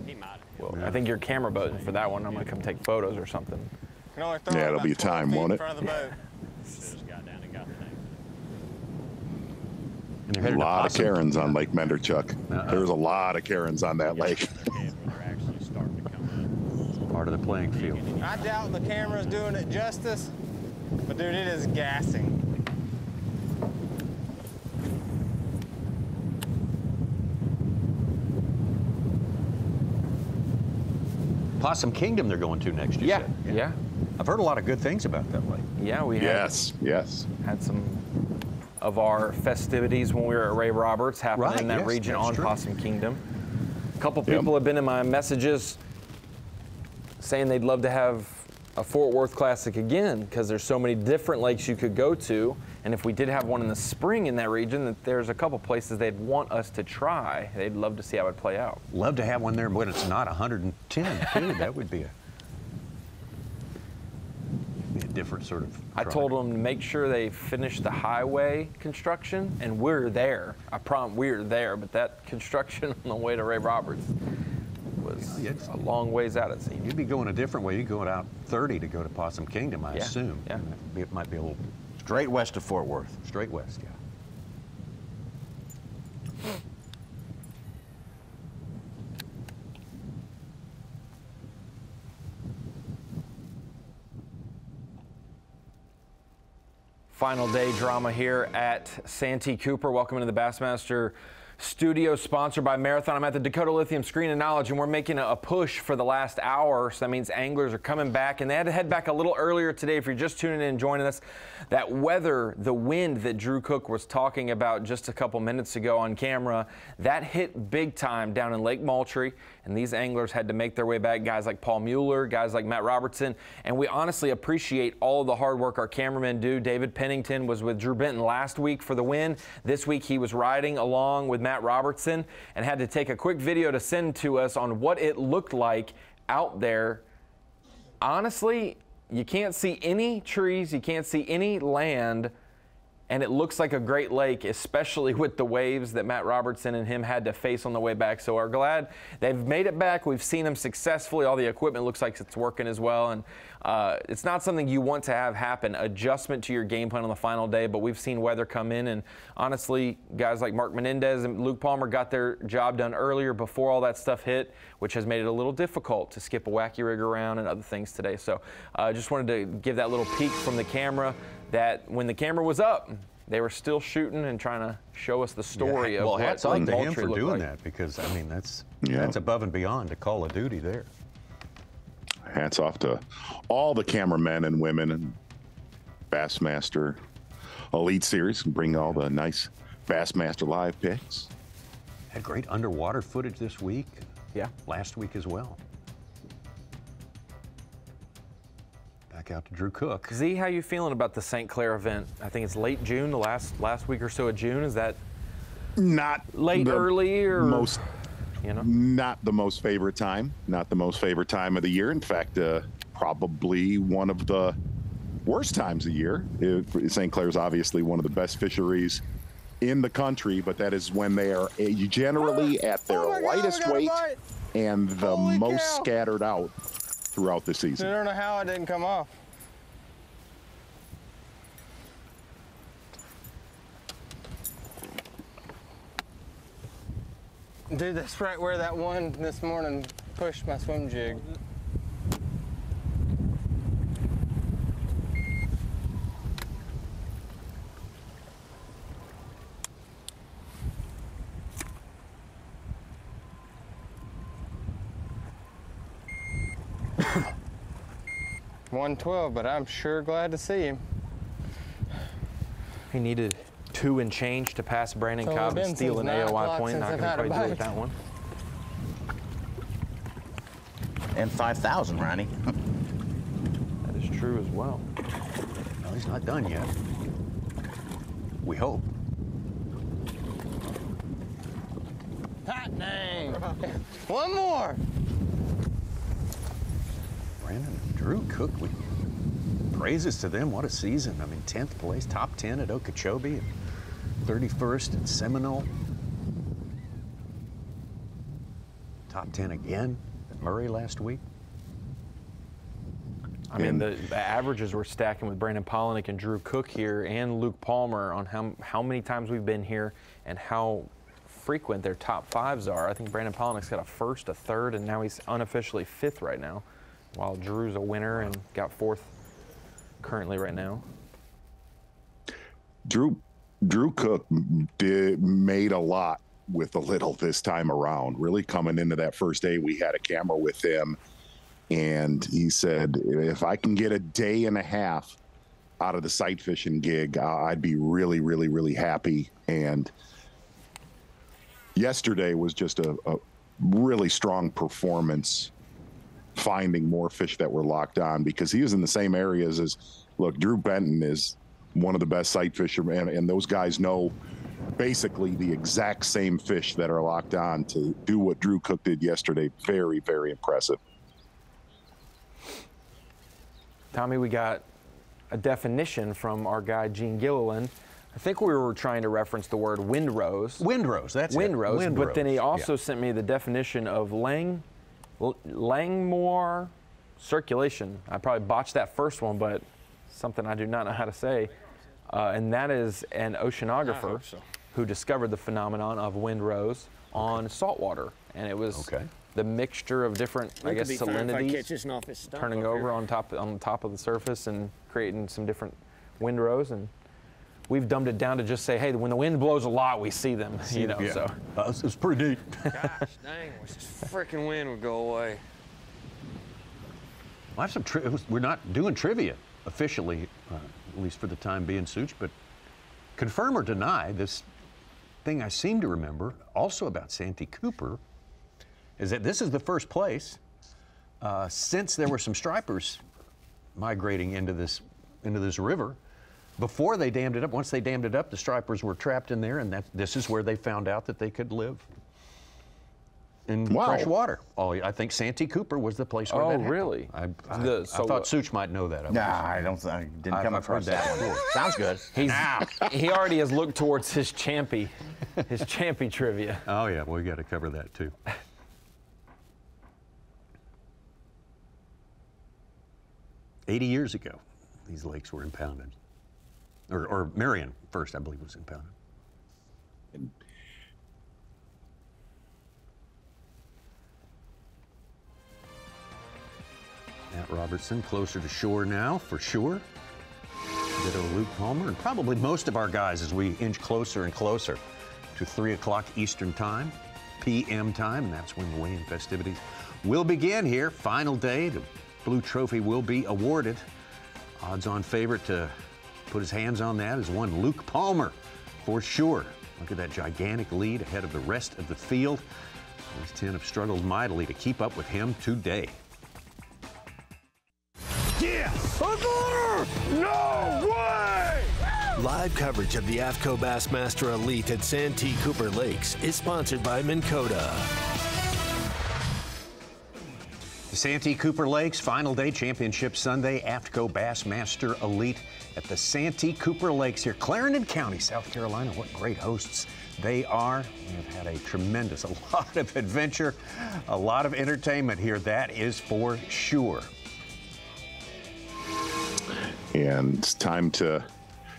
well, I think you're camera boating for that one. I'm going to come take photos or something. Yeah, it'll be a time, won't it? A lot of Karens on Lake Menderchuck. There's a lot of Karens on that lake. Part of the playing field. I doubt the camera's doing it justice, but dude, it is gassing. Possum Kingdom they're going to next year. Yeah. I've heard a lot of good things about that lake. Yeah, we yes. had some of our festivities when we were at Ray Roberts happening in that region on Possum Kingdom. A couple people have been in my messages saying they'd love to have a Fort Worth Classic again because there's so many different lakes you could go to, and if we did have one in the spring in that region, that there's a couple places they'd want us to try. They'd love to see how it play out. Love to have one there when it's not 110 too. That would be a different sort of I told them to make sure they finish the highway construction, and we're there. I promise we're there, but that construction on the way to Ray Roberts was a long ways out, it seems. You'd be going a different way. You'd go out 30 to go to Possum Kingdom, I assume. Yeah. It might be a little... Straight west of Fort Worth. Straight west, yeah. Final day drama here at Santee Cooper. Welcome into the Bassmaster Studio, sponsored by Marathon. I'm at the Dakota Lithium Screen of Knowledge, and we're making a push for the last hour, so that means anglers are coming back, and they had to head back a little earlier today. If you're just tuning in and joining us, that weather, the wind that Drew Cook was talking about just a couple minutes ago on camera, that hit big time down in Lake Moultrie, and these anglers had to make their way back, guys like Paul Mueller, guys like Matt Robertson, and we honestly appreciate all of the hard work our cameramen do. David Pennington was with Drew Benton last week for the win. This week he was riding along with Matt Robertson and had to take a quick video to send to us on what it looked like out there. Honestly, you can't see any trees, you can't see any land, and it looks like a great lake, especially with the waves that Matt Robertson and him had to face on the way back. So we're glad they've made it back. We've seen them successfully. All the equipment looks like it's working as well. And it's not something you want to have happen, adjustment to your game plan on the final day, but we've seen weather come in. And honestly, guys like Mark Menendez and Luke Palmer got their job done earlier before all that stuff hit, which has made it a little difficult to skip a wacky rig around and other things today. So just wanted to give that little peek from the camera that when the camera was up, they were still shooting and trying to show us the story of what hats off to him for doing like. that, because I mean that's above and beyond to Call of Duty there. Hats off to all the cameramen and women and Bassmaster Elite Series, and bring all the nice Bassmaster live pics. Had great underwater footage this week. Yeah. Last week as well. Back out to Drew Cook. Z, how you feeling about the St. Clair event? I think it's late June, the last week or so of June. Is that not late, early, or most? You know, not the most favorite time. Not the most favorite time of the year. In fact, probably one of the worst times of year. St. Clair's obviously one of the best fisheries in the country, but that is when they are generally at their lightest weight and the most scattered out throughout the season. I don't know how it didn't come off. Dude, that's right where that one this morning pushed my swim jig. $112, but I'm sure glad to see him. He needed 2 and change to pass Brandon Cobb and steal an AOI point. Not going to quite do it with that one. And 5,000, Ronnie. Drew as well. No, he's not done yet. We hope. Hot dang. One more. Brandon, Drew Cook, praises to them. What a season. I mean, 10th place, top 10 at Okeechobee, 31st at Seminole. Top 10 again at Murray last week. I mean, the averages we're stacking with Brandon Polinick and Drew Cook here and Luke Palmer on how many times we've been here and how frequent their top fives are. I think Brandon Polinick's got a first, a third, and now he's unofficially fifth right now, while Drew's a winner and got fourth currently right now. Drew Cook made a lot with a little this time around. Really coming into that first day, we had a camera with him, and he said, if I can get a day and a half out of the sight fishing gig, I'd be really, really, really happy. And yesterday was just a really strong performance, finding more fish that were locked on, because he was in the same areas as, look, Drew Benton is one of the best sight fishermen, and those guys know basically the exact same fish that are locked on. To do what Drew Cook did yesterday, very, very impressive. Tommy, we got a definition from our guy Gene Gilliland. I think we were trying to reference the word windrose. Windrose, that's windrose, it. But then he also sent me the definition of Langmuir circulation. I probably botched that first one, but something I do not know how to say. And that is an oceanographer who discovered the phenomenon of windrose on saltwater. And it was the mixture of different, I guess, salinities turning over on top of the surface and creating some different windrose. And we've dumbed it down to just say, hey, when the wind blows a lot, we see them. You know, so it's pretty neat. Gosh dang, wish this freaking wind would go away. Well, I have we're not doing trivia officially, at least for the time being, Such, but confirm or deny this thing I seem to remember also about Santee Cooper is that this is the first place since there were some stripers migrating into this river. Before they dammed it up, once they dammed it up, the stripers were trapped in there, and this is where they found out that they could live in fresh water. I think Santee Cooper was the place where that happened. Really? I thought Such might know that. I didn't come across that one. Sounds good. He already has looked towards his Champy trivia. Oh yeah, well, we got to cover that too. 80 years ago, these lakes were impounded. Or Marion first, I believe, was impounded. Matt Robertson closer to shore now, for sure. Ditto Luke Palmer, and probably most of our guys as we inch closer and closer to 3 o'clock Eastern time, p.m. time, and that's when the weigh-in festivities will begin here. Final day, the Blue Trophy will be awarded. Odds-on favorite to put his hands on that is one Luke Palmer, for sure. Look at that gigantic lead ahead of the rest of the field. These 10 have struggled mightily to keep up with him today. Yes! No way! Live coverage of the AFTCO Bassmaster Elite at Santee Cooper Lakes is sponsored by Minn Kota. The Santee Cooper Lakes Final Day Championship Sunday, AFTCO Bassmaster Elite at the Santee Cooper Lakes here, Clarendon County, South Carolina. What great hosts they are. We have had a lot of adventure, a lot of entertainment here, that is for sure. And it's time to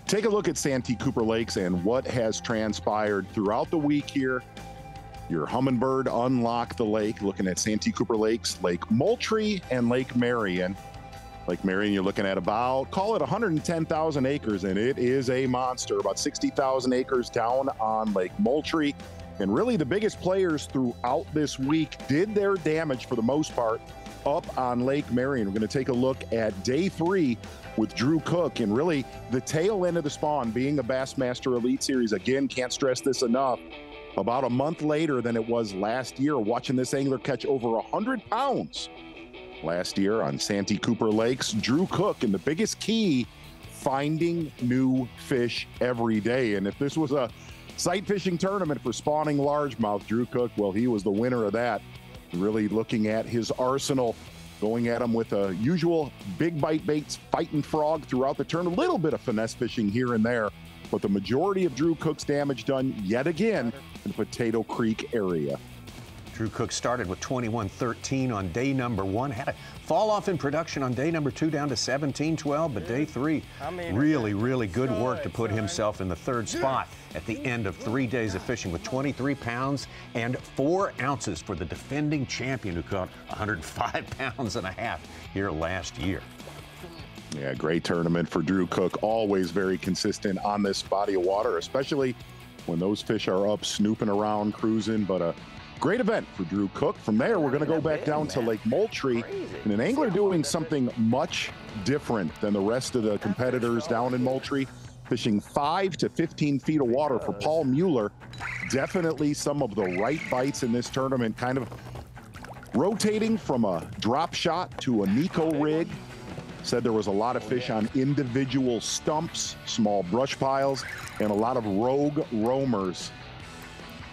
take a look at Santee Cooper Lakes and what has transpired throughout the week here. Your Humminbird unlocked the lake, looking at Santee Cooper Lakes, Lake Moultrie, and Lake Marion. Lake Marion, you're looking at about, call it 110,000 acres, and it is a monster. About 60,000 acres down on Lake Moultrie. And really the biggest players throughout this week did their damage for the most part up on Lake Marion. We're going to take a look at day 3 with Drew Cook, and really the tail end of the spawn being a Bassmaster Elite Series. Again, can't stress this enough. About a month later than it was last year, watching this angler catch over 100 pounds last year on Santee Cooper Lakes. Drew Cook, and the biggest key, finding new fish every day. And if this was a sight fishing tournament for spawning largemouth, Drew Cook, well, he was the winner of that. Really looking at his arsenal, going at him with a usual big bite baits, fighting frog throughout the tournament. A little bit of finesse fishing here and there, but the majority of Drew Cook's damage done yet again in the Potato Creek area. Drew Cook started with 21-13 on day number 1. Had a fall off in production on day number 2 down to 17-12, but day 3, really good work to put himself in the 3rd spot at the end of 3 days of fishing with 23 pounds and 4 ounces for the defending champion who caught 105 pounds and a half here last year. Yeah, great tournament for Drew Cook. Always very consistent on this body of water, especially when those fish are up snooping around, cruising, but a great event for Drew Cook. From there, we're going to go back down to Lake Moultrie, and an angler doing something much different than the rest of the competitors down in Moultrie, fishing 5 to 15 feet of water for Paul Mueller. Definitely some of the right bites in this tournament, kind of rotating from a drop shot to a Nico rig. Said there was a lot of fish on individual stumps, small brush piles, and a lot of rogue roamers.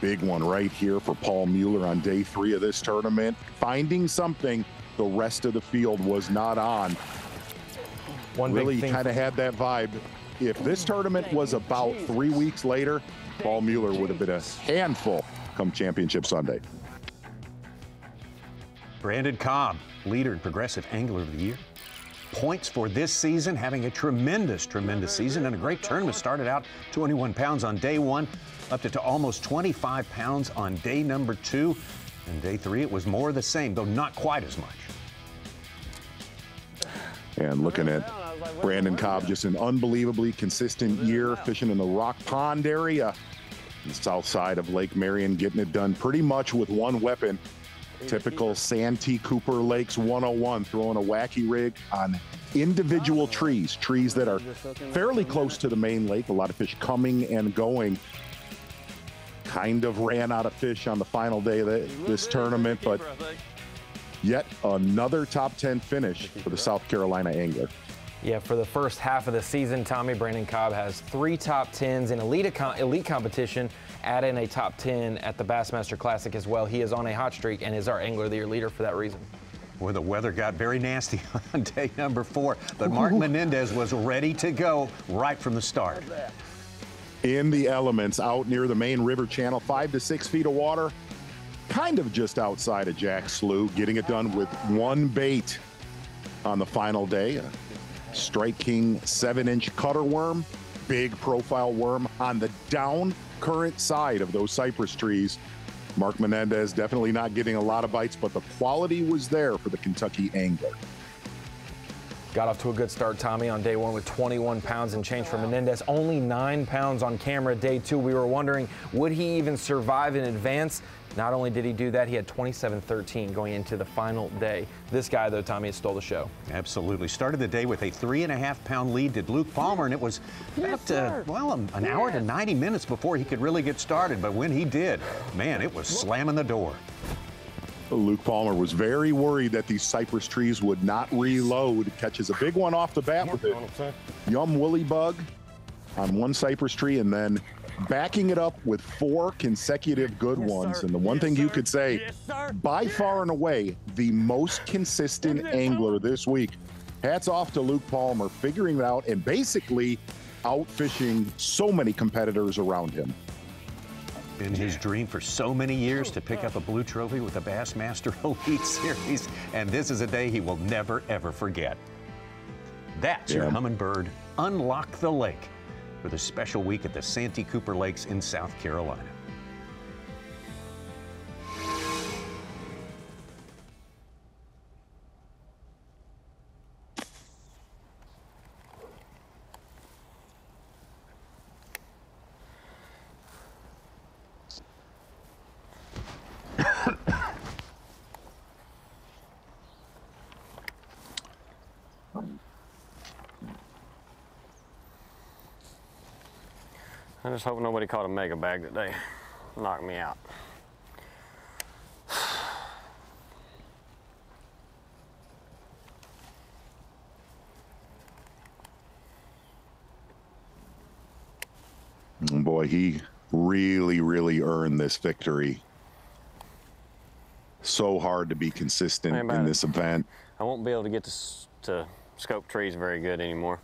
Big one right here for Paul Mueller on day 3 of this tournament. Finding something the rest of the field was not on. Really kind of had that vibe. If this tournament was about 3 weeks later, Paul Mueller would have been a handful come Championship Sunday. Brandon Cobb, leader in Progressive Angler of the Year. Points for this season, having a tremendous season and a great tournament. Started out 21 pounds on day 1, up to almost 25 pounds on day number 2. And day 3, it was more of the same, though not quite as much. And looking at Brandon Cobb, just an unbelievably consistent year fishing in the Rock Pond area, the south side of Lake Marion, getting it done pretty much with one weapon. Typical Santee Cooper Lakes 101, throwing a wacky rig on individual trees that are fairly close to the main lake. A lot of fish coming and going. Kind of ran out of fish on the final day of this tournament, but yet another top 10 finish for the South Carolina angler. Yeah, for the first half of the season, Tommy, Brandon Cobb has 3 top 10s in elite competition, add in a top 10 at the Bassmaster Classic as well. He is on a hot streak and is our Angler of the Year leader for that reason. Well, the weather got very nasty on day number 4, but Mark Menendez was ready to go right from the start. In the elements out near the main river channel, 5 to 6 feet of water, kind of just outside of Jack Slough, getting it done with one bait on the final day. A Strike King 7-inch cutter worm, big profile worm on the down current side of those cypress trees. Mark Menendez definitely not getting a lot of bites, but the quality was there for the Kentucky angler. Got off to a good start, Tommy, on day 1 with 21 pounds and change for Menendez. Only 9 pounds on camera day 2. We were wondering, would he even survive in advance? Not only did he do that, he had 27-13 going into the final day. This guy, though, Tommy, has stole the show. Absolutely. Started the day with a 3.5-pound lead to Luke Palmer, and it was about, well, an hour to 90 minutes before he could really get started. But when he did, man, it was slamming the door. Luke Palmer was very worried that these cypress trees would not reload. Catches a big one off the bat with a yum woolly bug on one cypress tree, and then backing it up with 4 consecutive good ones. And the one thing you could say, by far and away, the most consistent angler this week. Hats off to Luke Palmer, figuring it out and basically outfishing so many competitors around him. Been his dream for so many years to pick up a blue trophy with the Bassmaster Elite Series, and this is a day he will never, ever forget. That's your Humminbird Unlock the Lake for the special week at the Santee Cooper Lakes in South Carolina. I just hope nobody caught a mega bag today. Knocked me out. Boy, he really, really earned this victory. So hard to be consistent in this event. I won't be able to get to scope trees very good anymore.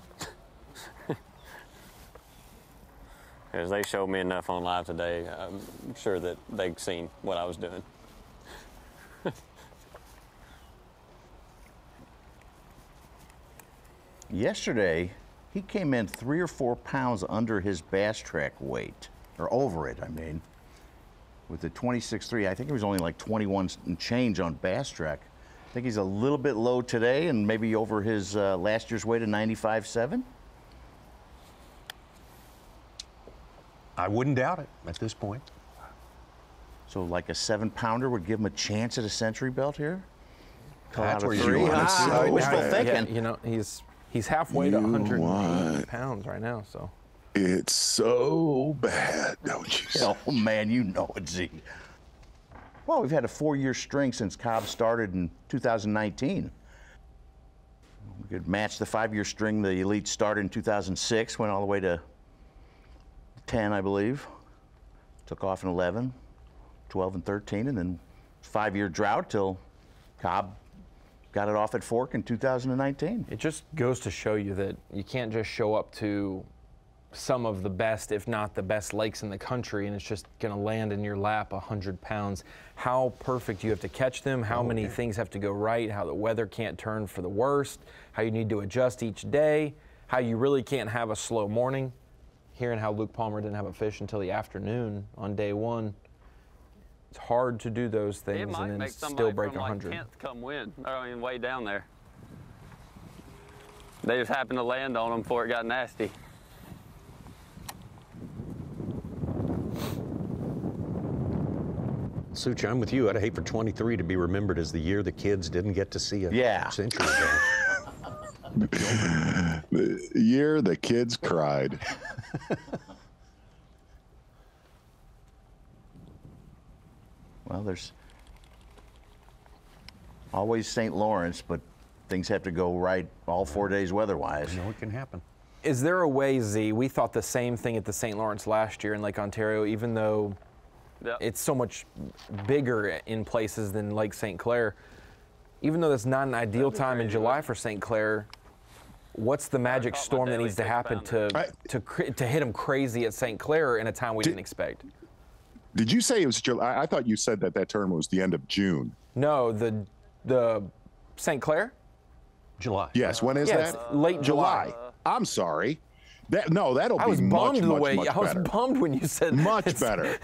Because they showed me enough on live today. I'm sure that they've seen what I was doing. Yesterday, he came in 3 or 4 pounds under his bass track weight, or over it, I mean, with the 26.3. I think it was only like 21 and change on bass track. I think he's a little bit low today and maybe over his last year's weight of 95.7. I wouldn't doubt it at this point. So like a 7-pounder would give him a chance at a century belt here? That's where three. you want to see. Wishful thinking. Yeah, you know, he's halfway to 180 pounds right now, so. It's so bad, don't you see? Oh, man, you know it, Z. Well, we've had a 4-year string since Cobb started in 2019. We could match the 5-year string the Elite started in 2006, went all the way to 10, I believe. Took off in 11, 12 and 13, and then 5-year drought till Cobb got it off at Fork in 2019. It just goes to show you that you can't just show up to some of the best, if not the best lakes in the country, and it's just going to land in your lap 100 pounds. How perfect you have to catch them, how many things have to go right, how the weather can't turn for the worst, how you need to adjust each day, how you really can't have a slow morning. Hearing how Luke Palmer didn't have a fish until the afternoon on day 1. It's hard to do those things and then still break 100. Like 10th come win. I mean, way down there. They just happened to land on them before it got nasty. Such, I'm with you. I'd hate for 23 to be remembered as the year the kids didn't get to see a century ago. The year the kids cried. Well, there's always St. Lawrence, but things have to go right all 4 days weather-wise. You know it can happen. Is there a way, Z, we thought the same thing at the St. Lawrence last year in Lake Ontario, even though it's so much bigger in places than Lake St. Clair. Even though that's not an ideal time in July for St. Clair, what's the magic storm that needs to happen to hit them crazy at St. Clair in a time we didn't expect? Did you say it was July? I thought you said that tournament was the end of June. No, the St. Clair? July. Yes, when is that? It's late July. I'm sorry. That'll I was be bummed much, the way much I was better. bummed when you said much better.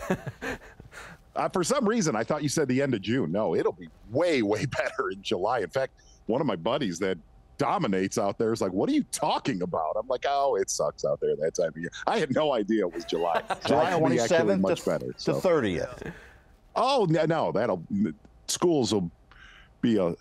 For some reason, I thought you said the end of June. No, it'll be way, way better in July. In fact, one of my buddies that dominates out there is like, "What are you talking about?" I'm like, "Oh, it sucks out there that time of year." I had no idea it was July. July 27th much better. to 30th. Oh no, schools will be a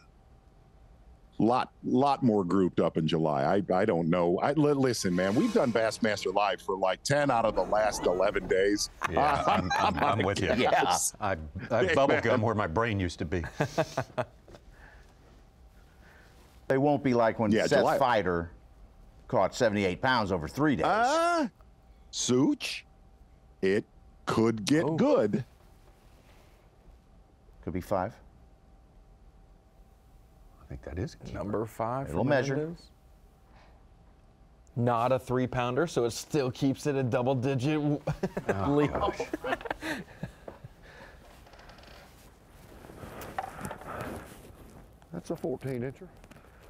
lot more grouped up in July. I don't know. Listen, man, we've done Bassmaster Live for like 10 out of the last 11 days. Yeah, I'm with you. Yes. I bubble gum where my brain used to be. They won't be like when Seth July. Fighter caught 78 pounds over 3 days. Such, it could get good. Could be 5. I think that is number 5. It'll measure. Not a 3-pounder, so it still keeps it a double-digit lead. That's a 14-incher.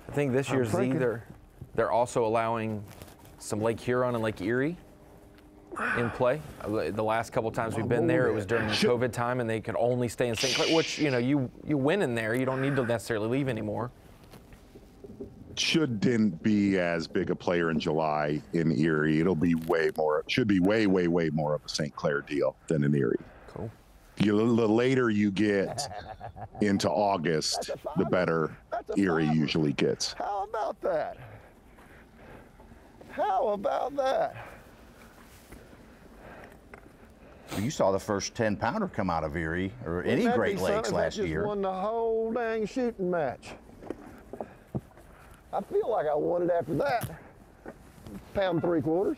I think this year's Z, they're also allowing some Lake Huron and Lake Erie in play. The last couple times we've been there, it was during the COVID time, and they could only stay in St. Clair, which, you know, you win in there. You don't need to necessarily leave anymore. Shouldn't be as big a player in July in Erie. It'll be way more. Should be way more of a St. Clair deal than in Erie. Cool. The later you get into August, the better Erie usually gets. How about that? How about that? Well, you saw the first 10-pounder come out of Erie or any Great Lakes last year. Won the whole dang shooting match. I feel like I won it after that. Pound 3/4.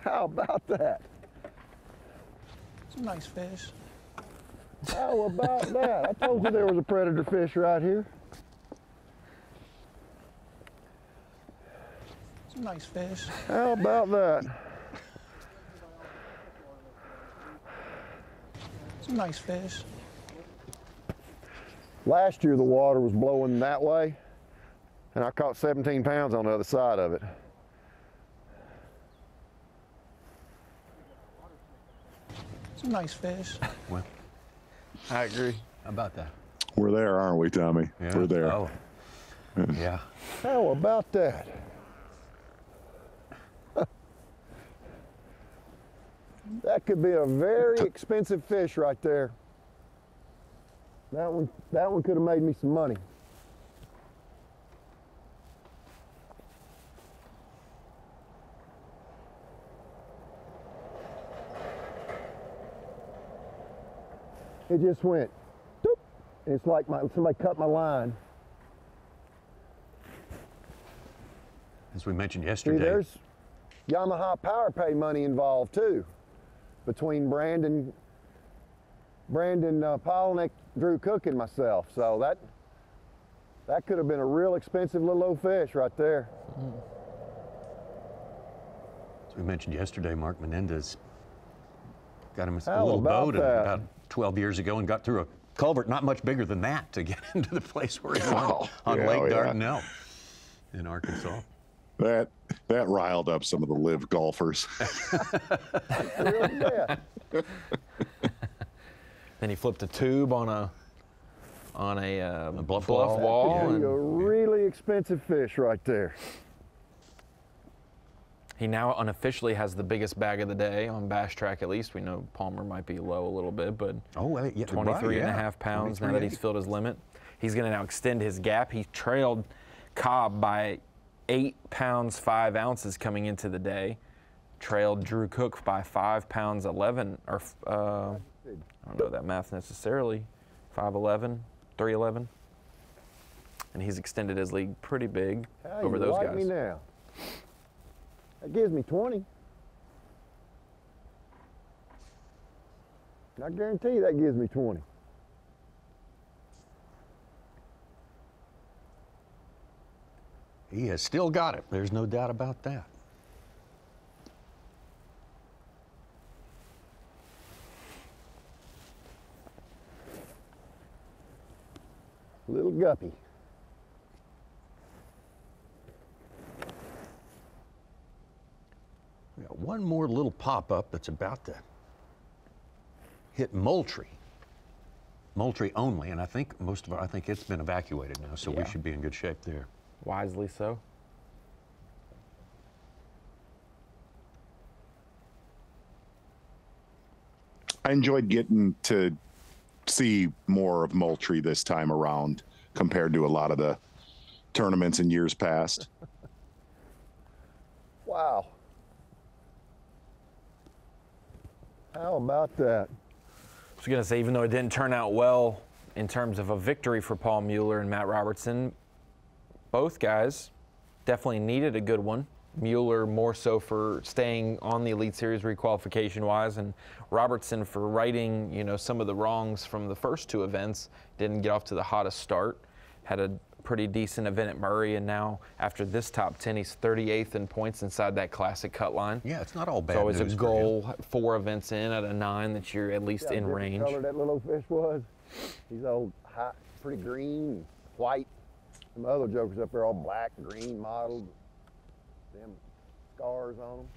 How about that? Some nice fish. How about that? I told you there was a predator fish right here. Some nice fish. How about that? Some nice fish. Last year the water was blowing that way, and I caught 17 pounds on the other side of it. Some nice fish. Well, I agree. how about that? We're there, aren't we, Tommy? Yeah. We're there. Oh. Yeah. How about that? That could be a very expensive fish right there. That one could have made me some money. It just went, doop. It's like somebody cut my line. As we mentioned yesterday. See, there's Yamaha Power Pay money involved too, between Brandon Polnick, Drew Cook, and myself. So that could have been a real expensive little old fish right there. As we mentioned yesterday, Mark Menendez got him a How little about boat that? about 12 years ago and got through a culvert not much bigger than that to get into the place where he won on yeah, Lake yeah. Dardanelle in Arkansas. That riled up some of the live golfers. Then he flipped a tube on a bluff wall. That could be a really expensive fish right there. He now unofficially has the biggest bag of the day on Bass Track. At least we know Palmer might be low a little bit, but 23 and a half pounds now that he's filled his limit. He's going to now extend his gap. He trailed Cobb by 8 pounds 5 ounces coming into the day. Trailed Drew Cook by 5 pounds 11, or I don't know that math necessarily. 5'11", 3'11", and he's extended his lead pretty big over those guys. Me now? That gives me 20. I guarantee you that gives me 20. He has still got it. There's no doubt about that. Little guppy. We got one more little pop-up that's about to hit Moultrie. Moultrie only, and I think I think it's been evacuated now, so we should be in good shape there. Wisely so. I enjoyed getting to see more of Moultrie this time around compared to a lot of the tournaments in years past. Wow. How about that? I was going to say, even though it didn't turn out well in terms of a victory for Paul Mueller and Matt Robertson, both guys definitely needed a good one. Mueller more so for staying on the Elite Series requalification-wise, and Robertson for righting, some of the wrongs from the first two events. Didn't get off to the hottest start. Had a pretty decent event at Murray, and now after this top 10, he's 38th in points inside that classic cut line. Yeah, it's not all bad. It's always news a goal, 4 events in at a 9 that you're at least in range. What color that little fish was? He's all hot, pretty green, white. Some other jokers up there all black, green, mottled. Them scars on them.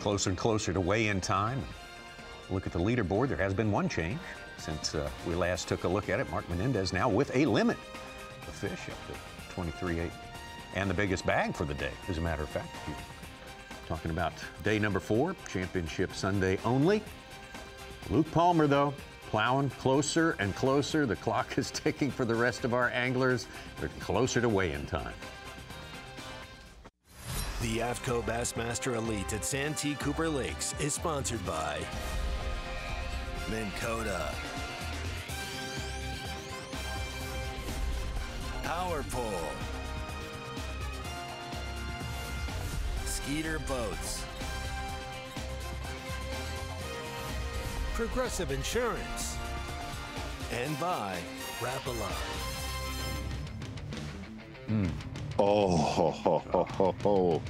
Closer and closer to weigh-in time. Look at the leaderboard. There has been one change since we last took a look at it. Mark Menendez now with a limit of fish up to 23.8, and the biggest bag for the day, as a matter of fact. Talking about day number 4, Championship Sunday only. Luke Palmer, though, plowing closer and closer. The clock is ticking for the rest of our anglers. They're closer to weigh-in time. The AFTCO Bassmaster Elite at Santee Cooper Lakes is sponsored by Minn Kota, Power Pole, Skeeter Boats. Progressive Insurance. And by Rapala. Oh, ho, ho, ho, ho, ho.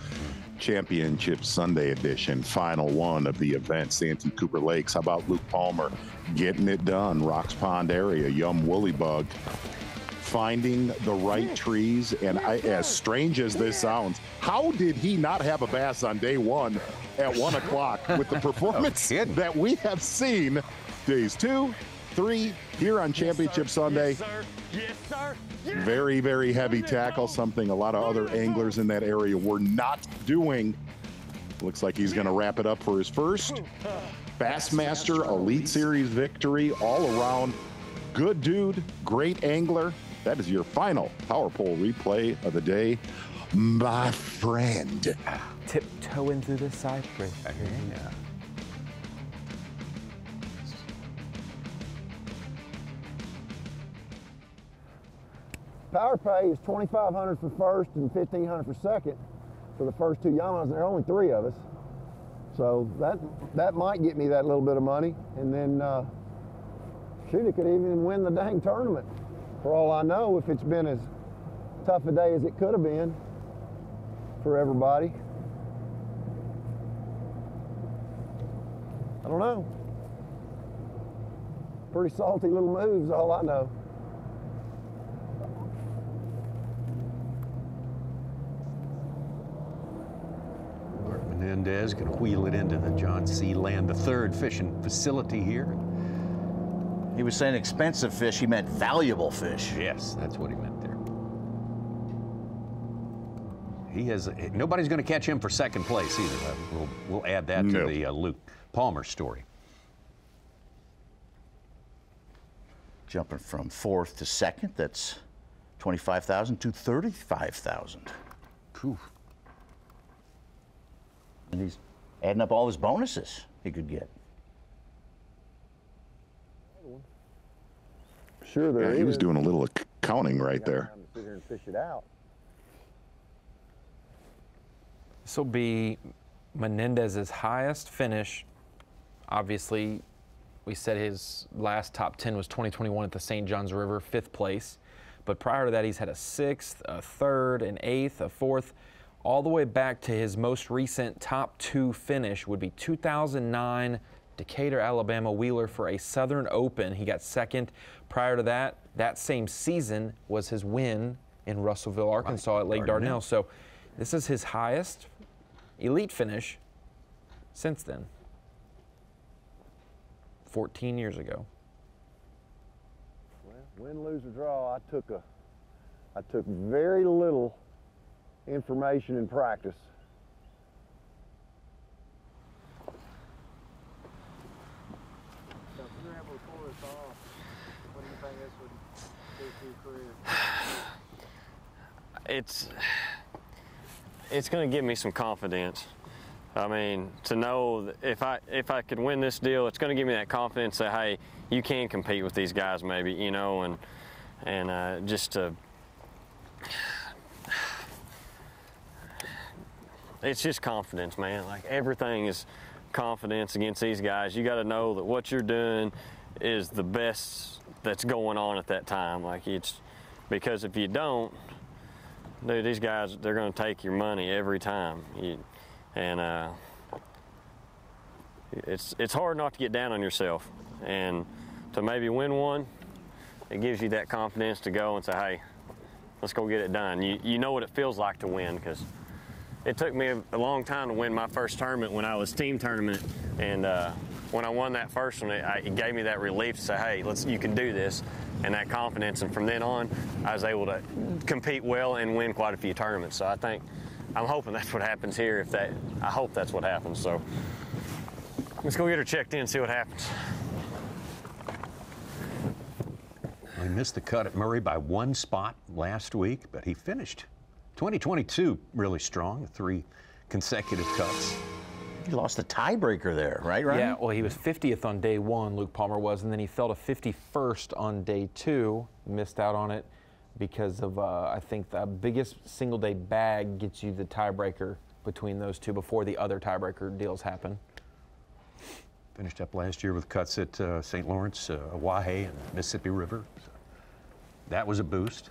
Championship Sunday edition, final one of the event, Santee Cooper Lakes. How about Luke Palmer getting it done? Rocks Pond area, Yum Woolly Bug, finding the right trees. And as strange as this sounds, how did he not have a bass on day one at 1 o'clock with the performance that we have seen days 2, 3 here on Championship Sunday? Yes, sir. Yes, sir. Very, very heavy tackle, something a lot of other anglers in that area were not doing. Looks like he's going to wrap it up for his first Bassmaster Elite Series victory all around. Good dude, great angler. That is your final Power Pole replay of the day, my friend. Tiptoeing through the cypress. Yeah. Power pay is $2,500 for first and $1,500 for second for the first 2 Yamamas. There are only 3 of us, so that might get me that little bit of money, and then shoot, it could even win the dang tournament. For all I know, if it's been as tough a day as it could have been for everybody. I don't know. Pretty salty little moves, all I know. Menendez going to wheel it into the John C. Land III fishing facility here. He was saying expensive fish, he meant valuable fish. Yes, that's what he meant there. He has, nobody's going to catch him for second place either. We'll add that to the Luke Palmer story. Jumping from 4th to 2nd, that's 25,000 to 35,000. And he's adding up all his bonuses he could get. Sure, there is. He was doing a little counting right there. Sit here and fish it out. This will be Menendez's highest finish. Obviously, we said his last top 10 was 2021 at the St. Johns River, 5th place. But prior to that, he's had a 6th, a 3rd, an 8th, a 4th. All the way back to his most recent top 2 finish would be 2009 Decatur, Alabama Wheeler for a Southern Open. He got 2nd. Prior to that, that same season was his win in Russellville, Arkansas at Lake Dardanelle. So this is his highest elite finish since then, 14 years ago. Well, win, lose, or draw, I took very little information and practice. It's going to give me some confidence. I mean, to know that if I could win this deal, it's going to give me that confidence that, hey, you can compete with these guys maybe, you know, and just to, it's just confidence, man. Like, everything is confidence against these guys. You got to know that what you're doing is the best that's going on at that time. Like, it's because if you don't, dude, these guys, they're going to take your money every time. It's hard not to get down on yourself, and to maybe win one, it gives you that confidence to go and say, hey, let's go get it done. You know what it feels like to win, because it took me a long time to win my first tournament when I was team tournament, and when I won that first one, it gave me that relief to say, hey, you can do this, and that confidence. And from then on, I was able to compete well and win quite a few tournaments. So I'm hoping that's what happens here. I hope that's what happens. So let's go get her checked in and see what happens. He missed the cut at Murray by 1 spot last week, but he finished 2022 really strong, 3 consecutive cuts. He lost the tiebreaker there, right, Ryan? Yeah, well, he was 50th on day 1, Luke Palmer was, and then he fell to 51st on day 2, missed out on it because of, I think the biggest single day bag gets you the tiebreaker between those two before the other tiebreaker deals happen. Finished up last year with cuts at St. Lawrence, Wahey, and Mississippi River. So that was a boost.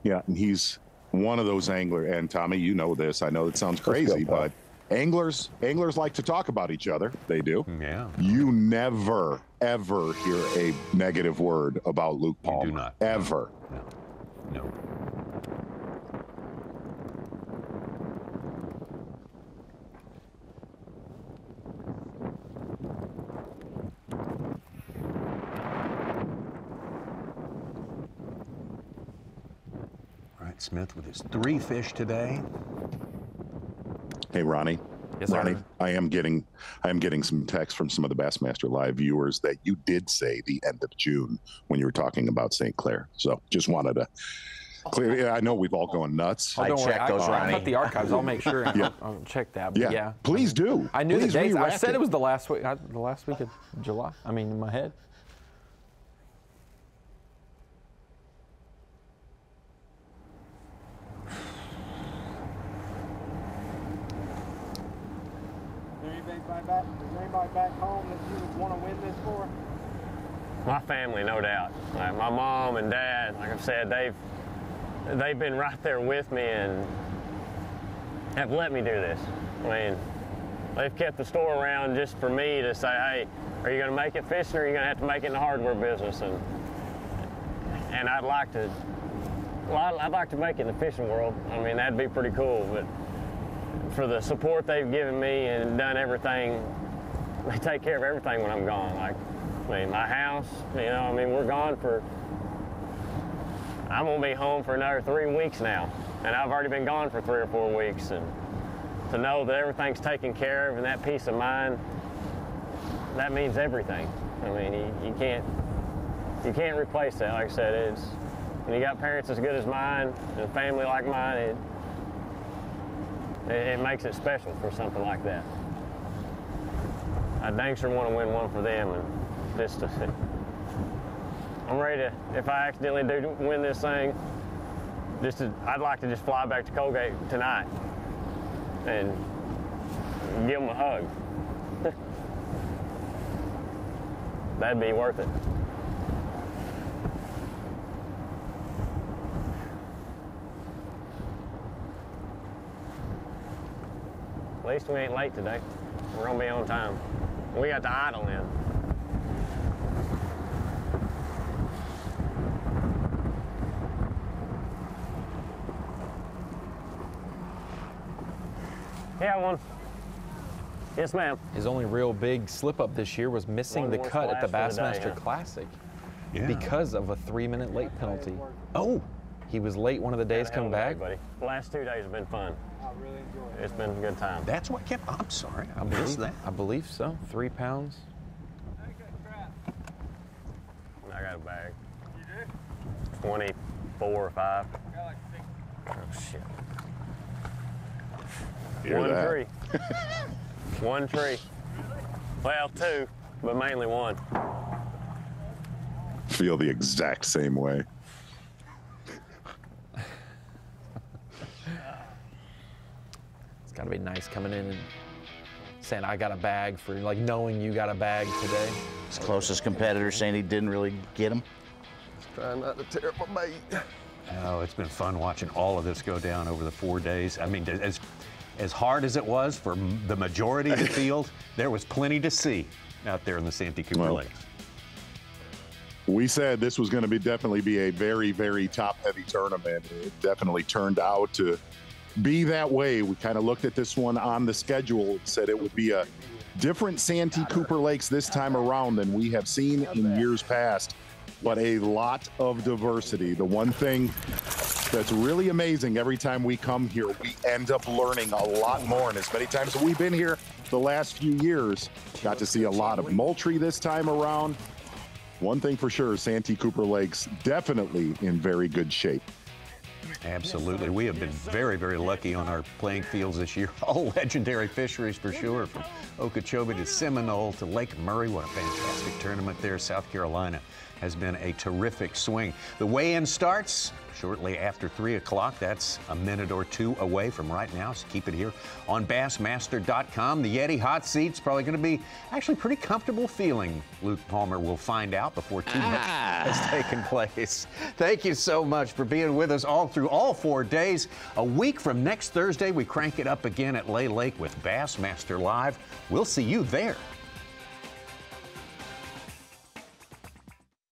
Yeah, and he's one of those anglers. And Tommy, you know this. I know it sounds crazy, but anglers like to talk about each other. They do. Yeah. You never, ever hear a negative word about Luke Palmer. You do not. Ever. No. No. Smith with his 3 fish today. Hey, Ronnie. Yes, Ronnie, sir. I am getting some text from some of the Bassmaster Live viewers that you did say the end of June when you were talking about St. Clair. So just wanted to clear. Yeah, I know we've all gone nuts. I checked those, Ronnie. I'll cut the archives. I'll make sure. I'll check that. But yeah. Please do. I knew Please the dates. I re-rack said it was the last week of July. I mean, in my head. Is there anybody back home that you would want to win this for? My family, no doubt. Like my mom and dad, like I've said, they've been right there with me and have let me do this. I mean, they've kept the store around just for me to say, hey, are you going to make it fishing or are you going to have to make it in the hardware business? And I'd like to make it in the fishing world. I mean, that'd be pretty cool, but for the support they've given me and done everything, they take care of everything when I'm gone. Like, I mean, my house, you know, I mean, we're gone for, I'm gonna be home for another 3 weeks now. And I've already been gone for 3 or 4 weeks. And to know that everything's taken care of and that peace of mind, that means everything. I mean, you can't replace that. Like I said, when you got parents as good as mine and a family like mine, it makes it special for something like that. I dang sure want to win one for them, and I'm ready to, if I accidentally do win this thing, I'd like to just fly back to Colgate tonight and give them a hug. That'd be worth it. At least we ain't late today. We're gonna be on time. We got the idle in. Yeah, one. Yes, ma'am. His only real big slip up this year was missing the cut at the Bassmaster Classic because of a 3-minute late penalty. Oh. He was late one of the days coming back. Buddy. The last 2 days have been fun. It's been a good time. That's what kept. I'm sorry, I missed that. I believe so. 3 pounds. I got a bag. You do? 24 or 5. I got like 6. Oh shit. One tree. One tree. Well, 2, but mainly 1. Feel the exact same way. It's got to be nice coming in and saying, I got a bag for, like, knowing you got a bag today. His closest competitor saying he didn't really get him. Trying not to tear up my bait. Oh, it's been fun watching all of this go down over the 4 days. I mean, as hard as it was for the majority of the field, there was plenty to see out there in the Santee Cooper Lakes. We said this was going to definitely be a very, very top-heavy tournament. It definitely turned out to be that way. We kind of looked at this one on the schedule and said it would be a different Santee Cooper Lakes this time around than we have seen in years past, but a lot of diversity. The one thing that's really amazing, every time we come here, we end up learning a lot more. And as many times as we've been here the last few years, got to see a lot of Moultrie this time around. One thing for sure, Santee Cooper Lakes definitely in very good shape. Absolutely. We have been very, very lucky on our playing fields this year. All legendary fisheries for sure, from Okeechobee to Seminole to Lake Murray. What a fantastic tournament there. South Carolina has been a terrific swing. The weigh-in starts shortly after 3 o'clock. That's a minute or two away from right now, so keep it here on Bassmaster.com. The Yeti hot seat's probably going to be actually pretty comfortable feeling. Luke Palmer will find out before too much has taken place. Thank you so much for being with us all through all 4 days. A week from next Thursday, we crank it up again at Lay Lake with Bassmaster Live. We'll see you there.